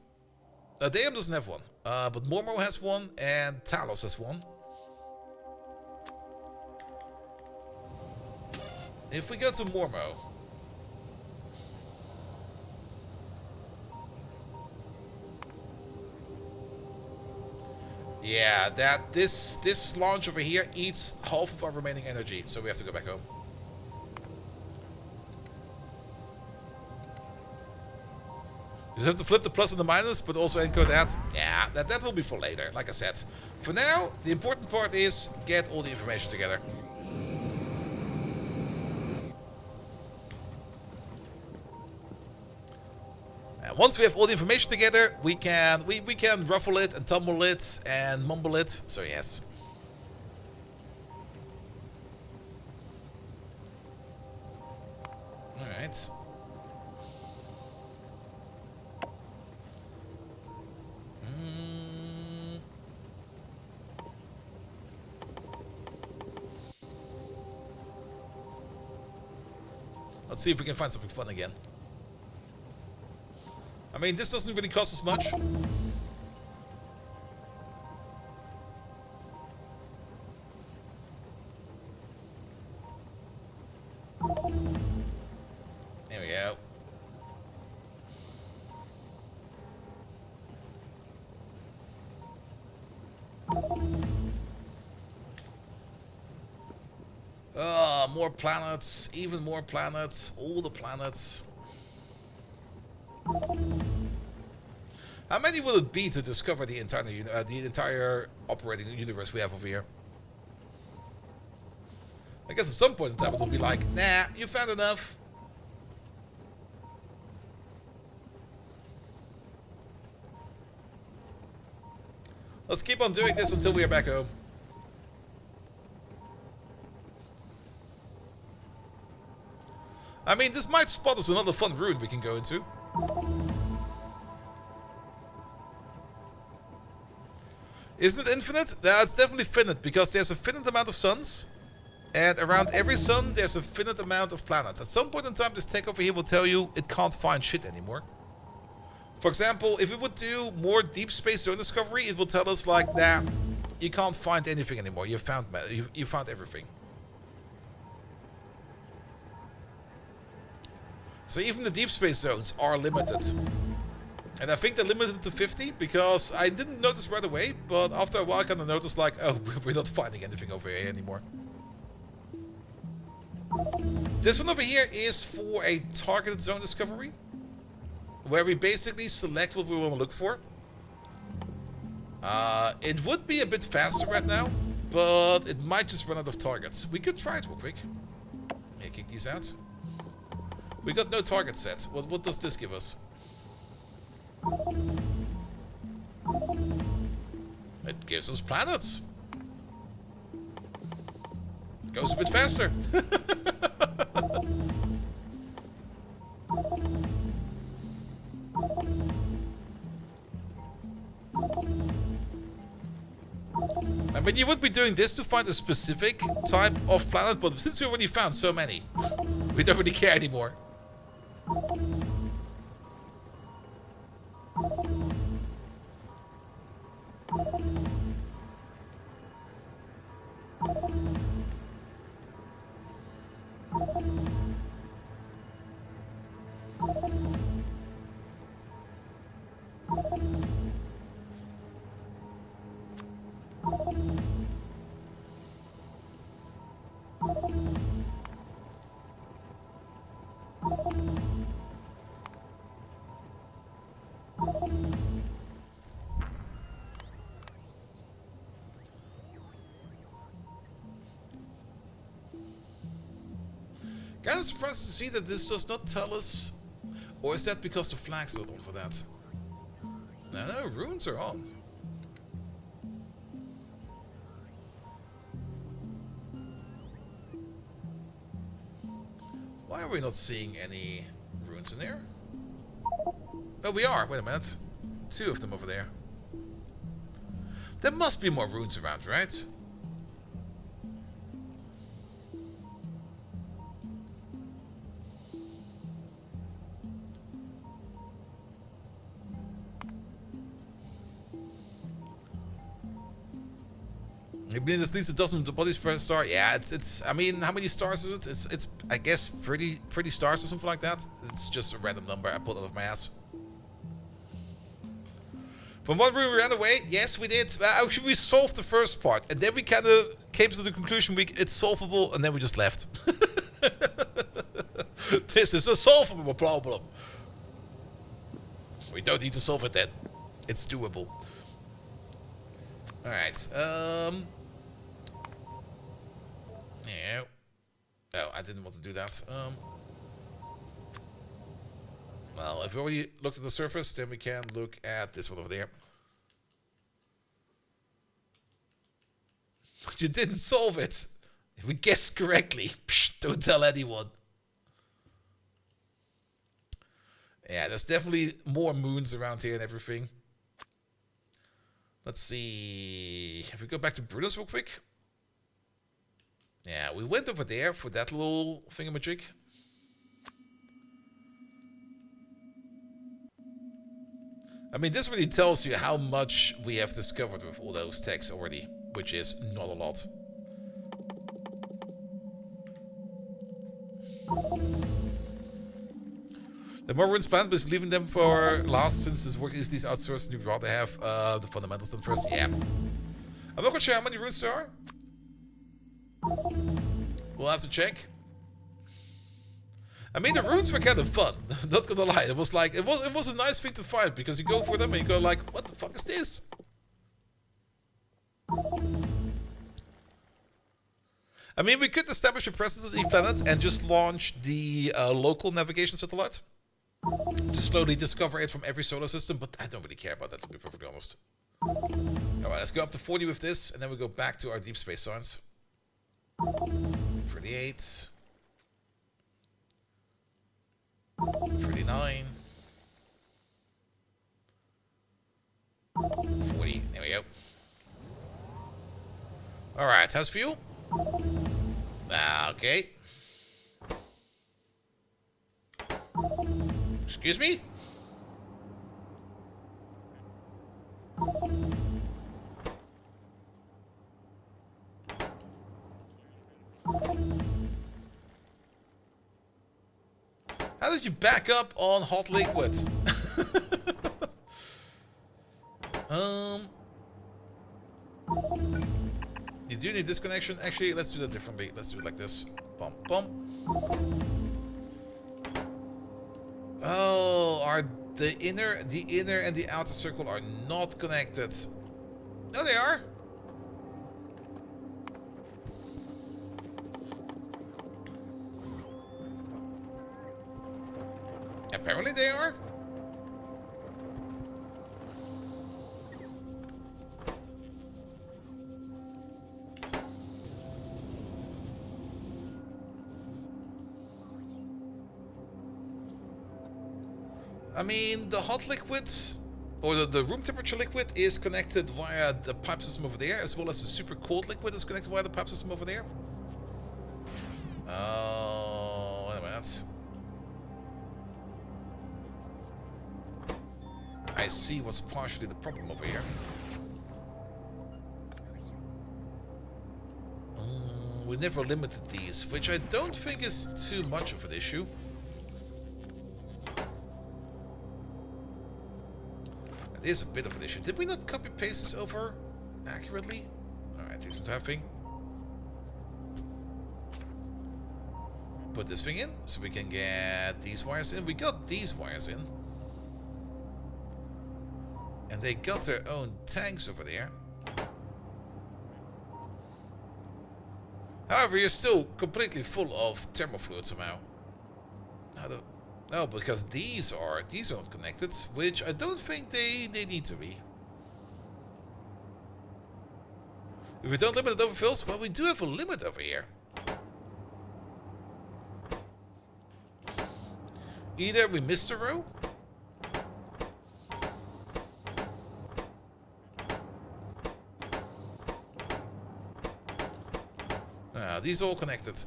Dam doesn't have one. But Mormo has one and Talos has one. If we go to Mormo. Yeah, that this launch over here eats half of our remaining energy, so we have to go back home. You just have to flip the plus and the minus, but also encode that. Yeah, that will be for later, like I said. For now, the important part is get all the information together. And once we have all the information together, we can ruffle it and tumble it and mumble it. So yes. All right. Let's see if we can find something fun again. I mean, this doesn't really cost us much. There we go. More planets, even more planets, all the planets. How many will it be to discover the entire operating universe we have over here? I guess at some point in time it will be like, nah, you found enough. Let's keep on doing this until we are back home. I mean, this might spot us another fun rune we can go into. Isn't it infinite? No, it's definitely finite, because there's a finite amount of suns. And around every sun, there's a finite amount of planets. At some point in time, this tech over here will tell you it can't find shit anymore. For example, if we would do more deep space zone discovery, it will tell us like, nah, you can't find anything anymore. You found everything. So even the deep space zones are limited. And I think they're limited to 50 because I didn't notice right away, but after a while I kind of noticed like, oh, we're not finding anything over here anymore. This one over here is for a targeted zone discovery, where we basically select what we want to look for. It would be a bit faster right now, but it might just run out of targets. We could try it real quick. Yeah, kick these out. We got no target set. What does this give us? It gives us planets. Goes a bit faster. I mean, you would be doing this to find a specific type of planet, but since we already found so many, we don't really care anymore. Kind of surprised to see that this does not tell us, or is that because the flag's not on for that? No, runes are on. Why are we not seeing any runes in there? No, we are. Wait a minute. 2 of them over there. There must be more runes around, right? Maybe this leads to dozen bodies per star. Yeah, it's. I mean, how many stars is it? It's. I guess 30 stars or something like that. It's just a random number I pulled out of my ass. From one room we ran away. Yes, we did. Actually, we solved the first part, and then we kind of came to the conclusion it's solvable, and then we just left. This is a solvable problem. We don't need to solve it then. It's doable. All right. Yeah. Oh, I didn't want to do that. Well, if we already looked at the surface, then we can look at this one over there. But you didn't solve it. We guessed correctly. Psh, don't tell anyone. Yeah, there's definitely more moons around here and everything. Let's see. If we go back to Bruno's real quick. Yeah, we went over there for that little thingamajig. I mean, this really tells you how much we have discovered with all those techs already, which is not a lot. The more runes planned, but leaving them for last since this work is these outsourced, and you'd rather have the fundamentals done first. Yeah. I'm not quite sure how many runes there are. We'll have to check. I mean, the runes were kind of fun. Not gonna lie, it was like it was a nice thing to find because you go for them and you go like, what the fuck is this? I mean, we could establish a presence on each planet and just launch the local navigation satellite to slowly discover it from every solar system, but I don't really care about that, to be perfectly honest. Alright, let's go up to 40 with this, and then we go back to our deep space science. 38. 39. 40. There we go. Alright, how's fuel? Okay. Excuse me? How did you back up on hot liquid? You do need disconnection. Actually, let's do that differently. Let's do it like this. Bum, bum. Oh, are the inner and the outer circle are not connected? No, they are. Apparently they are. I mean, the hot liquid, or the room temperature liquid is connected via the pipe system over there, as well as the super cold liquid is connected via the pipe system over there. Oh, wait a minute. I see what's partially the problem over here. We never limited these, which I don't think is too much of an issue. It is a bit of an issue. Did we not copy paste this over accurately? Alright, here's the thing. Put this thing in so we can get these wires in. We got these wires in. And they got their own tanks over there. However, you're still completely full of thermofluid somehow. No, because these are not connected, which I don't think they need to be. If we don't limit it overfills, well, we do have a limit over here. Either we missed a row. These are all connected.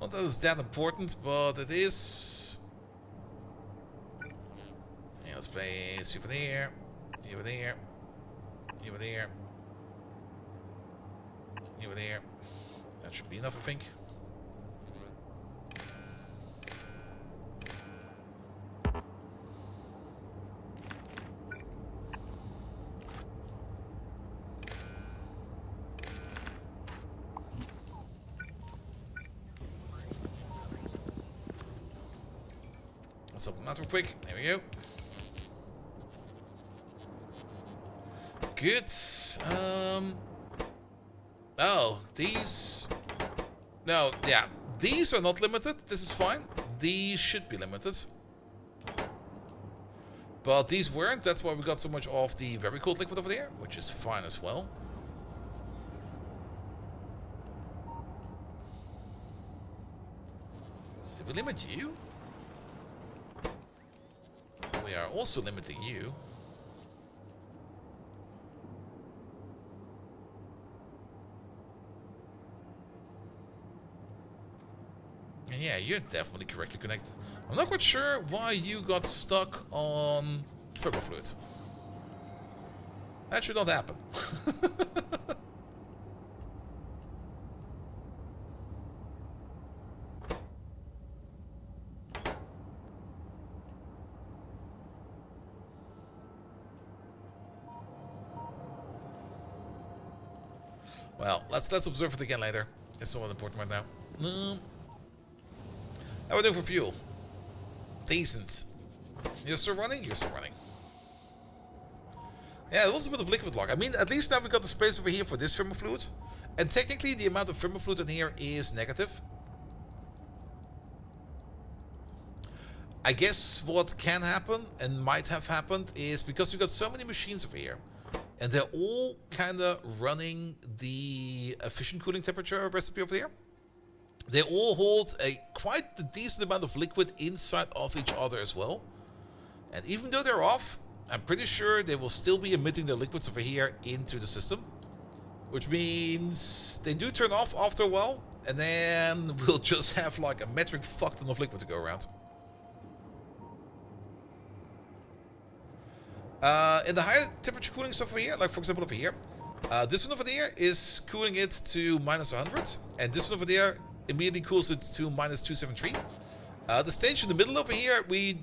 Not that it's that important, but it is. Yeah, let's place over there, over there, over there, over there. That should be enough, I think. Let's open that real quick. There we go. Good. Oh, these... No, yeah. These are not limited. This is fine. These should be limited. But these weren't. That's why we got so much of the very cold liquid over there, which is fine as well. Did we limit you? We are also limiting you. And yeah, you're definitely correctly connected. I'm not quite sure why you got stuck on thermofluid. That should not happen. Well, let's observe it again later. It's not important right now. How are we doing for fuel? Decent. You're still running? You're still running. Yeah, there was a bit of liquid lock. I mean, at least now we got the space over here for this thermofluid. And technically, the amount of thermofluid in here is negative. I guess what can happen, and might have happened, is because we got so many machines over here, and they're all kind of running the efficient cooling temperature recipe over here. They all hold quite a decent amount of liquid inside of each other as well. And even though they're off, I'm pretty sure they will still be emitting their liquids over here into the system. Which means they do turn off after a while. And then we'll just have like a metric fuck ton of liquid to go around. In the higher temperature cooling stuff over here, like for example over here, this one over there is cooling it to minus 100. And this one over there immediately cools it to minus 273. The stage in the middle over here, we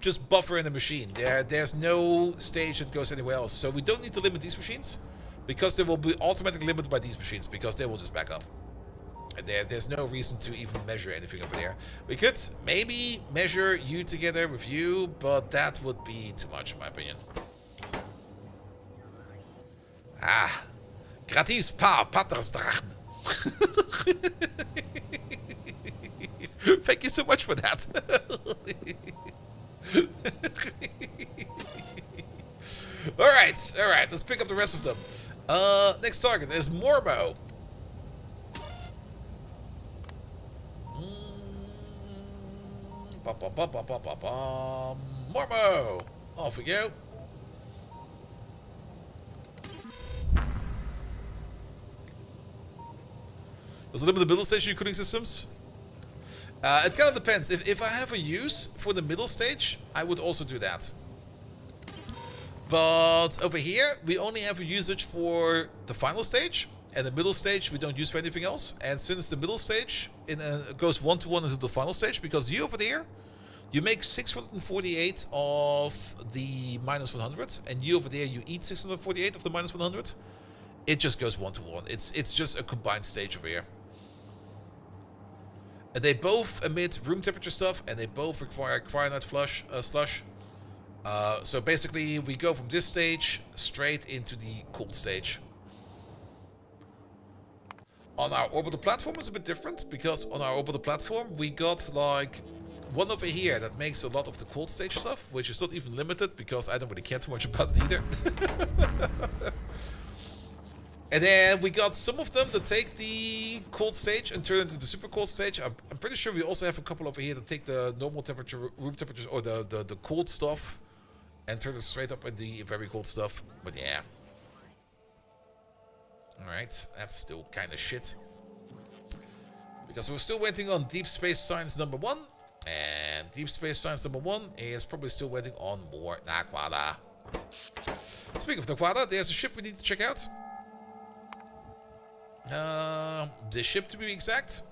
just buffer in the machine. There's no stage that goes anywhere else. So we don't need to limit these machines, because they will be automatically limited by these machines, because they will just back up. And there's no reason to even measure anything over there. We could maybe measure you together with you, but that would be too much in my opinion. Ah, gratis pa Patersdrachen. Thank you so much for that. Alright, let's pick up the rest of them. Next target is Mormo. Mormo! Off we go. There's a limit of middle station cooling systems. It kind of depends. If I have a use for the middle stage, I would also do that. But over here, we only have a usage for the final stage. And the middle stage, we don't use for anything else. And since the middle stage goes one-to-one into the final stage, because you over there, you make 648 of the minus 100. And you over there, you eat 648 of the minus 100. It just goes one-to-one. It's just a combined stage over here. And they both emit room temperature stuff, and they both require cryonite slush. So basically, we go from this stage straight into the cooled stage. On our orbital platform, it's a bit different, because on our orbital platform, we got like one over here that makes a lot of the cold stage stuff, which is not even limited, because I don't really care too much about it either. And then we got some of them that take the cold stage and turn it into the super cold stage. I'm pretty sure we also have a couple over here that take the normal temperature, room temperatures, or the cold stuff and turn it straight up in the very cold stuff. But yeah. Alright, that's still kind of shit. Because we're still waiting on Deep Space Science number 1. And Deep Space Science number 1 is probably still waiting on more Naquada. Speaking of Naquada, there's a ship we need to check out. The ship, to be exact.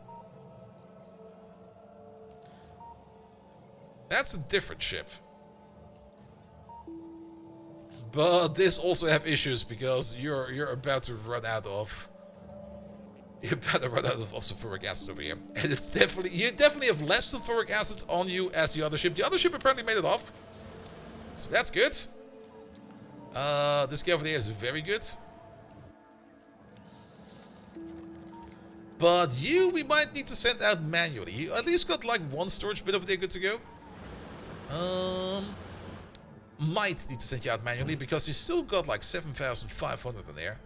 That's a different ship. But this also have issues, because you're about to run out of You better run out of sulfuric acid over here. And it's definitely, you definitely have less sulfuric acid on you as the other ship. The other ship apparently made it off. So that's good. This guy over there is very good. But you, we might need to send out manually. You at least got like one storage bin over there good to go. Might need to send you out manually because you still got like 7,500 in there.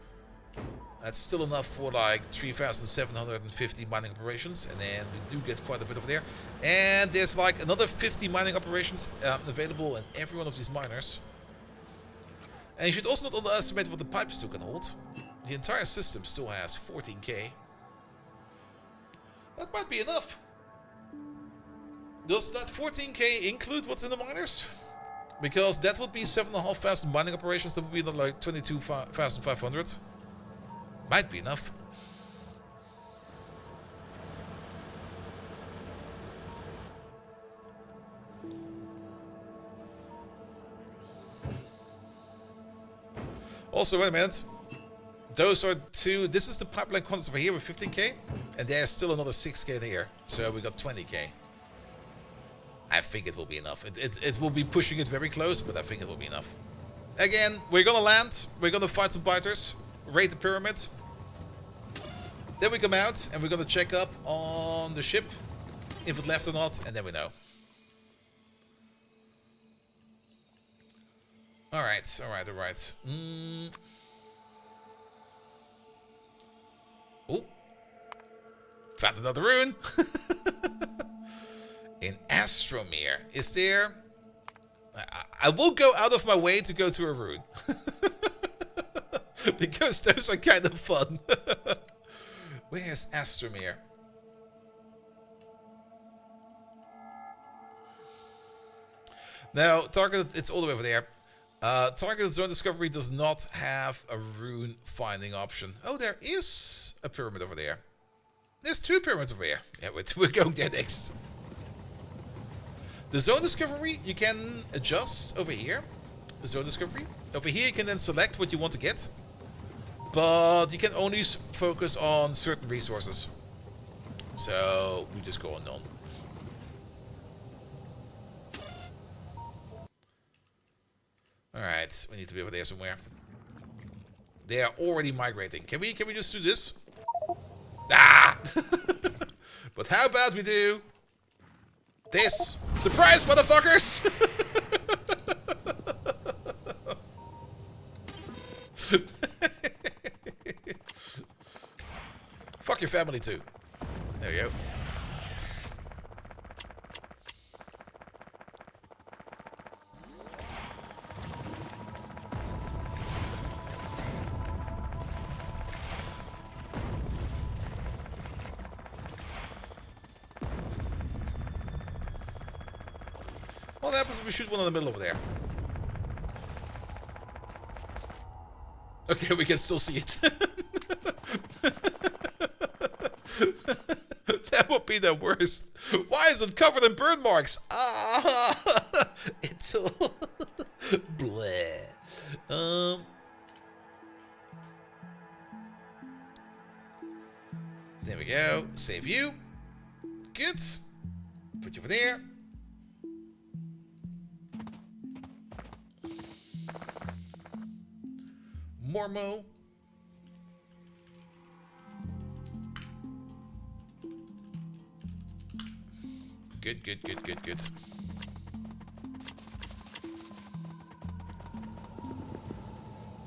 That's still enough for like 3,750 mining operations. And then we do get quite a bit over there. And there's like another 50 mining operations available in every one of these miners. And you should also not underestimate what the pipes still can hold. The entire system still has 14k. That might be enough. Does that 14k include what's in the miners? Because that would be 7,500 mining operations. That would be like 22,500. Might be enough. Also, wait a minute. Those are two. This is the pipeline quantities over here with 15k. And there's still another 6k there. So we got 20k. I think it will be enough. It will be pushing it very close, but I think it will be enough. Again, we're gonna land. We're gonna fight some biters. Raid the pyramid. Then we come out and we're gonna check up on the ship. If it left or not. And then we know. Alright, alright, alright. Oh. Found another rune. In Astromere. Is there... I will go out of my way to go to a rune. Because those are kind of fun. Where's Astromere? Now, target, it's all the way over there. Targeted zone discovery does not have a rune finding option. Oh, there is a pyramid over there. There's two pyramids over here. Yeah, we're going there next. The zone discovery you can adjust over here. The zone discovery. Over here you can then select what you want to get. But you can only focus on certain resources. So we just go on none. Alright, we need to be over there somewhere. They are already migrating. Can we just do this? Ah! But how about we do this? Surprise, motherfuckers! Fuck your family too. There you go. What happens if we shoot one in the middle over there? Okay, we can still see it. That would be the worst. Why is it covered in burn marks? Ah, it's all bleh. There we go. Save you. Good. Put you over there. Mormo. Good, good, good, good, good.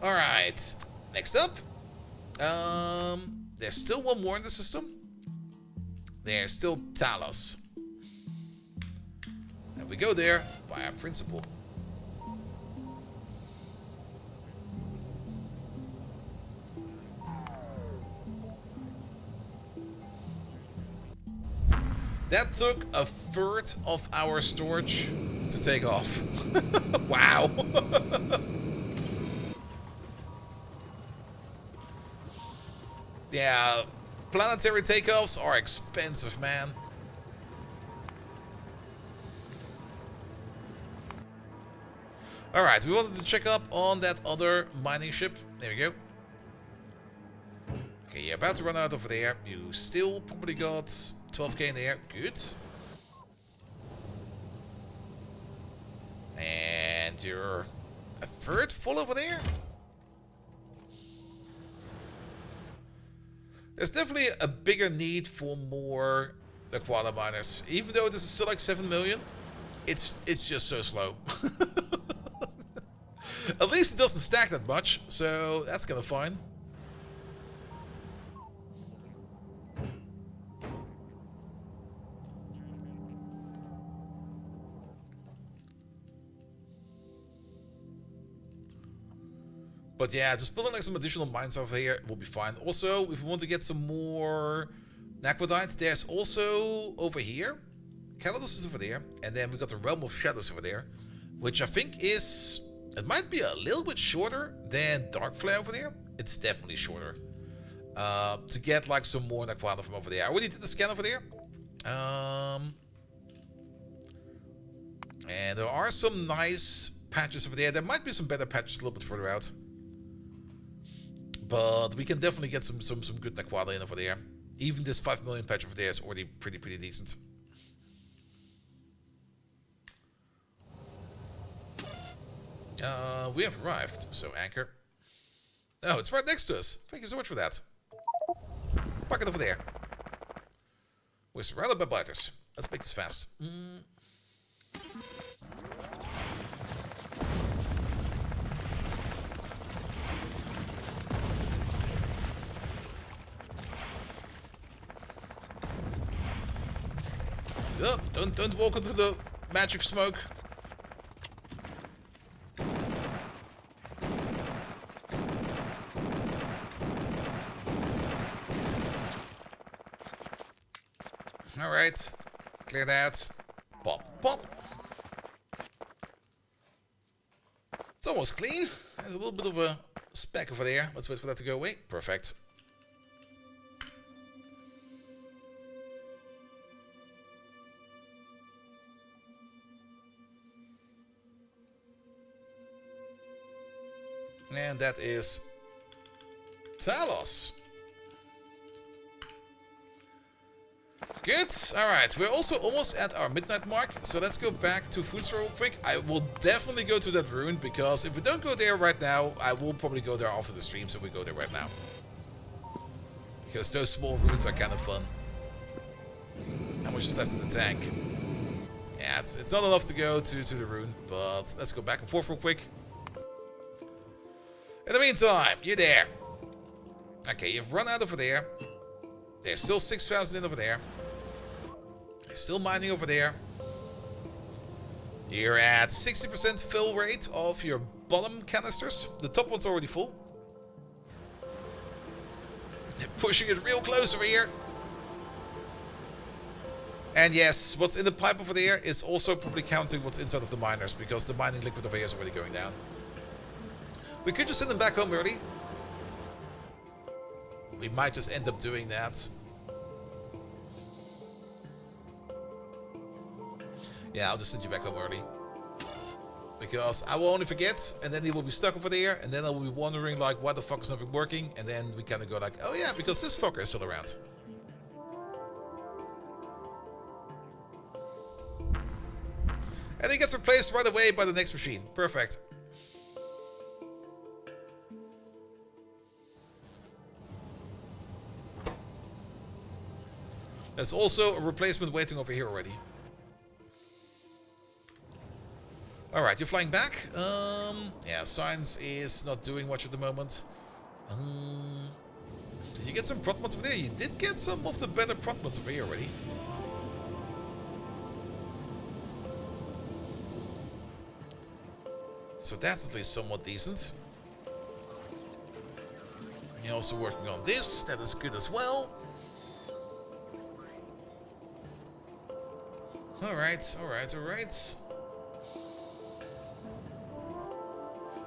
All right. Next up. There's still one more in the system. There's still Talos. And we go there by our principle. That took a third of our storage to take off. Wow. Yeah, planetary takeoffs are expensive, man. Alright, we wanted to check up on that other mining ship. There we go. Okay, yeah, about to run out over there. You still probably got 12k in there. Good. And you're a third full over there. There's definitely a bigger need for more Aquana miners. Even though this is still like 7 million, it's just so slow. At least it doesn't stack that much, so that's kind of fine. But yeah, just building like some additional mines over here will be fine. Also, if we want to get some more Naquadites, there's also over here. Calidus is over there. And then we got the Realm of Shadows over there. Which I think is... It might be a little bit shorter than Darkflare over there. It's definitely shorter. To get like some more Naquana from over there. I already did the scan over there. And there are some nice patches over there. There might be some better patches a little bit further out. But we can definitely get some good Naquana in over there. Even this 5 million patch over there is already pretty decent. We have arrived, so anchor. Oh, it's right next to us. Thank you so much for that. Park it over there. We're surrounded by biters. Let's make this fast. Oh, don't walk into the magic smoke. All right, clear that. Pop, pop. It's almost clean. There's a little bit of a speck over there. Let's wait for that to go away. Perfect. And that is Talos. Good. Alright, we're also almost at our midnight mark, so let's go back to food store real quick. I will definitely go to that ruin, because if we don't go there right now, I will probably go there after the stream, so we go there right now. Because those small ruins are kind of fun. How much is left in the tank? Yeah, it's not enough to go to the ruin, but let's go back and forth real quick. In the meantime, you're there. Okay, you've run out over there. There's still 6,000 in over there. There's still mining over there. You're at 60% fill rate of your bottom canisters. The top one's already full. They're pushing it real close over here. And yes, what's in the pipe over there is also probably counting what's inside of the miners, because the mining liquid over here is already going down. We could just send them back home early. We might just end up doing that. Yeah, I'll just send you back home early. Because I will only forget, and then he will be stuck over there, and then I will be wondering, like, why the fuck is nothing working? And then we kind of go like, oh yeah, because this fucker is still around. And he gets replaced right away by the next machine. Perfect. There's also a replacement waiting over here already. Alright, you're flying back. Yeah, science is not doing much at the moment. Did you get some prot mods over there? You did get some of the better prot mods over here already. So that's at least somewhat decent. You're also working on this. That is good as well. Alright.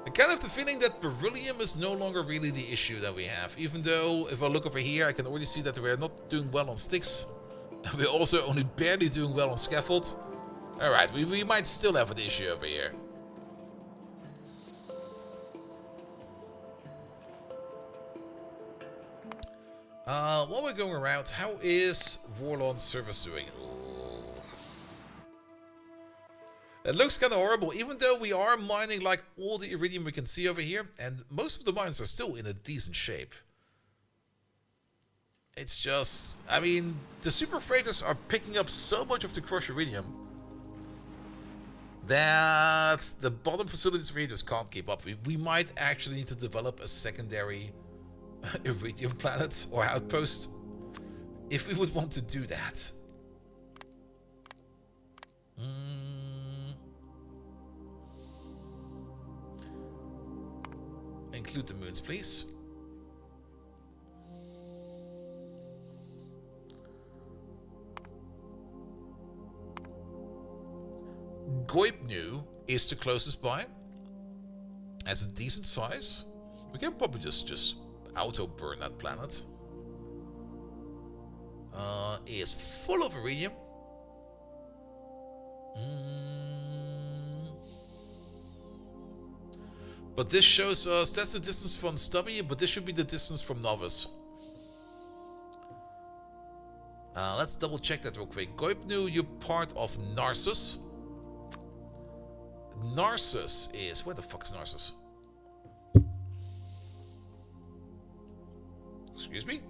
I kind of have the feeling that beryllium is no longer really the issue that we have. Even though, if I look over here, I can already see that we're not doing well on sticks. And we're also only barely doing well on scaffold. Alright, we might still have an issue over here. While we're going around, how is Warlord's service doing? Ooh. It looks kind of horrible, even though we are mining like all the iridium we can see over here, and most of the mines are still in a decent shape. It's just, I mean, the super freighters are picking up so much of the crushed iridium that the bottom facilities for here just can't keep up. We might actually need to develop a secondary iridium planet or outpost if we would want to do that. Include the moons, please. Goipnu is the closest by. Has a decent size. We can probably just auto burn that planet. Is full of iridium. But this shows us that's the distance from Stubby, but this should be the distance from Novice. Let's double check that real quick. Goipnu, you're part of Narcissus. Narcissus is... Where the fuck is Narcissus? Excuse me?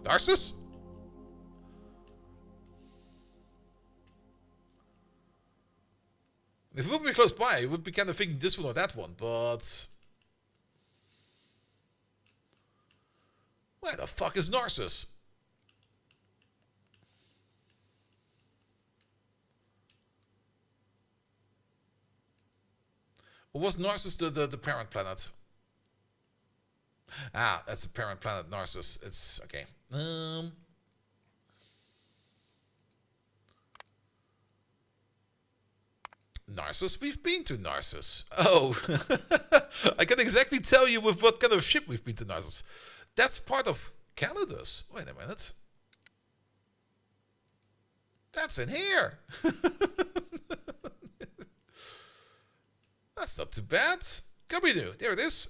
Narcissus? If it would be close by, it would be kind of thinking this one or that one, but... Where the fuck is Narcissus? Or was Narcissus the parent planet? Ah, that's the parent planet, Narcissus. It's okay. Narcissus? We've been to Narcissus. Oh, I can exactly tell you with what kind of ship we've been to Narcissus. That's part of Calidus. Wait a minute. That's in here. That's not too bad. Scooby-Doo, there it is.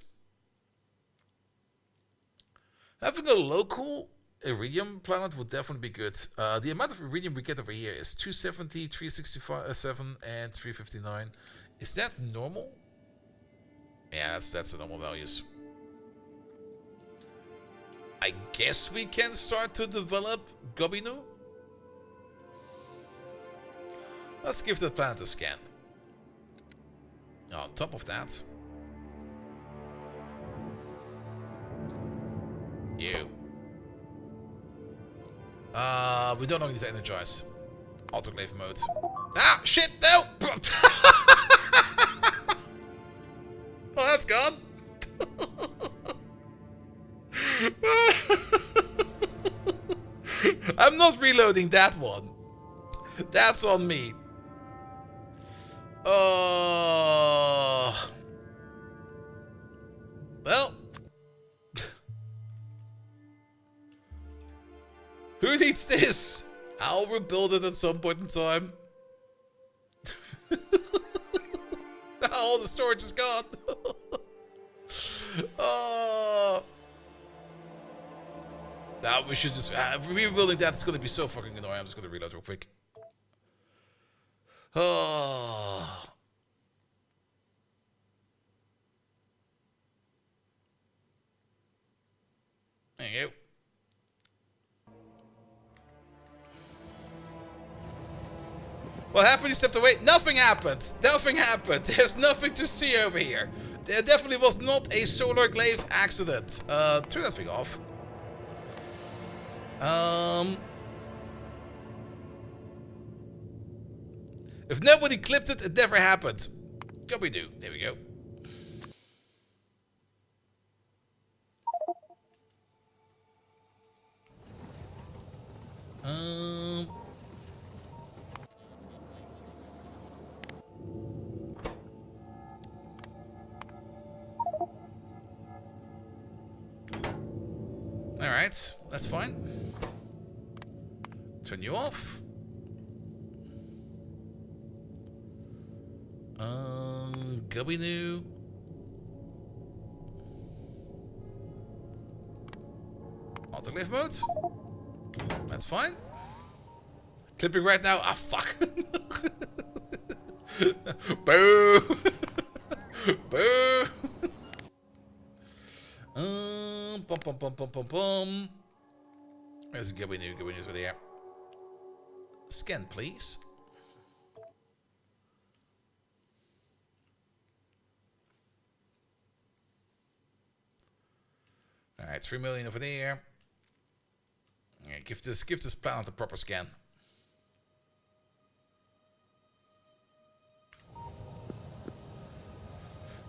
Having a local iridium planet would definitely be good. The amount of iridium we get over here is 270, 367, and 359. Is that normal? Yeah, that's the normal values. I guess we can start to develop Gobinu. Let's give that planet a scan. On top of that, you. We don't need to energize. Autoclave mode. Ah, shit, no! Oh, that's gone. I'm not reloading that one. That's on me. Well. Who needs this? I'll rebuild it at some point in time. All the storage is gone. Now we should just... rebuilding that's going to be so fucking annoying. I'm just going to reload real quick. Oh. There you go. What happened? You stepped away? Nothing happened. Nothing happened. There's nothing to see over here. There definitely was not a solar glaive accident. Turn that thing off. If nobody clipped it, it never happened. Scooby-Doo. There we go. Alright, that's fine. Turn you off. Gubby-Noo. Autoclave mode. That's fine. Clipping right now. Ah, fuck. Boo. Boo. Bum, bum, bum, bum, bum, bum. There's a good news over there. Scan, please. Alright, 3 million over there. Yeah, give this planet a proper scan.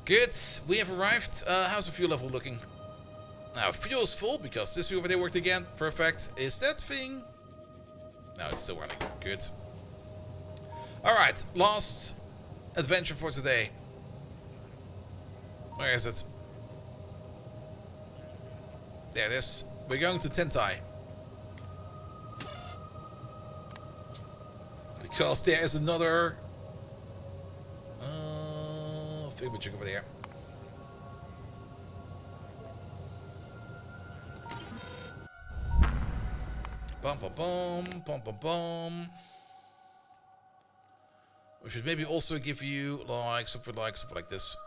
Good, we have arrived. How's the fuel level looking? Now, fuel is full because this over there worked again. Perfect. Is that thing? No, it's still running. Good. Alright, last adventure for today. Where is it? There it is. We're going to Tentai. Because there is another thingamajig over there. Bum bum bum bum bum bum. We should maybe also give you like something like this.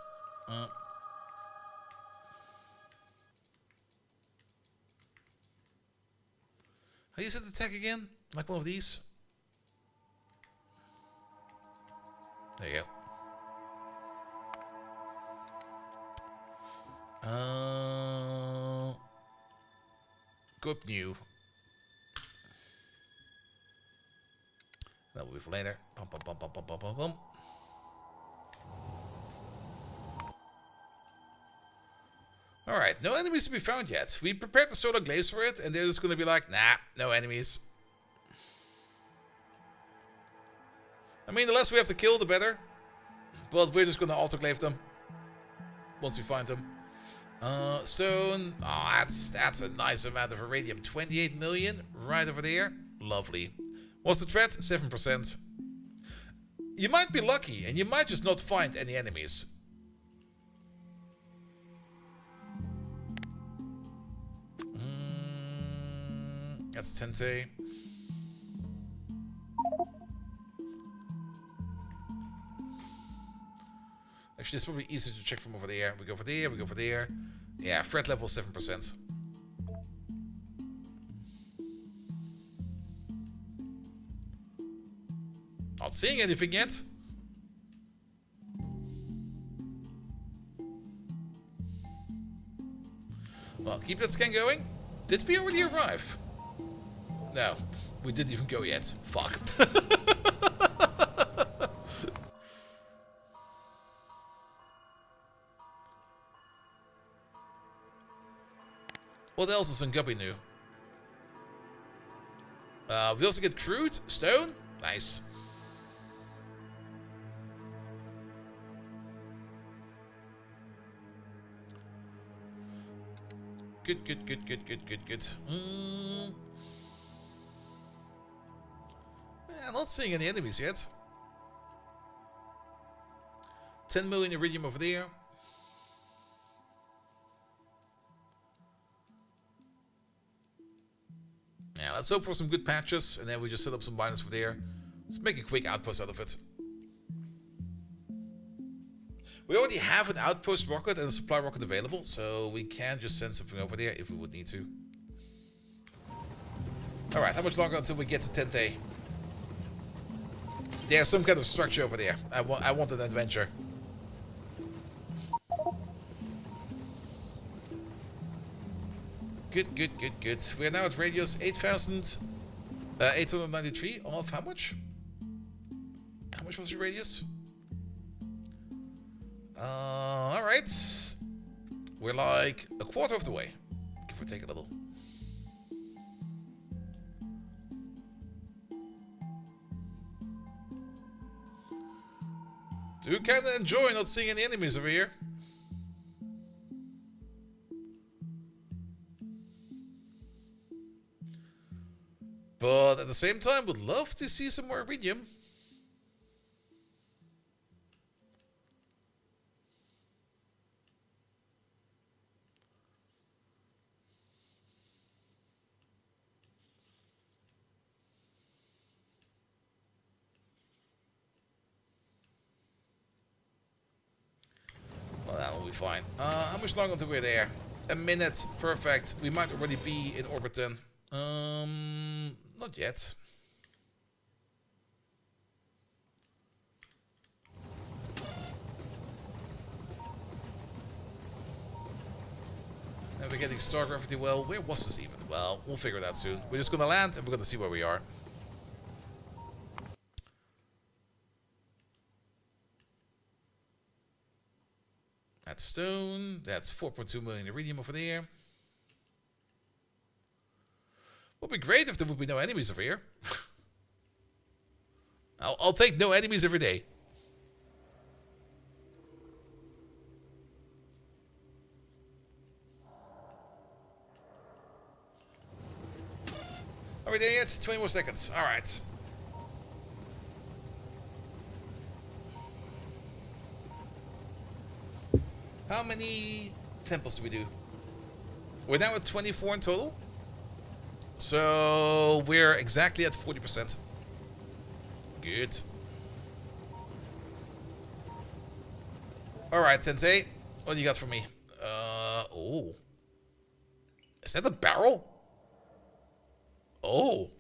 How do you set the tag again? Like one of these? There you go. Go up new. That will be for later. Bum, bum, bum, bum, bum, bum, bum, bum. Alright, no enemies to be found yet. We prepared the solar glaze for it, and they're just gonna be like, nah, no enemies. I mean, the less we have to kill, the better. But we're just gonna autoclave them once we find them. Stone. Oh, that's a nice amount of iridium. 28 million right over there. Lovely. What's the threat? 7%. You might be lucky, and you might just not find any enemies. That's Tente. Actually, it's probably easier to check from over there. We go for there, we go for there. Yeah, threat level 7%. Not seeing anything yet. Well, keep that scan going. Did we already arrive? No, we didn't even go yet. Fuck. What else is in Guppy new? We also get crude stone. Nice. Good. I'm not seeing any enemies yet. 10 million iridium over there. Yeah, let's hope for some good patches, and then we just set up some miners over there. Let's make a quick outpost out of it. We already have an outpost rocket and a supply rocket available, so we can just send something over there if we would need to. Alright, how much longer until we get to Tente? There's some kind of structure over there. I want an adventure. Good. We are now at radius 8,893 of how much? How much was the radius? Alright. We're like a quarter of the way. Give or take a little. Do kinda enjoy not seeing any enemies over here. But at the same time, would love to see some more iridium. be fine. How much longer until we're there? A minute. Perfect. We might already be in orbit then. Not yet. And we're getting star gravity well. Where was this even? Well, we'll figure it out soon. We're just gonna land and we're gonna see where we are. That's stone. That's 4.2 million iridium over there. Would be great if there would be no enemies over here. I'll take no enemies every day. Are we there yet? 20 more seconds. All right. How many temples do we do? We're now at 24 in total. So we're exactly at 40%. Good. All right, Tente. What do you got for me? Oh. Is that a barrel? Oh.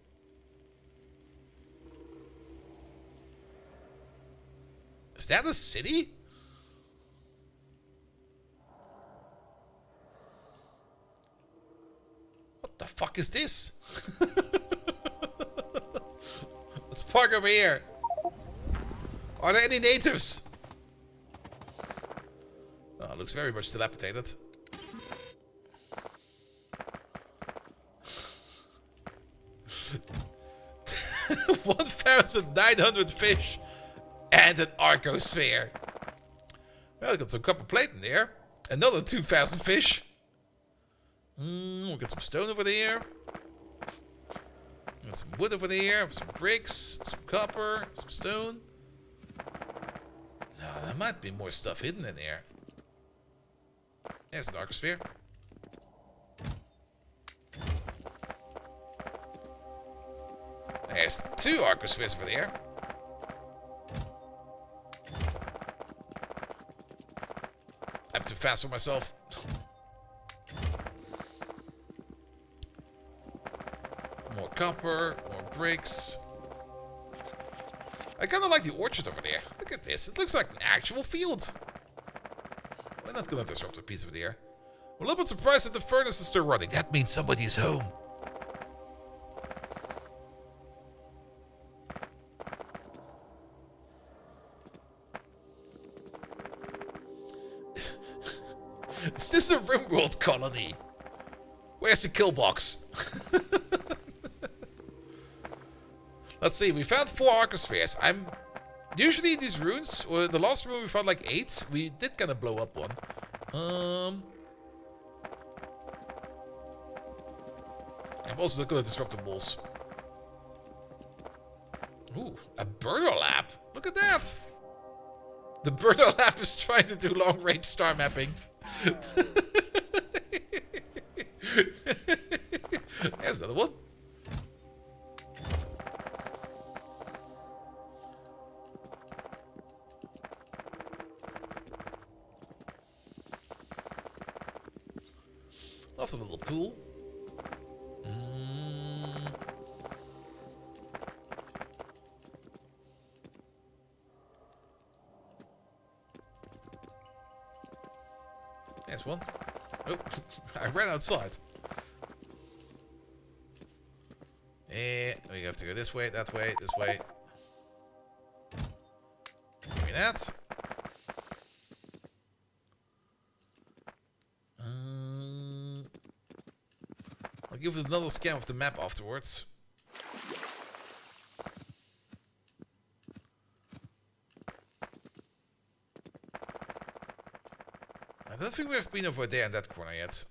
Is that a city? What the fuck is this? Let's park over here. Are there any natives? Oh, it looks very much dilapidated. 1,900 fish and an arcosphere. Well, got some copper plate in there. Another 2,000 fish. We got some stone over there. Got some wood over there. Some bricks. Some copper. Some stone. No, there might be more stuff hidden in there. There's an arcosphere. There's 2 arcospheres over there. I'm too fast for myself. More copper, more bricks. I kind of like the orchard over there. Look at this. It looks like an actual field. We're not going to disrupt a piece of the air. I'm a little bit surprised that the furnace is still running. That means somebody's home. Is this a RimWorld colony? Where's the kill box? Let's see, we found 4 arcospheres. Usually these runes, or the last rune we found like 8. We did kind of blow up one. I'm also looking at disruptor balls. Ooh, a burner lab. Look at that. The burner lab is trying to do long range star mapping. There's another one. Love the little pool. There's one. Oh, I ran outside. We have to go this way, that way, this way. Give me that. I'll give it another scan of the map afterwards. I don't think we've been over there in that corner yet.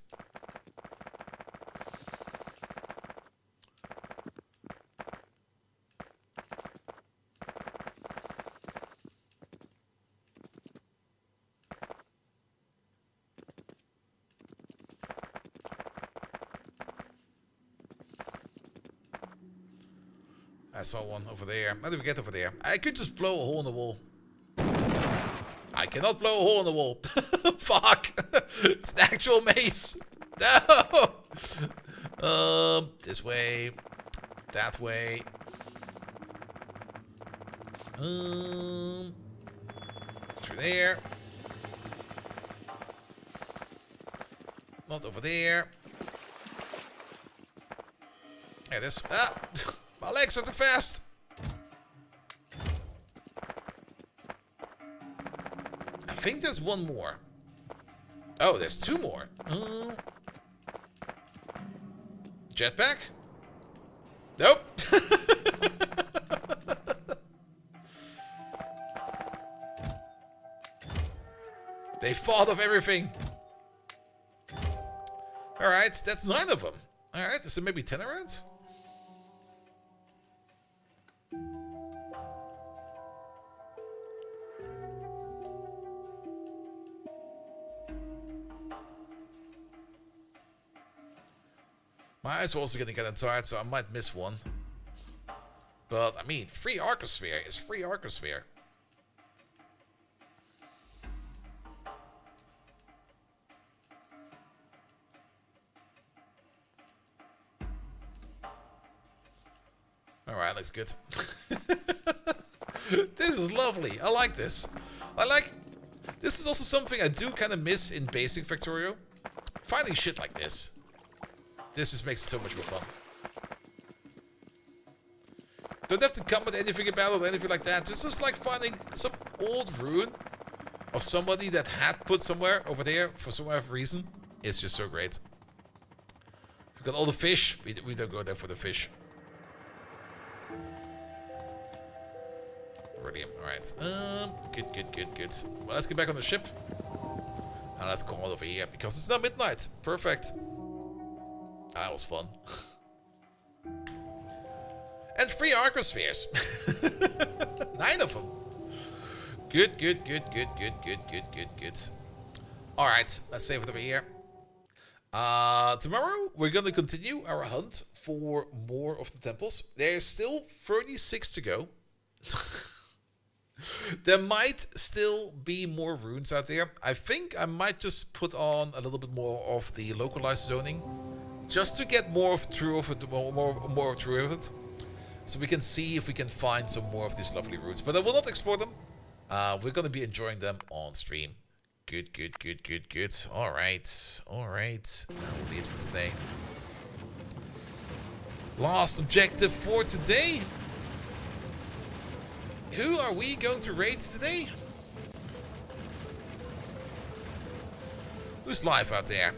I saw one over there. How do we get over there? I could just blow a hole in the wall. I cannot blow a hole in the wall. Fuck. It's an actual maze. No. This way. That way. Through there. Not over there. There it is. Ah! My legs are too fast. I think there's one more. Oh, there's two more. Jetpack? Nope. They thought of everything. Alright, that's 9 of them. Alright, so maybe 10 around? My eyes are also getting kind of tired, so I might miss one. But, I mean, free Arcosphere is free Arcosphere. Alright, looks good. This is lovely. I like this. This is also something I do kind of miss in basic Factorio. Finding shit like this. This just makes it so much more fun. Don't have to come with anything about it or anything like that. Just like finding some old ruin of somebody that had put somewhere over there for some other reason. It's just so great. We've got all the fish. We don't go there for the fish. Brilliant. Alright. Good. Well, let's get back on the ship. And let's call it over here because it's now midnight. Perfect. That was fun. And 3 Arcospheres. 9 of them. Good. Alright, let's save it over here. Tomorrow, we're going to continue our hunt for more of the temples. There's still 36 to go. There might still be more runes out there. I think I might just put on a little bit more of the localized zoning. Just to get more true of it, more true of it. So we can see if we can find some more of these lovely runes. But I will not explore them. We're going to be enjoying them on stream. Good. Alright. That will be it for today. Last objective for today. Who are we going to raid today? Who's live out there?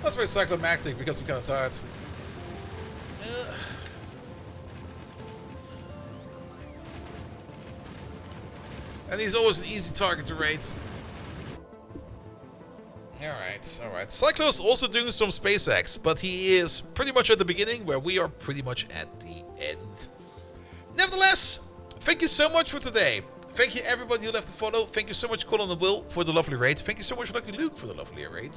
That's very cyclimactic because I'm kind of tired. And he's always an easy target to raid. Alright. Cyclo's also doing some SpaceX, but he is pretty much at the beginning where we are pretty much at the end. Nevertheless, thank you so much for today. Thank you everybody who left a follow. Thank you so much Colin and Will for the lovely raid. Thank you so much Lucky Luke for the lovely raid.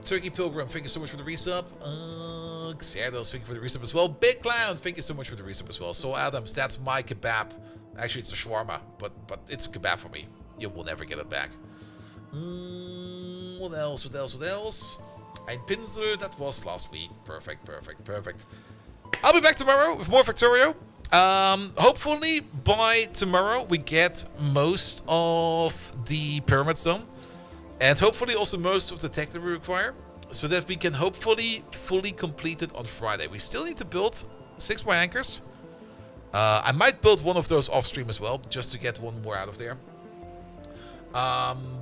Turkey Pilgrim, thank you so much for the resub. Xerdos, thank you for the resub as well. Big Clown, thank you so much for the resub as well. So Adams, that's my kebab. Actually, it's a shawarma, but it's a kebab for me. You will never get it back. What else? Ein Pinsel, that was last week. Perfect. I'll be back tomorrow with more Factorio. Hopefully by tomorrow we get most of the pyramids done. And hopefully also most of the tech that we require. So that we can hopefully fully complete it on Friday. We still need to build 6 more anchors. I might build one of those off stream as well, just to get one more out of there.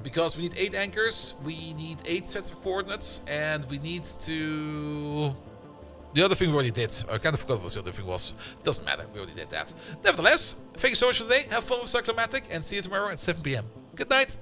Because we need 8 anchors, we need 8 sets of coordinates, and we need to The other thing we already did. I kind of forgot what the other thing was. Doesn't matter. We already did that. Nevertheless, thank you so much for today. Have fun with Cyclomatic and see you tomorrow at 7 p.m. Good night.